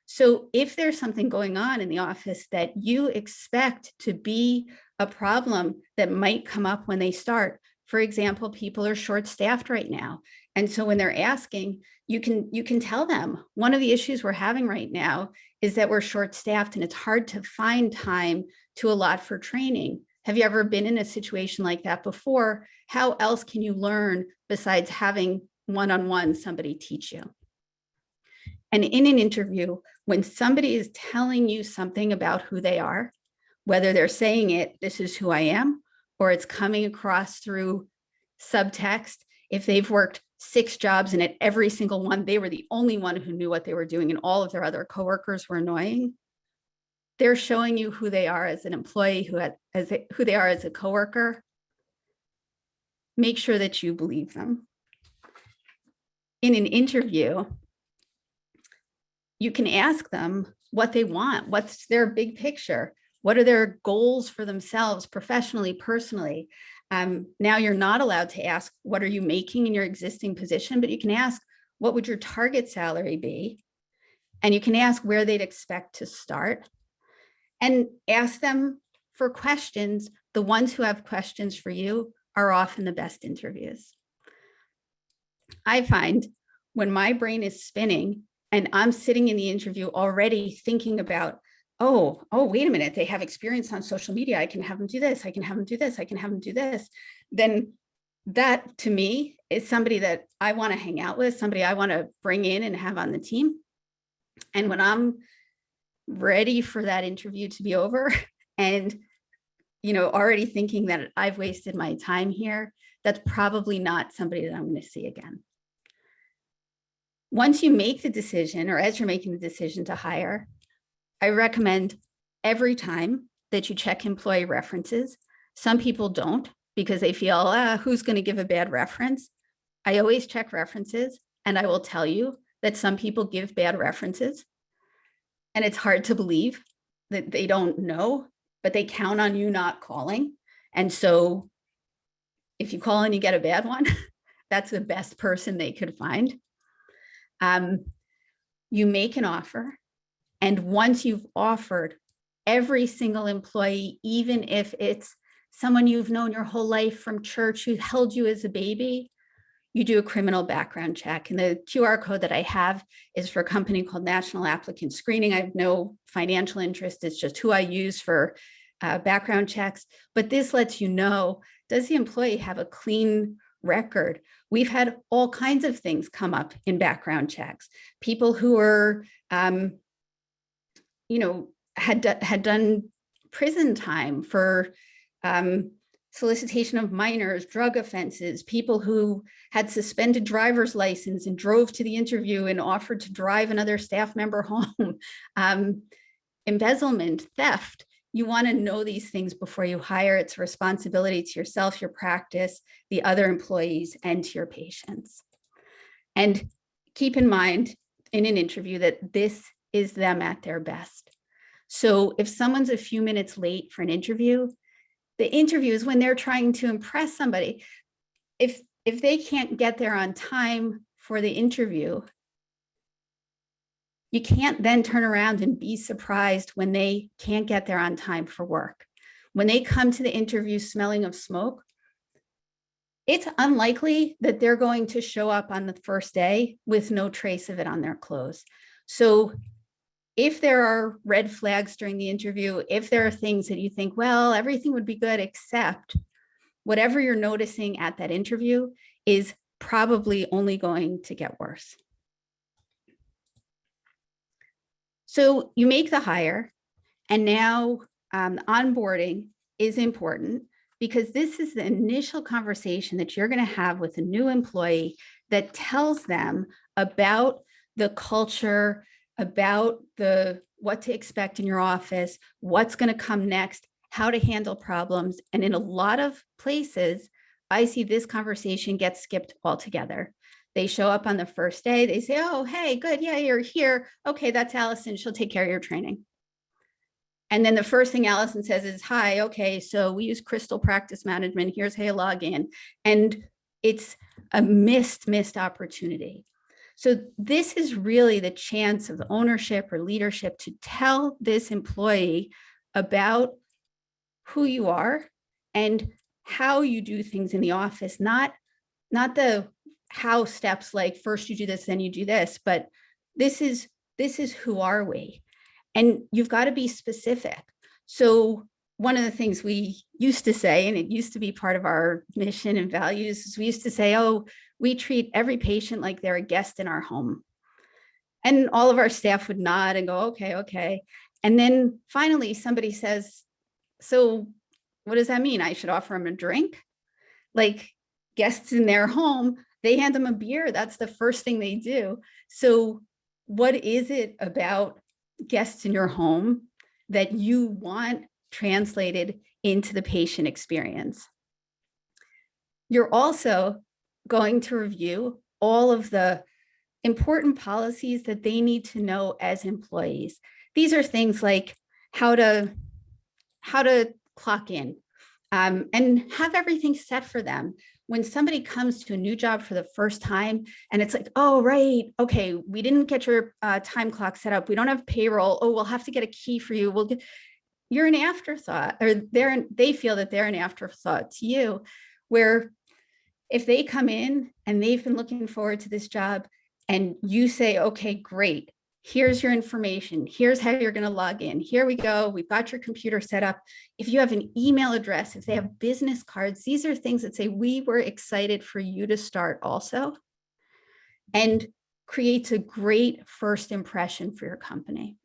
So if there's something going on in the office that you expect to be a problem that might come up when they start, for example, people are short-staffed right now. And so when they're asking, you can tell them one of the issues we're having right now is that we're short-staffed and it's hard to find time to allot for training. Have you ever been in a situation like that before? How else can you learn besides having one-on-one somebody teach you? And in an interview, when somebody is telling you something about who they are, whether they're saying it, this is who I am, or it's coming across through subtext, if they've worked 6 jobs and at every single one, they were the only one who knew what they were doing and all of their other coworkers were annoying, they're showing you who they are as an employee, who they are as a coworker. Make sure that you believe them. In an interview, you can ask them what they want. What's their big picture? What are their goals for themselves, professionally, personally? Now you're not allowed to ask, what are you making in your existing position? But you can ask, what would your target salary be? And you can ask where they'd expect to start. And ask them for questions. The ones who have questions for you are often the best interviews. I find when my brain is spinning and I'm sitting in the interview already thinking about, oh, wait a minute, they have experience on social media. I can have them do this. I can have them do this. I can have them do this. Then that to me is somebody that I want to hang out with, somebody I want to bring in and have on the team. And when I'm ready for that interview to be over and, already thinking that I've wasted my time here, that's probably not somebody that I'm going to see again. Once you make the decision, or as you're making the decision to hire, I recommend every time that you check employee references. Some people don't because they feel, who's going to give a bad reference? I always check references, and I will tell you that some people give bad references. And it's hard to believe that they don't know, but they count on you not calling. And so if you call and you get a bad one, that's the best person they could find. You make an offer. And once you've offered, every single employee, even if it's someone you've known your whole life from church who held you as a baby, you do a criminal background check. And the QR code that I have is for a company called National Applicant Screening. I have no financial interest. It's just who I use for background checks. But this lets you know, does the employee have a clean record? We've had all kinds of things come up in background checks. People who are, had done prison time for solicitation of minors, drug offenses, people who had suspended driver's license and drove to the interview and offered to drive another staff member home, embezzlement, theft. You want to know these things before you hire. It's a responsibility to yourself, your practice, the other employees, and to your patients. And keep in mind in an interview that this is them at their best. So if someone's a few minutes late for an interview, the interview is when they're trying to impress somebody. If they can't get there on time for the interview, you can't then turn around and be surprised when they can't get there on time for work. When they come to the interview smelling of smoke, it's unlikely that they're going to show up on the first day with no trace of it on their clothes. So if there are red flags during the interview, if there are things that you think, well, everything would be good, except whatever you're noticing at that interview is probably only going to get worse. So you make the hire, and now onboarding is important because this is the initial conversation that you're going to have with a new employee that tells them about the culture, about what to expect in your office, what's going to come next, how to handle problems. And in a lot of places, I see this conversation get skipped altogether. They show up on the first day, they say, oh, hey, good, yeah, you're here. Okay, that's Allison, she'll take care of your training. And then the first thing Allison says is, hi, okay, so we use Crystal Practice Management, here's how you log in. And it's a missed opportunity. So this is really the chance of ownership or leadership to tell this employee about who you are and how you do things in the office, not the how steps like first you do this, then you do this, but this is who are we? And you've got to be specific. So one of the things we used to say, and it used to be part of our mission and values, is we used to say, oh, we treat every patient like they're a guest in our home. And all of our staff would nod and go, okay. And then finally somebody says, so what does that mean? I should offer them a drink? Like guests in their home, they hand them a beer. That's the first thing they do. So what is it about guests in your home that you want translated into the patient experience? You're also going to review all of the important policies that they need to know as employees. These are things like how to clock in and have everything set for them. When somebody comes to a new job for the first time and it's like, oh, right, okay, we didn't get your time clock set up. We don't have payroll. Oh, we'll have to get a key for you. You're an afterthought, or they feel that they're an afterthought to you, where if they come in and they've been looking forward to this job and you say, okay, great, here's your information, here's how you're going to log in, here we go, we've got your computer set up. If you have an email address, if they have business cards, these are things that say we were excited for you to start also, and creates a great first impression for your company.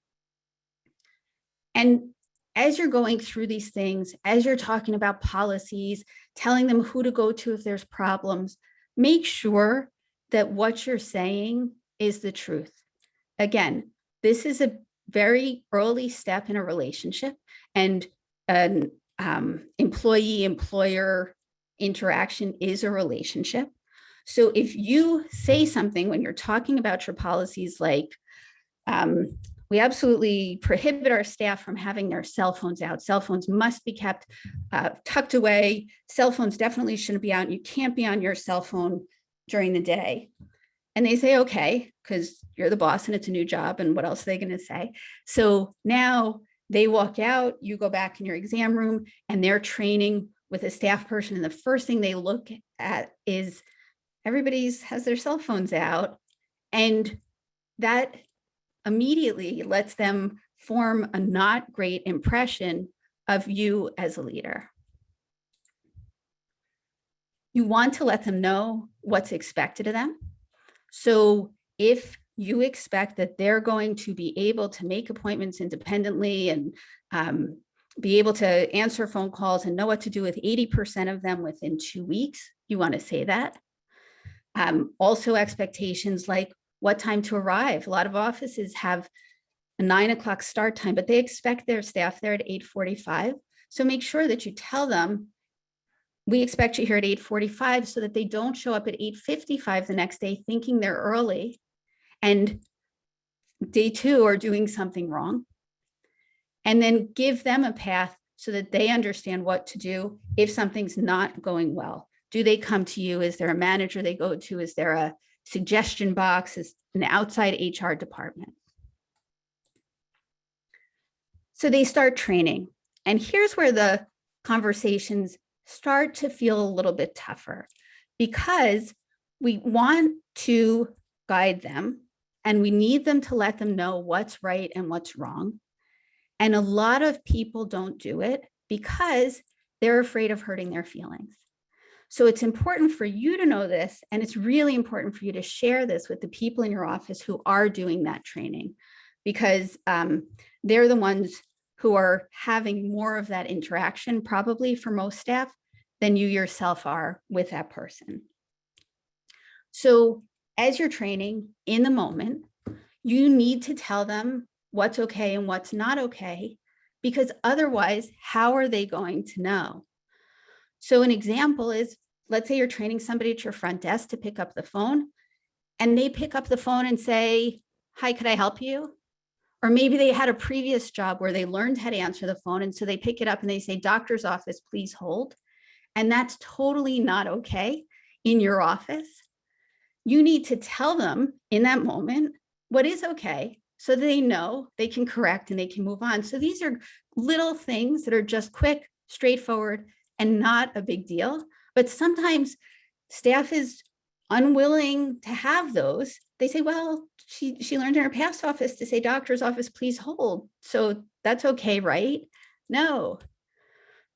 And as you're going through these things, as you're talking about policies, telling them who to go to if there's problems, make sure that what you're saying is the truth. Again, this is a very early step in a relationship, and an employee-employer interaction is a relationship. So if you say something when you're talking about your policies like, we absolutely prohibit our staff from having their cell phones out. Cell phones must be kept tucked away. Cell phones definitely shouldn't be out. You can't be on your cell phone during the day. And they say, okay, because you're the boss and it's a new job, and what else are they going to say? So now they walk out, you go back in your exam room, and they're training with a staff person. And the first thing they look at is everybody's has their cell phones out. And that immediately lets them form a not great impression of you as a leader. You want to let them know what's expected of them. So if you expect that they're going to be able to make appointments independently and be able to answer phone calls and know what to do with 80% of them within 2 weeks, you want to say that. Also expectations like what time to arrive. A lot of offices have a 9 o'clock start time, but they expect their staff there at 8:45. So make sure that you tell them, we expect you here at 8:45, so that they don't show up at 8:55 the next day thinking they're early and day two are doing something wrong. And then give them a path so that they understand what to do if something's not going well. Do they come to you? Is there a manager they go to? Is there a suggestion box? Is an outside HR department? So they start training. And here's where the conversations start to feel a little bit tougher, because we want to guide them and we need them to let them know what's right and what's wrong. And a lot of people don't do it because they're afraid of hurting their feelings. So it's important for you to know this, and it's really important for you to share this with the people in your office who are doing that training, because they're the ones who are having more of that interaction, probably for most staff, than you yourself are with that person. So as you're training in the moment, you need to tell them what's okay and what's not okay, because otherwise, how are they going to know? So an example is, let's say you're training somebody at your front desk to pick up the phone, and they pick up the phone and say, hi, could I help you? Or maybe they had a previous job where they learned how to answer the phone. And so they pick it up and they say, doctor's office, please hold. And that's totally not okay in your office. You need to tell them in that moment what is okay so that they know they can correct and they can move on. So these are little things that are just quick, straightforward, and not a big deal. But sometimes staff is unwilling to have those. They say, well, she learned in her past office to say, doctor's office, please hold. So that's okay, right? No.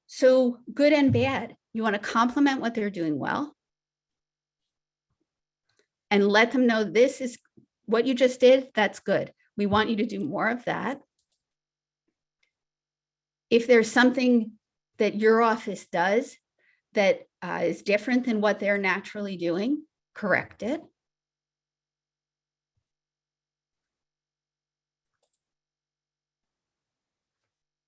So good and bad. You want to compliment what they're doing well and let them know this is what you just did. That's good. We want you to do more of that. If there's something that your office does that is different than what they're naturally doing, correct it.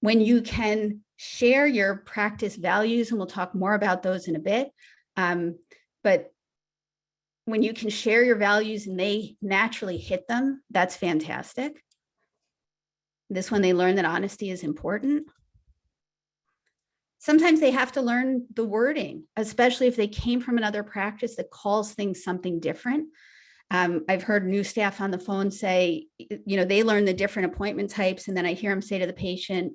When you can share your practice values, and we'll talk more about those in a bit, but when you can share your values and they naturally hit them, that's fantastic. This one, they learn that honesty is important. Sometimes they have to learn the wording, especially if they came from another practice that calls things something different. I've heard new staff on the phone say, they learn the different appointment types, and then I hear them say to the patient,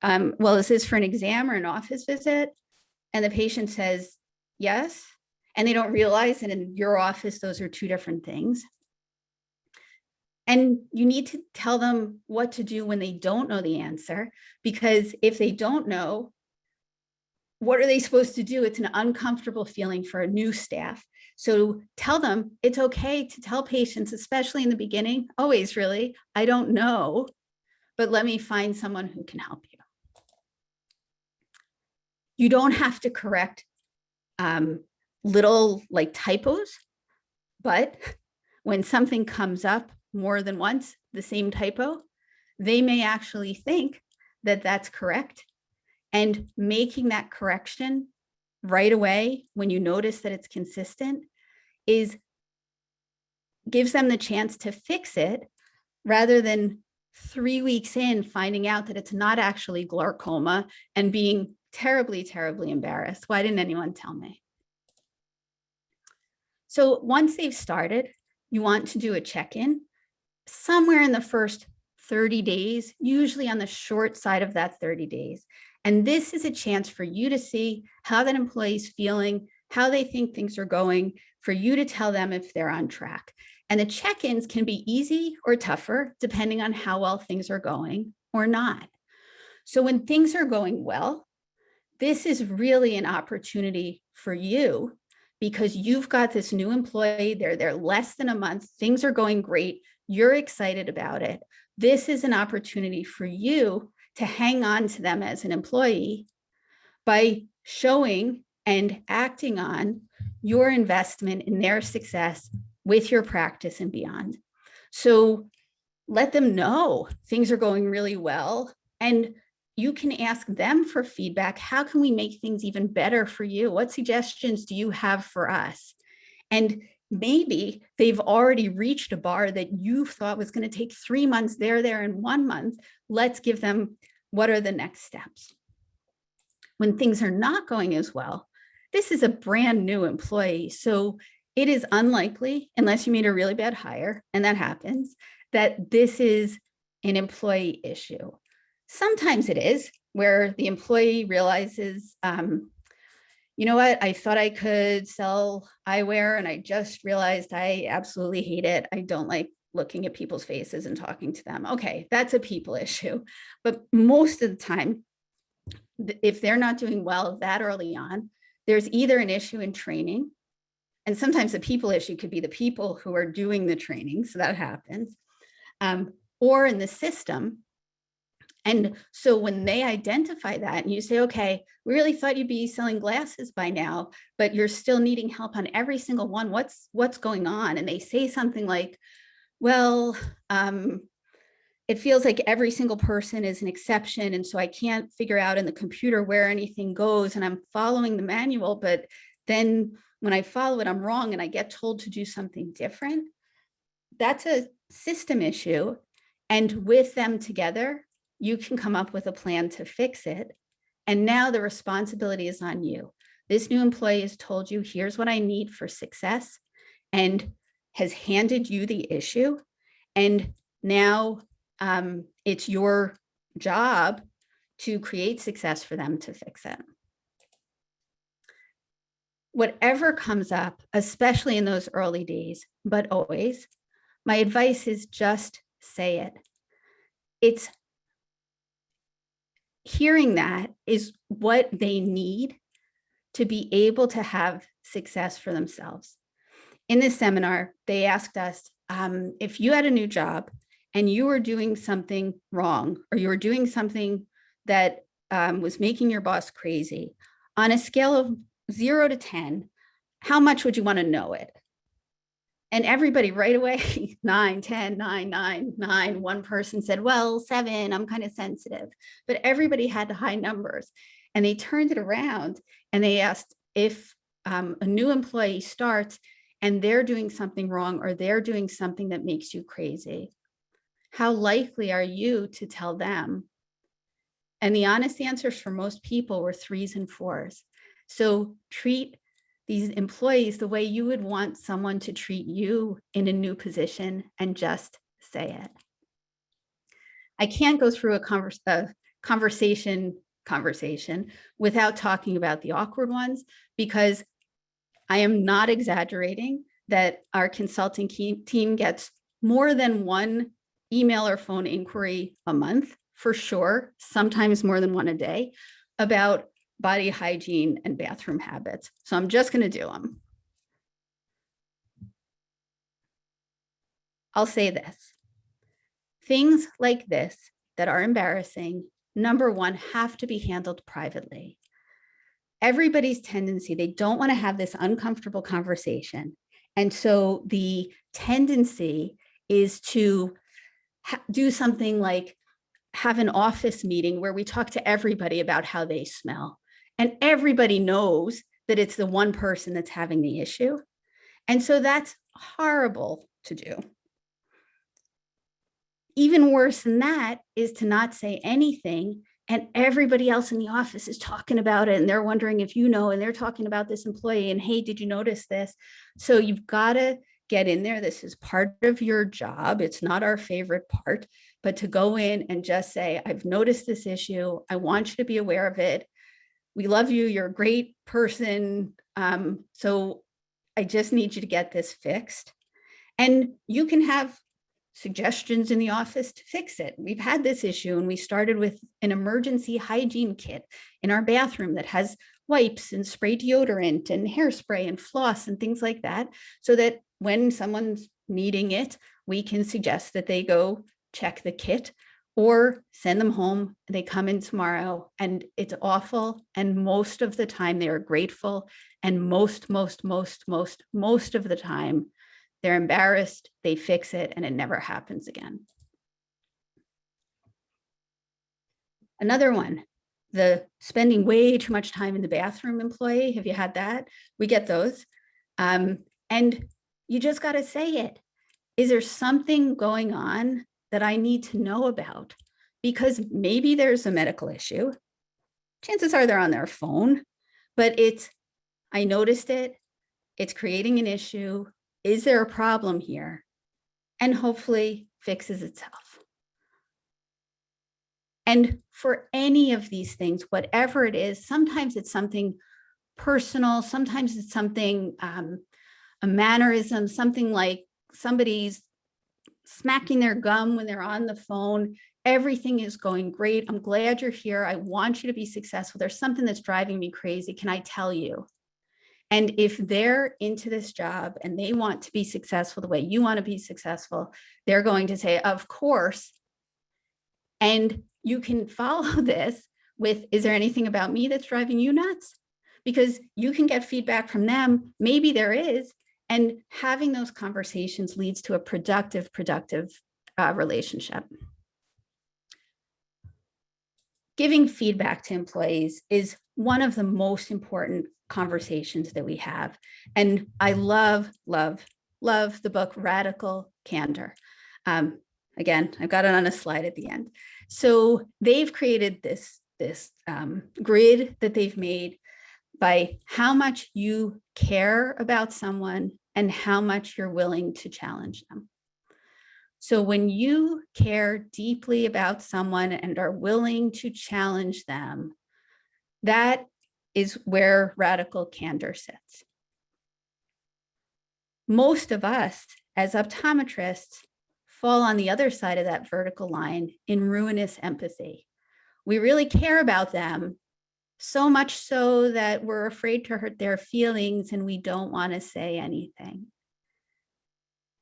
well, is this for an exam or an office visit? And the patient says, yes. And they don't realize that in your office, those are two different things. And you need to tell them what to do when they don't know the answer, because if they don't know, what are they supposed to do? It's an uncomfortable feeling for a new staff. So tell them it's okay to tell patients, especially in the beginning, always really, I don't know, but let me find someone who can help you. You don't have to correct little like typos, but when something comes up more than once, the same typo, they may actually think that that's correct. And making that correction right away when you notice that it's consistent gives them the chance to fix it, rather than 3 weeks in finding out that it's not actually glaucoma and being terribly, terribly embarrassed. Why didn't anyone tell me? So once they've started, you want to do a check-in somewhere in the first 30 days, usually on the short side of that 30 days. And this is a chance for you to see how that employee is feeling, how they think things are going, for you to tell them if they're on track. And the check-ins can be easy or tougher, depending on how well things are going or not. So when things are going well, this is really an opportunity for you, because you've got this new employee, they're there less than a month, things are going great, you're excited about it. This is an opportunity for you to hang on to them as an employee by showing and acting on your investment in their success with your practice and beyond. So let them know things are going really well, and you can ask them for feedback. How can we make things even better for you? What suggestions do you have for us? And maybe they've already reached a bar that you thought was going to take 3 months, they're there in 1 month. Let's give them, what are the next steps? When things are not going as well, this is a brand new employee. So it is unlikely, unless you made a really bad hire, and that happens, that this is an employee issue. Sometimes it is, where the employee realizes, you know what, I thought I could sell eyewear and I just realized I absolutely hate it. I don't like looking at people's faces and talking to them. Okay, that's a people issue. But most of the time, if they're not doing well that early on, there's either an issue in training, and sometimes the people issue could be the people who are doing the training, so that happens, or in the system. And so when they identify that and you say, okay, we really thought you'd be selling glasses by now, but you're still needing help on every single one, what's going on? And they say something like, well, it feels like every single person is an exception. And so I can't figure out in the computer where anything goes, and I'm following the manual, but then when I follow it, I'm wrong and I get told to do something different. That's a system issue. And with them together, you can come up with a plan to fix it. And now the responsibility is on you. This new employee has told you, here's what I need for success, and has handed you the issue. And now it's your job to create success for them to fix it. Whatever comes up, especially in those early days, but always, my advice is just say it. It's hearing that is what they need to be able to have success for themselves. In this seminar, they asked us, if you had a new job and you were doing something wrong, or you were doing something that was making your boss crazy, on a scale of 0 to 10, how much would you want to know it? And everybody right away, 9, 10, 9, 9, 9. One person said, well, 7, I'm kind of sensitive. But everybody had high numbers. And they turned it around and they asked if a new employee starts and they're doing something wrong, or they're doing something that makes you crazy, how likely are you to tell them? And the honest answers for most people were 3s and 4s. So treat these employees the way you would want someone to treat you in a new position, and just say it. I can't go through a conversation without talking about the awkward ones, because I am not exaggerating that our consulting team gets more than one email or phone inquiry a month, for sure, sometimes more than one a day, about body hygiene and bathroom habits. So I'm just going to do them. I'll say this. Things like this that are embarrassing, number one, have to be handled privately. Everybody's tendency, they don't want to have this uncomfortable conversation. And so the tendency is to do something like have an office meeting where we talk to everybody about how they smell. And everybody knows that it's the one person that's having the issue. And so that's horrible to do. Even worse than that is to not say anything, and everybody else in the office is talking about it, and they're wondering if you know, and they're talking about this employee, and hey, did you notice this? So you've got to get in there. This is part of your job. It's not our favorite part, but to go in and just say, I've noticed this issue. I want you to be aware of it. We love you. You're a great person. So I just need you to get this fixed. And you can have suggestions in the office to fix it. We've had this issue, and we started with an emergency hygiene kit in our bathroom that has wipes and spray deodorant and hairspray and floss and things like that, so that when someone's needing it, we can suggest that they go check the kit or send them home. They come in tomorrow, and it's awful. And most of the time they are grateful. And most of the time, they're embarrassed, they fix it, and it never happens again. Another one, the spending way too much time in the bathroom employee. Have you had that? We get those. And you just got to say it. Is there something going on that I need to know about? Because maybe there's a medical issue. Chances are they're on their phone, but I noticed it. It's creating an issue. Is there a problem here? And hopefully fixes itself. And for any of these things, whatever it is, sometimes it's something personal, sometimes it's something, a mannerism, something like somebody's smacking their gum when they're on the phone. Everything is going great. I'm glad you're here. I want you to be successful. There's something that's driving me crazy. Can I tell you? And if they're into this job and they want to be successful the way you want to be successful, they're going to say, of course. And you can follow this with, is there anything about me that's driving you nuts? Because you can get feedback from them. Maybe there is. And having those conversations leads to a productive relationship. Giving feedback to employees is one of the most important conversations that we have. And I love, love, love the book Radical Candor. Again, I've got it on a slide at the end. So they've created this grid that they've made by how much you care about someone and how much you're willing to challenge them. So when you care deeply about someone and are willing to challenge them, that is where radical candor sits. Most of us as optometrists fall on the other side of that vertical line in ruinous empathy. We really care about them, so much so that we're afraid to hurt their feelings and we don't want to say anything.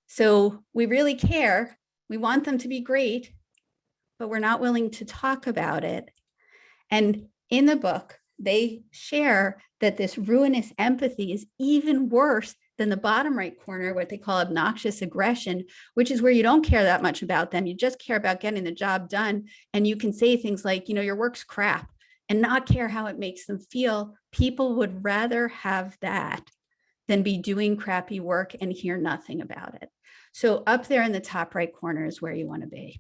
So we really care. We want them to be great, but we're not willing to talk about it. And in the book, they share that this ruinous empathy is even worse than the bottom right corner, what they call obnoxious aggression, which is where you don't care that much about them. You just care about getting the job done. And you can say things like, you know, your work's crap, and not care how it makes them feel. People would rather have that than be doing crappy work and hear nothing about it. So up there in the top right corner is where you want to be.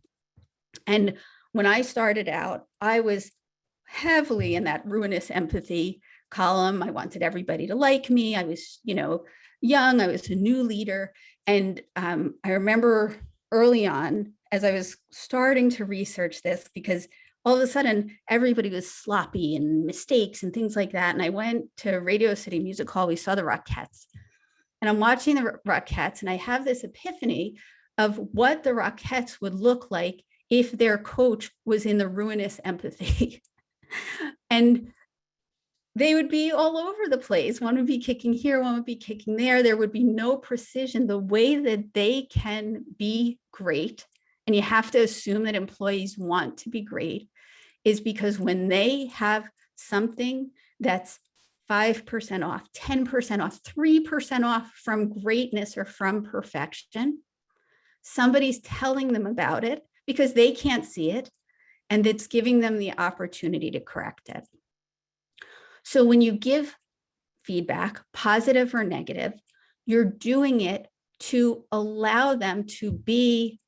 And when I started out, I was heavily in that ruinous empathy column. I wanted everybody to like me. I was, you know, young. I was a new leader. And I remember early on, as I was starting to research this, because all of a sudden everybody was sloppy and mistakes and things like that. And I went to Radio City Music Hall. We saw the Rockettes. And I'm watching the Rockettes, and I have this epiphany of what the Rockettes would look like if their coach was in the ruinous empathy. And they would be all over the place. One would be kicking here, one would be kicking there. There would be no precision. The way that they can be great, and you have to assume that employees want to be great, is because when they have something that's 5% off, 10% off, 3% off from greatness or from perfection, somebody's telling them about it because they can't see it, and it's giving them the opportunity to correct it. So when you give feedback, positive or negative, you're doing it to allow them to be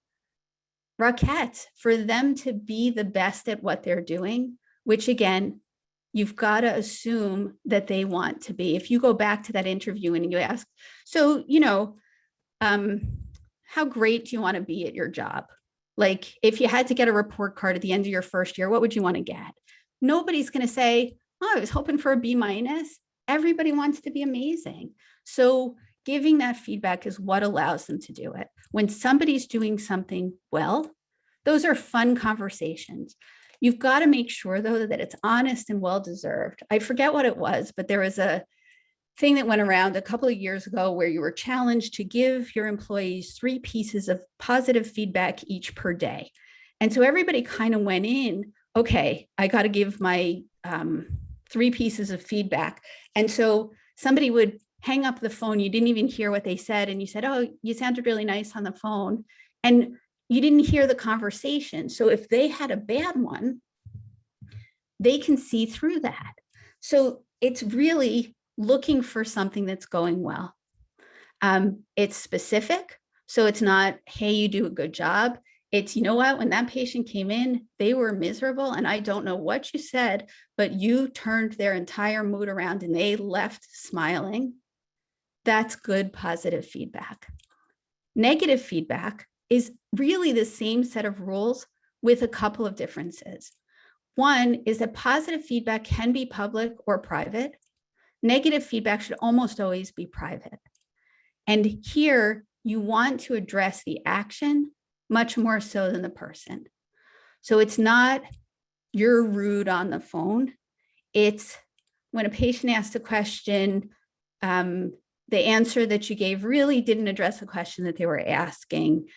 Rockettes, for them to be the best at what they're doing, which again, you've got to assume that they want to be. If you go back to that interview and you ask, so, you know, how great do you want to be at your job? Like, if you had to get a report card at the end of your first year, what would you want to get? Nobody's going to say, oh, I was hoping for a B-. Everybody wants to be amazing. So giving that feedback is what allows them to do it. When somebody's doing something well, those are fun conversations. You've got to make sure, though, that it's honest and well-deserved. I forget what it was, but there was a thing that went around a couple of years ago where you were challenged to give your employees 3 pieces of positive feedback each per day. And so everybody kind of went in, okay, I got to give my 3 pieces of feedback. And so somebody would hang up the phone. You didn't even hear what they said. And you said, oh, you sounded really nice on the phone. And you didn't hear the conversation. So if they had a bad one, they can see through that. So it's really looking for something that's going well. It's specific. So it's not, hey, you do a good job. It's, you know what, when that patient came in, they were miserable. And I don't know what you said, but you turned their entire mood around and they left smiling. That's good, positive feedback. Negative feedback is really the same set of rules with a couple of differences. One is that positive feedback can be public or private. Negative feedback should almost always be private. And here you want to address the action much more so than the person. So it's not you're rude on the phone. It's when a patient asks a question, the answer that you gave really didn't address the question that they were asking.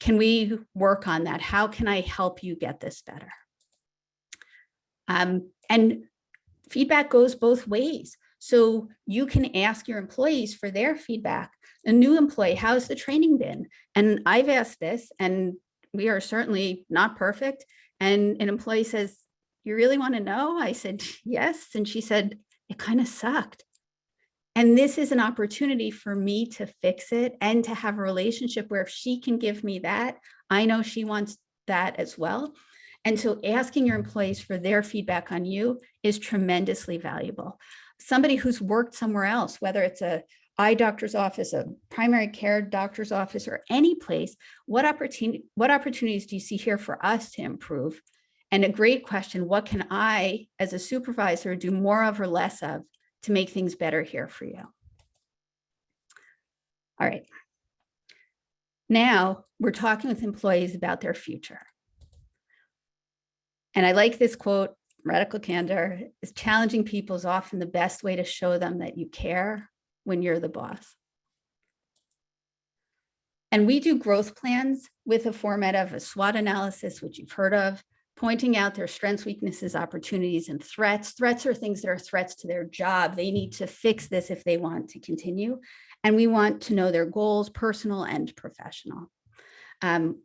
Can we work on that? How can I help you get this better? And feedback goes both ways. So you can ask your employees for their feedback. A new employee, how's the training been? And I've asked this, and we are certainly not perfect. And an employee says, you really want to know? I said, yes. And she said, it kind of sucked. And this is an opportunity for me to fix it and to have a relationship where if she can give me that, I know she wants that as well. And so asking your employees for their feedback on you is tremendously valuable. Somebody who's worked somewhere else, whether it's a eye doctor's office, a primary care doctor's office, or any place, what opportunities do you see here for us to improve? And a great question, what can I, as a supervisor, do more of or less of to make things better here for you? All right. Now we're talking with employees about their future. And I like this quote, radical candor, is challenging people is often the best way to show them that you care when you're the boss. And we do growth plans with a format of a SWOT analysis, which you've heard of, pointing out their strengths, weaknesses, opportunities, and threats. Threats are things that are threats to their job. They need to fix this if they want to continue. And we want to know their goals, personal and professional.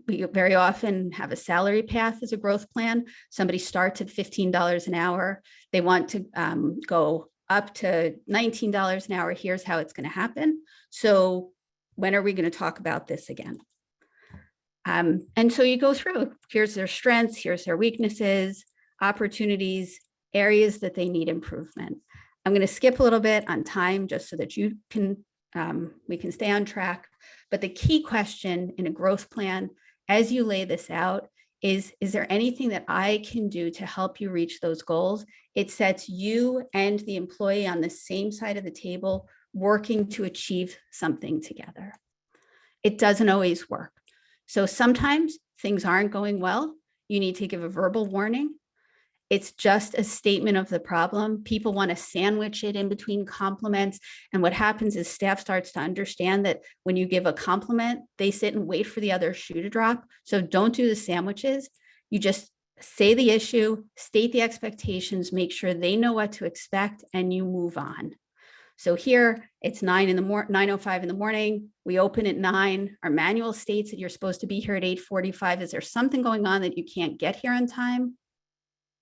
We very often have a salary path as a growth plan. Somebody starts at $15 an hour. They want to go up to $19 an hour. Here's how it's going to happen. So when are we going to talk about this again? And so you go through, here's their strengths, here's their weaknesses, opportunities, areas that they need improvement. I'm going to skip a little bit on time just so that you can, we can stay on track. But the key question in a growth plan, as you lay this out, is there anything that I can do to help you reach those goals? It sets you and the employee on the same side of the table, working to achieve something together. It doesn't always work. So sometimes things aren't going well. You need to give a verbal warning. It's just a statement of the problem. People want to sandwich it in between compliments. And what happens is staff starts to understand that when you give a compliment, they sit and wait for the other shoe to drop. So don't do the sandwiches. You just say the issue, state the expectations, make sure they know what to expect, and you move on. So here it's 9:05 in the morning. We open at 9. Our manual states that you're supposed to be here at 8:45. Is there something going on that you can't get here on time?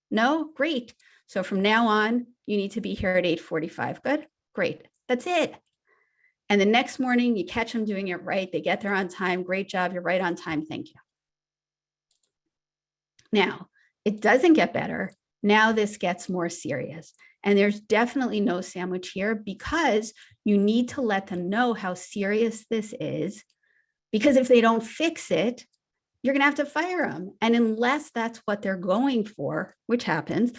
No? Great. So from now on, you need to be here at 8:45. Good? Great. That's it. And the next morning, you catch them doing it right. They get there on time. Great job. You're right on time. Thank you. Now, it doesn't get better. Now this gets more serious. And there's definitely no sandwich here because you need to let them know how serious this is. Because if they don't fix it, you're going to have to fire them. And unless that's what they're going for, which happens,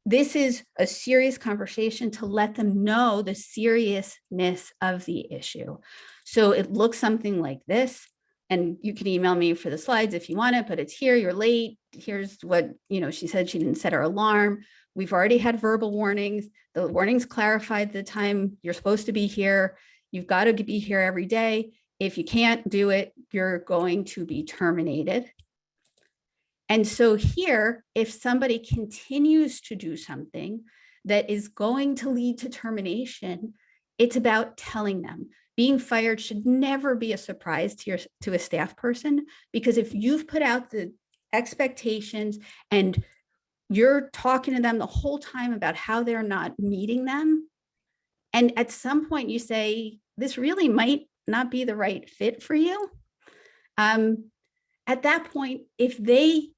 this is a serious conversation to let them know the seriousness of the issue. So it looks something like this. And you can email me for the slides if you want it, but it's here, you're late. Here's what, she said she didn't set her alarm. We've already had verbal warnings. The warnings clarified the time you're supposed to be here. You've got to be here every day. If you can't do it, you're going to be terminated. And so here, if somebody continues to do something that is going to lead to termination, it's about telling them. Being fired should never be a surprise to a staff person, because if you've put out the expectations and you're talking to them the whole time about how they're not meeting them, and at some point you say, this really might not be the right fit for you. At that point, if they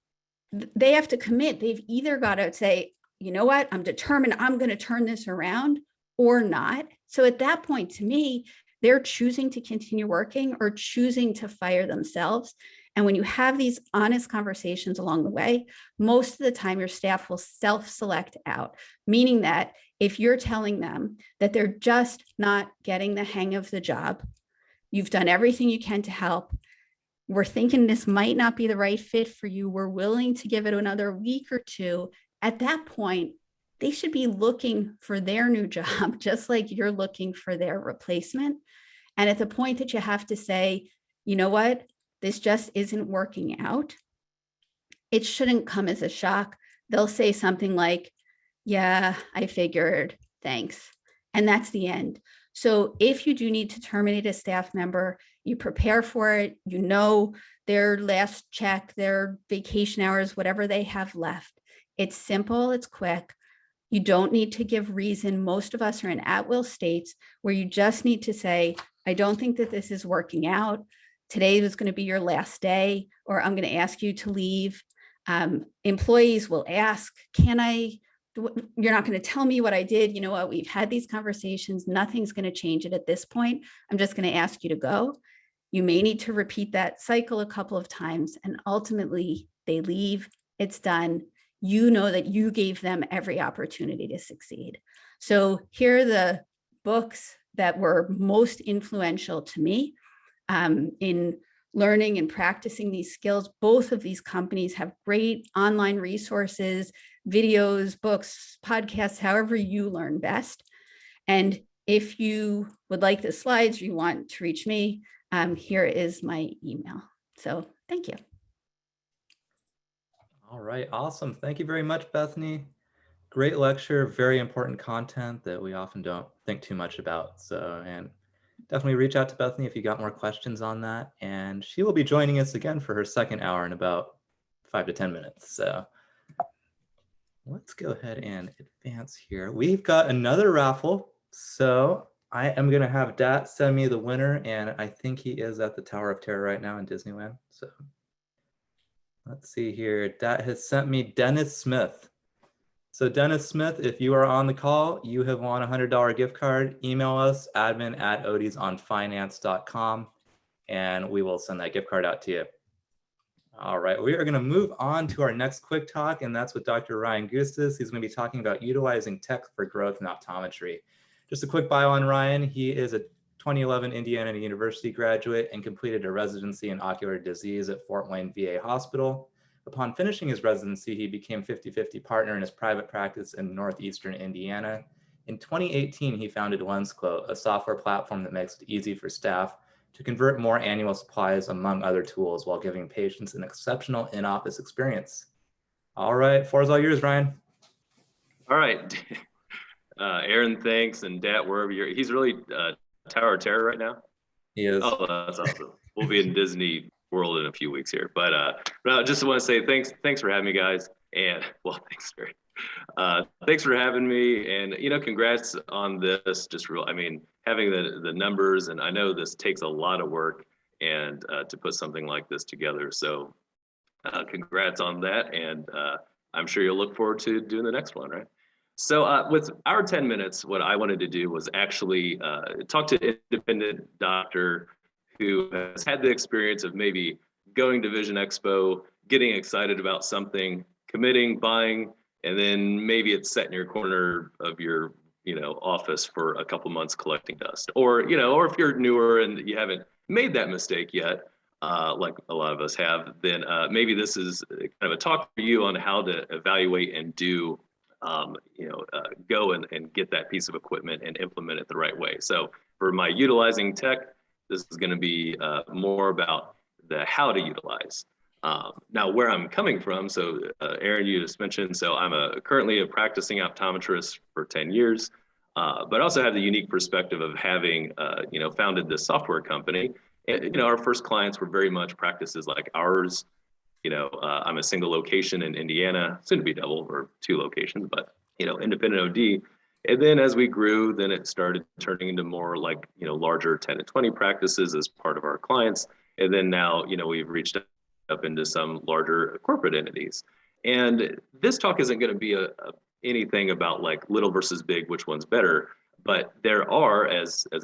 have to commit, they've either got to say, you know what, I'm determined, I'm going to turn this around, or not. So at that point, to me, they're choosing to continue working or choosing to fire themselves. And when you have these honest conversations along the way, most of the time your staff will self-select out, meaning that if you're telling them that they're just not getting the hang of the job, you've done everything you can to help, we're thinking this might not be the right fit for you, we're willing to give it another week or two, at that point, they should be looking for their new job, just like you're looking for their replacement. And at the point that you have to say, you know what, this just isn't working out, it shouldn't come as a shock. They'll say something like, yeah, I figured, thanks. And that's the end. So if you do need to terminate a staff member, you prepare for it, you know their last check, their vacation hours, whatever they have left. It's simple, it's quick. You don't need to give reason. Most of us are in at-will states where you just need to say, I don't think that this is working out. Today was going to be your last day, or I'm going to ask you to leave. Employees will ask, you're not going to tell me what I did. You know what? We've had these conversations. Nothing's going to change it at this point. I'm just going to ask you to go. You may need to repeat that cycle a couple of times, and ultimately they leave. It's done. You know that you gave them every opportunity to succeed. So here are the books that were most influential to me in learning and practicing these skills. Both of these companies have great online resources, videos, books, podcasts, however you learn best. And if you would like the slides or you want to reach me, here is my email. So thank you. All right, awesome. Thank you very much, Bethany. Great lecture, very important content that we often don't think too much about. So, and definitely reach out to Bethany if you got more questions on that. And she will be joining us again for her second hour in about 5 to 10 minutes. So let's go ahead and advance here. We've got another raffle. So I am going to have Dat send me the winner, and I think he is at the Tower of Terror right now in Disneyland. So let's see here. Dat has sent me Dennis Smith. So Dennis Smith, if you are on the call, you have won a $100 gift card. Email us, admin@ODsonFinance.com, and we will send that gift card out to you. All right, we are going to move on to our next quick talk, and that's with Dr. Ryan Hsas. He's going to be talking about utilizing tech for growth in optometry. Just a quick bio on Ryan. He is a 2011 Indiana University graduate and completed a residency in ocular disease at Fort Wayne VA Hospital. Upon finishing his residency, he became 50-50 partner in his private practice in northeastern Indiana. In 2018, he founded LensQuote, a software platform that makes it easy for staff to convert more annual supplies among other tools while giving patients an exceptional in-office experience. All right, floor is all yours, Ryan. All right. Aaron, thanks, and Dat, wherever you're, he's really Tower of Terror right now? He is. Oh, that's awesome. We'll be in Disney World in a few weeks here, but I just want to say thanks for having me, guys, and well, thanks for having me, and congrats on this. I mean, having the numbers, and I know this takes a lot of work and to put something like this together. So congrats on that, and I'm sure you'll look forward to doing the next one, right? So with our 10 minutes, what I wanted to do was actually talk to an independent doctor who has had the experience of maybe going to Vision Expo, getting excited about something, committing, buying, and then maybe it's set in your corner of your office for a couple months collecting dust. Or if you're newer and you haven't made that mistake yet, like a lot of us have, then maybe this is kind of a talk for you on how to evaluate and do go and get that piece of equipment and implement it the right way. So for my utilizing tech, this is going to be more about the how to utilize. Now, where I'm coming from, so Aaron, you just mentioned, so I'm currently a practicing optometrist for 10 years, but also have the unique perspective of having, founded this software company. And, our first clients were very much practices like ours. I'm a single location in Indiana, soon to be double or 2 locations, but, independent OD. And then as we grew, then it started turning into more like, larger 10 to 20 practices as part of our clients. And then now, we've reached up into some larger corporate entities. And this talk isn't going to be anything about like little versus big, which one's better. But there are, as a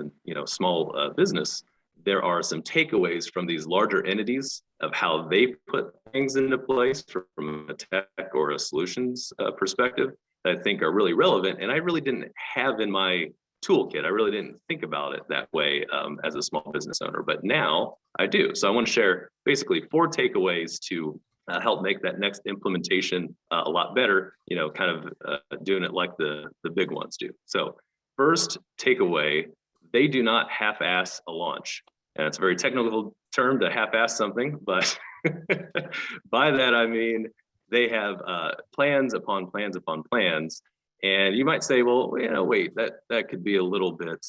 small business, there are some takeaways from these larger entities of how they put things into place from a tech or a solutions perspective that I think are really relevant. And I really didn't have in my toolkit. I really didn't think about it that way as a small business owner, but now I do. So I want to share basically 4 takeaways to help make that next implementation a lot better, kind of doing it like the big ones do. So first takeaway, they do not half-ass a launch. And it's a very technical term to half-ass something, but by that I mean they have plans upon plans upon plans. And you might say, well, wait, that could be a little bit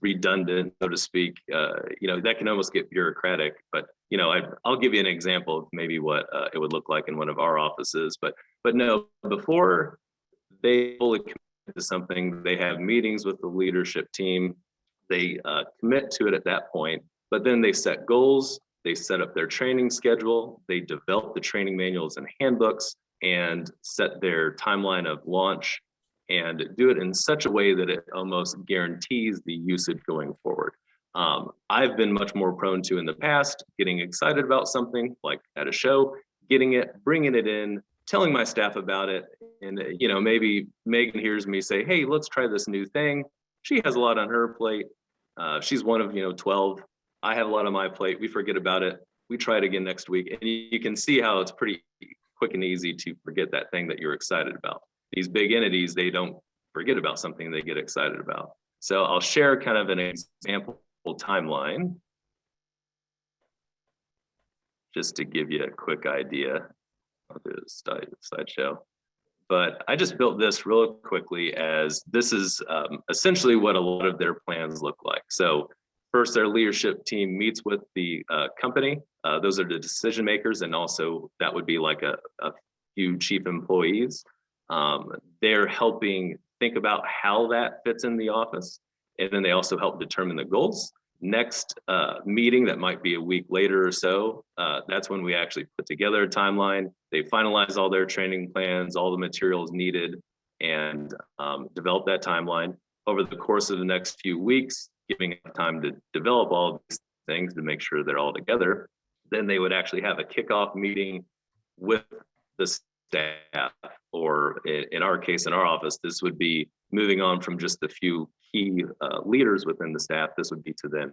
redundant, so to speak. That can almost get bureaucratic. But I'll give you an example of maybe what it would look like in one of our offices. But no, before they fully commit to something. They have meetings with the leadership team. They commit to it at that point, but then they set goals. They set up their training schedule. They develop the training manuals and handbooks and set their timeline of launch and do it in such a way that it almost guarantees the usage going forward. I've been much more prone to in the past getting excited about something like at a show, getting it, bringing it in, telling my staff about it. And, you know, maybe Megan hears me say, hey, let's try this new thing. She has a lot on her plate. She's one of, 12. I have a lot on my plate. We forget about it. We try it again next week. And you can see how it's pretty quick and easy to forget that thing that you're excited about. These big entities, they don't forget about something they get excited about. So I'll share kind of an example timeline just to give you a quick idea. I'll do a slideshow. But I just built this real quickly as this is essentially what a lot of their plans look like. So first, their leadership team meets with the company. Those are the decision makers, and also that would be like a few chief employees. They're helping think about how that fits in the office, and then they also help determine the goals. Next meeting, that might be a week later or so, that's when we actually put together a timeline. They finalize all their training plans, all the materials needed, and develop that timeline. Over the course of the next few weeks, giving time to develop all of these things to make sure they're all together, then they would actually have a kickoff meeting with the staff, or in our case, in our office, this would be moving on from just a few key leaders within the staff. This would be to then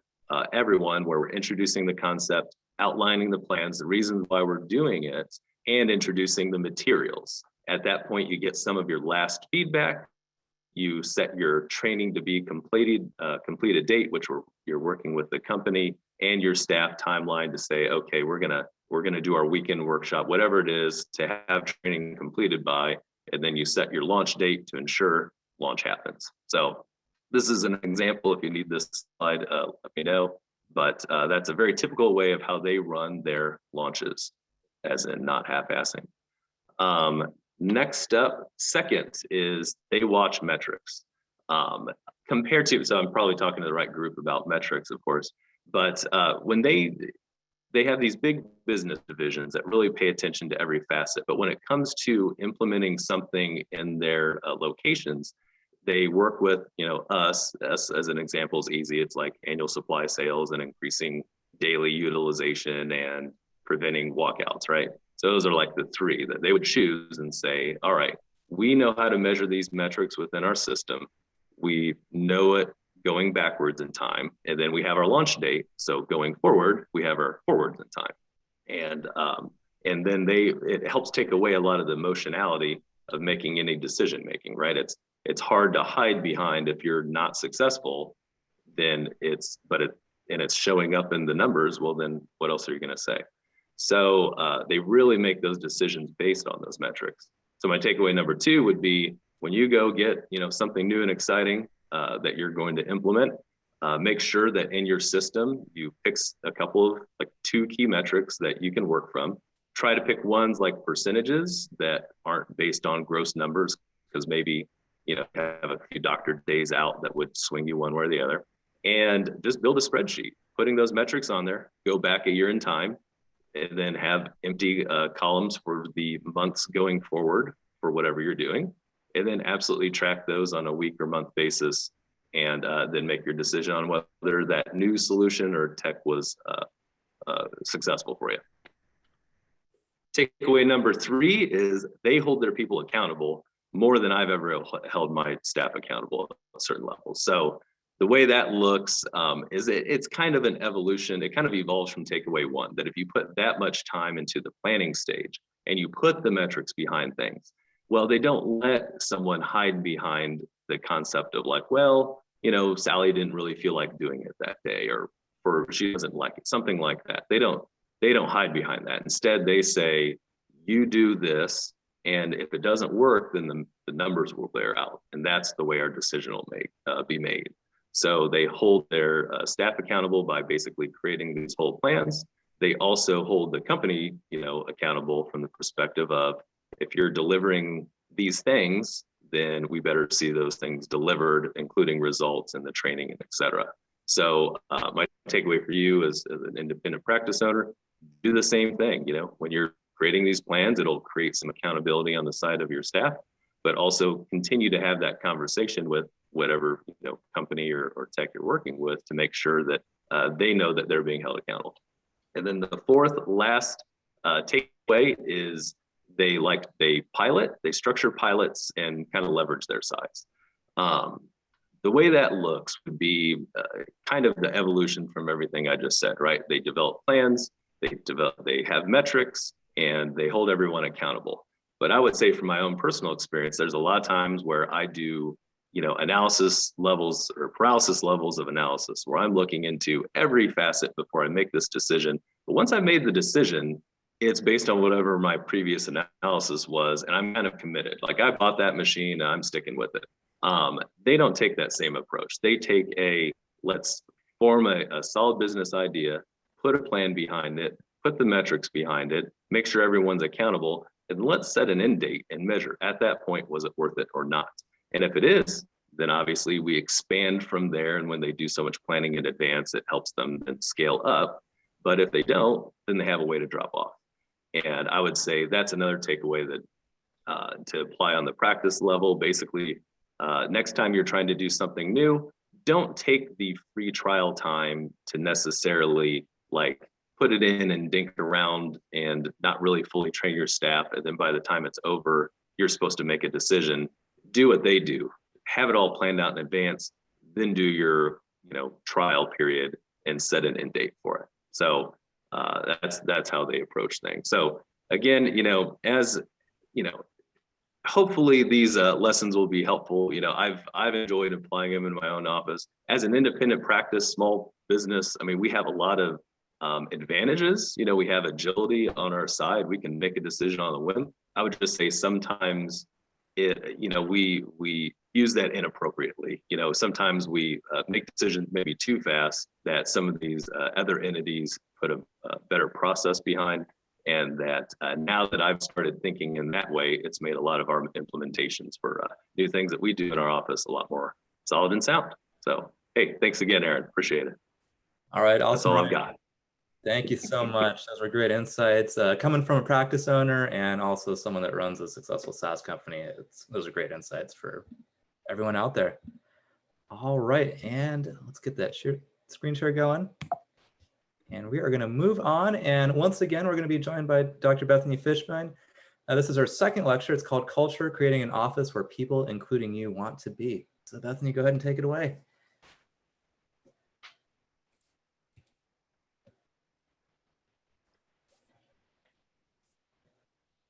everyone, where we're introducing the concept, outlining the plans, the reasons why we're doing it, and introducing the materials. At that point, you get some of your last feedback. You set your training to be completed date, which you're working with the company and your staff timeline to say, okay, we're gonna do our weekend workshop, whatever it is, to have training completed by, and then you set your launch date to ensure launch happens. So this is an example. If you need this slide, let me know. But that's a very typical way of how they run their launches, as in not half-assing. Next up, second, is they watch metrics. Compared to, so I'm probably talking to the right group about metrics, of course, but when they have these big business divisions that really pay attention to every facet, but when it comes to implementing something in their locations, they work with, us as an example is easy. It's like annual supply sales and increasing daily utilization and preventing walkouts, right? So those are like the three that they would choose and say, all right, we know how to measure these metrics within our system. We know it going backwards in time, and then we have our launch date. So going forward, we have our forwards in time. And then it helps take away a lot of the emotionality of making any decision making, right? It's hard to hide behind if you're not successful, then it's showing up in the numbers. Well, then what else are you going to say? So they really make those decisions based on those metrics. So my takeaway number 2 would be, when you go get something new and exciting that you're going to implement, make sure that in your system you pick a couple of 2 key metrics that you can work from. Try to pick ones like percentages that aren't based on gross numbers, because maybe have a few doctor days out that would swing you one way or the other. And just build a spreadsheet, putting those metrics on there, go back a year in time, and then have empty columns for the months going forward for whatever you're doing. And then absolutely track those on a week or month basis, and then make your decision on whether that new solution or tech was successful for you. Takeaway number 3 is they hold their people accountable more than I've ever held my staff accountable at certain levels. So the way that looks is it's kind of an evolution. It kind of evolves from takeaway 1, that if you put that much time into the planning stage and you put the metrics behind things, well, they don't let someone hide behind the concept of Sally didn't really feel like doing it that day, or she doesn't like it, something like that. They don't hide behind that. Instead, they say, you do this, and if it doesn't work, then the numbers will bear out. And that's the way our decision will be made. So they hold their staff accountable by basically creating these whole plans. They also hold the company, accountable from the perspective of, if you're delivering these things, then we better see those things delivered, including results and the training and et cetera. So my takeaway for you as an independent practice owner, do the same thing. You know, when you're creating these plans, it'll create some accountability on the side of your staff, but also continue to have that conversation with whatever, you know, company or tech you're working with to make sure that they know that they're being held accountable. And then the fourth last takeaway is they structure pilots and kind of leverage their size. The way that looks would be kind of the evolution from everything I just said, right? They develop plans, they have metrics, and they hold everyone accountable. But I would say from my own personal experience, there's a lot of times where I do, you know, analysis levels or paralysis levels of analysis, where I'm looking into every facet before I make this decision. But once I made the decision, it's based on whatever my previous analysis was, and I'm kind of committed. Like, I bought that machine, I'm sticking with it. They don't take that same approach. They take let's form a solid business idea, put a plan behind it, put the metrics behind it, make sure everyone's accountable, and let's set an end date and measure at that point, was it worth it or not? And if it is, then obviously we expand from there. And when they do so much planning in advance, it helps them then scale up. But if they don't, then they have a way to drop off. And I would say that's another takeaway that to apply on the practice level. Basically, next time you're trying to do something new, don't take the free trial time to necessarily like put it in and dink around and not really fully train your staff. And then by the time it's over, you're supposed to make a decision. Do what they do, have it all planned out in advance, then do your, you know, trial period and set an end date for it. So that's how they approach things. So again, you know, as you know, hopefully these lessons will be helpful. You know, I've enjoyed applying them in my own office. As an independent practice, small business, I mean, we have a lot of advantages. You know, we have agility on our side. We can make a decision on the whim. I would just say sometimes we use that inappropriately. You know, sometimes we make decisions maybe too fast that some of these other entities put a better process behind. And that now that I've started thinking in that way, it's made a lot of our implementations for new things that we do in our office a lot more solid and sound. So, hey, thanks again, Aaron. Appreciate it. All right. That's all I've got. Thank you so much. Those were great insights. Coming from a practice owner and also someone that runs a successful SaaS company, those are great insights for everyone out there. All right, and let's get that screen share going. And we are going to move on. And once again, we're going to be joined by Dr. Bethany Fishman. This is our second lecture. It's called Culture, Creating an Office Where People, Including You, Want to Be. So Bethany, go ahead and take it away.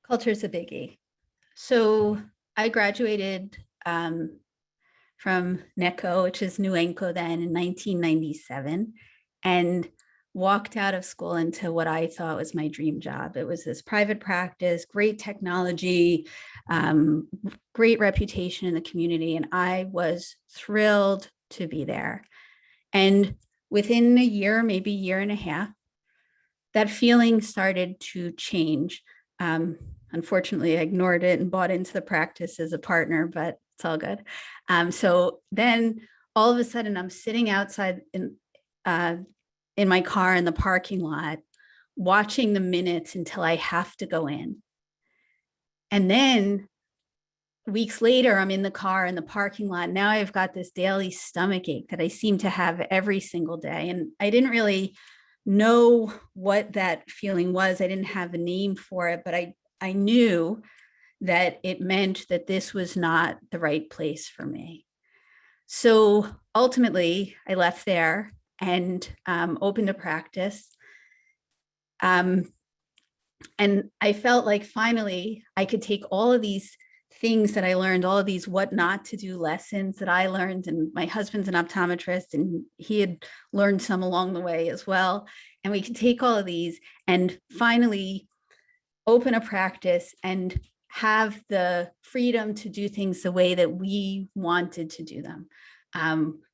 Culture is a biggie. So I graduated from NECO, which is New Enco then, in 1997, and walked out of school into what I thought was my dream job. It was this private practice, great technology, great reputation in the community, and I was thrilled to be there. And within a year, maybe year and a half, that feeling started to change. Unfortunately, I ignored it and bought into the practice as a partner, but it's all good. So then all of a sudden I'm sitting outside in my car in the parking lot, watching the minutes until I have to go in. And then weeks later, I'm in the car in the parking lot. Now I've got this daily stomach ache that I seem to have every single day. And I didn't really know what that feeling was. I didn't have a name for it, but I knew that it meant that this was not the right place for me. So ultimately, I left there and opened a practice. And I felt like finally I could take all of these things that I learned, all of these what not to do lessons that I learned, and my husband's an optometrist and he had learned some along the way as well. And we could take all of these and finally open a practice and have the freedom to do things the way that we wanted to do them.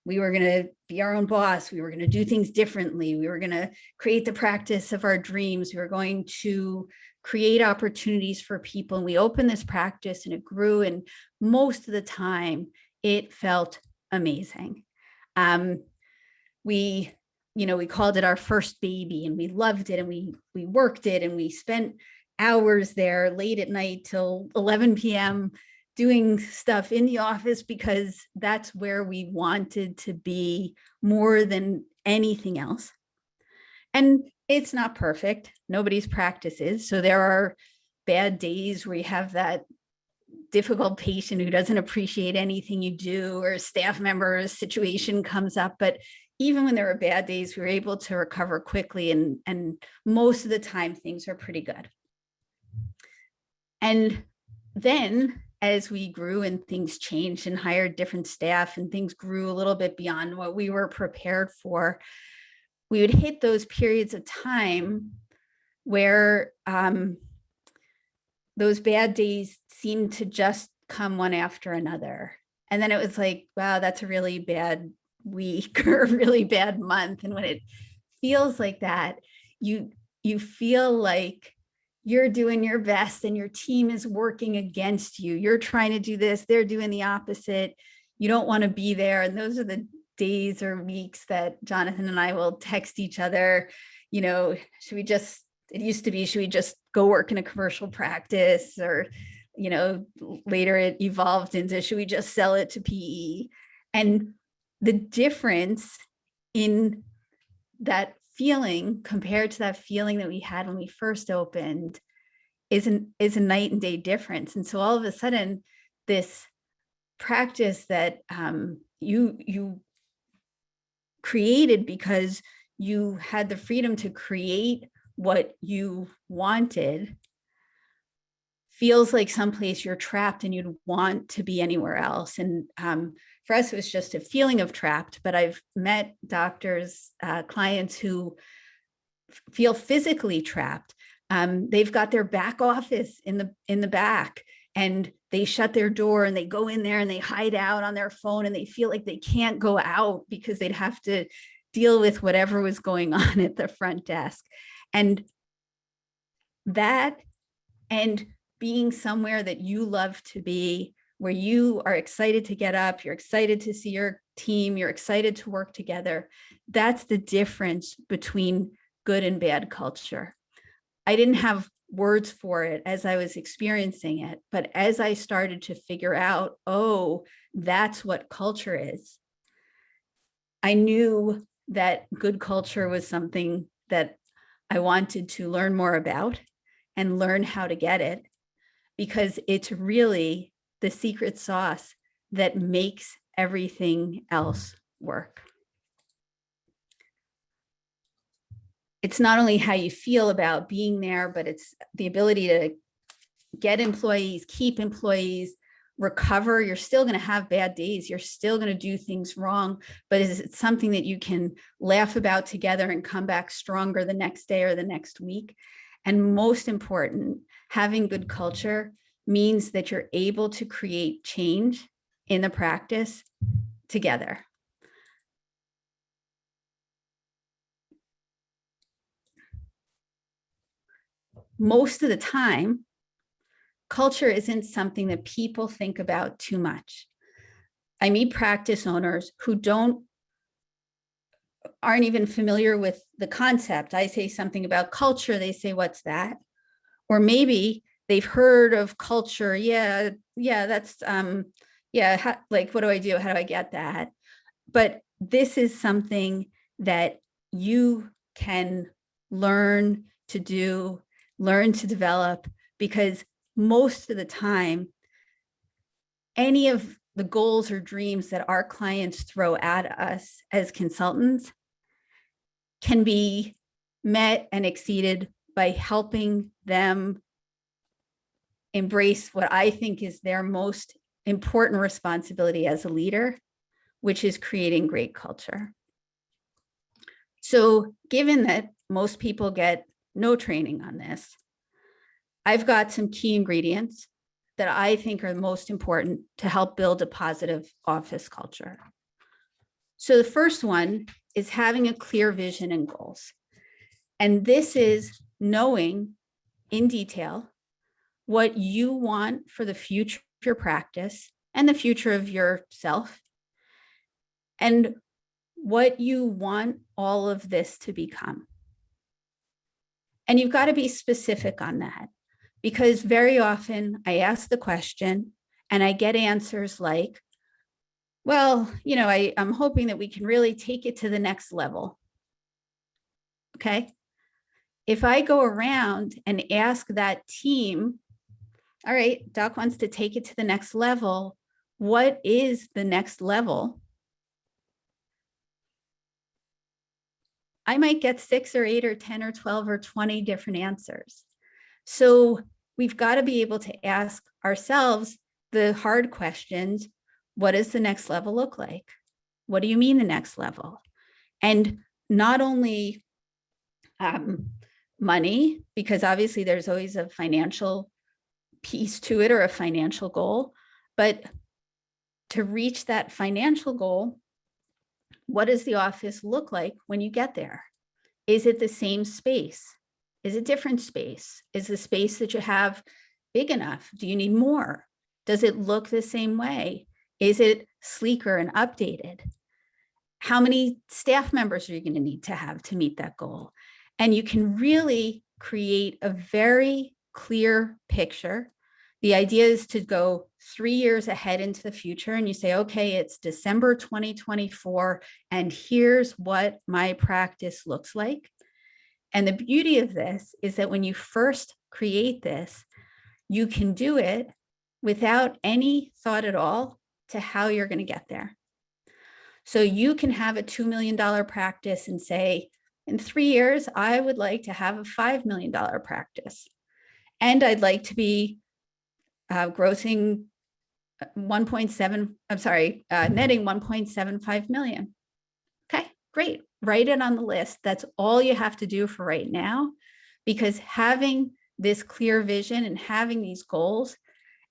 We were going to be our own boss. We were going to do things differently. We were going to create the practice of our dreams. We were going to create opportunities for people. And we opened this practice and it grew, and most of the time it felt amazing. We called it our first baby, and we loved it, and we worked it, and we spent hours there late at night till 11 p.m. doing stuff in the office because that's where we wanted to be more than anything else. And it's not perfect. Nobody's practice is. So there are bad days where you have that difficult patient who doesn't appreciate anything you do, or a staff member's situation comes up. But even when there are bad days, we were able to recover quickly, and most of the time things are pretty good. And then as we grew and things changed and hired different staff and things grew a little bit beyond what we were prepared for, we would hit those periods of time where those bad days seemed to just come one after another. And then it was like, wow, that's a really bad week or a really bad month. And when it feels like that, you feel like you're doing your best and your team is working against you. You're trying to do this, they're doing the opposite. You don't want to be there. And those are the days or weeks that Jonathan and I will text each other, it used to be, should we just go work in a commercial practice? Or, later it evolved into, should we just sell it to PE? And the difference in that feeling compared to that feeling that we had when we first opened is a night and day difference. And so all of a sudden, this practice that you created because you had the freedom to create what you wanted feels like someplace you're trapped and you'd want to be anywhere else. And for us, it was just a feeling of trapped, but I've met doctors, clients who feel physically trapped. They've got their back office in the back, and they shut their door and they go in there and they hide out on their phone, and they feel like they can't go out because they'd have to deal with whatever was going on at the front desk. And that, and being somewhere that you love to be, where you are excited to get up, you're excited to see your team, you're excited to work together. That's the difference between good and bad culture. I didn't have words for it as I was experiencing it, but as I started to figure out, oh, that's what culture is, I knew that good culture was something that I wanted to learn more about and learn how to get it, because it's really the secret sauce that makes everything else work. It's not only how you feel about being there, but it's the ability to get employees, keep employees, recover. You're still going to have bad days. You're still going to do things wrong, but is it something that you can laugh about together and come back stronger the next day or the next week? And most important, having good culture means that you're able to create change in the practice together. Most of the time, culture isn't something that people think about too much. I meet practice owners who aren't even familiar with the concept. I say something about culture, they say, what's that? Or maybe they've heard of culture. Yeah, that's, like, what do I do? How do I get that? But this is something that you can learn to do, learn to develop, because most of the time, any of the goals or dreams that our clients throw at us as consultants can be met and exceeded by helping them embrace what I think is their most important responsibility as a leader, which is creating great culture. So given that most people get no training on this, I've got some key ingredients that I think are the most important to help build a positive office culture. So the first one is having a clear vision and goals. And this is knowing in detail what you want for the future of your practice and the future of yourself, and what you want all of this to become. And you've got to be specific on that, because very often I ask the question and I get answers like, well, you know, I'm hoping that we can really take it to the next level. Okay. If I go around and ask that team, all right, Doc wants to take it to the next level. What is the next level? I might get 6 or 8 or 10 or 12 or 20 different answers. So we've got to be able to ask ourselves the hard questions. What does the next level look like? What do you mean the next level? And not only money, because obviously there's always a financial piece to it or a financial goal, but to reach that financial goal, what does the office look like when you get there? Is it the same space? Is it different space? Is the space that you have big enough? Do you need more? Does it look the same way? Is it sleeker and updated? How many staff members are you going to need to have to meet that goal? And you can really create a very clear picture. The idea is to go 3 years ahead into the future and you say, okay, it's December 2024, and here's what my practice looks like. And the beauty of this is that when you first create this, you can do it without any thought at all to how you're going to get there. So you can have a $2 million practice and say, in 3 years, I would like to have a $5 million practice. And I'd like to be grossing netting 1.75 million. Okay, great. Write it on the list. That's all you have to do for right now, because having this clear vision and having these goals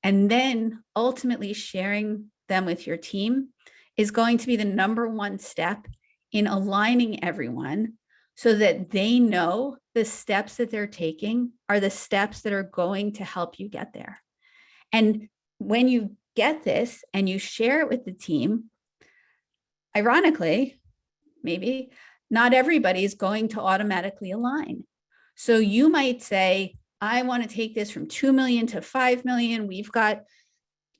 and then ultimately sharing them with your team is going to be the number one step in aligning everyone so that they know the steps that they're taking are the steps that are going to help you get there. And when you get this and you share it with the team, ironically, maybe not everybody is going to automatically align. So you might say, I want to take this from 2 million to 5 million. We've got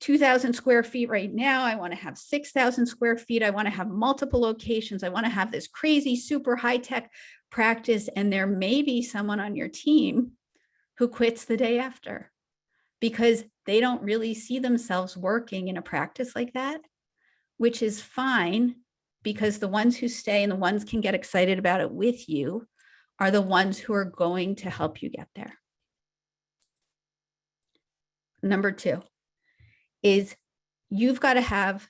2,000 square feet right now. I want to have 6,000 square feet. I want to have multiple locations. I want to have this crazy, super high-tech practice. And there may be someone on your team who quits the day after because they don't really see themselves working in a practice like that, which is fine, because the ones who stay and the ones can get excited about it with you are the ones who are going to help you get there. Number 2 is you've got to have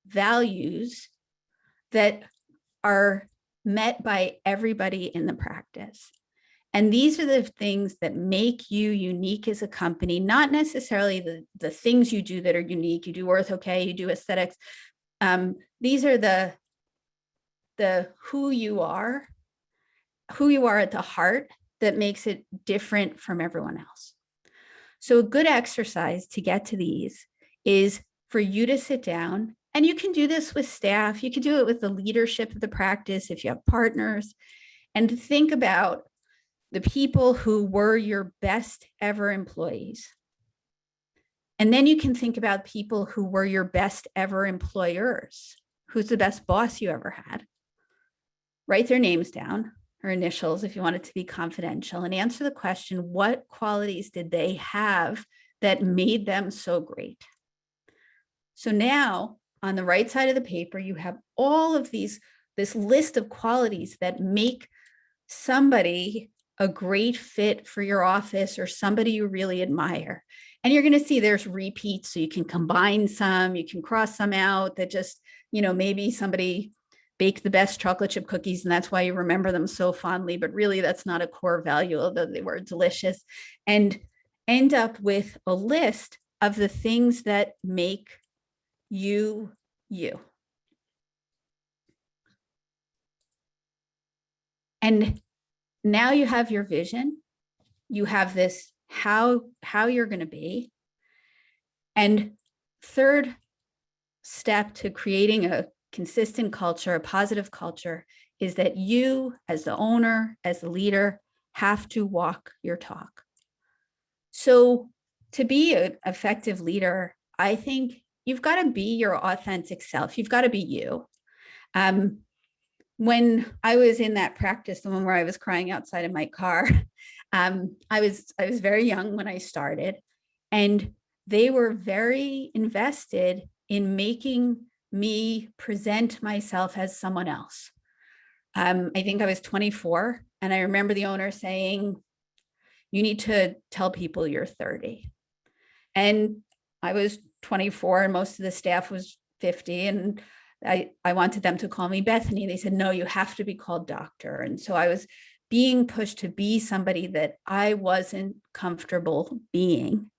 values that are met by everybody in the practice. And these are the things that make you unique as a company, not necessarily the things you do that are unique. You do ortho-K, you do aesthetics. These are the who you are at the heart that makes it different from everyone else. So a good exercise to get to these is for you to sit down, and you can do this with staff. You can do it with the leadership of the practice if you have partners, and to think about the people who were your best ever employees. And then you can think about people who were your best ever employers. Who's the best boss you ever had? Write their names down, or initials if you want it to be confidential, and answer the question, what qualities did they have that made them so great? So now on the right side of the paper, you have all of this list of qualities that make somebody a great fit for your office or somebody you really admire. And you're going to see there's repeats, so you can combine some, you can cross some out that just, maybe somebody baked the best chocolate chip cookies and that's why you remember them so fondly, but really that's not a core value, although they were delicious, and end up with a list of the things that make you, you. And now you have your vision, you have this how you're going to be. And third step to creating a consistent culture, a positive culture, is that you as the owner, as the leader, have to walk your talk. So to be an effective leader, I think you've got to be your authentic self. You've got to be you. When I was in that practice, the one where I was crying outside of my car, I was very young when I started, and they were very invested in making me present myself as someone else. I think I was 24, and I remember the owner saying, "You need to tell people you're 30." And I was 24, and most of the staff was 50, and I wanted them to call me Bethany. They said, "No, you have to be called doctor." And so I was being pushed to be somebody that I wasn't comfortable being.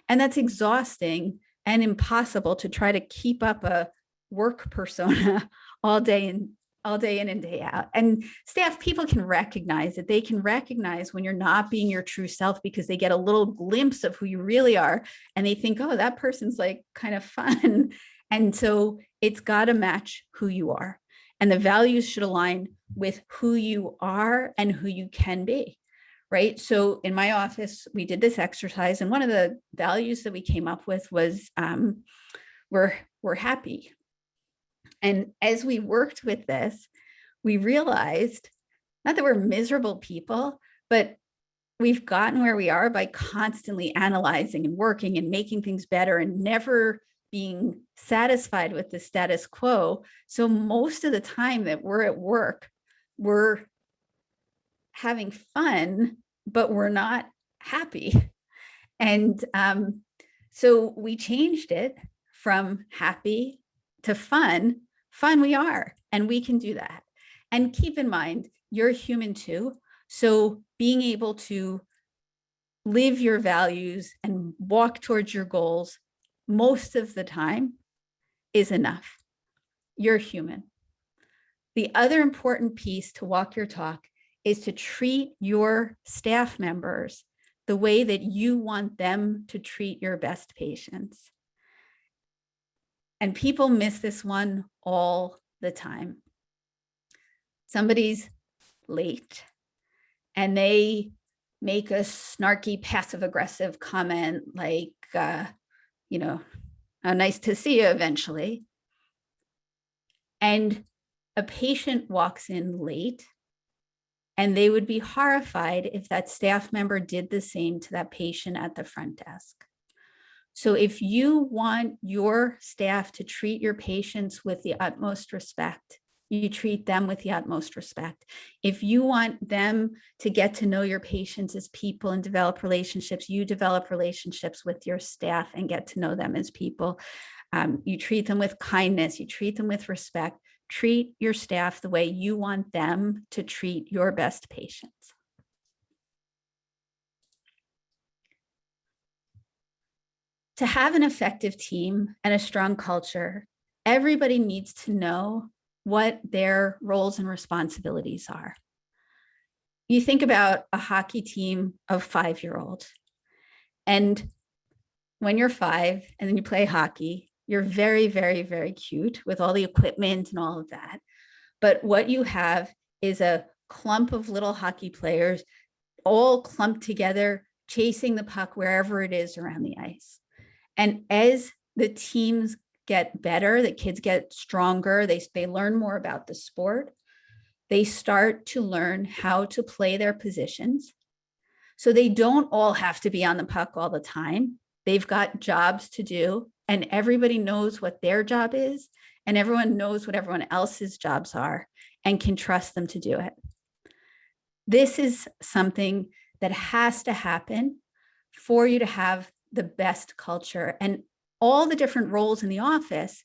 And that's exhausting and impossible to try to keep up a work persona all day in and day out. And staff people can recognize it. They can recognize when you're not being your true self, because they get a little glimpse of who you really are. And they think, oh, that person's like kind of fun. And so it's got to match who you are. And the values should align with who you are and who you can be. Right. So in my office, we did this exercise. And one of the values that we came up with was we're happy. And as we worked with this, we realized not that we're miserable people, but we've gotten where we are by constantly analyzing and working and making things better and never being satisfied with the status quo. So most of the time that we're at work, we're having fun, but we're not happy. And so we changed it from happy to fun. Fun we are, and we can do that. And keep in mind, you're human too. So being able to live your values and walk towards your goals most of the time is enough. You're human. The other important piece to walk your talk is to treat your staff members the way that you want them to treat your best patients. And people miss this one all the time. Somebody's late and they make a snarky passive-aggressive comment like, oh, nice to see you eventually. And a patient walks in late, and they would be horrified if that staff member did the same to that patient at the front desk. So if you want your staff to treat your patients with the utmost respect, you treat them with the utmost respect. If you want them to get to know your patients as people and develop relationships, you develop relationships with your staff and get to know them as people. You treat them with kindness, you treat them with respect. Treat your staff the way you want them to treat your best patients. To have an effective team and a strong culture, everybody needs to know what their roles and responsibilities are. You think about a hockey team of 5-year-olds, and when you're 5 and then you play hockey, you're very, very, very cute with all the equipment and all of that. But what you have is a clump of little hockey players all clumped together, chasing the puck wherever it is around the ice. And as the teams get better, the kids get stronger, they learn more about the sport, they start to learn how to play their positions. So they don't all have to be on the puck all the time. They've got jobs to do, and everybody knows what their job is, and everyone knows what everyone else's jobs are and can trust them to do it. This is something that has to happen for you to have the best culture. And all the different roles in the office,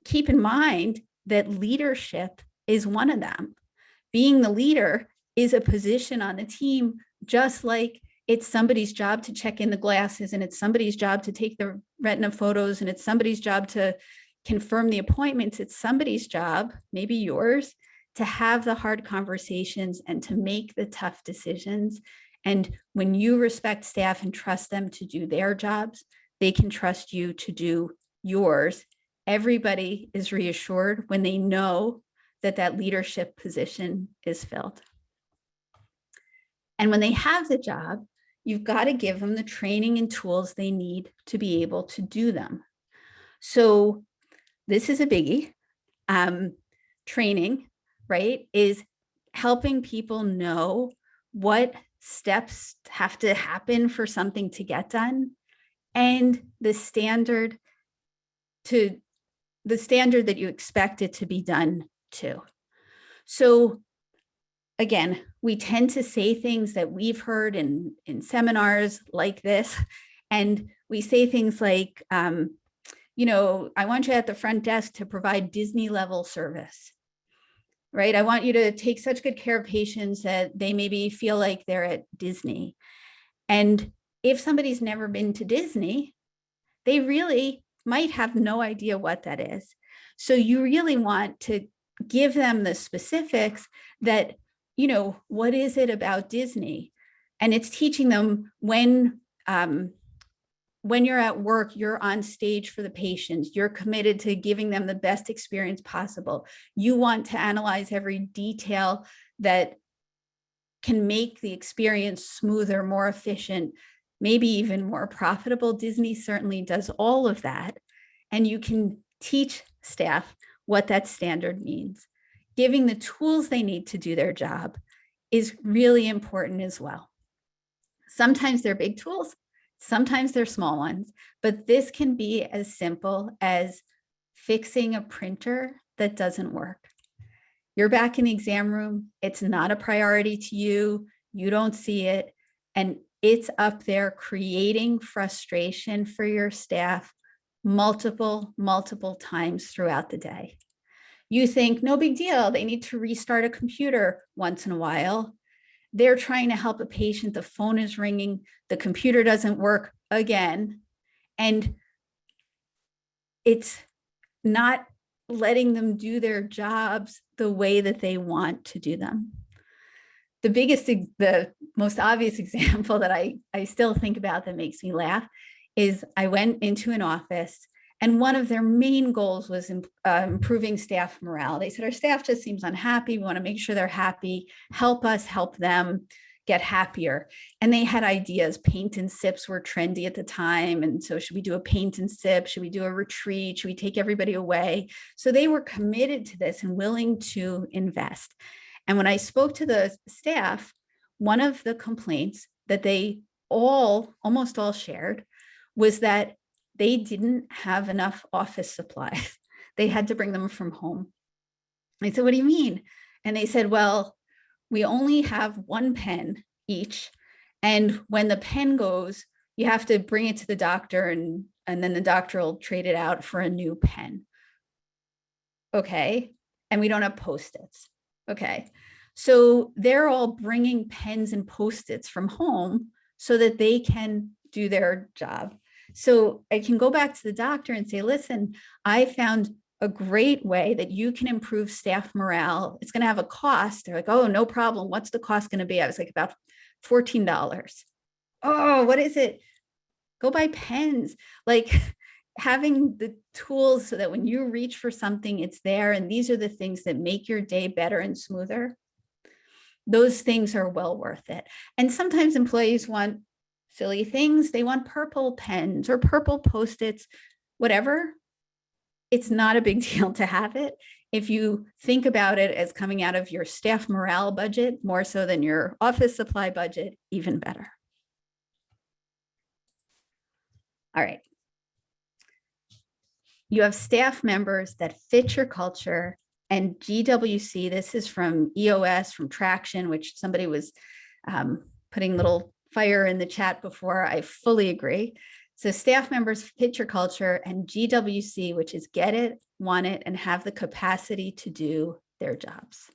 keep in mind that leadership is one of them. Being the leader is a position on the team, just like it's somebody's job to check in the glasses, and it's somebody's job to take the retina photos, and it's somebody's job to confirm the appointments. It's somebody's job, maybe yours, to have the hard conversations and to make the tough decisions And when you respect staff and trust them to do their jobs, they can trust you to do yours. Everybody is reassured when they know that that leadership position is filled. And when they have the job, you've got to give them the training and tools they need to be able to do them. So this is a biggie. Training, right, is helping people know what steps have to happen for something to get done, and the standard that you expect it to be done to. So again, we tend to say things that we've heard in seminars like this, and we say things like, you know, I want you at the front desk to provide Disney level service, right? I want you to take such good care of patients that they maybe feel like they're at Disney. And if somebody's never been to Disney, they really might have no idea what that is. So you really want to give them the specifics that, you know, what is it about Disney? And it's teaching them when you're at work, you're on stage for the patients, you're committed to giving them the best experience possible. You want to analyze every detail that can make the experience smoother, more efficient, maybe even more profitable. Disney certainly does all of that. And you can teach staff what that standard means. Giving the tools they need to do their job is really important as well. Sometimes they're big tools, sometimes they're small ones, but this can be as simple as fixing a printer that doesn't work. You're back in the exam room, it's not a priority to you, you don't see it, and it's up there creating frustration for your staff multiple times throughout the day. You think, no big deal, they need to restart a computer once in a while. They're trying to help a patient, the phone is ringing, the computer doesn't work again, and it's not letting them do their jobs the way that they want to do them. The most obvious example that I still think about that makes me laugh is I went into an office and one of their main goals was improving staff morale. They said, our staff just seems unhappy. We want to make sure they're happy. Help us help them get happier. And they had ideas. Paint and sips were trendy at the time. And so should we do a paint and sip? Should we do a retreat? Should we take everybody away? So they were committed to this and willing to invest. And when I spoke to the staff, one of the complaints that they almost all shared was that they didn't have enough office supplies. They had to bring them from home. I said, what do you mean? And they said, well, we only have one pen each. And when the pen goes, you have to bring it to the doctor and then the doctor will trade it out for a new pen. Okay. And we don't have Post-its. Okay. So they're all bringing pens and Post-its from home so that they can do their job. So I can go back to the doctor and say, listen, I found a great way that you can improve staff morale. It's going to have a cost. They're like, oh, no problem. What's the cost going to be? I was like, about $14. Oh, what is it? Go buy pens. Like having the tools so that when you reach for something, it's there. And these are the things that make your day better and smoother. Those things are well worth it. And sometimes employees want silly things. They want purple pens or purple Post-its, whatever. It's not a big deal to have it. If you think about it as coming out of your staff morale budget, more so than your office supply budget, even better. All right. You have staff members that fit your culture, and GWC, this is from EOS, from Traction, which somebody was putting little fire in the chat before. I fully agree. So staff members fit your culture, and GWC, which is get it, want it, and have the capacity to do their jobs.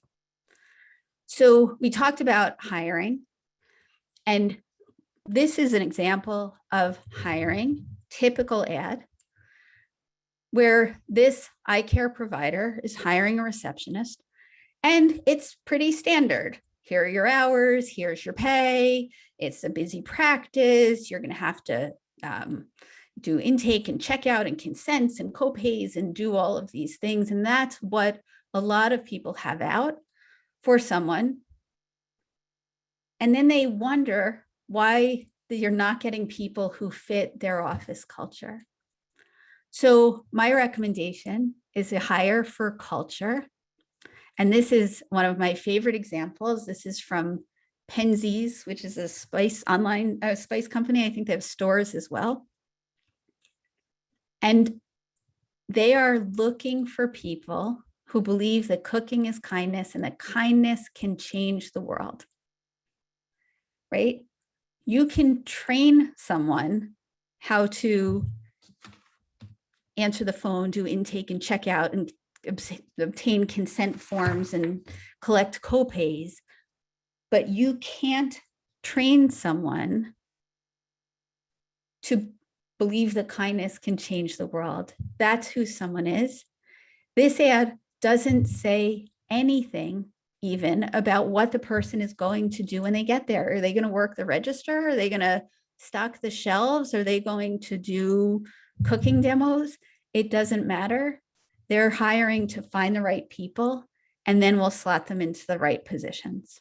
So we talked about hiring, and this is an example of hiring, typical ad, where this eye care provider is hiring a receptionist, and it's pretty standard. here are your hours, here's your pay, it's a busy practice, you're going to have to do intake and checkout and consents and copays and do all of these things. And that's what a lot of people have out for someone. And then they wonder why you're not getting people who fit their office culture. So my recommendation is to hire for culture. And this is one of my favorite examples. This is from Penzies, which is a spice online spice company. I think they have stores as well. And they are looking for people who believe that cooking is kindness and that kindness can change the world, right? You can train someone how to answer the phone, do intake and checkout, and obtain consent forms and collect copays, but you can't train someone to believe that kindness can change the world. That's who someone is. This ad doesn't say anything even about what the person is going to do when they get there. Are they going to work the register? Are they going to stock the shelves? Are they going to do cooking demos? It doesn't matter. They're hiring to find the right people, and then we'll slot them into the right positions.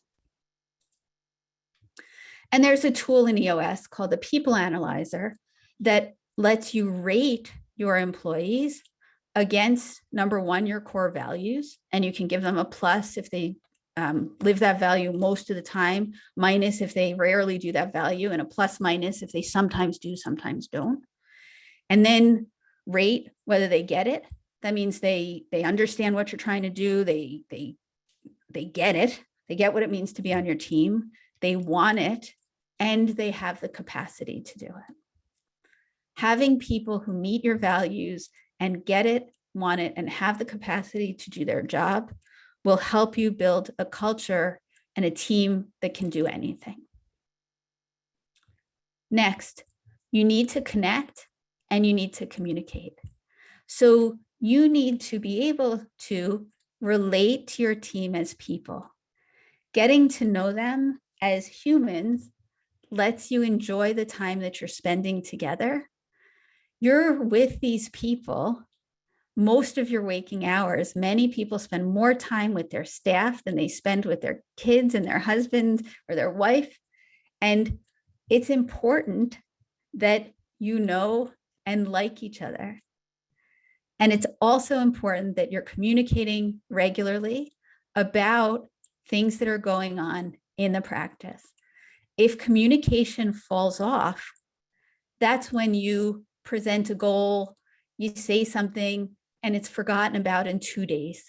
And there's a tool in EOS called the People Analyzer that lets you rate your employees against, number one, your core values, and you can give them a plus if they live that value most of the time, minus if they rarely do that value, and a plus minus if they sometimes do, sometimes don't. And then rate whether they get it. That means they understand what you're trying to do. They get it. They get what it means to be on your team. They want it, and they have the capacity to do it. Having people who meet your values and get it, want it, and have the capacity to do their job will help you build a culture and a team that can do anything. Next, you need to connect and you need to communicate. So you need to be able to relate to your team as people. Getting to know them as humans lets you enjoy the time that you're spending together. You're with these people most of your waking hours. Many people spend more time with their staff than they spend with their kids and their husband or their wife. And it's important that you know and like each other. And it's also important that you're communicating regularly about things that are going on in the practice. If communication falls off, that's when you present a goal, you say something, and it's forgotten about in 2 days,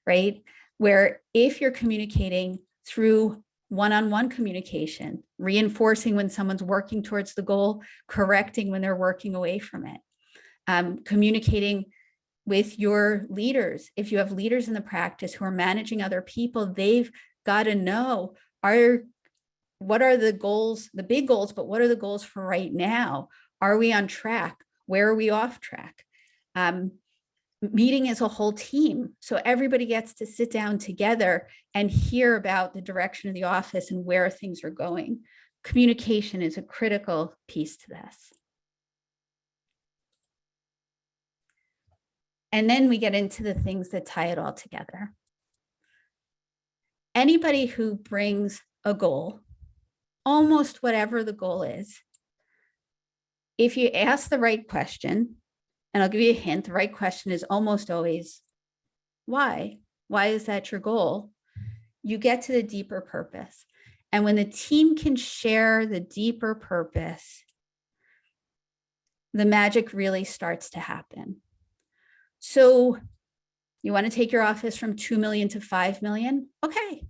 right? Where if you're communicating through one-on-one communication, reinforcing when someone's working towards the goal, correcting when they're working away from it, communicating with your leaders. If you have leaders in the practice who are managing other people, they've got to know what are the goals, the big goals, but what are the goals for right now? Are we on track? Where are we off track? Meeting as a whole team. So everybody gets to sit down together and hear about the direction of the office and where things are going. Communication is a critical piece to this. And then we get into the things that tie it all together. Anybody who brings a goal, almost whatever the goal is, if you ask the right question, and I'll give you a hint, the right question is almost always, why? Why is that your goal? You get to the deeper purpose. And when the team can share the deeper purpose, the magic really starts to happen. So you want to take your office from 2 million to 5 million? Okay.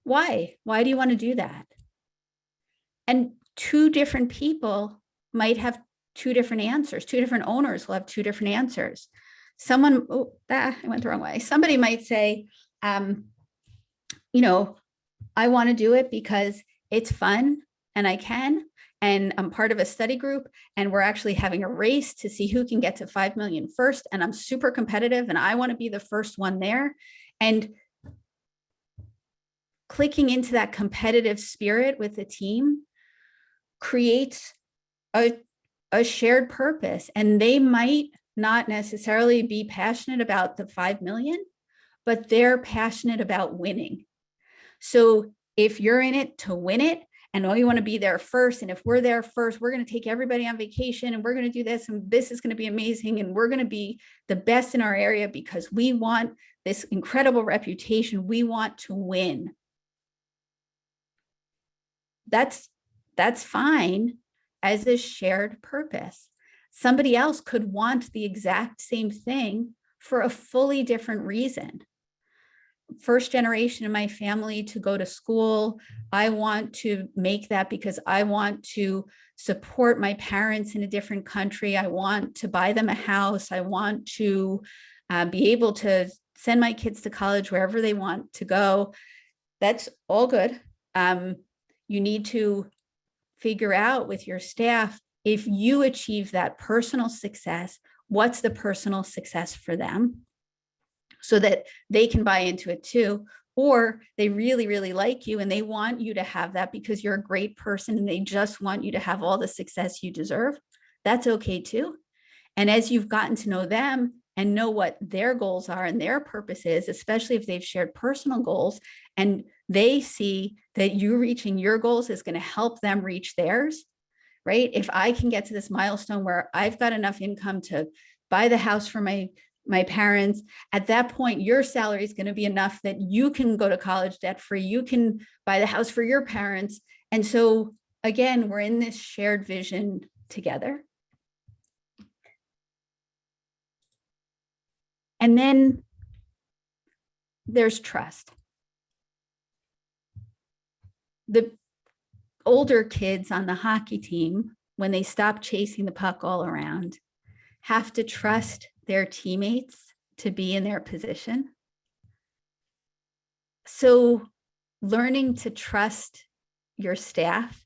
Why? Why do you want to do that? And two different people might have two different answers. Two different owners will have two different answers. Someone, I went the wrong way. Somebody might say, you know, I want to do it because it's fun and I can, and I'm part of a study group and we're actually having a race to see who can get to 5 million first. And I'm super competitive and I want to be the first one there. And clicking into that competitive spirit with the team creates a shared purpose. And they might not necessarily be passionate about the 5 million, but they're passionate about winning. So if you're in it to win it, and you want to be there first, and if we're there first, we're going to take everybody on vacation, and we're going to do this, and this is going to be amazing, and we're going to be the best in our area because we want this incredible reputation. We want to win. That's fine as a shared purpose. Somebody else could want the exact same thing for a fully different reason. First generation in my family to go to school. I want to make that because I want to support my parents in a different country. I want to buy them a house. I want to be able to send my kids to college wherever they want to go. That's all good. You need to figure out with your staff, if you achieve that personal success, what's the personal success for them, so that they can buy into it too, or they really, really like you and they want you to have that because you're a great person and they just want you to have all the success you deserve. That's okay too. And as you've gotten to know them and know what their goals are and their purpose is, especially if they've shared personal goals and they see that you reaching your goals is going to help them reach theirs, right? If I can get to this milestone where I've got enough income to buy the house for my parents, at that point, your salary is going to be enough that you can go to college debt free. You can buy the house for your parents. And so again, we're in this shared vision together. And then there's trust. The older kids on the hockey team, when they stop chasing the puck all around, have to trust their teammates to be in their position. So learning to trust your staff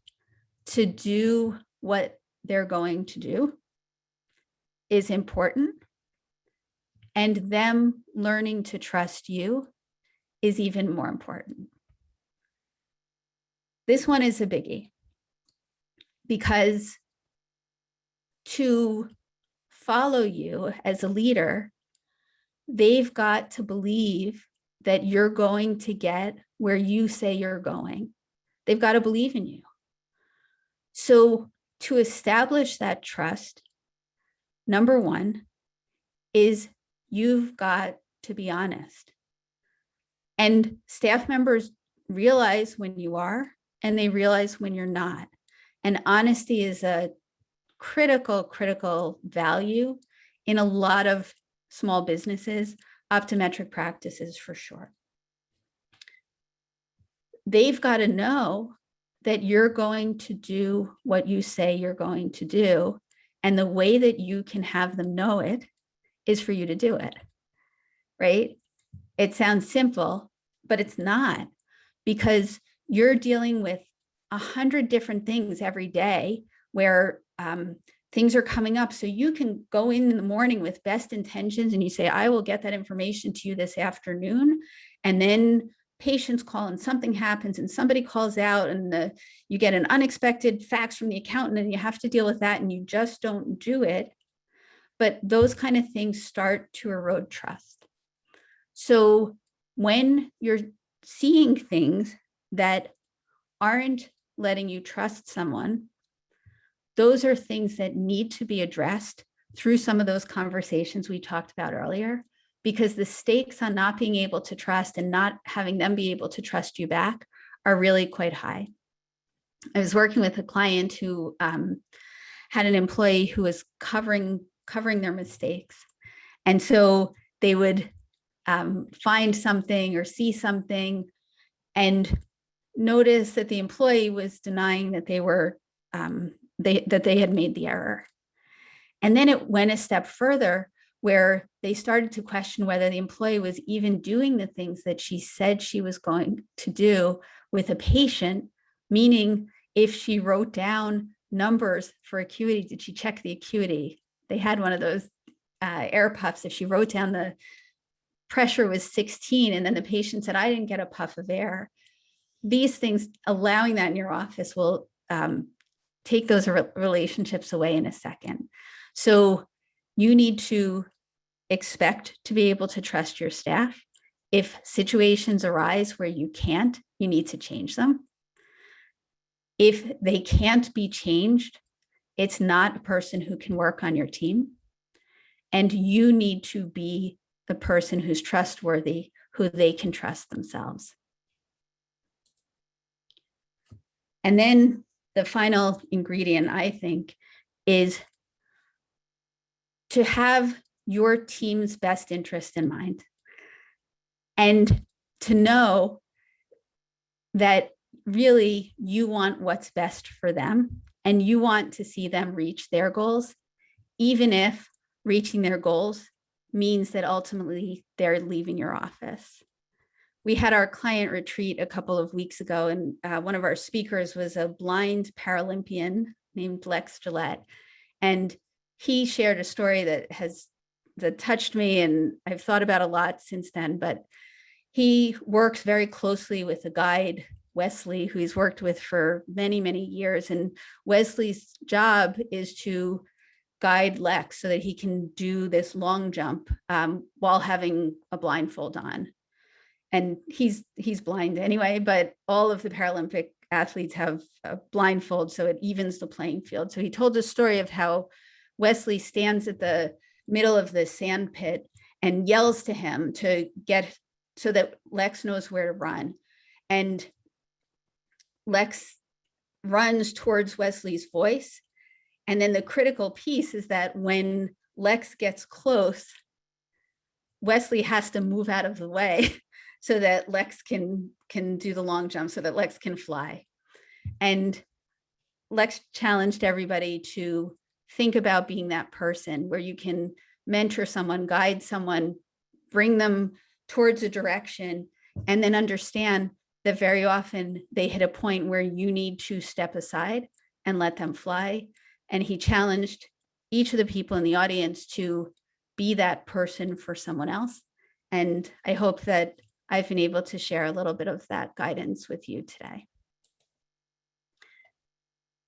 to do what they're going to do is important. And them learning to trust you is even more important. This one is a biggie because to follow you as a leader, they've got to believe that you're going to get where you say you're going. They've got to believe in you. So to establish that trust, number one is you've got to be honest. And staff members realize when you are, and they realize when you're not. And honesty is a critical value in a lot of small businesses, optometric practices for sure. They've got to know that you're going to do what you say you're going to do. And the way that you can have them know it is for you to do it, right? It sounds simple, but it's not, because you're dealing with 100 different things every day where things are coming up. So you can go in the morning with best intentions and you say, I will get that information to you this afternoon. And then patients call and something happens and somebody calls out and you get an unexpected fax from the accountant and you have to deal with that and you just don't do it. But those kind of things start to erode trust. So when you're seeing things that aren't letting you trust someone, those are things that need to be addressed through some of those conversations we talked about earlier, because the stakes on not being able to trust and not having them be able to trust you back are really quite high. I was working with a client who had an employee who was covering their mistakes. And so they would find something or see something and notice that the employee was denying that they were that they had made the error. And then it went a step further where they started to question whether the employee was even doing the things that she said she was going to do with a patient, meaning if she wrote down numbers for acuity, did she check the acuity? They had one of those air puffs. If she wrote down the pressure was 16 and then the patient said, I didn't get a puff of air. these things, allowing that in your office will take those relationships away in a second. So you need to expect to be able to trust your staff. If situations arise where you can't, you need to change them. If they can't be changed, it's not a person who can work on your team. And you need to be the person who's trustworthy, who they can trust themselves. And then the final ingredient, I think, is to have your team's best interest in mind and to know that really you want what's best for them and you want to see them reach their goals, even if reaching their goals means that ultimately they're leaving your office. We had our client retreat a couple of weeks ago, and one of our speakers was a blind Paralympian named Lex Gillette. And he shared a story that touched me, and I've thought about a lot since then, but he works very closely with a guide, Wesley, who he's worked with for many, many years. And Wesley's job is to guide Lex so that he can do this long jump while having a blindfold on. And he's blind anyway, but all of the Paralympic athletes have a blindfold, so it evens the playing field. So he told a story of how Wesley stands at the middle of the sand pit and yells to him to get so that Lex knows where to run. And Lex runs towards Wesley's voice. And then the critical piece is that when Lex gets close, Wesley has to move out of the way so that Lex can do the long jump, so that Lex can fly. And Lex challenged everybody to think about being that person where you can mentor someone, guide someone, bring them towards a direction, and then understand that very often they hit a point where you need to step aside and let them fly. And he challenged each of the people in the audience to be that person for someone else. And I hope that I've been able to share a little bit of that guidance with you today.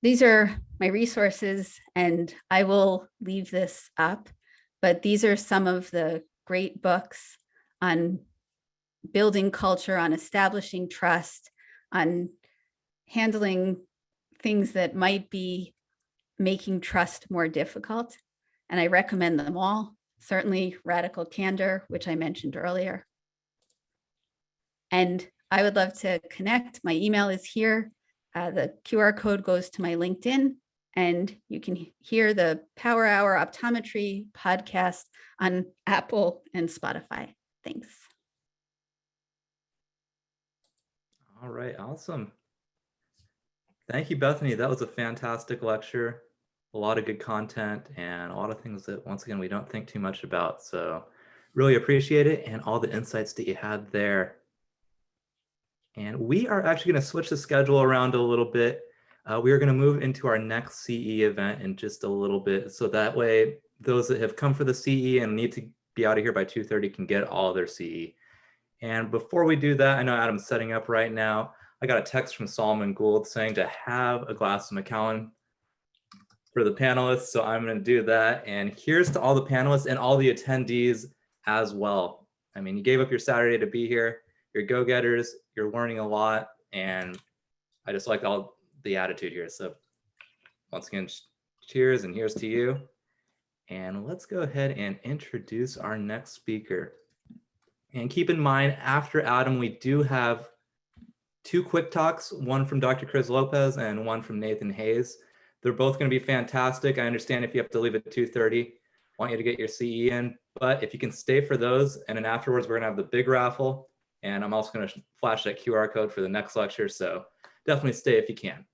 These are my resources, and I will leave this up, but these are some of the great books on building culture, on establishing trust, on handling things that might be making trust more difficult. And I recommend them all. Certainly Radical Candor, which I mentioned earlier. And I would love to connect. My email is here. The QR code goes to my LinkedIn, and you can hear the Power Hour Optometry podcast on Apple and Spotify. Thanks. All right, awesome. Thank you, Bethany. That was a fantastic lecture. A lot of good content and a lot of things that, once again, we don't think too much about. So really appreciate it and all the insights that you had there. And we are actually going to switch the schedule around a little bit. We are going to move into our next CE event in just a little bit. So that way, those that have come for the CE and need to be out of here by 2:30 can get all their CE. And before we do that, I know Adam's setting up right now. I got a text from Solomon Gould saying to have a glass of Macallan for the panelists. So I'm going to do that. And here's to all the panelists and all the attendees as well. I mean, you gave up your Saturday to be here. You're go-getters. You're learning a lot. And I just like all the attitude here. So once again, cheers and here's to you. And let's go ahead and introduce our next speaker. And keep in mind, after Adam, we do have two quick talks, one from Dr. Chris Lopez and one from Nathan Hsas. They're both going to be fantastic. I understand if you have to leave at 2:30, I want you to get your CE in, but if you can stay for those, and then afterwards, we're going to have the big raffle. And I'm also going to flash that QR code for the next lecture. So definitely stay if you can.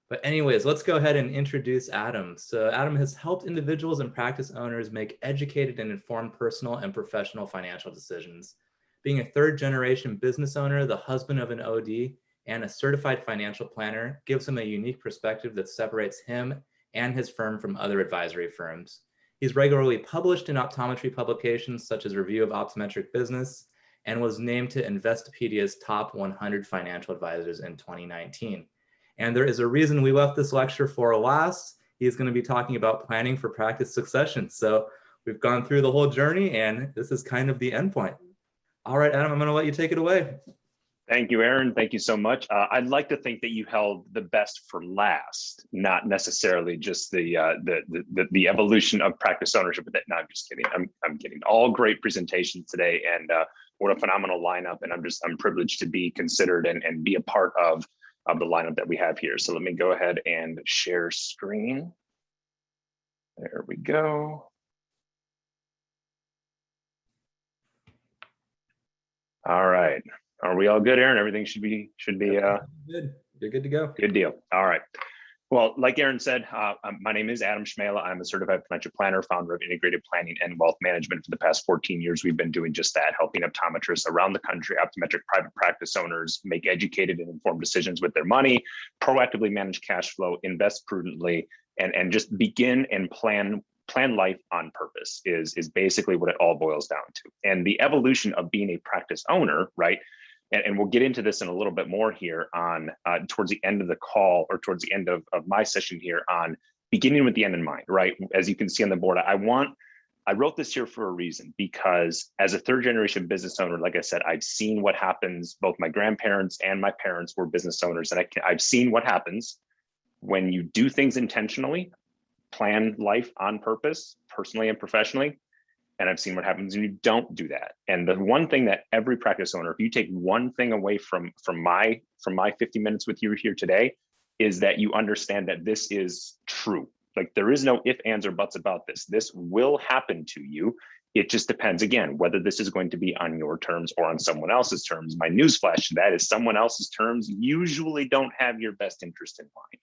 But anyways, let's go ahead and introduce Adam. So Adam has helped individuals and practice owners make educated and informed personal and professional financial decisions. Being a third-generation business owner, the husband of an OD, and a certified financial planner gives him a unique perspective that separates him and his firm from other advisory firms. He's regularly published in optometry publications such as Review of Optometric Business and was named to Investopedia's top 100 financial advisors in 2019. And there is a reason we left this lecture for last. He's going to be talking about planning for practice succession. So we've gone through the whole journey, and this is kind of the end point. All right, Adam, I'm going to let you take it away. Thank you, Aaron. Thank you so much. I'd like to think that you held the best for last, not necessarily just the evolution of practice ownership. But no, I'm just kidding. I'm kidding. All great presentations today, and what a phenomenal lineup. And I'm privileged to be considered and be a part of the lineup that we have here. So let me go ahead and share screen. There we go. All right. Are we all good, Aaron? Everything should be good. You're good to go. Good deal. All right. Well, like Aaron said, my name is Adam Schmela. I'm a certified financial planner, founder of Integrated Planning and Wealth Management. For the past 14 years, we've been doing just that, helping optometrists around the country, optometric private practice owners, make educated and informed decisions with their money, proactively manage cash flow, invest prudently, and just begin and plan life on purpose is basically what it all boils down to. And the evolution of being a practice owner, right? And we'll get into this in a little bit more here on towards the end of the call, or towards the end of my session here, on beginning with the end in mind, right? As you can see on the board, I wrote this here for a reason, because as a third generation business owner, like I said, I've seen what happens. Both my grandparents and my parents were business owners, and I've seen what happens when you do things intentionally, plan life on purpose, personally and professionally. And I've seen what happens when you don't do that. And the one thing that every practice owner, if you take one thing away from my 50 minutes with you here today, is that you understand that this is true. Like, there is no ifs, ands, or buts about this. This will happen to you. It just depends, again, whether this is going to be on your terms or on someone else's terms. My newsflash to that is someone else's terms usually don't have your best interest in mind.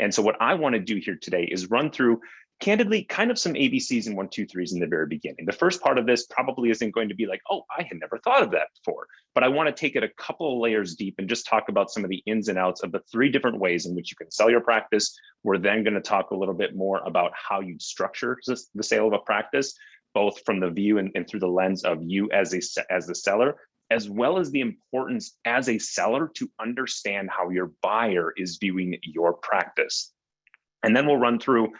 And so what I want to do here today is run through, candidly, kind of some ABCs and 1, 2, 3s in the very beginning. The first part of this probably isn't going to be like, oh, I had never thought of that before, but I want to take it a couple of layers deep and just talk about some of the ins and outs of the 3 different ways in which you can sell your practice. We're then going to talk a little bit more about how you'd structure the sale of a practice, both from the view and through the lens of you as the seller, as well as the importance as a seller to understand how your buyer is viewing your practice. And then we'll run through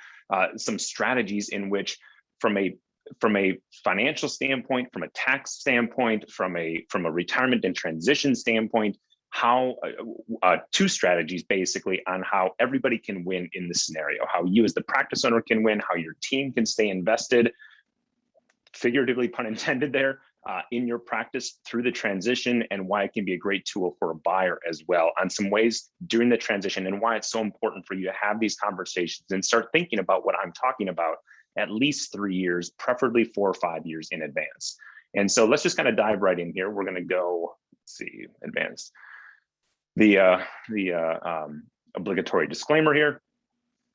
some strategies in which, from a financial standpoint, from a tax standpoint, from a retirement and transition standpoint, how 2 strategies basically on how everybody can win in this scenario, how you as the practice owner can win, how your team can stay invested, figuratively, pun intended there, in your practice through the transition, and why it can be a great tool for a buyer as well, on some ways during the transition, and why it's so important for you to have these conversations and start thinking about what I'm talking about at least 3 years, preferably 4 or 5 years in advance. And so let's just kind of dive right in here. We're going to go, let's see, advance the obligatory disclaimer here.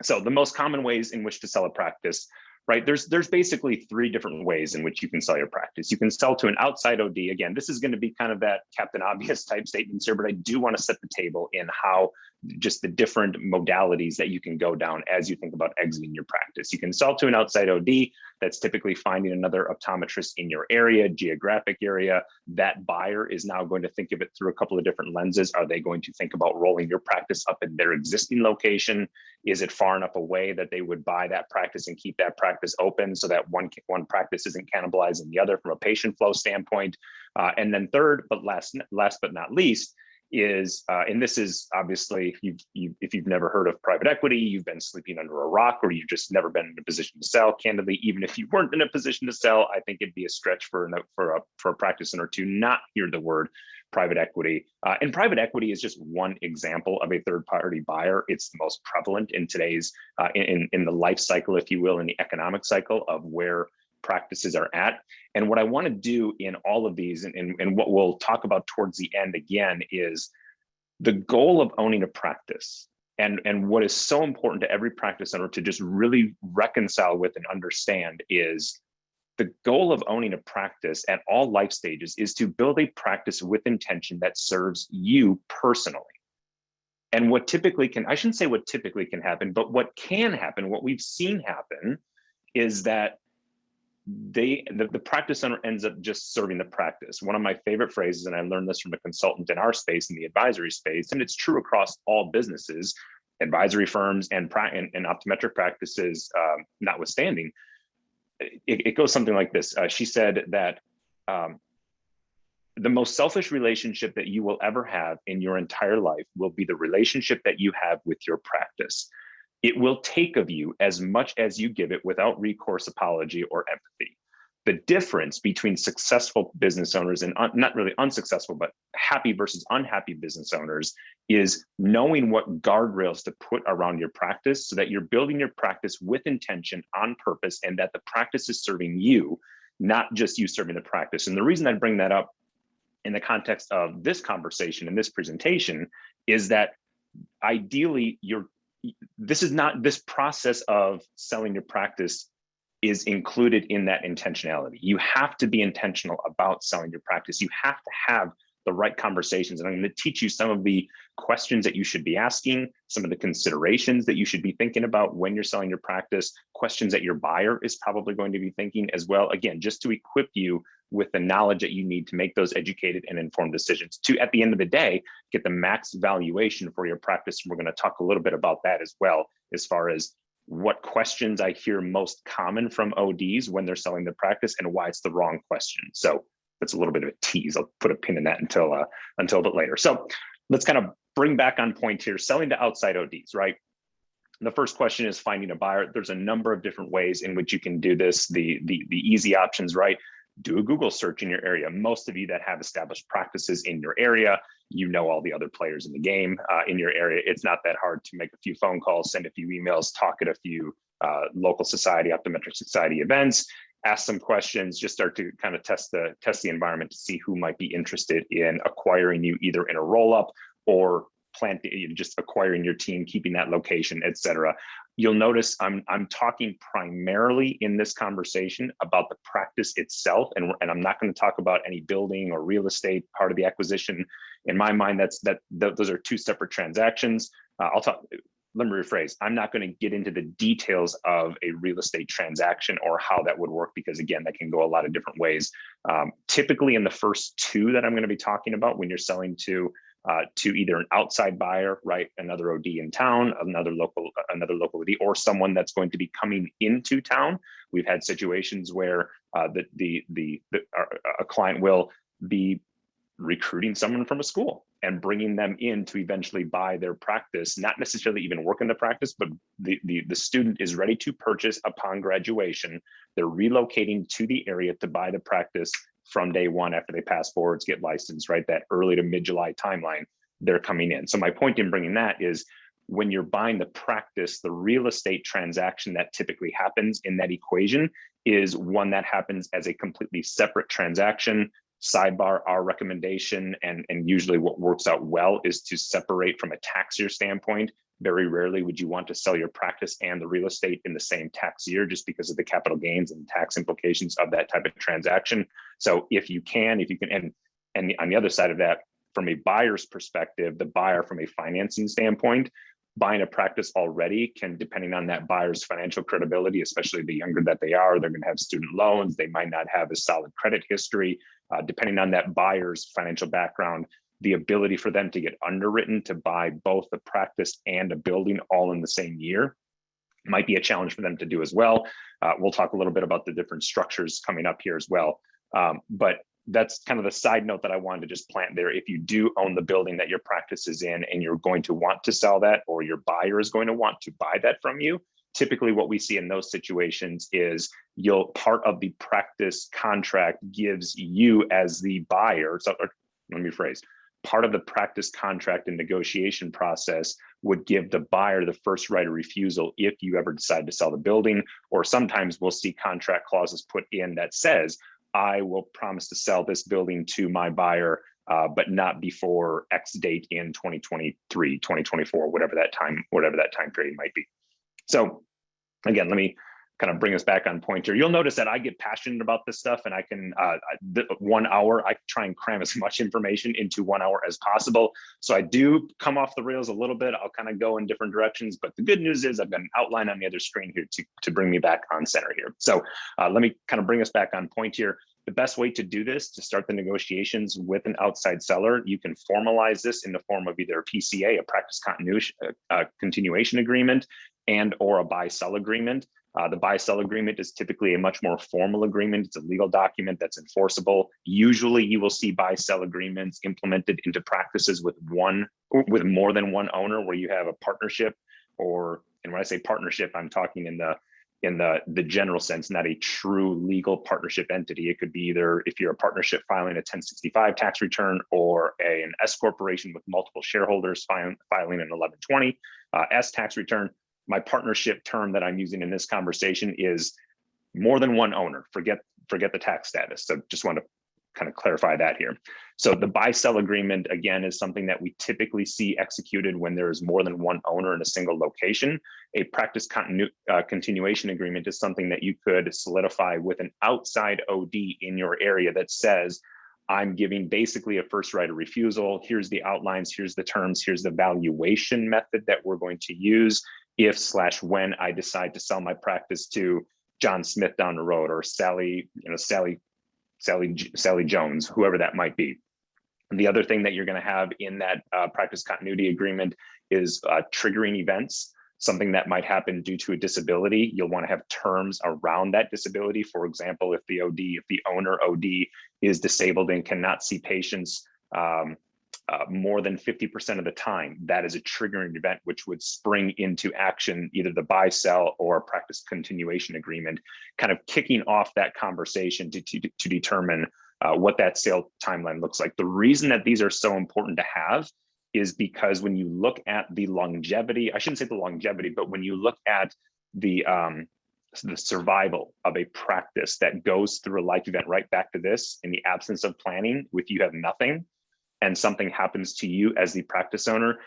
So the most common ways in which to sell a practice, right? There's basically 3 different ways in which you can sell your practice. You can sell to an outside OD. Again, this is going to be kind of that Captain Obvious type statements here, but I do want to set the table in how just the different modalities that you can go down as you think about exiting your practice. You can sell to an outside OD. That's typically finding another optometrist in your area, geographic area. That buyer is now going to think of it through a couple of different lenses. Are they going to think about rolling your practice up in their existing location? Is it far enough away that they would buy that practice and keep that practice open so that one practice isn't cannibalizing the other from a patient flow standpoint? And then third, but last but not least, is, and this is obviously, if you've never heard of private equity, you've been sleeping under a rock, or you've just never been in a position to sell. Candidly, even if you weren't in a position to sell, I think it'd be a stretch for a practice owner to not hear the word private equity. And private equity is just one example of a third-party buyer. It's the most prevalent in today's, in the life cycle, if you will, in the economic cycle of where practices are at. And what I want to do in all of these, and what we'll talk about towards the end again, is the goal of owning a practice. And what is so important to every practice owner to just really reconcile with and understand is the goal of owning a practice at all life stages is to build a practice with intention that serves you personally. And what typically can, I shouldn't say what typically can happen, but what can happen, what we've seen happen, is that the practice owner ends up just serving the practice. One of my favorite phrases, and I learned this from a consultant in our space, in the advisory space, and it's true across all businesses, advisory firms and optometric practices notwithstanding, it goes something like this. She said that the most selfish relationship that you will ever have in your entire life will be the relationship that you have with your practice. It will take of you as much as you give it without recourse, apology, or empathy. The difference between successful business owners and not really unsuccessful, but happy versus unhappy business owners is knowing what guardrails to put around your practice so that you're building your practice with intention, on purpose, and that the practice is serving you, not just you serving the practice. And the reason I bring that up in the context of this conversation and this presentation is that ideally this process of selling your practice is included in that intentionality. You have to be intentional about selling your practice. You have to have the right conversations. And I'm going to teach you some of the questions that you should be asking, some of the considerations that you should be thinking about when you're selling your practice, questions that your buyer is probably going to be thinking as well. Again, just to equip you with the knowledge that you need to make those educated and informed decisions to, at the end of the day, get the max valuation for your practice. And we're going to talk a little bit about that as well, as far as what questions I hear most common from ODs when they're selling their practice and why it's the wrong question. So that's a little bit of a tease. I'll put a pin in that until a bit later. So let's kind of bring back on point here, selling to outside ODs, right? The first question is finding a buyer. There's a number of different ways in which you can do this. The easy options, right? Do a Google search in your area. Most of you that have established practices in your area, you know all the other players in the game in your area. It's not that hard to make a few phone calls, send a few emails, talk at a few local society, optometric society events, ask some questions, just start to kind of test the environment to see who might be interested in acquiring you either in a roll-up or just acquiring your team, keeping that location, et cetera. You'll notice I'm talking primarily in this conversation about the practice itself, and I'm not going to talk about any building or real estate part of the acquisition. In my mind, those are two separate transactions. Let me rephrase. I'm not going to get into the details of a real estate transaction or how that would work, because again, that can go a lot of different ways. Typically in the first two that I'm going to be talking about, when you're selling to either an outside buyer, right, another OD in town, another local OD, or someone that's going to be coming into town. We've had situations where a client will be recruiting someone from a school and bringing them in to eventually buy their practice, not necessarily even work in the practice, but the student is ready to purchase upon graduation. They're relocating to the area to buy the practice from day one after they pass boards, get licensed, right? That early to mid-July timeline, they're coming in. So my point in bringing that is when you're buying the practice, the real estate transaction that typically happens in that equation is one that happens as a completely separate transaction. Sidebar, our recommendation, and usually what works out well is to separate from a tax year standpoint. Very rarely would you want to sell your practice and the real estate in the same tax year, just because of the capital gains and tax implications of that type of transaction. So if you can, and on the other side of that, from a buyer's perspective, the buyer from a financing standpoint, buying a practice already can, depending on that buyer's financial credibility, especially the younger that they are, they're going to have student loans. They might not have a solid credit history. Depending on that buyer's financial background, the ability for them to get underwritten to buy both a practice and a building all in the same year might be a challenge for them to do as well. We'll talk a little bit about the different structures coming up here as well. But that's kind of the side note that I wanted to just plant there. If you do own the building that your practice is in and you're going to want to sell that, or your buyer is going to want to buy that from you, typically what we see in those situations is part of the practice contract gives you as the buyer, let me rephrase, part of the practice contract and negotiation process would give the buyer the first right of refusal if you ever decide to sell the building. Or sometimes we'll see contract clauses put in that says, I will promise to sell this building to my buyer, but not before X date in 2023, 2024, whatever that time period might be. So again, let me kind of bring us back on point here. You'll notice that I get passionate about this stuff, and I can 1 hour, I try and cram as much information into 1 hour as possible. So I do come off the rails a little bit. I'll kind of go in different directions, but the good news is I've got an outline on the other screen here to bring me back on center here. So let me kind of bring us back on point here. The best way to do this, to start the negotiations with an outside seller, you can formalize this in the form of either a PCA, a practice continuation agreement, and or a buy-sell agreement. The buy-sell agreement is typically a much more formal agreement. It's a legal document that's enforceable. Usually you will see buy-sell agreements implemented into practices with more than one owner, where you have a partnership, and when I say partnership, I'm talking in the general sense, not a true legal partnership entity. It could be either, if you're a partnership filing a 1065 tax return, or an S corporation with multiple shareholders filing an 1120 S tax return. My partnership term that I'm using in this conversation is more than one owner. Forget the tax status. So just want to kind of clarify that here. So the buy-sell agreement, again, is something that we typically see executed when there is more than one owner in a single location. A practice continuation agreement is something that you could solidify with an outside OD in your area that says, I'm giving basically a first right of refusal. Here's the outlines, here's the terms, here's the valuation method that we're going to use if/when I decide to sell my practice to John Smith down the road, or Sally Jones, whoever that might be. And the other thing that you're going to have in that practice continuity agreement is triggering events, something that might happen due to a disability. You'll want to have terms around that disability. For example, if the owner OD is disabled and cannot see patients more than 50% of the time, that is a triggering event which would spring into action, either the buy, sell, or practice continuation agreement, kind of kicking off that conversation to determine what that sale timeline looks like. The reason that these are so important to have is because when you look at the longevity, I shouldn't say the longevity, but when you look at the survival of a practice that goes through a life event, right back to this, in the absence of planning, with you have nothing, and something happens to you as the practice owner.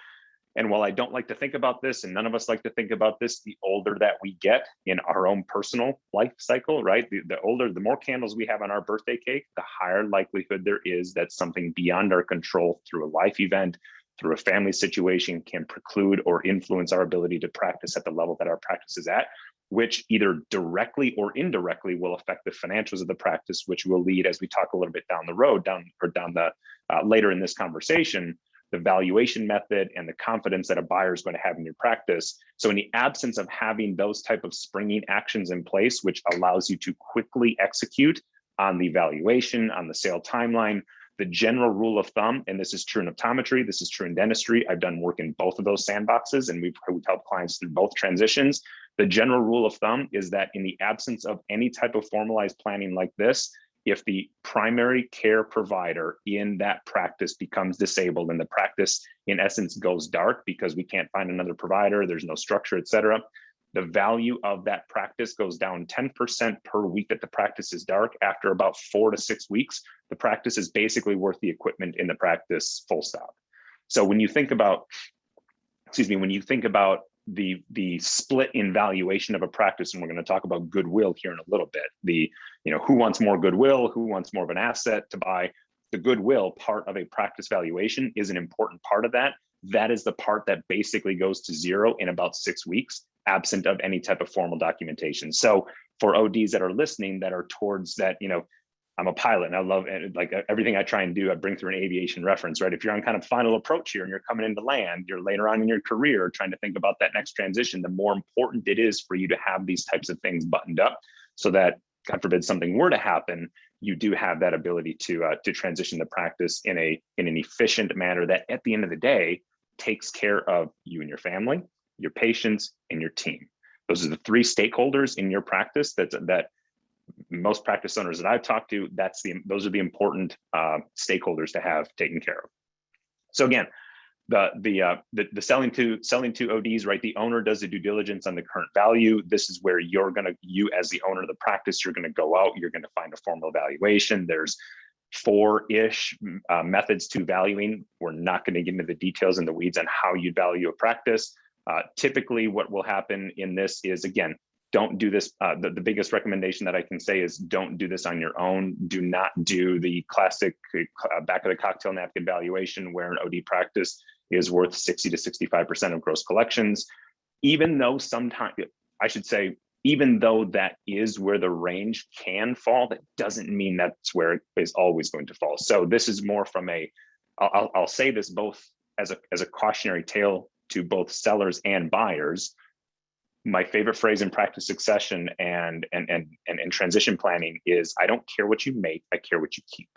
And while I don't like to think about this, and none of us like to think about this, the older that we get in our own personal life cycle, right? The more candles we have on our birthday cake, the higher likelihood there is that something beyond our control through a life event, through a family situation, can preclude or influence our ability to practice at the level that our practice is at, which either directly or indirectly will affect the financials of the practice, which will lead, as we talk a little bit down the road, later in this conversation, the valuation method and the confidence that a buyer is going to have in your practice. So in the absence of having those type of springing actions in place, which allows you to quickly execute on the valuation, on the sale timeline, the general rule of thumb, and this is true in optometry, this is true in dentistry, I've done work in both of those sandboxes, and we've helped clients through both transitions. The general rule of thumb is that in the absence of any type of formalized planning like this, if the primary care provider in that practice becomes disabled and the practice in essence goes dark because we can't find another provider, there's no structure, et cetera, the value of that practice goes down 10% per week that the practice is dark. After about 4 to 6 weeks, the practice is basically worth the equipment in the practice, full stop. So when you think about, the split in valuation of a practice, and we're going to talk about goodwill here in a little bit, who wants more goodwill, who wants more of an asset to buy, the goodwill part of a practice valuation is an important part of that. That is the part that basically goes to zero in about 6 weeks, absent of any type of formal documentation. So for ODs that are listening, that are towards that, I'm a pilot and I love like everything I try and do, I bring through an aviation reference, right? If you're on kind of final approach here and you're coming into land, you're later on in your career trying to think about that next transition, the more important it is for you to have these types of things buttoned up so that, God forbid, something were to happen, you do have that ability to transition the practice in an efficient manner that at the end of the day takes care of you and your family, your patients, and your team. Those are the three stakeholders in your practice that most practice owners that I've talked to, those are the important stakeholders to have taken care of. So again, the selling to ODs, right? The owner does the due diligence on the current value. This is where you as the owner of the practice, you're going to go out, you're going to find a formal valuation. There's 4-ish methods to valuing. We're not going to get into the details and the weeds on how you value a practice. Typically what will happen in this is, again, Don't do this. The biggest recommendation that I can say is don't do this on your own. Do not do the classic back of the cocktail napkin valuation where an OD practice is worth 60 to 65% of gross collections. Even though sometimes, I should say, even though that is where the range can fall, that doesn't mean that's where it is always going to fall. So this is more from a, I'll say this both as a cautionary tale to both sellers and buyers. My favorite phrase in practice succession and transition planning is, I don't care what you make, I care what you keep.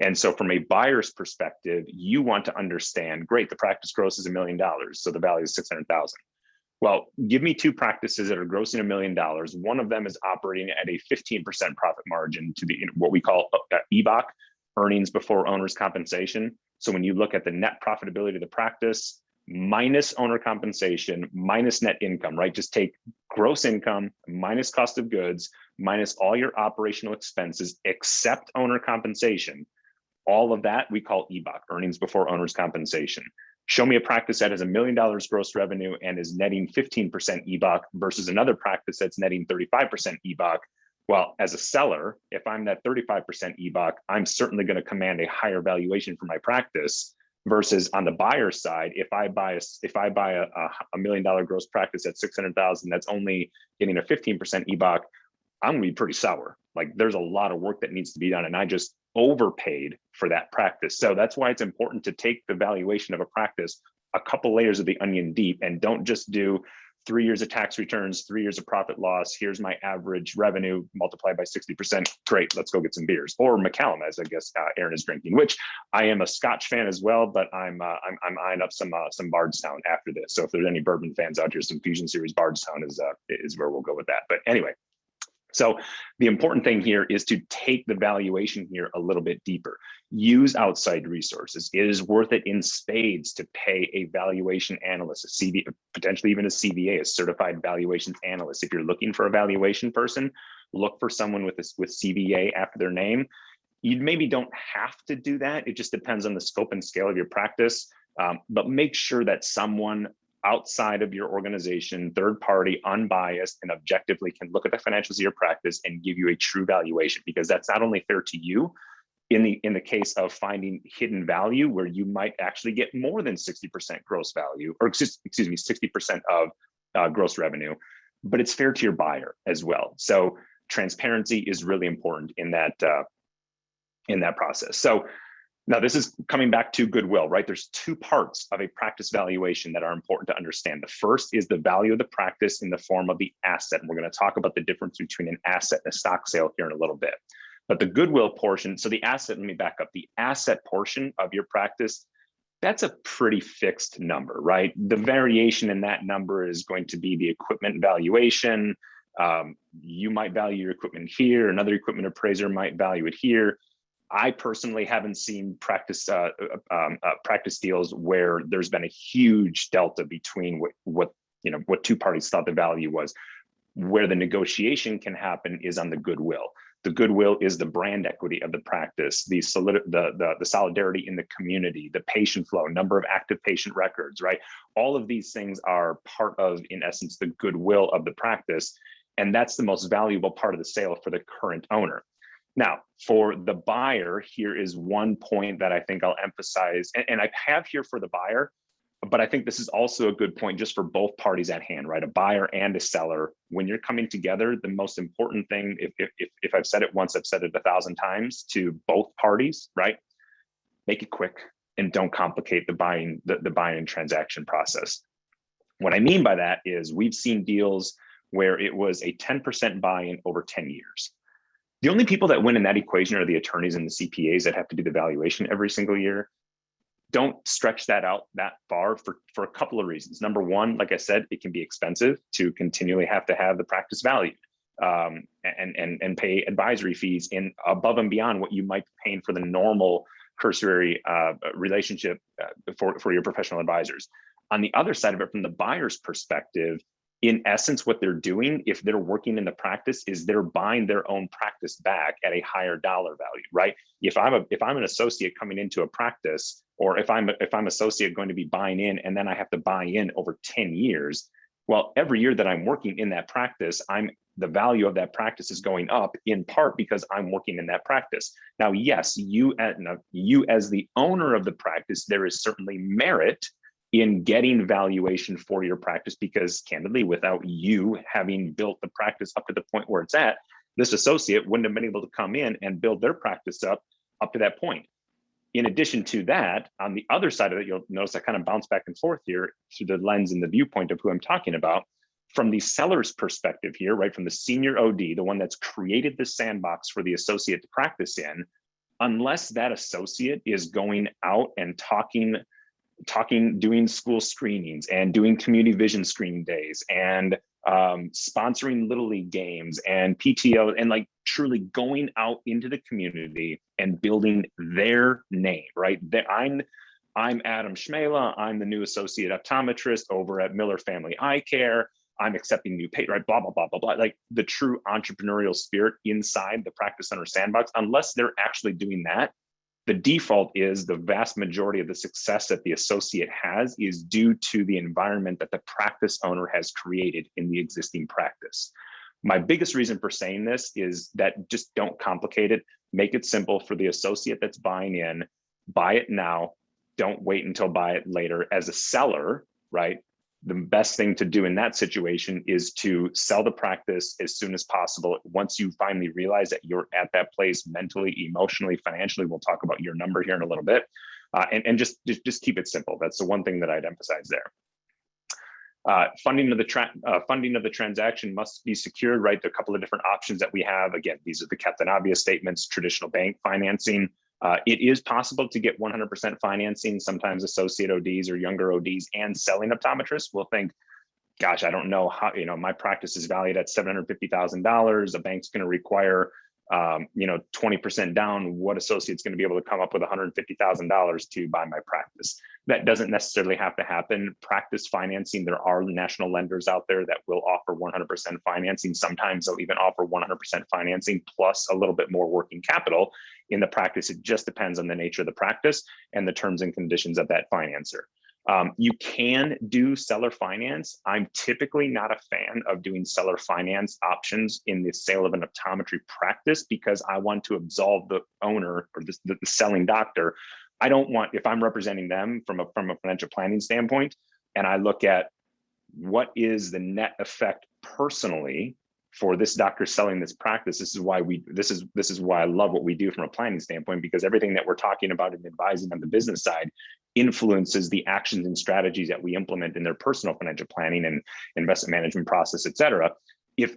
And so from a buyer's perspective, you want to understand, great, the practice gross is $1 million, so the value is 600,000. Well, give me 2 practices that are grossing $1 million. One of them is operating at a 15% profit margin to the what we call EBOC, earnings before owner's compensation. So when you look at the net profitability of the practice, minus owner compensation, minus net income, right? Just take gross income, minus cost of goods, minus all your operational expenses, except owner compensation. All of that we call EBOC, earnings before owner's compensation. Show me a practice that has $1 million gross revenue and is netting 15% EBOC versus another practice that's netting 35% EBOC. Well, as a seller, if I'm that 35% EBOC, I'm certainly going to command a higher valuation for my practice. Versus on the buyer side, if I buy a $1 million gross practice at 600,000, that's only getting a 15% EBOC, I'm gonna be pretty sour. Like there's a lot of work that needs to be done, and I just overpaid for that practice. So that's why it's important to take the valuation of a practice a couple layers of the onion deep, and don't just do 3 years of tax returns, 3 years of profit loss. Here's my average revenue multiplied by 60%. Great, let's go get some beers. Or Macallan, as I guess Aaron is drinking, which I am a Scotch fan as well, but I'm eyeing up some Bardstown after this. So if there's any bourbon fans out here, some Fusion Series Bardstown is where we'll go with that. But anyway, so the important thing here is to take the valuation here a little bit deeper. Use outside resources. It is worth it in spades to pay a valuation analyst, a CV, potentially even a CVA, a certified valuations analyst. If you're looking for a valuation person, look for someone with CVA after their name. You maybe don't have to do that. It just depends on the scope and scale of your practice, but make sure that someone outside of your organization, third party, unbiased, and objectively can look at the financials of your practice and give you a true valuation, because that's not only fair to you in the case of finding hidden value where you might actually get more than 60% gross value, or excuse me, 60% of gross revenue, but it's fair to your buyer as well. So transparency is really important in that process. So now this is coming back to goodwill, right? There's 2 parts of a practice valuation that are important to understand. The first is the value of the practice in the form of the asset. And we're going to talk about the difference between an asset and a stock sale here in a little bit. But the goodwill portion, so the asset, let me back up. The asset portion of your practice, that's a pretty fixed number, right? The variation in that number is going to be the equipment valuation. You might value your equipment here, another equipment appraiser might value it here. I personally haven't seen practice deals where there's been a huge delta between what 2 parties thought the value was. Where the negotiation can happen is on the goodwill. The goodwill is the brand equity of the practice, the solidarity in the community, the patient flow, number of active patient records, right? All of these things are part of, in essence, the goodwill of the practice, and that's the most valuable part of the sale for the current owner. Now, for the buyer, here is one point that I think I'll emphasize, and I have here for the buyer, but I think this is also a good point just for both parties at hand, right? A buyer and a seller. When you're coming together, the most important thing, if I've said it once, I've said it 1,000 times to both parties, right? Make it quick and don't complicate the buying transaction process. What I mean by that is we've seen deals where it was a 10% buy-in over 10 years. The only people that win in that equation are the attorneys and the CPAs that have to do the valuation every single year. Don't stretch that out that far for a couple of reasons. Number one, like I said, it can be expensive to continually have the practice valued and pay advisory fees in above and beyond what you might be paying for the normal cursory relationship for your professional advisors. On the other side of it, from the buyer's perspective, in essence, what they're doing, if they're working in the practice, is they're buying their own practice back at a higher dollar value, right? If I'm an associate coming into a practice, or if I'm associate going to be buying in, and then I have to buy in over 10 years, Well, every year that I'm working in that practice, the value of that practice is going up in part because I'm working in that practice. Now, yes, you as the owner of the practice, there is certainly merit in getting valuation for your practice, because candidly, without you having built the practice up to the point where it's at, this associate wouldn't have been able to come in and build their practice up to that point. In addition to that, on the other side of it, you'll notice I kind of bounce back and forth here through the lens and the viewpoint of who I'm talking about. From the seller's perspective here, right, from the senior OD, the one that's created the sandbox for the associate to practice in, unless that associate is going out and doing school screenings and doing community vision screening days and sponsoring Little League games and PTO, and like truly going out into the community and building their name, right? I'm Adam Schmela. I'm the new associate optometrist over at Miller Family Eye Care. I'm accepting new pay, right? Blah, blah, blah, blah, blah. Like the true entrepreneurial spirit inside the practice owner sandbox, unless they're actually doing that, the default is the vast majority of the success that the associate has is due to the environment that the practice owner has created in the existing practice. My biggest reason for saying this is that just don't complicate it. Make it simple for the associate that's buying in. Buy it now. Don't wait until buy it later. As a seller, right? The best thing to do in that situation is to sell the practice as soon as possible. Once you finally realize that you're at that place mentally, emotionally, financially, we'll talk about your number here in a little bit, and just keep it simple. That's the one thing that I'd emphasize there. Funding of the transaction must be secured, right? There are a couple of different options that we have. Again, these are the Captain Obvious statements, traditional bank financing. It is possible to get 100% financing. Sometimes associate ODs or younger ODs and selling optometrists will think, gosh, I don't know how, my practice is valued at $750,000. A bank's going to require, 20% down. What associate's going to be able to come up with $150,000 to buy my practice? That doesn't necessarily have to happen. Practice financing, there are national lenders out there that will offer 100% financing. Sometimes they'll even offer 100% financing plus a little bit more working capital in the practice. It just depends on the nature of the practice and the terms and conditions of that financer. You can do seller finance. I'm typically not a fan of doing seller finance options in the sale of an optometry practice because I want to absolve the owner or the selling doctor. I don't want, if I'm representing them from a financial planning standpoint, and I look at what is the net effect personally for this doctor selling this practice. This is why I love what we do from a planning standpoint, because everything that we're talking about and advising on the business side influences the actions and strategies that we implement in their personal financial planning and investment management process, et cetera. If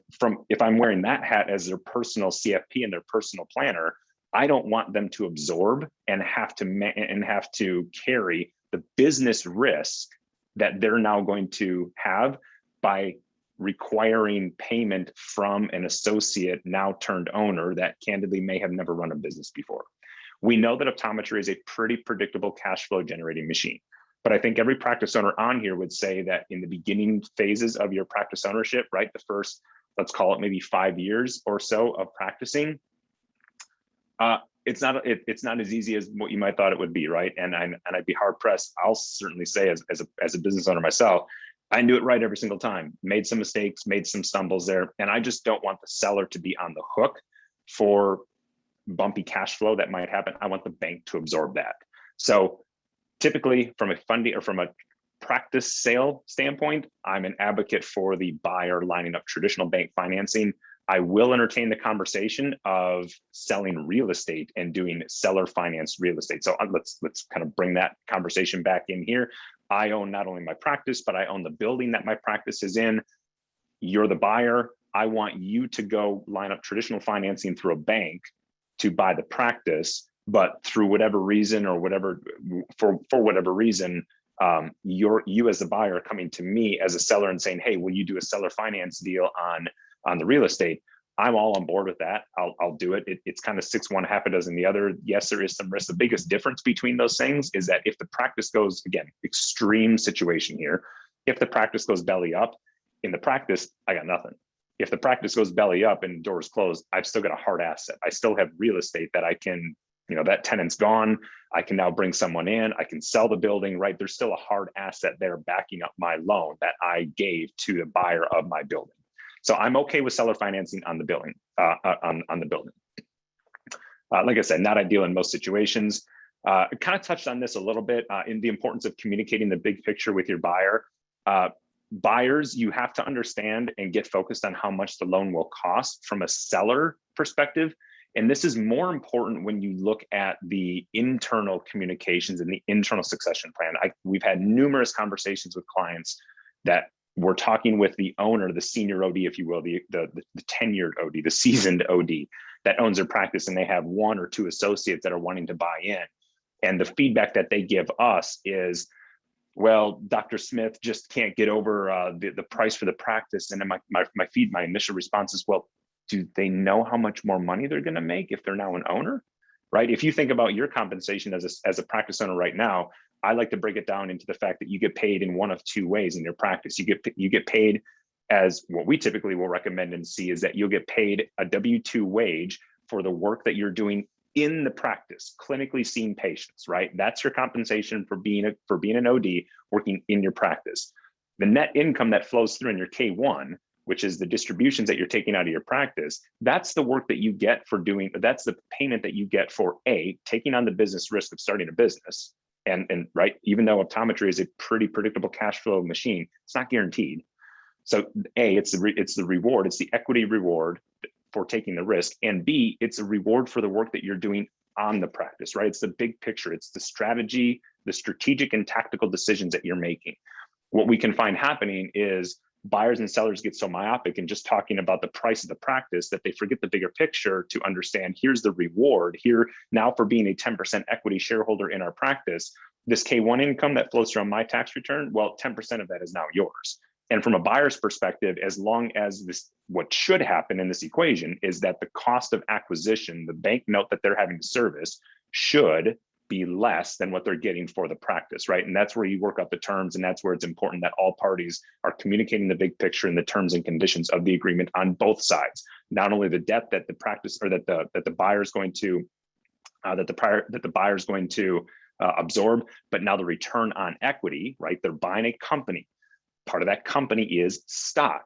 I'm wearing that hat as their personal CFP and their personal planner, I don't want them to absorb and have to carry the business risk that they're now going to have by requiring payment from an associate now turned owner that candidly may have never run a business before. We know that optometry is a pretty predictable cash flow generating machine, but I think every practice owner on here would say that in the beginning phases of your practice ownership, right, the first, let's call it maybe 5 years or so of practicing, it's not as easy as what you might thought it would be, right? And I'd be hard pressed. I'll certainly say as a business owner myself, I knew it right every single time, made some mistakes, made some stumbles there. And I just don't want the seller to be on the hook for bumpy cash flow that might happen. I want the bank to absorb that. So typically from a funding or from a practice sale standpoint, I'm an advocate for the buyer lining up traditional bank financing. I will entertain the conversation of selling real estate and doing seller finance real estate. So let's kind of bring that conversation back in here. I own not only my practice, but I own the building that my practice is in. You're the buyer. I want you to go line up traditional financing through a bank to buy the practice, but through whatever reason or for whatever reason, you as the buyer coming to me as a seller and saying, hey, will you do a seller finance deal on the real estate? I'm all on board with that. I'll do it. It's kind of 6 1, half a dozen the other. Yes, there is some risk. The biggest difference between those things is that if the practice goes, again, extreme situation here, if the practice goes belly up, in the practice, I got nothing. If the practice goes belly up and doors closed, I've still got a hard asset. I still have real estate that I can that tenant's gone. I can now bring someone in. I can sell the building, right? There's still a hard asset there backing up my loan that I gave to the buyer of my building. So I'm okay with seller financing on the building. On the building. Like I said, not ideal in most situations. I kind of touched on this a little bit in the importance of communicating the big picture with your buyer. Buyers, you have to understand and get focused on how much the loan will cost from a seller perspective. And this is more important when you look at the internal communications and the internal succession plan. We've had numerous conversations with clients that we're talking with the owner, the senior OD, if you will, the tenured OD, the seasoned OD that owns their practice, and they have 1 or 2 associates that are wanting to buy in. And the feedback that they give us is, well, Dr. Smith just can't get over the price for the practice. And then my initial response is, well, do they know how much more money they're going to make if they're now an owner, right? If you think about your compensation as a practice owner right now, I like to break it down into the fact that you get paid in one of 2 ways in your practice. You get paid as what we typically will recommend and see is that you'll get paid a W-2 wage for the work that you're doing in the practice, clinically seeing patients, right? That's your compensation for being an OD working in your practice. The net income that flows through in your K1, which is the distributions that you're taking out of your practice, that's the work that you get for doing, that's the payment that you get for taking on the business risk of starting a business. And right, even though optometry is a pretty predictable cash flow machine, it's not guaranteed. So it's the reward, it's the equity reward for taking the risk, and B, it's a reward for the work that you're doing on the practice, right? It's the big picture, it's the strategy, the strategic and tactical decisions that you're making. What we can find happening is buyers and sellers get so myopic in just talking about the price of the practice that they forget the bigger picture to understand here's the reward here now for being a 10% equity shareholder in our practice. This K1 income that flows from my tax return, well, 10% of that is now yours. And from a buyer's perspective, as long as what should happen in this equation is that the cost of acquisition, the bank note that they're having to service, should be less than what they're getting for the practice, right? And that's where you work out the terms, and that's where it's important that all parties are communicating the big picture and the terms and conditions of the agreement on both sides. Not only the debt that the practice or that the buyer is going to absorb, but now the return on equity, right? They're buying a company. Part of that company is stock.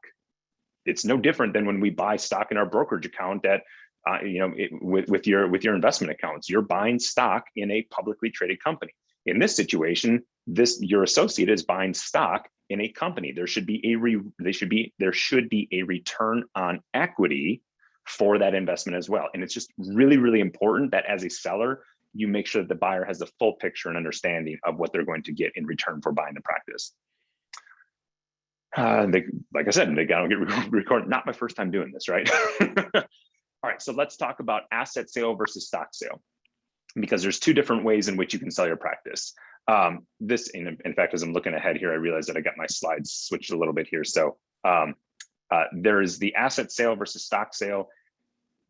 It's no different than when we buy stock in our brokerage account that with your investment accounts, you're buying stock in a publicly traded company. In this situation, your associate is buying stock in a company. There should be a return on equity for that investment as well. And it's just really, really important that as a seller, you make sure that the buyer has the full picture and understanding of what they're going to get in return for buying the practice. Like I said, they got to get recorded. Not my first time doing this, right? All right, so let's talk about asset sale versus stock sale, because there's 2 different ways in which you can sell your practice. In fact, as I'm looking ahead here, I realized that I got my slides switched a little bit here. So there is the asset sale versus stock sale.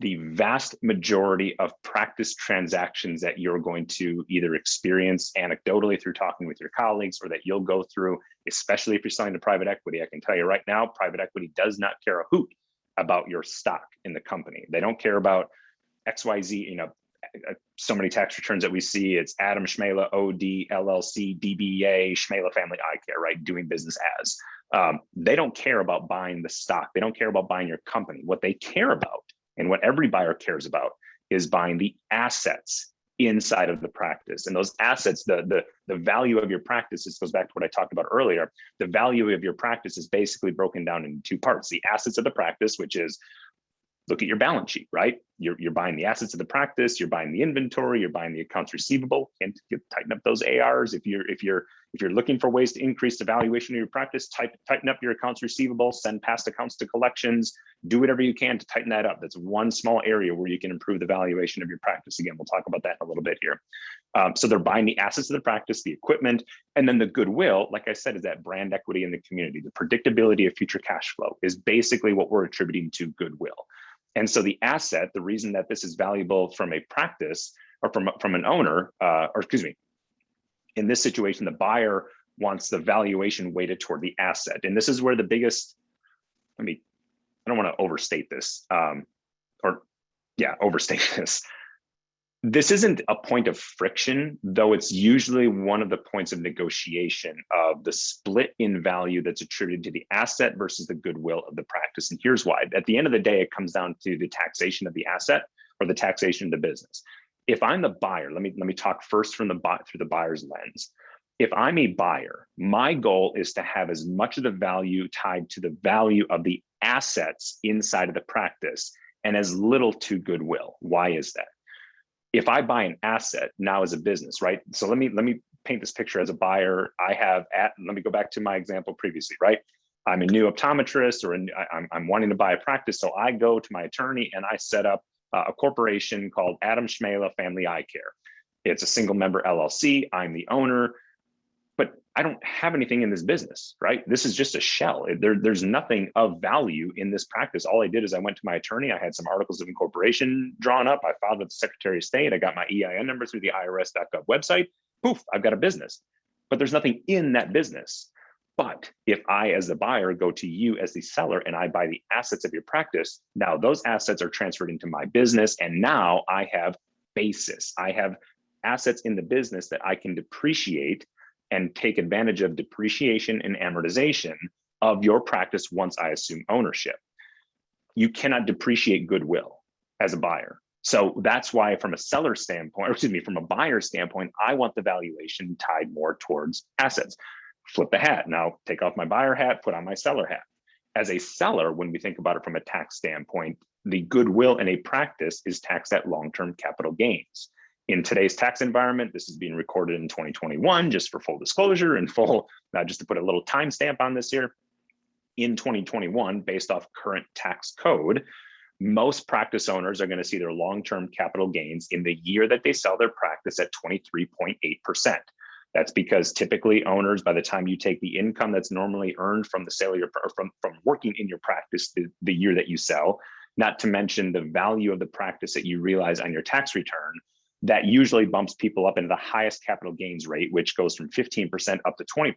The vast majority of practice transactions that you're going to either experience anecdotally through talking with your colleagues, or that you'll go through, especially if you're selling to private equity, I can tell you right now, private equity does not care a hoot about your stock in the company. They don't care about XYZ, so many tax returns that we see, it's Adam Schmela, OD, LLC, DBA, Schmela Family Eye Care, right? Doing business as. They don't care about buying the stock. They don't care about buying your company. What they care about, and what every buyer cares about, is buying the assets inside of the practice. And those assets, the value of your practice, this goes back to what I talked about earlier. The value of your practice is basically broken down into 2 parts. The assets of the practice, which is, look at your balance sheet, right? You're buying the assets of the practice, you're buying the inventory, you're buying the accounts receivable, and tighten up those ARs. If you're looking for ways to increase the valuation of your practice, tighten up your accounts receivable, send past accounts to collections, do whatever you can to tighten that up. That's one small area where you can improve the valuation of your practice. Again, we'll talk about that in a little bit here. So they're buying the assets of the practice, the equipment, and then the goodwill, like I said, is that brand equity in the community. The predictability of future cash flow is basically what we're attributing to goodwill. And so the asset, the reason that this is valuable from a practice or from an owner, in this situation, the buyer wants the valuation weighted toward the asset. And this is where the biggest, I don't want to overstate this, overstate this. This isn't a point of friction, though it's usually one of the points of negotiation of the split in value that's attributed to the asset versus the goodwill of the practice. And here's why. At the end of the day, it comes down to the taxation of the asset or the taxation of the business. If I'm the buyer, let me talk first from through the buyer's lens. If I'm a buyer, my goal is to have as much of the value tied to the value of the assets inside of the practice and as little to goodwill. Why is that? If I buy an asset now as a business, right? So let me paint this picture as a buyer. Let me go back to my example previously, right? I'm a new optometrist or I'm wanting to buy a practice. So I go to my attorney and I set up a corporation called Adam Shmela Family Eye Care. It's a single member LLC. I'm the owner, but I don't have anything in this business, right? This is just a shell. There's nothing of value in this practice. All I did is I went to my attorney. I had some articles of incorporation drawn up. I filed with the Secretary of State. I got my EIN number through the IRS.gov website. Poof, I've got a business, but there's nothing in that business. But if I, as the buyer, go to you as the seller and I buy the assets of your practice, now those assets are transferred into my business. And now I have basis. I have assets in the business that I can depreciate and take advantage of depreciation and amortization of your practice once I assume ownership. You cannot depreciate goodwill as a buyer. So that's why from a seller standpoint, or excuse me, from a buyer standpoint, I want the valuation tied more towards assets. Flip the hat. Now take off my buyer hat, put on my seller hat. As a seller, when we think about it from a tax standpoint, the goodwill in a practice is taxed at long-term capital gains. In today's tax environment, this is being recorded in 2021, just for full disclosure and just to put a little timestamp on this here. In 2021, based off current tax code, most practice owners are going to see their long-term capital gains in the year that they sell their practice at 23.8%. That's because typically owners, by the time you take the income that's normally earned from the sale of your, or from working in your practice the year that you sell, not to mention the value of the practice that you realize on your tax return, that usually bumps people up into the highest capital gains rate, which goes from 15% up to 20%.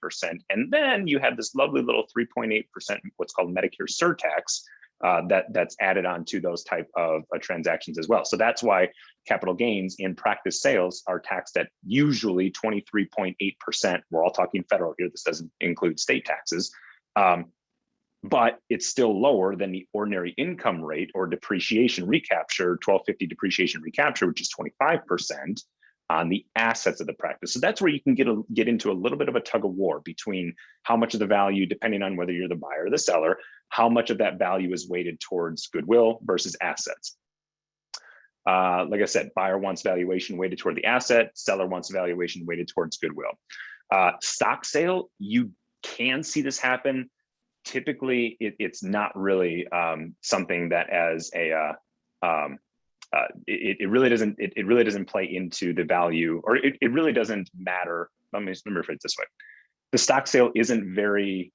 And then you have this lovely little 3.8%, what's called Medicare surtax, that's added on to those type of transactions as well. So that's why capital gains in practice sales are taxed at usually 23.8%. We're all talking federal here. This doesn't include state taxes. But it's still lower than the ordinary income rate or depreciation recapture, 1250 depreciation recapture, which is 25% on the assets of the practice. So that's where you can get into a little bit of a tug of war between how much of the value, depending on whether you're the buyer or the seller, how much of that value is weighted towards goodwill versus assets. Like I said, buyer wants valuation weighted toward the asset, seller wants valuation weighted towards goodwill. Stock sale, you can see this happen. Typically, it's not really something that as a it really doesn't play into the value, or it really doesn't matter. Let me rephrase it this way: the stock sale isn't very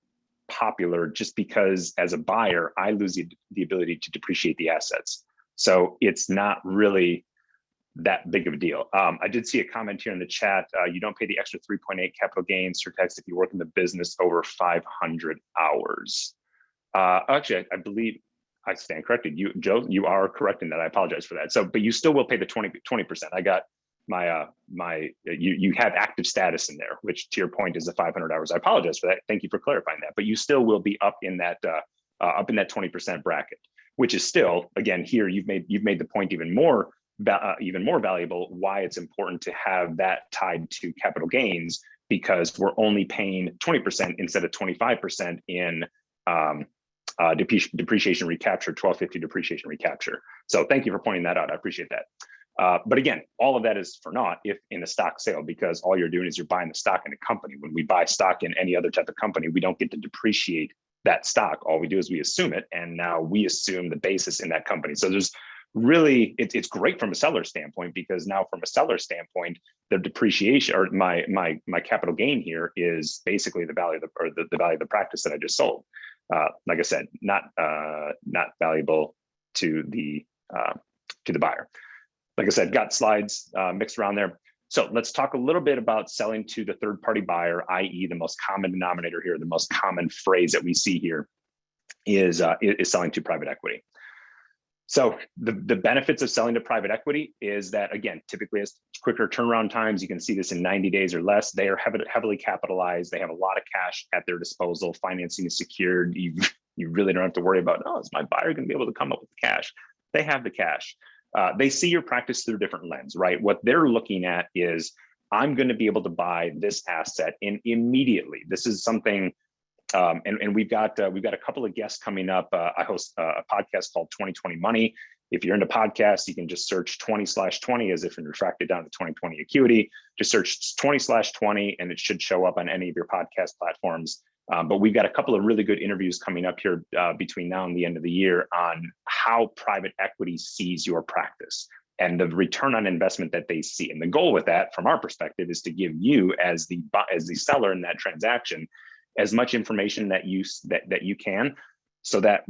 popular just because as a buyer I lose the ability to depreciate the assets. So it's not really that big of a deal. I did see a comment here in the chat. You don't pay the extra 3.8 capital gains surtax if you work in the business over 500 hours. Actually, I believe I stand corrected. You, Joe, you are correct in that. I apologize for that. So, but you still will pay the 20%. I got my you have active status in there, which to your point is the 500 hours. I apologize for that. Thank you for clarifying that. But you still will be up in that 20% bracket, which is still, again, here you've made the point even more valuable why it's important to have that tied to capital gains, because we're only paying 20% instead of 25% in depreciation recapture, 1250 depreciation recapture. So thank you for pointing that out. I appreciate that. But again, all of that is for naught if in a stock sale, because all you're doing is you're buying the stock in a company. When we buy stock in any other type of company, we don't get to depreciate that stock. All we do is we assume it, and now we assume the basis in that company. So there's really, it's great from a seller standpoint, because now from a seller standpoint, the depreciation or my capital gain here is basically the value of the value of the practice that I just sold. Like I said, not valuable to the buyer. Like I said, got slides mixed around there. So let's talk a little bit about selling to the third-party buyer, i.e. the most common denominator here, the most common phrase that we see here is selling to private equity. So the benefits of selling to private equity is that, again, typically has quicker turnaround times. You can see this in 90 days or less. They are heavily capitalized. They have a lot of cash at their disposal. Financing is secured. You really don't have to worry about, oh, is my buyer going to be able to come up with the cash? They have the cash. They see your practice through a different lens, right? What they're looking at is, I'm going to be able to buy this asset in immediately. This is something, and we've got a couple of guests coming up. I host a podcast called 2020 Money. If you're into podcasts, you can just search 20/20 as if and retract it down to 2020 Acuity. Just search 20/20 and it should show up on any of your podcast platforms. But we've got a couple of really good interviews coming up here between now and the end of the year on how private equity sees your practice and the return on investment that they see. And the goal with that, from our perspective, is to give you as the seller in that transaction as much information that you can, so that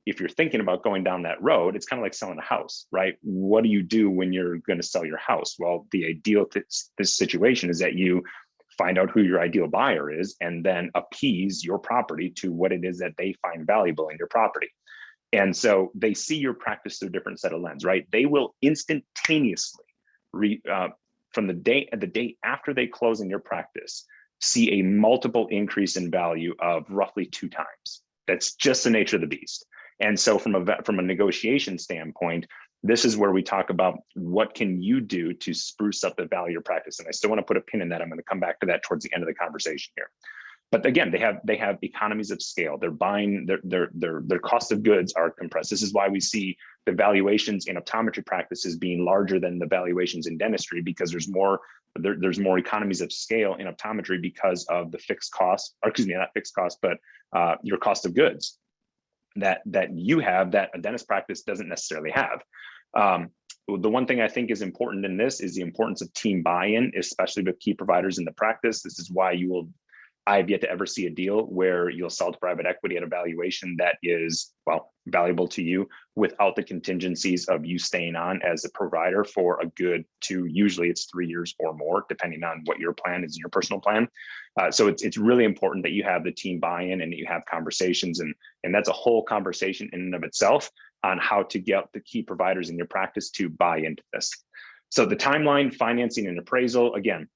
if you're thinking about going down that road, it's kind of like selling a house, right? What do you do when you're going to sell your house? Well, the ideal this situation is that you find out who your ideal buyer is and then appease your property to what it is that they find valuable in your property. And so they see your practice through a different set of lens, right? They will instantaneously, from the day after they close in your practice, see a multiple increase in value of roughly 2 times. That's just the nature of the beast. And so from a negotiation standpoint, this is where we talk about what can you do to spruce up the value of your practice. And I still want to put a pin in that. I'm going to come back to that towards the end of the conversation here. But again, they have economies of scale. They're buying, their cost of goods are compressed. This is why we see the valuations in optometry practices being larger than the valuations in dentistry, because there's more economies of scale in optometry because of the fixed costs, or excuse me, not fixed costs, but your cost of goods that you have that a dentist practice doesn't necessarily have. The one thing I think is important in this is the importance of team buy-in, especially with key providers in the practice. This is why I have yet to ever see a deal where you'll sell to private equity at a valuation that is, well, valuable to you without the contingencies of you staying on as a provider for a good usually it's 3 years or more, depending on what your plan is in your personal plan. So it's really important that you have the team buy-in and that you have conversations, and that's a whole conversation in and of itself on how to get the key providers in your practice to buy into this. So the timeline, financing, and appraisal, again,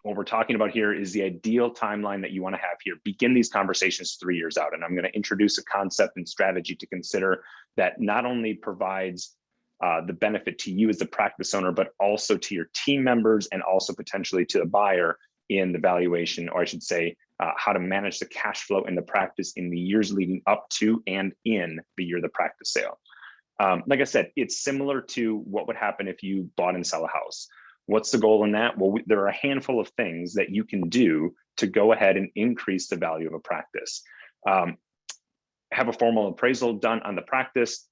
what we're talking about here is the ideal timeline that you want to have here. Begin these conversations 3 years out. And I'm going to introduce a concept and strategy to consider that not only provides the benefit to you as the practice owner, but also to your team members and also potentially to the buyer in the valuation, or I should say, how to manage the cash flow in the practice in the years leading up to and in the year of the practice sale. Like I said, it's similar to what would happen if you bought and sell a house. What's the goal in that? Well, there are a handful of things that you can do to go ahead and increase the value of a practice. Have a formal appraisal done on the practice,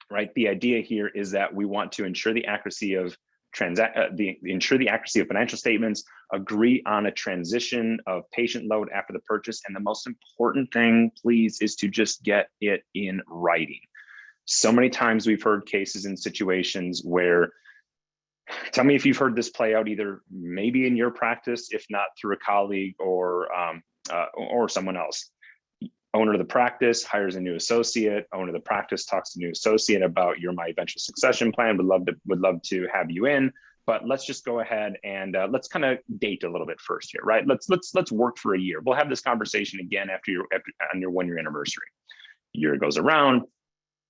right? The idea here is that we want to ensure the accuracy of financial statements, agree on a transition of patient load after the purchase, and the most important thing, please, is to just get it in writing. So many times we've heard cases and situations where, tell me if you've heard this play out either maybe in your practice, if not through a colleague or someone else. Owner of the practice hires a new associate. Owner of the practice talks to new associate about you're my eventual succession plan. Would love to have you in, but let's just go ahead and let's kind of date a little bit first here, right? Let's work for a year. We'll have this conversation again on your 1 year anniversary. Year goes around.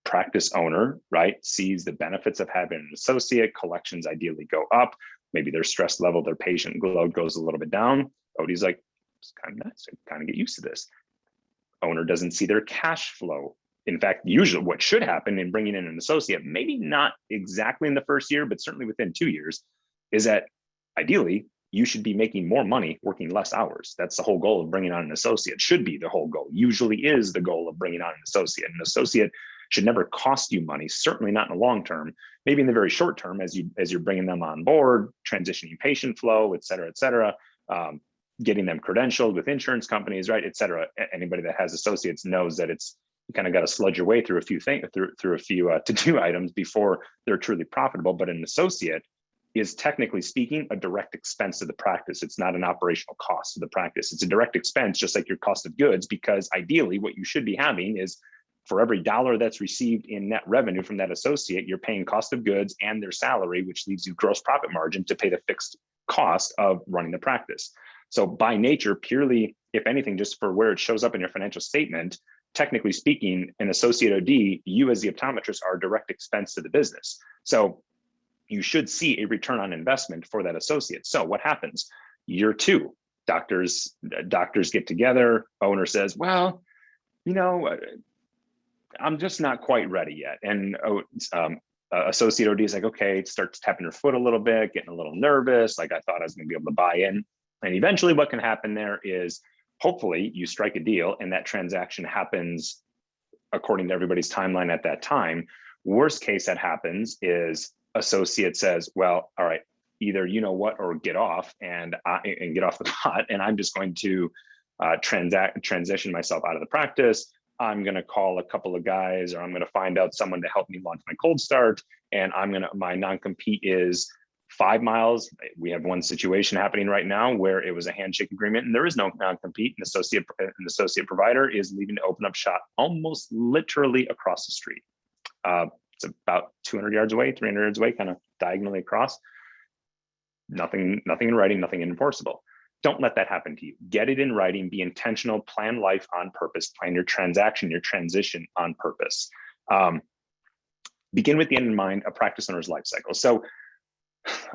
Practice owner, right, sees the benefits of having an associate. Collections ideally go up. Maybe their stress level, their patient load goes a little bit down. OD's like, it's kind of nice. Kind of get used to this. Owner doesn't see their cash flow. In fact, usually what should happen in bringing in an associate, maybe not exactly in the first year, but certainly within 2 years, is that ideally you should be making more money working less hours. That's the whole goal of bringing on an associate. Should be the whole goal. Usually is the goal of bringing on an associate. An associate should never cost you money, certainly not in the long term. Maybe in the very short term, as you're bringing them on board, transitioning patient flow, et cetera, getting them credentialed with insurance companies, right, et cetera. Anybody that has associates knows that you kind of got to sludge your way through a few things, through a few to-do items before they're truly profitable. But an associate is, technically speaking, a direct expense to the practice. It's not an operational cost to the practice. It's a direct expense, just like your cost of goods, because ideally what you should be having is For every dollar that's received in net revenue from that associate, you're paying cost of goods and their salary, which leaves you gross profit margin to pay the fixed cost of running the practice. So by nature, purely, if anything, just for where it shows up in your financial statement, technically speaking, an associate OD, you as the optometrist are a direct expense to the business. So you should see a return on investment for that associate. So what happens? Year two, doctors get together, owner says, well, you know, I'm just not quite ready yet. And associate OD is like, okay, starts tapping her foot a little bit, getting a little nervous. Like, I thought I was gonna be able to buy in. And eventually what can happen there is hopefully you strike a deal and that transaction happens according to everybody's timeline at that time. Worst case that happens is associate says, well, all right, either you know what, or get off and get off the pot. And I'm just going to transition myself out of the practice. I'm going to call a couple of guys, or I'm going to find out someone to help me launch my cold start. And my non-compete is 5 miles. We have one situation happening right now where it was a handshake agreement and there is no non-compete. An associate provider is leaving to open up shop almost literally across the street. It's about 200 yards away, 300 yards away, kind of diagonally across. Nothing in writing, nothing enforceable. Don't let that happen to you. Get it in writing, be intentional, plan life on purpose, plan your transaction, your transition on purpose. Begin with the end in mind, a practice owner's life cycle. So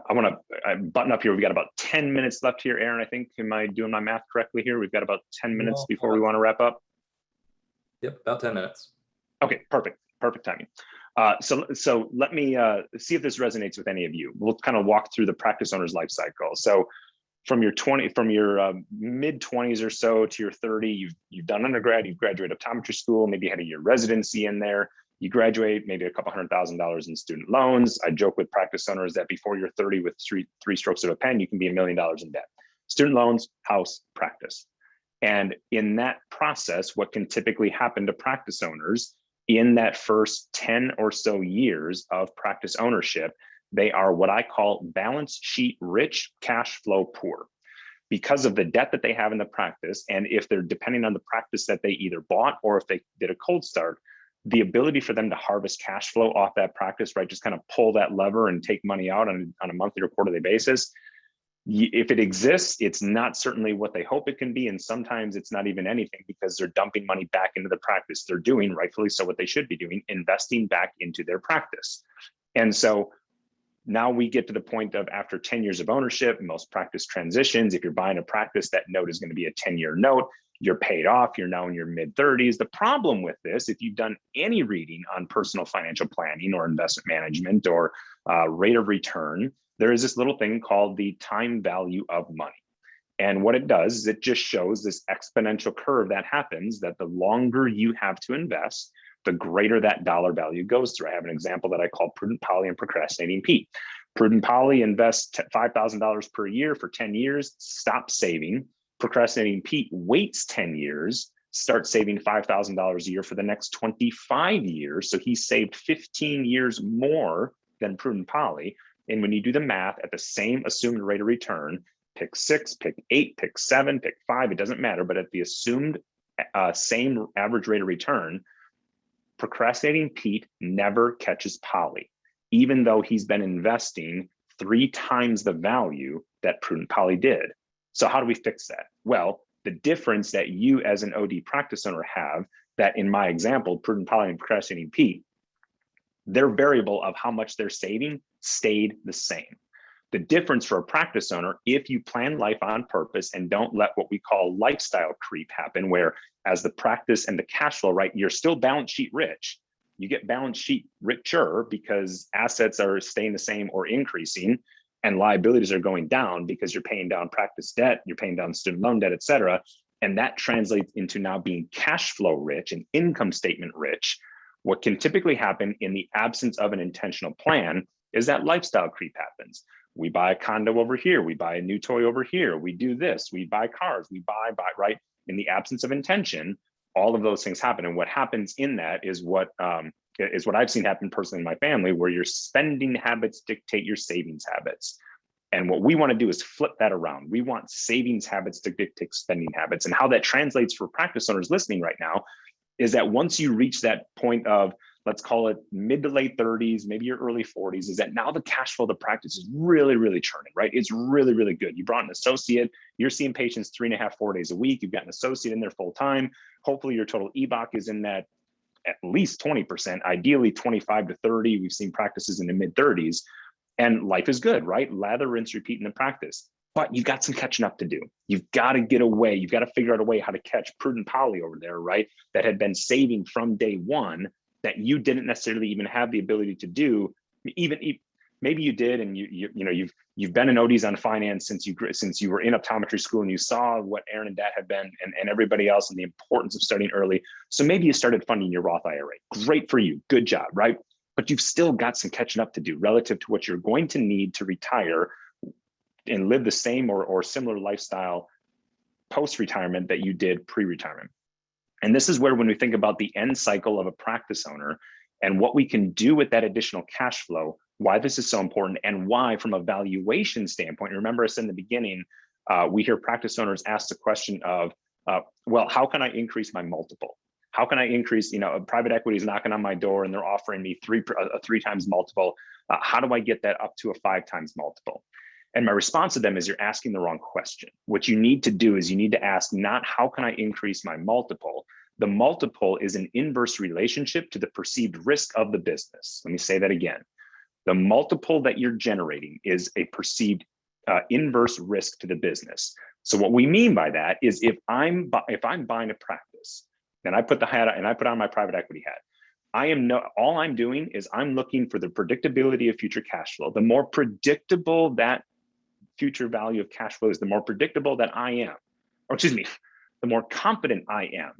I want to button up here. We've got about 10 minutes left here, Aaron, I think. Am I doing my math correctly here? We've got about 10 minutes before we want to wrap up. Yep, about 10 minutes. Okay, perfect timing. So let me see if this resonates with any of you. We'll kind of walk through the practice owner's life cycle. So from your mid 20s or so to your 30, you've done undergrad, you've graduated optometry school, maybe had a year residency in there. You graduate, maybe a couple $100,000 in student loans. I joke with practice owners that before you're 30 with three strokes of a pen, you can be $1 million in debt. Student loans, house, practice. And in that process, what can typically happen to practice owners in that first 10 or so years of practice ownership, they are what I call balance sheet rich, cash flow poor. Because of the debt that they have in the practice, and if they're depending on the practice that they either bought or if they did a cold start, the ability for them to harvest cash flow off that practice, right? Just kind of pull that lever and take money out on a monthly or quarterly basis. If it exists, it's not certainly what they hope it can be. And sometimes it's not even anything because they're dumping money back into the practice. They're doing, rightfully so, what they should be doing, investing back into their practice. And so now we get to the point of after 10 years of ownership, most practice transitions, if you're buying a practice, that note is going to be a 10-year note. You're paid off, you're now in your mid 30s. The problem with this, if you've done any reading on personal financial planning or investment management or rate of return, there is this little thing called the time value of money. And what it does is it just shows this exponential curve that happens, that the longer you have to invest, the greater that dollar value goes through. I have an example that I call Prudent Polly and Procrastinating Pete. Prudent Polly invests $5,000 per year for 10 years, stops saving. Procrastinating Pete waits 10 years, starts saving $5,000 a year for the next 25 years. So he saved 15 years more than Prudent Polly. And when you do the math at the same assumed rate of return, pick 6, pick 8, pick 7, pick 5, it doesn't matter. But at the assumed same average rate of return, Procrastinating Pete never catches Polly, even though he's been investing 3 times the value that Prudent Polly did. So how do we fix that? Well, the difference that you as an OD practice owner have, that in my example, Prudent Polly and Procrastinating Pete, their variable of how much they're saving stayed the same. The difference for a practice owner, if you plan life on purpose and don't let what we call lifestyle creep happen, where as the practice and the cash flow, right, you're still balance sheet rich. You get balance sheet richer because assets are staying the same or increasing, and liabilities are going down because you're paying down practice debt, you're paying down student loan debt, et cetera. And that translates into now being cash flow rich and income statement rich. What can typically happen in the absence of an intentional plan is that lifestyle creep happens. We buy a condo over here, we buy a new toy over here, we do this, we buy cars, we buy, right? In the absence of intention, all of those things happen. And what happens in that is what I've seen happen personally in my family, where your spending habits dictate your savings habits. And what we want to do is flip that around. We want savings habits to dictate spending habits. And how that translates for practice owners listening right now is that once you reach that point of, let's call it mid to late 30s, maybe your early 40s, is that now the cash flow of the practice is really, really churning, right? It's really, really good. You brought an associate, you're seeing patients 3.5, 4 days a week. You've got an associate in there full time. Hopefully your total EBOC is in that at least 20%, ideally 25 to 30. We've seen practices in the mid 30s, and life is good, right? Lather, rinse, repeat in the practice. But you've got some catching up to do. You've got to get away. You've got to figure out a way how to catch Prudent Polly over there, right? That had been saving from day one that you didn't necessarily even have the ability to do. Even maybe you did, and you've been in ODsonFinance since you were in optometry school, and you saw what Aaron and Dad have been, and everybody else, and the importance of starting early. So maybe you started funding your Roth IRA. Great for you. Good job, right? But you've still got some catching up to do relative to what you're going to need to retire and live the same or similar lifestyle post-retirement that you did pre-retirement. And this is where, when we think about the end cycle of a practice owner and what we can do with that additional cash flow, why this is so important, and why from a valuation standpoint, remember I said in the beginning, we hear practice owners ask the question of, well, how can I increase my multiple? How can I increase, private equity is knocking on my door and they're offering me a 3 times multiple. How do I get that up to a 5 times multiple? And my response to them is, you're asking the wrong question. What you need to do is you need to ask not how can I increase my multiple. The multiple is an inverse relationship to the perceived risk of the business. Let me say that again. The multiple that you're generating is a perceived inverse risk to the business. So what we mean by that is if I'm buying a practice and I put the hat and I put on my private equity hat, all I'm doing is I'm looking for the predictability of future cash flow. The more predictable that future value of cash flow is, the more predictable that I am, the more confident I am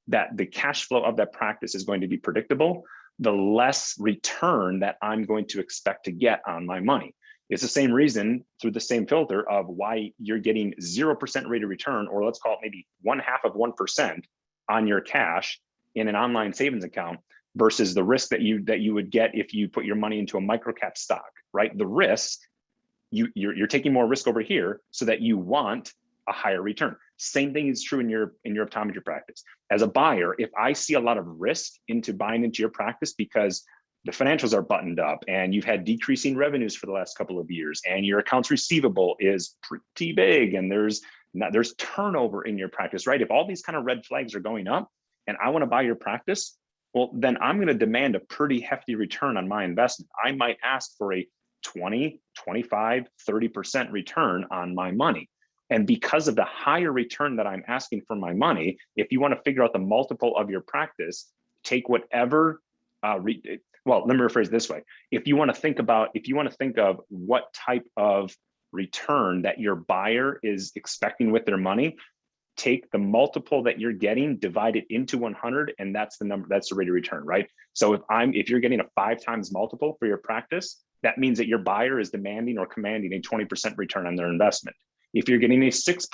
that the cash flow of that practice is going to be predictable, the less return that I'm going to expect to get on my money. It's the same reason, through the same filter, of why you're getting 0% rate of return, or let's call it maybe 0.5% on your cash in an online savings account versus the risk that you would get if you put your money into a microcap stock, right? The risk, you're taking more risk over here so that you want a higher return. Same thing is true in your optometry practice. As a buyer, if I see a lot of risk into buying into your practice because the financials are buttoned up and you've had decreasing revenues for the last couple of years and your accounts receivable is pretty big and there's turnover in your practice, right? If all these kind of red flags are going up and I want to buy your practice, well, then I'm going to demand a pretty hefty return on my investment. I might ask for a 20, 25, 30% return on my money. And because of the higher return that I'm asking for my money, if you want to figure out the multiple of your practice, take whatever, let me rephrase this way. If you want to think of what type of return that your buyer is expecting with their money, take the multiple that you're getting, divide it into 100, and that's the number, that's the rate of return, right? So if you're getting a 5 times multiple for your practice, that means that your buyer is demanding or commanding a 20% return on their investment. If you're getting a 6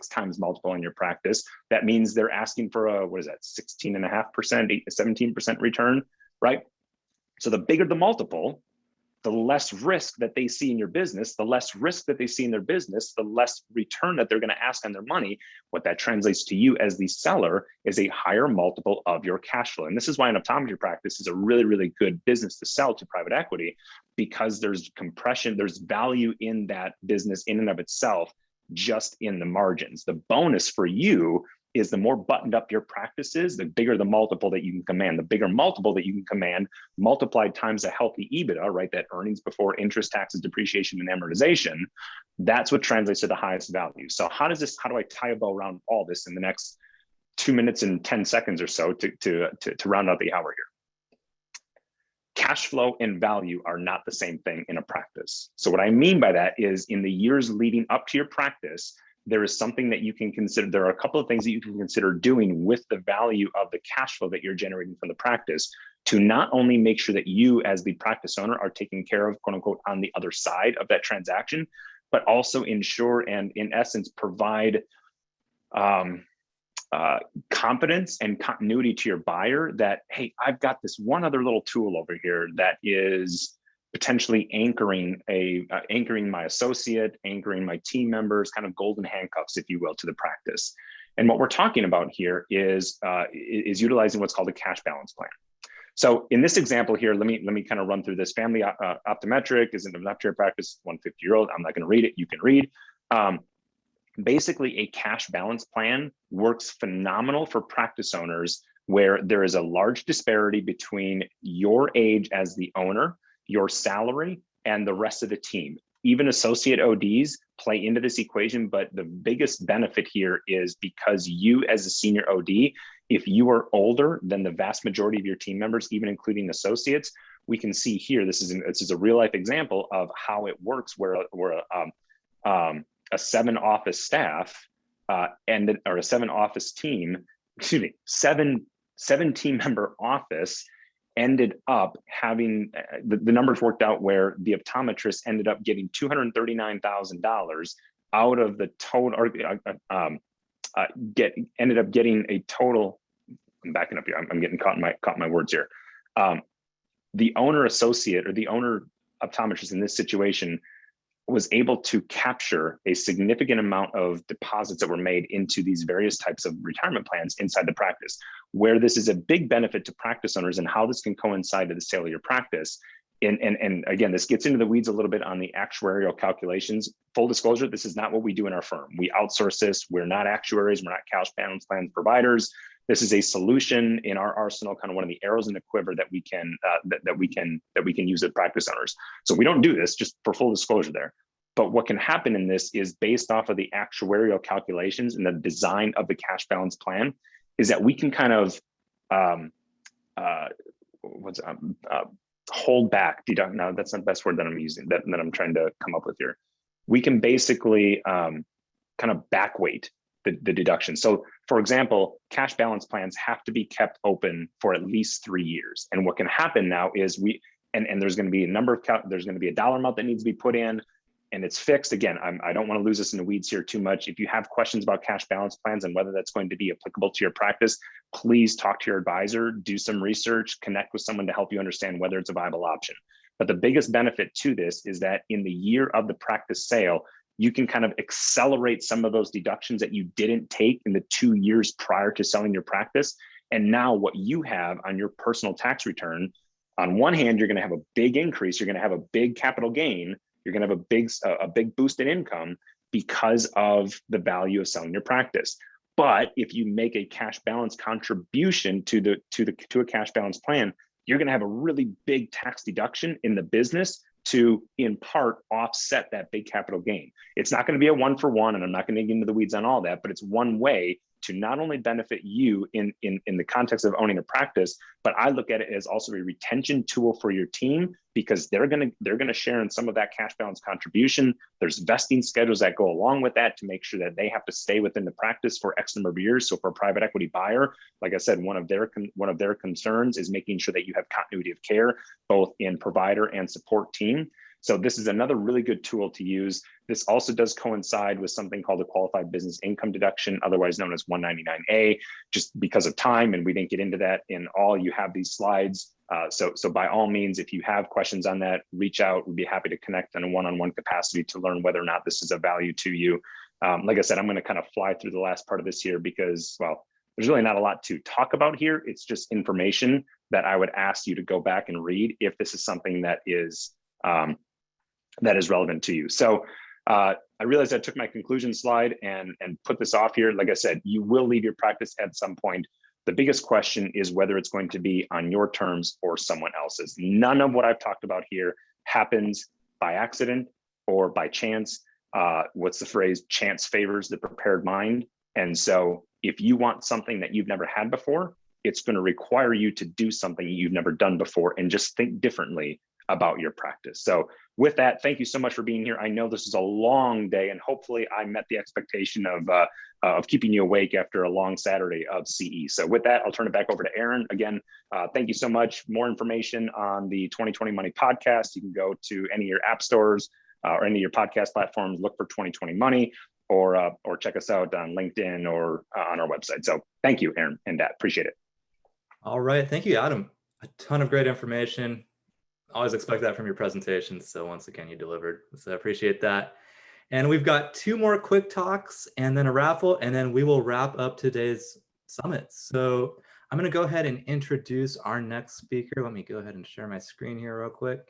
times multiple in your practice, that means they're asking for a, 16.5%, 17% return, right? So the bigger the multiple, the less risk that they see in your business, the less risk that they see in their business, the less return that they're going to ask on their money. What that translates to you as the seller is a higher multiple of your cash flow. And this is why an optometry practice is a really, really good business to sell to private equity, because there's compression, there's value in that business in and of itself, just in the margins. The bonus for you is the more buttoned up your practice is, the bigger the multiple that you can command. The bigger multiple that you can command, multiplied times a healthy EBITDA, right? That earnings before interest, taxes, depreciation, and amortization. That's what translates to the highest value. So how do I tie a bow around all this in the next 2 minutes and 10 seconds or so to round out the hour here? Cash flow and value are not the same thing in a practice. So what I mean by that is, in the years leading up to your practice, there is something that you can consider. There are a couple of things that you can consider doing with the value of the cash flow that you're generating from the practice, to not only make sure that you as the practice owner are taken care of, quote unquote, on the other side of that transaction, but also ensure and in essence provide confidence and continuity to your buyer that, hey, I've got this one other little tool over here that is potentially anchoring my associate, anchoring my team members, kind of golden handcuffs, if you will, to the practice. And what we're talking about here is utilizing what's called a cash balance plan. So in this example here, let me kind of run through this. Family optometric is an optometry practice, 150-year-old. I'm not going to read it. You can read. Basically, a cash balance plan works phenomenal for practice owners where there is a large disparity between your age as the owner, your salary, and the rest of the team. Even associate ODs play into this equation, but the biggest benefit here is because you as a senior OD, if you are older than the vast majority of your team members, even including associates, we can see here, this is a real life example of how it works where a 7-office staff or a 7-office team, excuse me, seven team member office ended up having, the numbers worked out where the optometrist ended up getting $239,000 out of the total, ended up getting a total, I'm backing up here, I'm getting caught in my words here. The owner associate or the owner optometrist in this situation was able to capture a significant amount of deposits that were made into these various types of retirement plans inside the practice, where this is a big benefit to practice owners and how this can coincide to the sale of your practice. And again, this gets into the weeds a little bit on the actuarial calculations. Full disclosure, this is not what we do in our firm. We outsource this. We're not actuaries. We're not cash balance plan providers. This is a solution in our arsenal, kind of one of the arrows in the quiver that we can use as practice owners. So we don't do this, just for full disclosure there. But what can happen in this is based off of the actuarial calculations and the design of the cash balance plan, is that we can kind of hold back, deduct. No, that's not the best word that I'm using, that I'm trying to come up with here. We can basically kind of back weight the deduction. So for example, cash balance plans have to be kept open for at least 3 years. And what can happen now is and there's going to be a number of, there's going to be a dollar amount that needs to be put in, and it's fixed. Again, I don't want to lose us in the weeds here too much. If you have questions about cash balance plans and whether that's going to be applicable to your practice, please talk to your advisor, do some research, connect with someone to help you understand whether it's a viable option. But the biggest benefit to this is that in the year of the practice sale, you can kind of accelerate some of those deductions that you didn't take in the 2 years prior to selling your practice. And now what you have on your personal tax return, on one hand, you're going to have a big increase. You're going to have a big capital gain. You're going to have a big boost in income because of the value of selling your practice. But if you make a cash balance contribution to a cash balance plan, you're going to have a really big tax deduction in the business to, in part, offset that big capital gain. It's not going to be a 1-for-1, and I'm not going to get into the weeds on all that, but it's one way to not only benefit you in the context of owning a practice, but I look at it as also a retention tool for your team, because they're gonna share in some of that cash balance contribution. There's vesting schedules that go along with that to make sure that they have to stay within the practice for X number of years. So for a private equity buyer, like I said, one of their concerns is making sure that you have continuity of care, both in provider and support team. So this is another really good tool to use. This also does coincide with something called a qualified business income deduction, otherwise known as 199A, just because of time, and we didn't get into that in all. You have these slides. So by all means, if you have questions on that, reach out. We'd be happy to connect in a one-on-one capacity to learn whether or not this is of value to you. Like I said, I'm going to kind of fly through the last part of this here because, well, there's really not a lot to talk about here. It's just information that I would ask you to go back and read if this is something that is relevant to you. So I realized I took my conclusion slide and put this off here. Like I said, you will leave your practice at some point. The biggest question is whether it's going to be on your terms or someone else's. None of what I've talked about here happens by accident or by chance. What's the phrase? Chance favors the prepared mind. And so if you want something that you've never had before, it's going to require you to do something you've never done before and just think differently about your practice. So with that, thank you so much for being here. I know this is a long day, and hopefully I met the expectation of keeping you awake after a long Saturday of CE. So with that, I'll turn it back over to Aaron. Again, thank you so much. More information on the 2020 Money podcast. You can go to any of your app stores or any of your podcast platforms, look for 2020 Money, or check us out on LinkedIn or on our website. So thank you, Aaron and Dad. Appreciate it. All right. Thank you, Adam. A ton of great information. Always expect that from your presentation. So once again, you delivered. So I appreciate that. And we've got 2 more quick talks and then a raffle, and then we will wrap up today's summit. So I'm going to go ahead and introduce our next speaker. Let me go ahead and share my screen here real quick.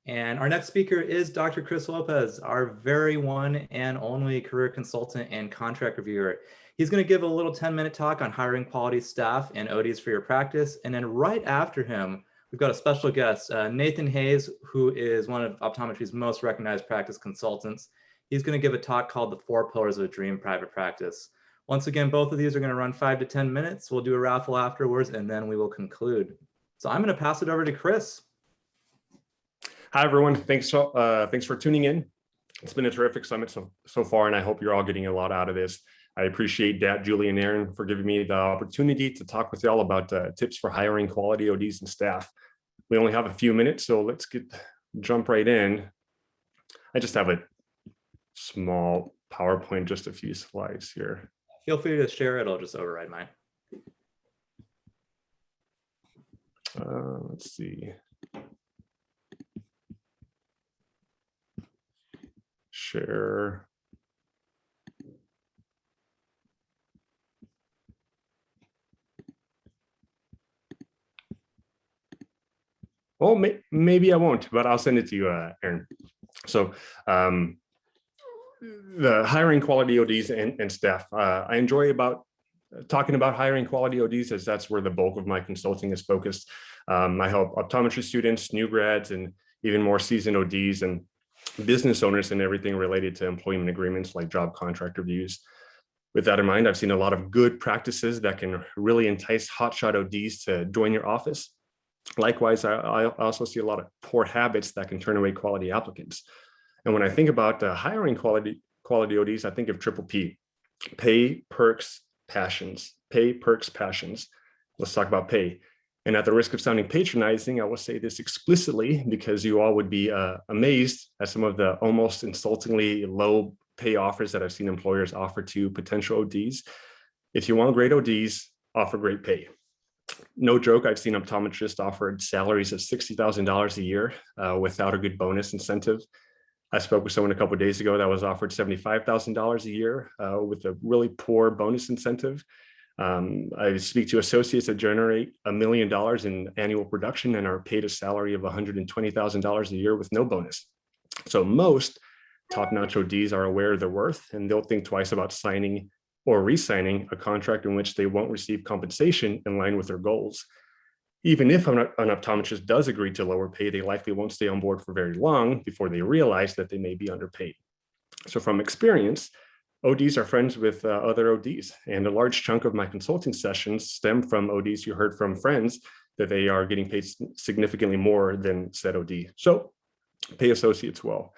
And our next speaker is Dr. Chris Lopez, our very one and only career consultant and contract reviewer. He's going to give a little 10-minute talk on hiring quality staff and ODs for your practice. And then right after him, we've got a special guest, Nathan Hsas, who is one of Optometry's most recognized practice consultants. He's going to give a talk called The 4 Pillars of a Dream Private Practice. Once again, both of these are going to run 5 to 10 minutes. We'll do a raffle afterwards, and then we will conclude. So I'm going to pass it over to Chris. Hi, everyone. Thanks for tuning in. It's been a terrific summit so far, and I hope you're all getting a lot out of this. I appreciate Dat, Julie, and Aaron for giving me the opportunity to talk with you all about tips for hiring quality ODs and staff. We only have a few minutes, so let's jump right in. I just have a small PowerPoint, just a few slides here. Feel free to share it. I'll just override mine. Let's see. Share. Well, maybe I won't, but I'll send it to you, Aaron. So the hiring quality ODs and staff, I enjoy talking about hiring quality ODs, as that's where the bulk of my consulting is focused. I help optometry students, new grads, and even more seasoned ODs and business owners and everything related to employment agreements like job contract reviews. With that in mind, I've seen a lot of good practices that can really entice hotshot ODs to join your office. Likewise, I also see a lot of poor habits that can turn away quality applicants. And when I think about hiring quality ODs, I think of triple P: pay, perks, passions. Pay, perks, passions. Let's talk about pay. And at the risk of sounding patronizing, I will say this explicitly because you all would be amazed at some of the almost insultingly low pay offers that I've seen employers offer to potential ODs. If you want great ODs, offer great pay. No joke, I've seen optometrists offered salaries of $60,000 a year without a good bonus incentive. I spoke with someone a couple of days ago that was offered $75,000 a year with a really poor bonus incentive. I speak to associates that generate $1 million in annual production and are paid a salary of $120,000 a year with no bonus. So most top-notch ODs are aware of their worth, and they'll think twice about signing or re-signing a contract in which they won't receive compensation in line with their goals. Even if an optometrist does agree to lower pay, they likely won't stay on board for very long before they realize that they may be underpaid. So from experience, ODs are friends with other ODs, and a large chunk of my consulting sessions stem from ODs who heard from friends that they are getting paid significantly more than said OD. So pay associates well.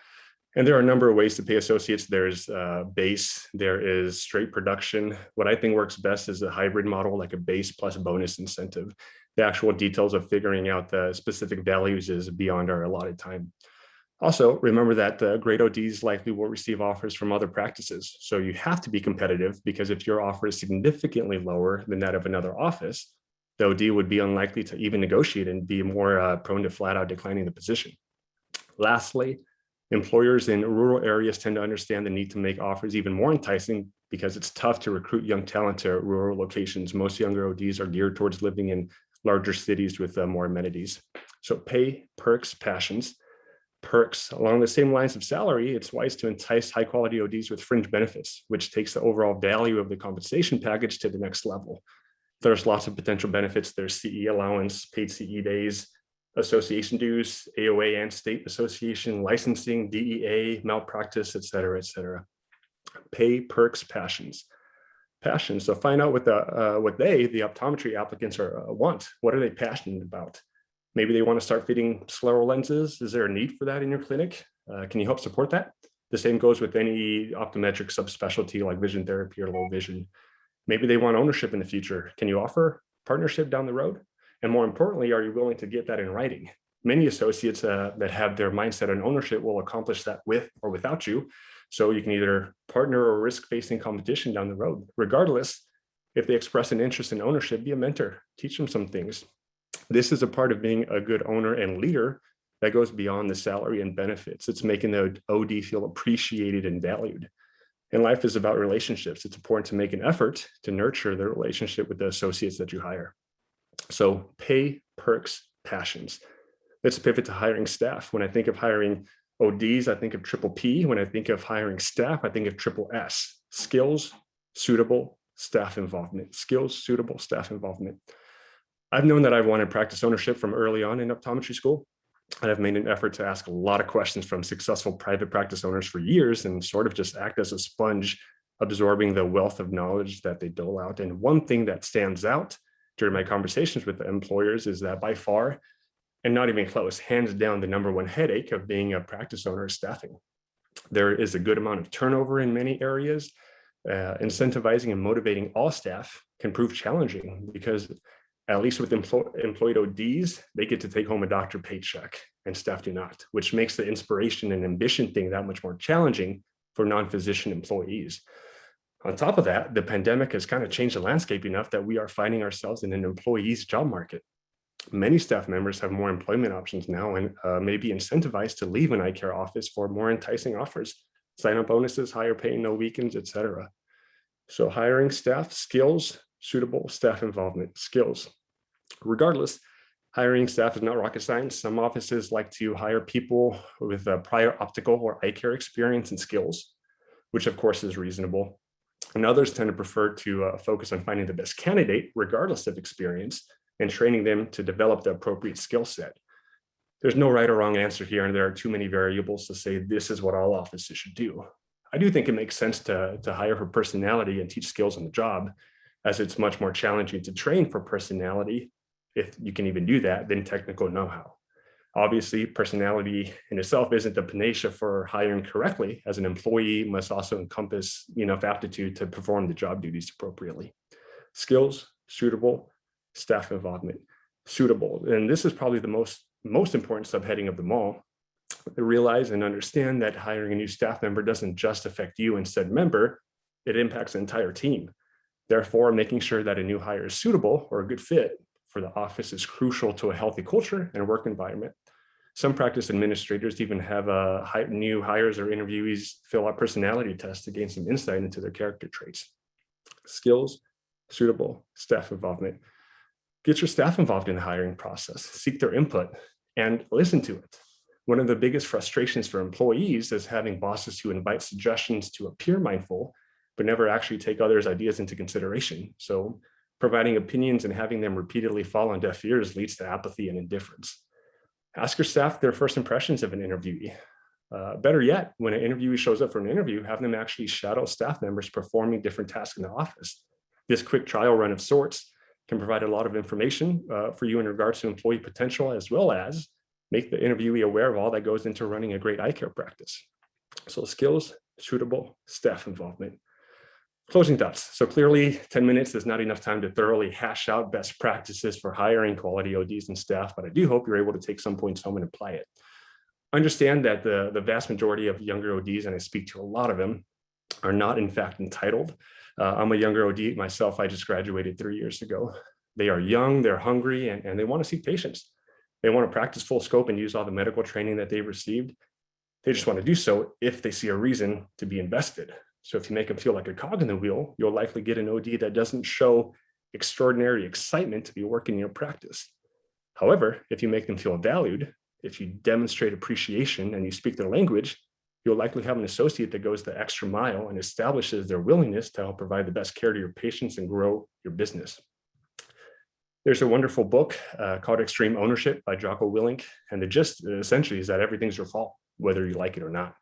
And there are a number of ways to pay associates. There's base, there is straight production. What I think works best is a hybrid model, like a base plus bonus incentive. The actual details of figuring out the specific values is beyond our allotted time. Also, remember that great ODs likely will receive offers from other practices. So you have to be competitive, because if your offer is significantly lower than that of another office, the OD would be unlikely to even negotiate and be more prone to flat out declining the position. Lastly, employers in rural areas tend to understand the need to make offers even more enticing, because it's tough to recruit young talent to rural locations. Most younger ODs are geared towards living in larger cities with more amenities. So pay, perks, passions. Perks, along the same lines of salary, it's wise to entice high quality ODs with fringe benefits, which takes the overall value of the compensation package to the next level. There's lots of potential benefits. There's CE allowance, paid CE days, association dues, AOA and state association, licensing, DEA, malpractice, et cetera, et cetera. Pay, perks, passions. Passions, so find out what the optometry applicants want. What are they passionate about? Maybe they want to start fitting scleral lenses. Is there a need for that in your clinic? Can you help support that? The same goes with any optometric subspecialty like vision therapy or low vision. Maybe they want ownership in the future. Can you offer partnership down the road? And more importantly, are you willing to get that in writing? Many associates that have their mindset on ownership will accomplish that with or without you. So you can either partner or risk facing competition down the road. Regardless, if they express an interest in ownership, be a mentor, teach them some things. This is a part of being a good owner and leader that goes beyond the salary and benefits. It's making the OD feel appreciated and valued. And life is about relationships. It's important to make an effort to nurture the relationship with the associates that you hire. So pay, perks, passions. Let's pivot to hiring staff. When I think of hiring ODs, I think of triple P. When I think of hiring staff, I think of triple S. Skills, suitable, staff involvement. Skills, suitable, staff involvement. I've known that I wanted practice ownership from early on in optometry school. And I've made an effort to ask a lot of questions from successful private practice owners for years and sort of just act as a sponge, absorbing the wealth of knowledge that they dole out. And one thing that stands out during my conversations with the employers is that by far, and not even close, hands down, the number one headache of being a practice owner is staffing. There is a good amount of turnover in many areas. Incentivizing and motivating all staff can prove challenging because at least with employed ODs, they get to take home a doctor paycheck and staff do not, which makes the inspiration and ambition thing that much more challenging for non-physician employees. On top of that, the pandemic has kind of changed the landscape enough that we are finding ourselves in an employee's job market. Many staff members have more employment options now and may be incentivized to leave an eye care office for more enticing offers, sign-up bonuses, higher pay, no weekends, etc. So hiring staff, skills, suitable, staff involvement, skills. Regardless, hiring staff is not rocket science. Some offices like to hire people with prior optical or eye care experience and skills, which of course is reasonable. And others tend to prefer to focus on finding the best candidate, regardless of experience, and training them to develop the appropriate skill set. There's no right or wrong answer here, and there are too many variables to say this is what all offices should do. I do think it makes sense to hire for personality and teach skills on the job, as it's much more challenging to train for personality, if you can even do that, than technical know-how. Obviously, personality in itself isn't the panacea for hiring correctly, as an employee must also encompass enough aptitude to perform the job duties appropriately. Skills, suitable, staff involvement, suitable. And this is probably the most important subheading of them all. Realize and understand that hiring a new staff member doesn't just affect you and said member, it impacts the entire team. Therefore, making sure that a new hire is suitable or a good fit for the office is crucial to a healthy culture and work environment. Some practice administrators even have new hires or interviewees fill out personality tests to gain some insight into their character traits. Skills, suitable, staff involvement. Get your staff involved in the hiring process, seek their input, and listen to it. One of the biggest frustrations for employees is having bosses who invite suggestions to appear mindful, but never actually take others' ideas into consideration. So providing opinions and having them repeatedly fall on deaf ears leads to apathy and indifference. Ask your staff their first impressions of an interviewee. Better yet, when an interviewee shows up for an interview, have them actually shadow staff members performing different tasks in the office. This quick trial run of sorts can provide a lot of information for you in regards to employee potential, as well as make the interviewee aware of all that goes into running a great eye care practice. So skills, suitable, staff involvement. Closing thoughts. So clearly 10 minutes is not enough time to thoroughly hash out best practices for hiring quality ODs and staff, but I do hope you're able to take some points home and apply it. Understand that the vast majority of younger ODs, and I speak to a lot of them, are not in fact entitled. I'm a younger OD myself. I just graduated 3 years ago. They are young, they're hungry, and they want to see patients. They want to practice full scope and use all the medical training that they've received. They just want to do so if they see a reason to be invested. So if you make them feel like a cog in the wheel, you'll likely get an OD that doesn't show extraordinary excitement to be working in your practice. However, if you make them feel valued, if you demonstrate appreciation and you speak their language, you'll likely have an associate that goes the extra mile and establishes their willingness to help provide the best care to your patients and grow your business. There's a wonderful book called Extreme Ownership by Jocko Willink, and the gist essentially is that everything's your fault, whether you like it or not.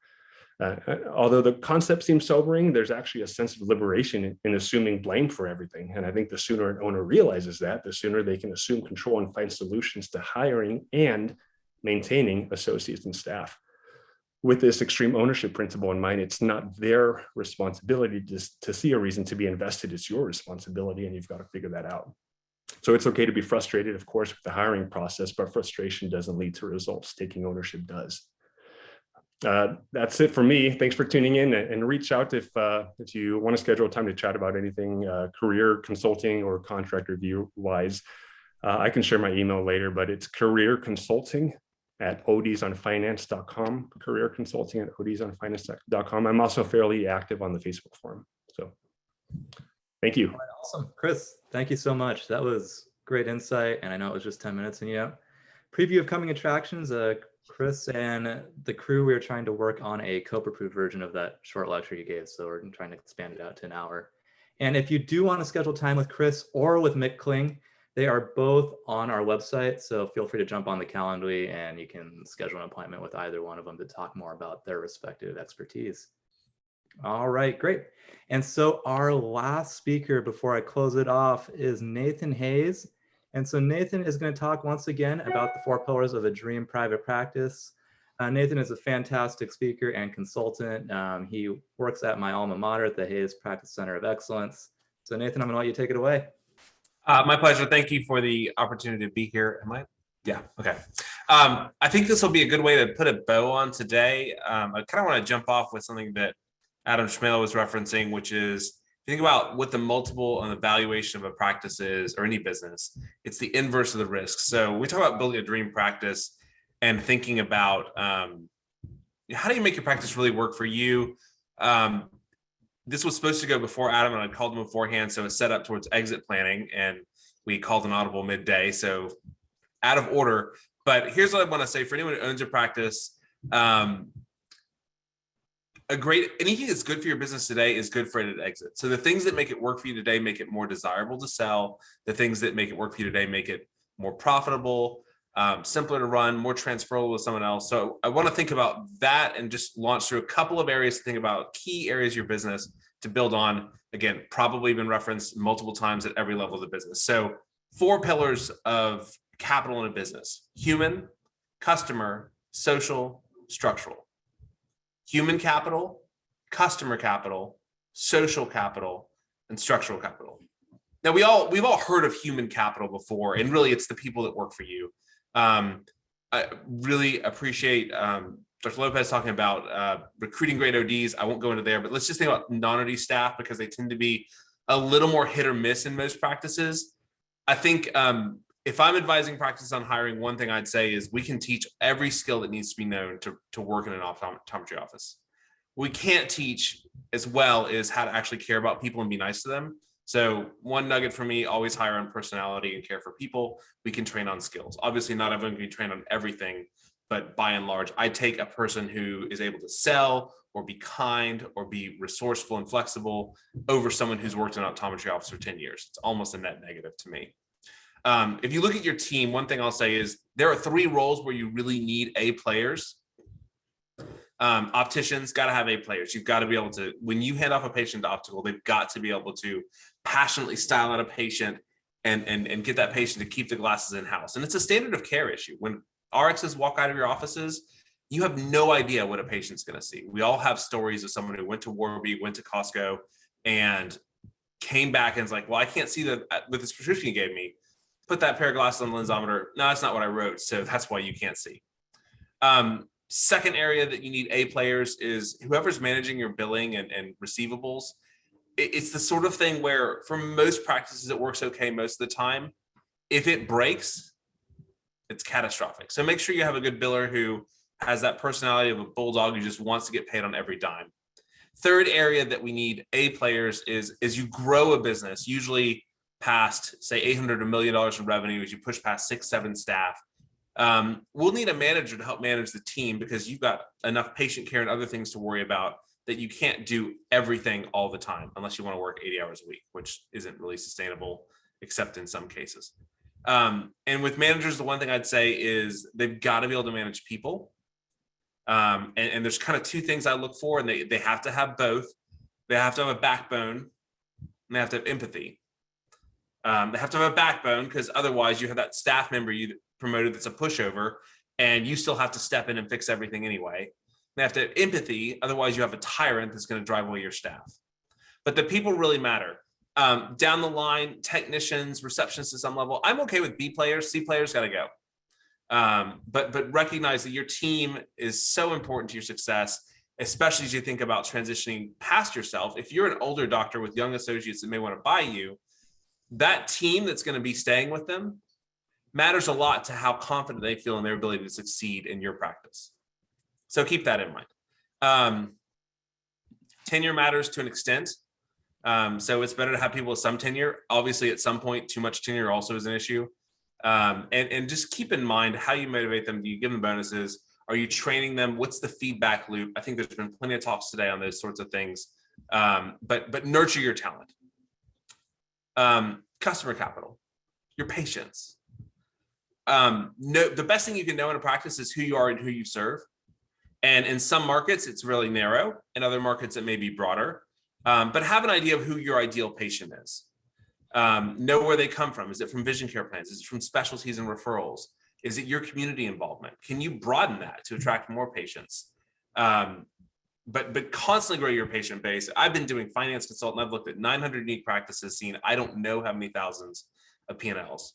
Although the concept seems sobering, there's actually a sense of liberation in assuming blame for everything. And I think the sooner an owner realizes that, the sooner they can assume control and find solutions to hiring and maintaining associates and staff. With this extreme ownership principle in mind, it's not their responsibility to see a reason to be invested. It's your responsibility, and you've got to figure that out. So it's okay to be frustrated, of course, with the hiring process, but frustration doesn't lead to results. Taking ownership does. That's it for me. Thanks for tuning in, and reach out if you want to schedule time to chat about anything career consulting or contract review wise. I can share my email later, but it's careerconsulting at ODsonFinance.com, career consulting at ODsonFinance.com. I'm also fairly active on the Facebook forum. So thank you. All right, awesome. Chris, thank you so much. That was great insight. And I know it was just 10 minutes. And preview of coming attractions, Chris and the crew, we are trying to work on a COPA-approved version of that short lecture you gave. So we're trying to expand it out to an hour. And if you do want to schedule time with Chris or with Mick Kling, they are both on our website. So feel free to jump on the Calendly and you can schedule an appointment with either one of them to talk more about their respective expertise. All right, great. And so our last speaker before I close it off is Nathan Hsas. And so Nathan is going to talk once again about the 4 pillars of a dream private practice. Nathan is a fantastic speaker and consultant. He works at my alma mater at the Hsas Practice Center of Excellence. So Nathan, I'm going to let you take it away. My pleasure. Thank you for the opportunity to be here. Am I? Yeah. Okay. I think this will be a good way to put a bow on today. I kind of want to jump off with something that Adam Schmale was referencing, which is think about what the multiple and the valuation of a practice is, or any business. It's the inverse of the risk. So we talk about building a dream practice and thinking about how do you make your practice really work for you? This was supposed to go before Adam, and I called him beforehand, so it's set up towards exit planning, and we called an audible midday, so out of order. But here's what I want to say for anyone who owns a practice. Anything that's good for your business today is good for it at exit. So the things that make it work for you today make it more desirable to sell. The things that make it work for you today make it more profitable, simpler to run, more transferable with someone else. So I want to think about that and just launch through a couple of areas to think about key areas of your business to build on. Again, probably been referenced multiple times at every level of the business. So 4 pillars of capital in a business: human, customer, social, structural. Human capital, customer capital, social capital, and structural capital. Now we've all heard of human capital before, and really it's the people that work for you. I really appreciate Dr. Lopez talking about recruiting great ODs. I won't go into there, but let's just think about non-OD staff because they tend to be a little more hit or miss in most practices. I think if I'm advising practices on hiring, one thing I'd say is we can teach every skill that needs to be known to work in an optometry office. We can't teach as well is how to actually care about people and be nice to them. So one nugget for me, always hire on personality and care for people. We can train on skills. Obviously not everyone can be trained on everything, but by and large, I take a person who is able to sell or be kind or be resourceful and flexible over someone who's worked in an optometry office for 10 years. It's almost a net negative to me. If you look at your team, one thing I'll say is there are 3 roles where you really need A players. Opticians got to have A players. You've got to be able to, when you hand off a patient to Optical, they've got to be able to passionately style out a patient and get that patient to keep the glasses in-house. And it's a standard of care issue. When RXs walk out of your offices, you have no idea what a patient's going to see. We all have stories of someone who went to Warby, went to Costco, and came back and is like, well, I can't see that with this prescription you gave me. Put that pair of glasses on the lensometer. No, that's not what I wrote. So that's why you can't see. Second area that you need A players is whoever's managing your billing and receivables. It's the sort of thing where for most practices, it works okay most of the time. If it breaks, it's catastrophic. So make sure you have a good biller who has that personality of a bulldog who just wants to get paid on every dime. Third area that we need A players is as you grow a business, usually past say $800 to $1 million in revenue, as you push past 6-7 staff, we'll need a manager to help manage the team because you've got enough patient care and other things to worry about that you can't do everything all the time unless you want to work 80 hours a week, which isn't really sustainable except in some cases. And with managers, the one thing I'd say is they've got to be able to manage people. And there's kind of 2 things I look for, and they have to have both. They have to have a backbone and they have to have empathy. They have to have a backbone because otherwise you have that staff member you promoted that's a pushover and you still have to step in and fix everything anyway. They have to have empathy. Otherwise you have a tyrant that's going to drive away your staff. But the people really matter. Down the line, technicians, receptionists to some level, I'm okay with B players. C players got to go. But recognize that your team is so important to your success, especially as you think about transitioning past yourself. If you're an older doctor with young associates that may want to buy you, that team that's going to be staying with them matters a lot to how confident they feel in their ability to succeed in your practice. So keep that in mind. Tenure matters to an extent. So it's better to have people with some tenure. Obviously, at some point, too much tenure also is an issue. And just keep in mind how you motivate them. Do you give them bonuses? Are you training them? What's the feedback loop? I think there's been plenty of talks today on those sorts of things. But nurture your talent. Customer capital, your patience. The best thing you can know in a practice is who you are and who you serve. And in some markets, it's really narrow. In other markets, it may be broader. But have an idea of who your ideal patient is. Know where they come from. Is it from vision care plans? Is it from specialties and referrals? Is it your community involvement? Can you broaden that to attract more patients? But constantly grow your patient base. I've been doing finance consultant. I've looked at 900 unique practices, seen I don't know how many thousands of P&Ls.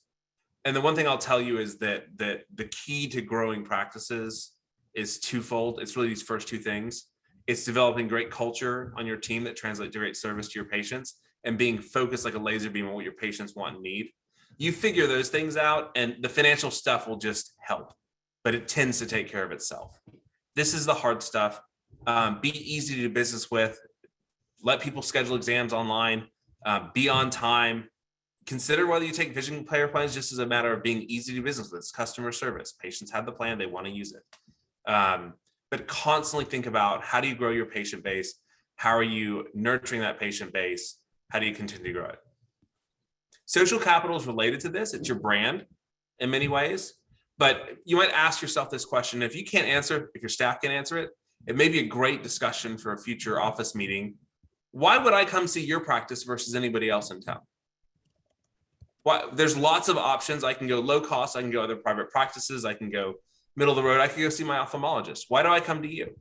And the one thing I'll tell you is that the key to growing practices is twofold. It's really these first two things. It's developing great culture on your team that translates to great service to your patients, and being focused like a laser beam on what your patients want and need. You figure those things out and the financial stuff will just help, but it tends to take care of itself. This is the hard stuff. Be easy to do business with. Let people schedule exams online. Be on time. Consider whether you take vision care plans just as a matter of being easy to do business with. It's customer service. Patients have the plan. They want to use it. But constantly think about, how do you grow your patient base? How are you nurturing that patient base? How do you continue to grow it? Social capital is related to this. It's your brand in many ways. But you might ask yourself this question. If you can't answer, if your staff can answer it, it may be a great discussion for a future office meeting. Why would I come see your practice versus anybody else in town? There's lots of options. I can go low cost. I can go other private practices. I can go middle of the road. I can go see my ophthalmologist. Why do I come to you?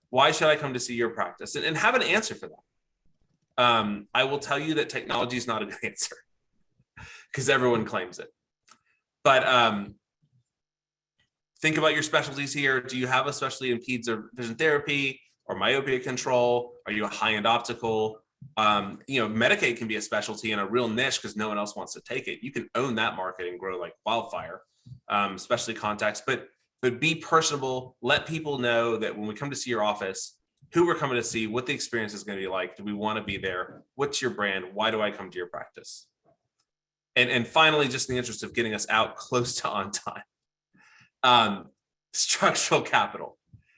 Why should I come to see your practice? And have an answer for that. I will tell you that technology is not a good answer because everyone claims it. But think about your specialties here. Do you have a specialty in peds or vision therapy or myopia control? Are you a high-end optical? Medicaid can be a specialty and a real niche because no one else wants to take it. You can own that market and grow like wildfire, especially contacts. But be personable. Let people know that when we come to see your office, who we're coming to see, what the experience is going to be like. Do we want to be there? What's your brand? Why do I come to your practice? And finally, just in the interest of getting us out close to on time, structural capital.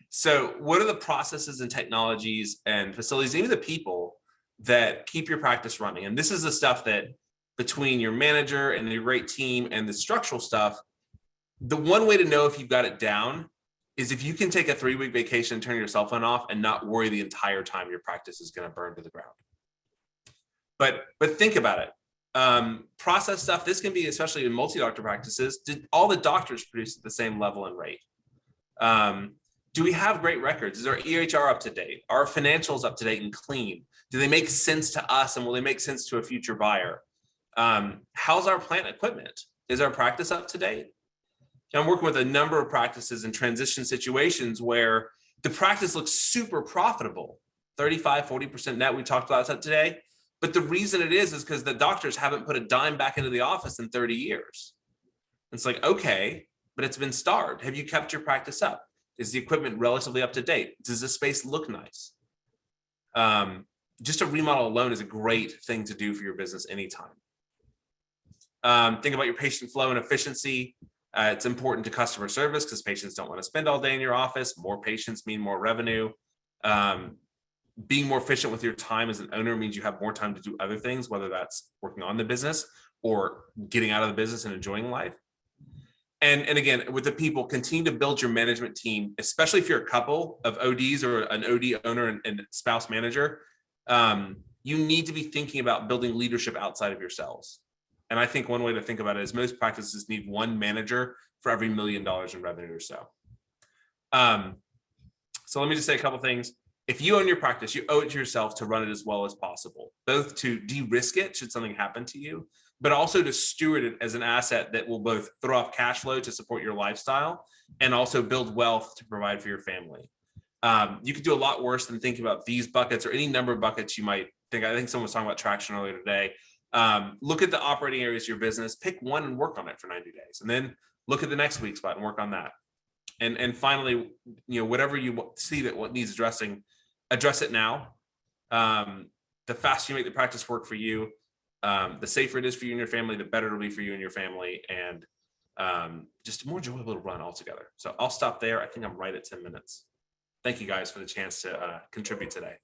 So what are the processes and technologies and facilities, even the people that keep your practice running? And this is the stuff that between your manager and your great team and the structural stuff, the one way to know if you've got it down is if you can take a 3-week vacation, turn your cell phone off, and not worry the entire time your practice is going to burn to the ground. But think about it. Process stuff, this can be, especially in multi-doctor practices, did all the doctors produce at the same level and rate? Do we have great records? Is our EHR up to date? Are our financials up to date and clean? Do they make sense to us, and will they make sense to a future buyer? How's our plant equipment? Is our practice up to date? I'm working with a number of practices in transition situations where the practice looks super profitable, 35, 40% net. We talked about that today. But the reason it is because the doctors haven't put a dime back into the office in 30 years. It's like, okay, but it's been starved. Have you kept your practice up? Is the equipment relatively up to date? Does the space look nice? Just a remodel alone is a great thing to do for your business anytime. Think about your patient flow and efficiency. It's important to customer service because patients don't want to spend all day in your office. More patients mean more revenue. Being more efficient with your time as an owner means you have more time to do other things, whether that's working on the business or getting out of the business and enjoying life. And again, with the people, continue to build your management team, especially if you're a couple of ODs or an OD owner and spouse manager. You need to be thinking about building leadership outside of yourselves. And I think one way to think about it is most practices need one manager for every $1 million in revenue or so. So let me just say a couple things. If you own your practice, you owe it to yourself to run it as well as possible, both to de-risk it should something happen to you, but also to steward it as an asset that will both throw off cash flow to support your lifestyle and also build wealth to provide for your family. You could do a lot worse than thinking about these buckets or any number of buckets you might think. I think someone was talking about traction earlier today. Look at the operating areas of your business, pick one and work on it for 90 days, and then look at the next weak spot and work on that. And finally, whatever you see that what needs addressing, address it now. The faster you make the practice work for you, the safer it is for you and your family, the better it'll be for you and your family, and just a more enjoyable to run altogether. So I'll stop there. I think I'm right at 10 minutes. Thank you guys for the chance to contribute today.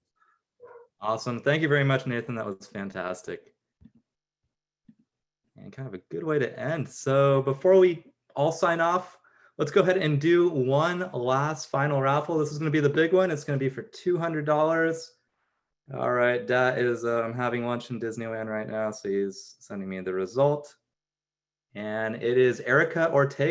Awesome. Thank you very much, Nathan. That was fantastic. And kind of a good way to end. So before we all sign off, let's go ahead and do one last final raffle. This is going to be the big one. It's going to be for $200. All right, Dad is I'm having lunch in Disneyland right now, so he's sending me the result. And it is Erica Ortega.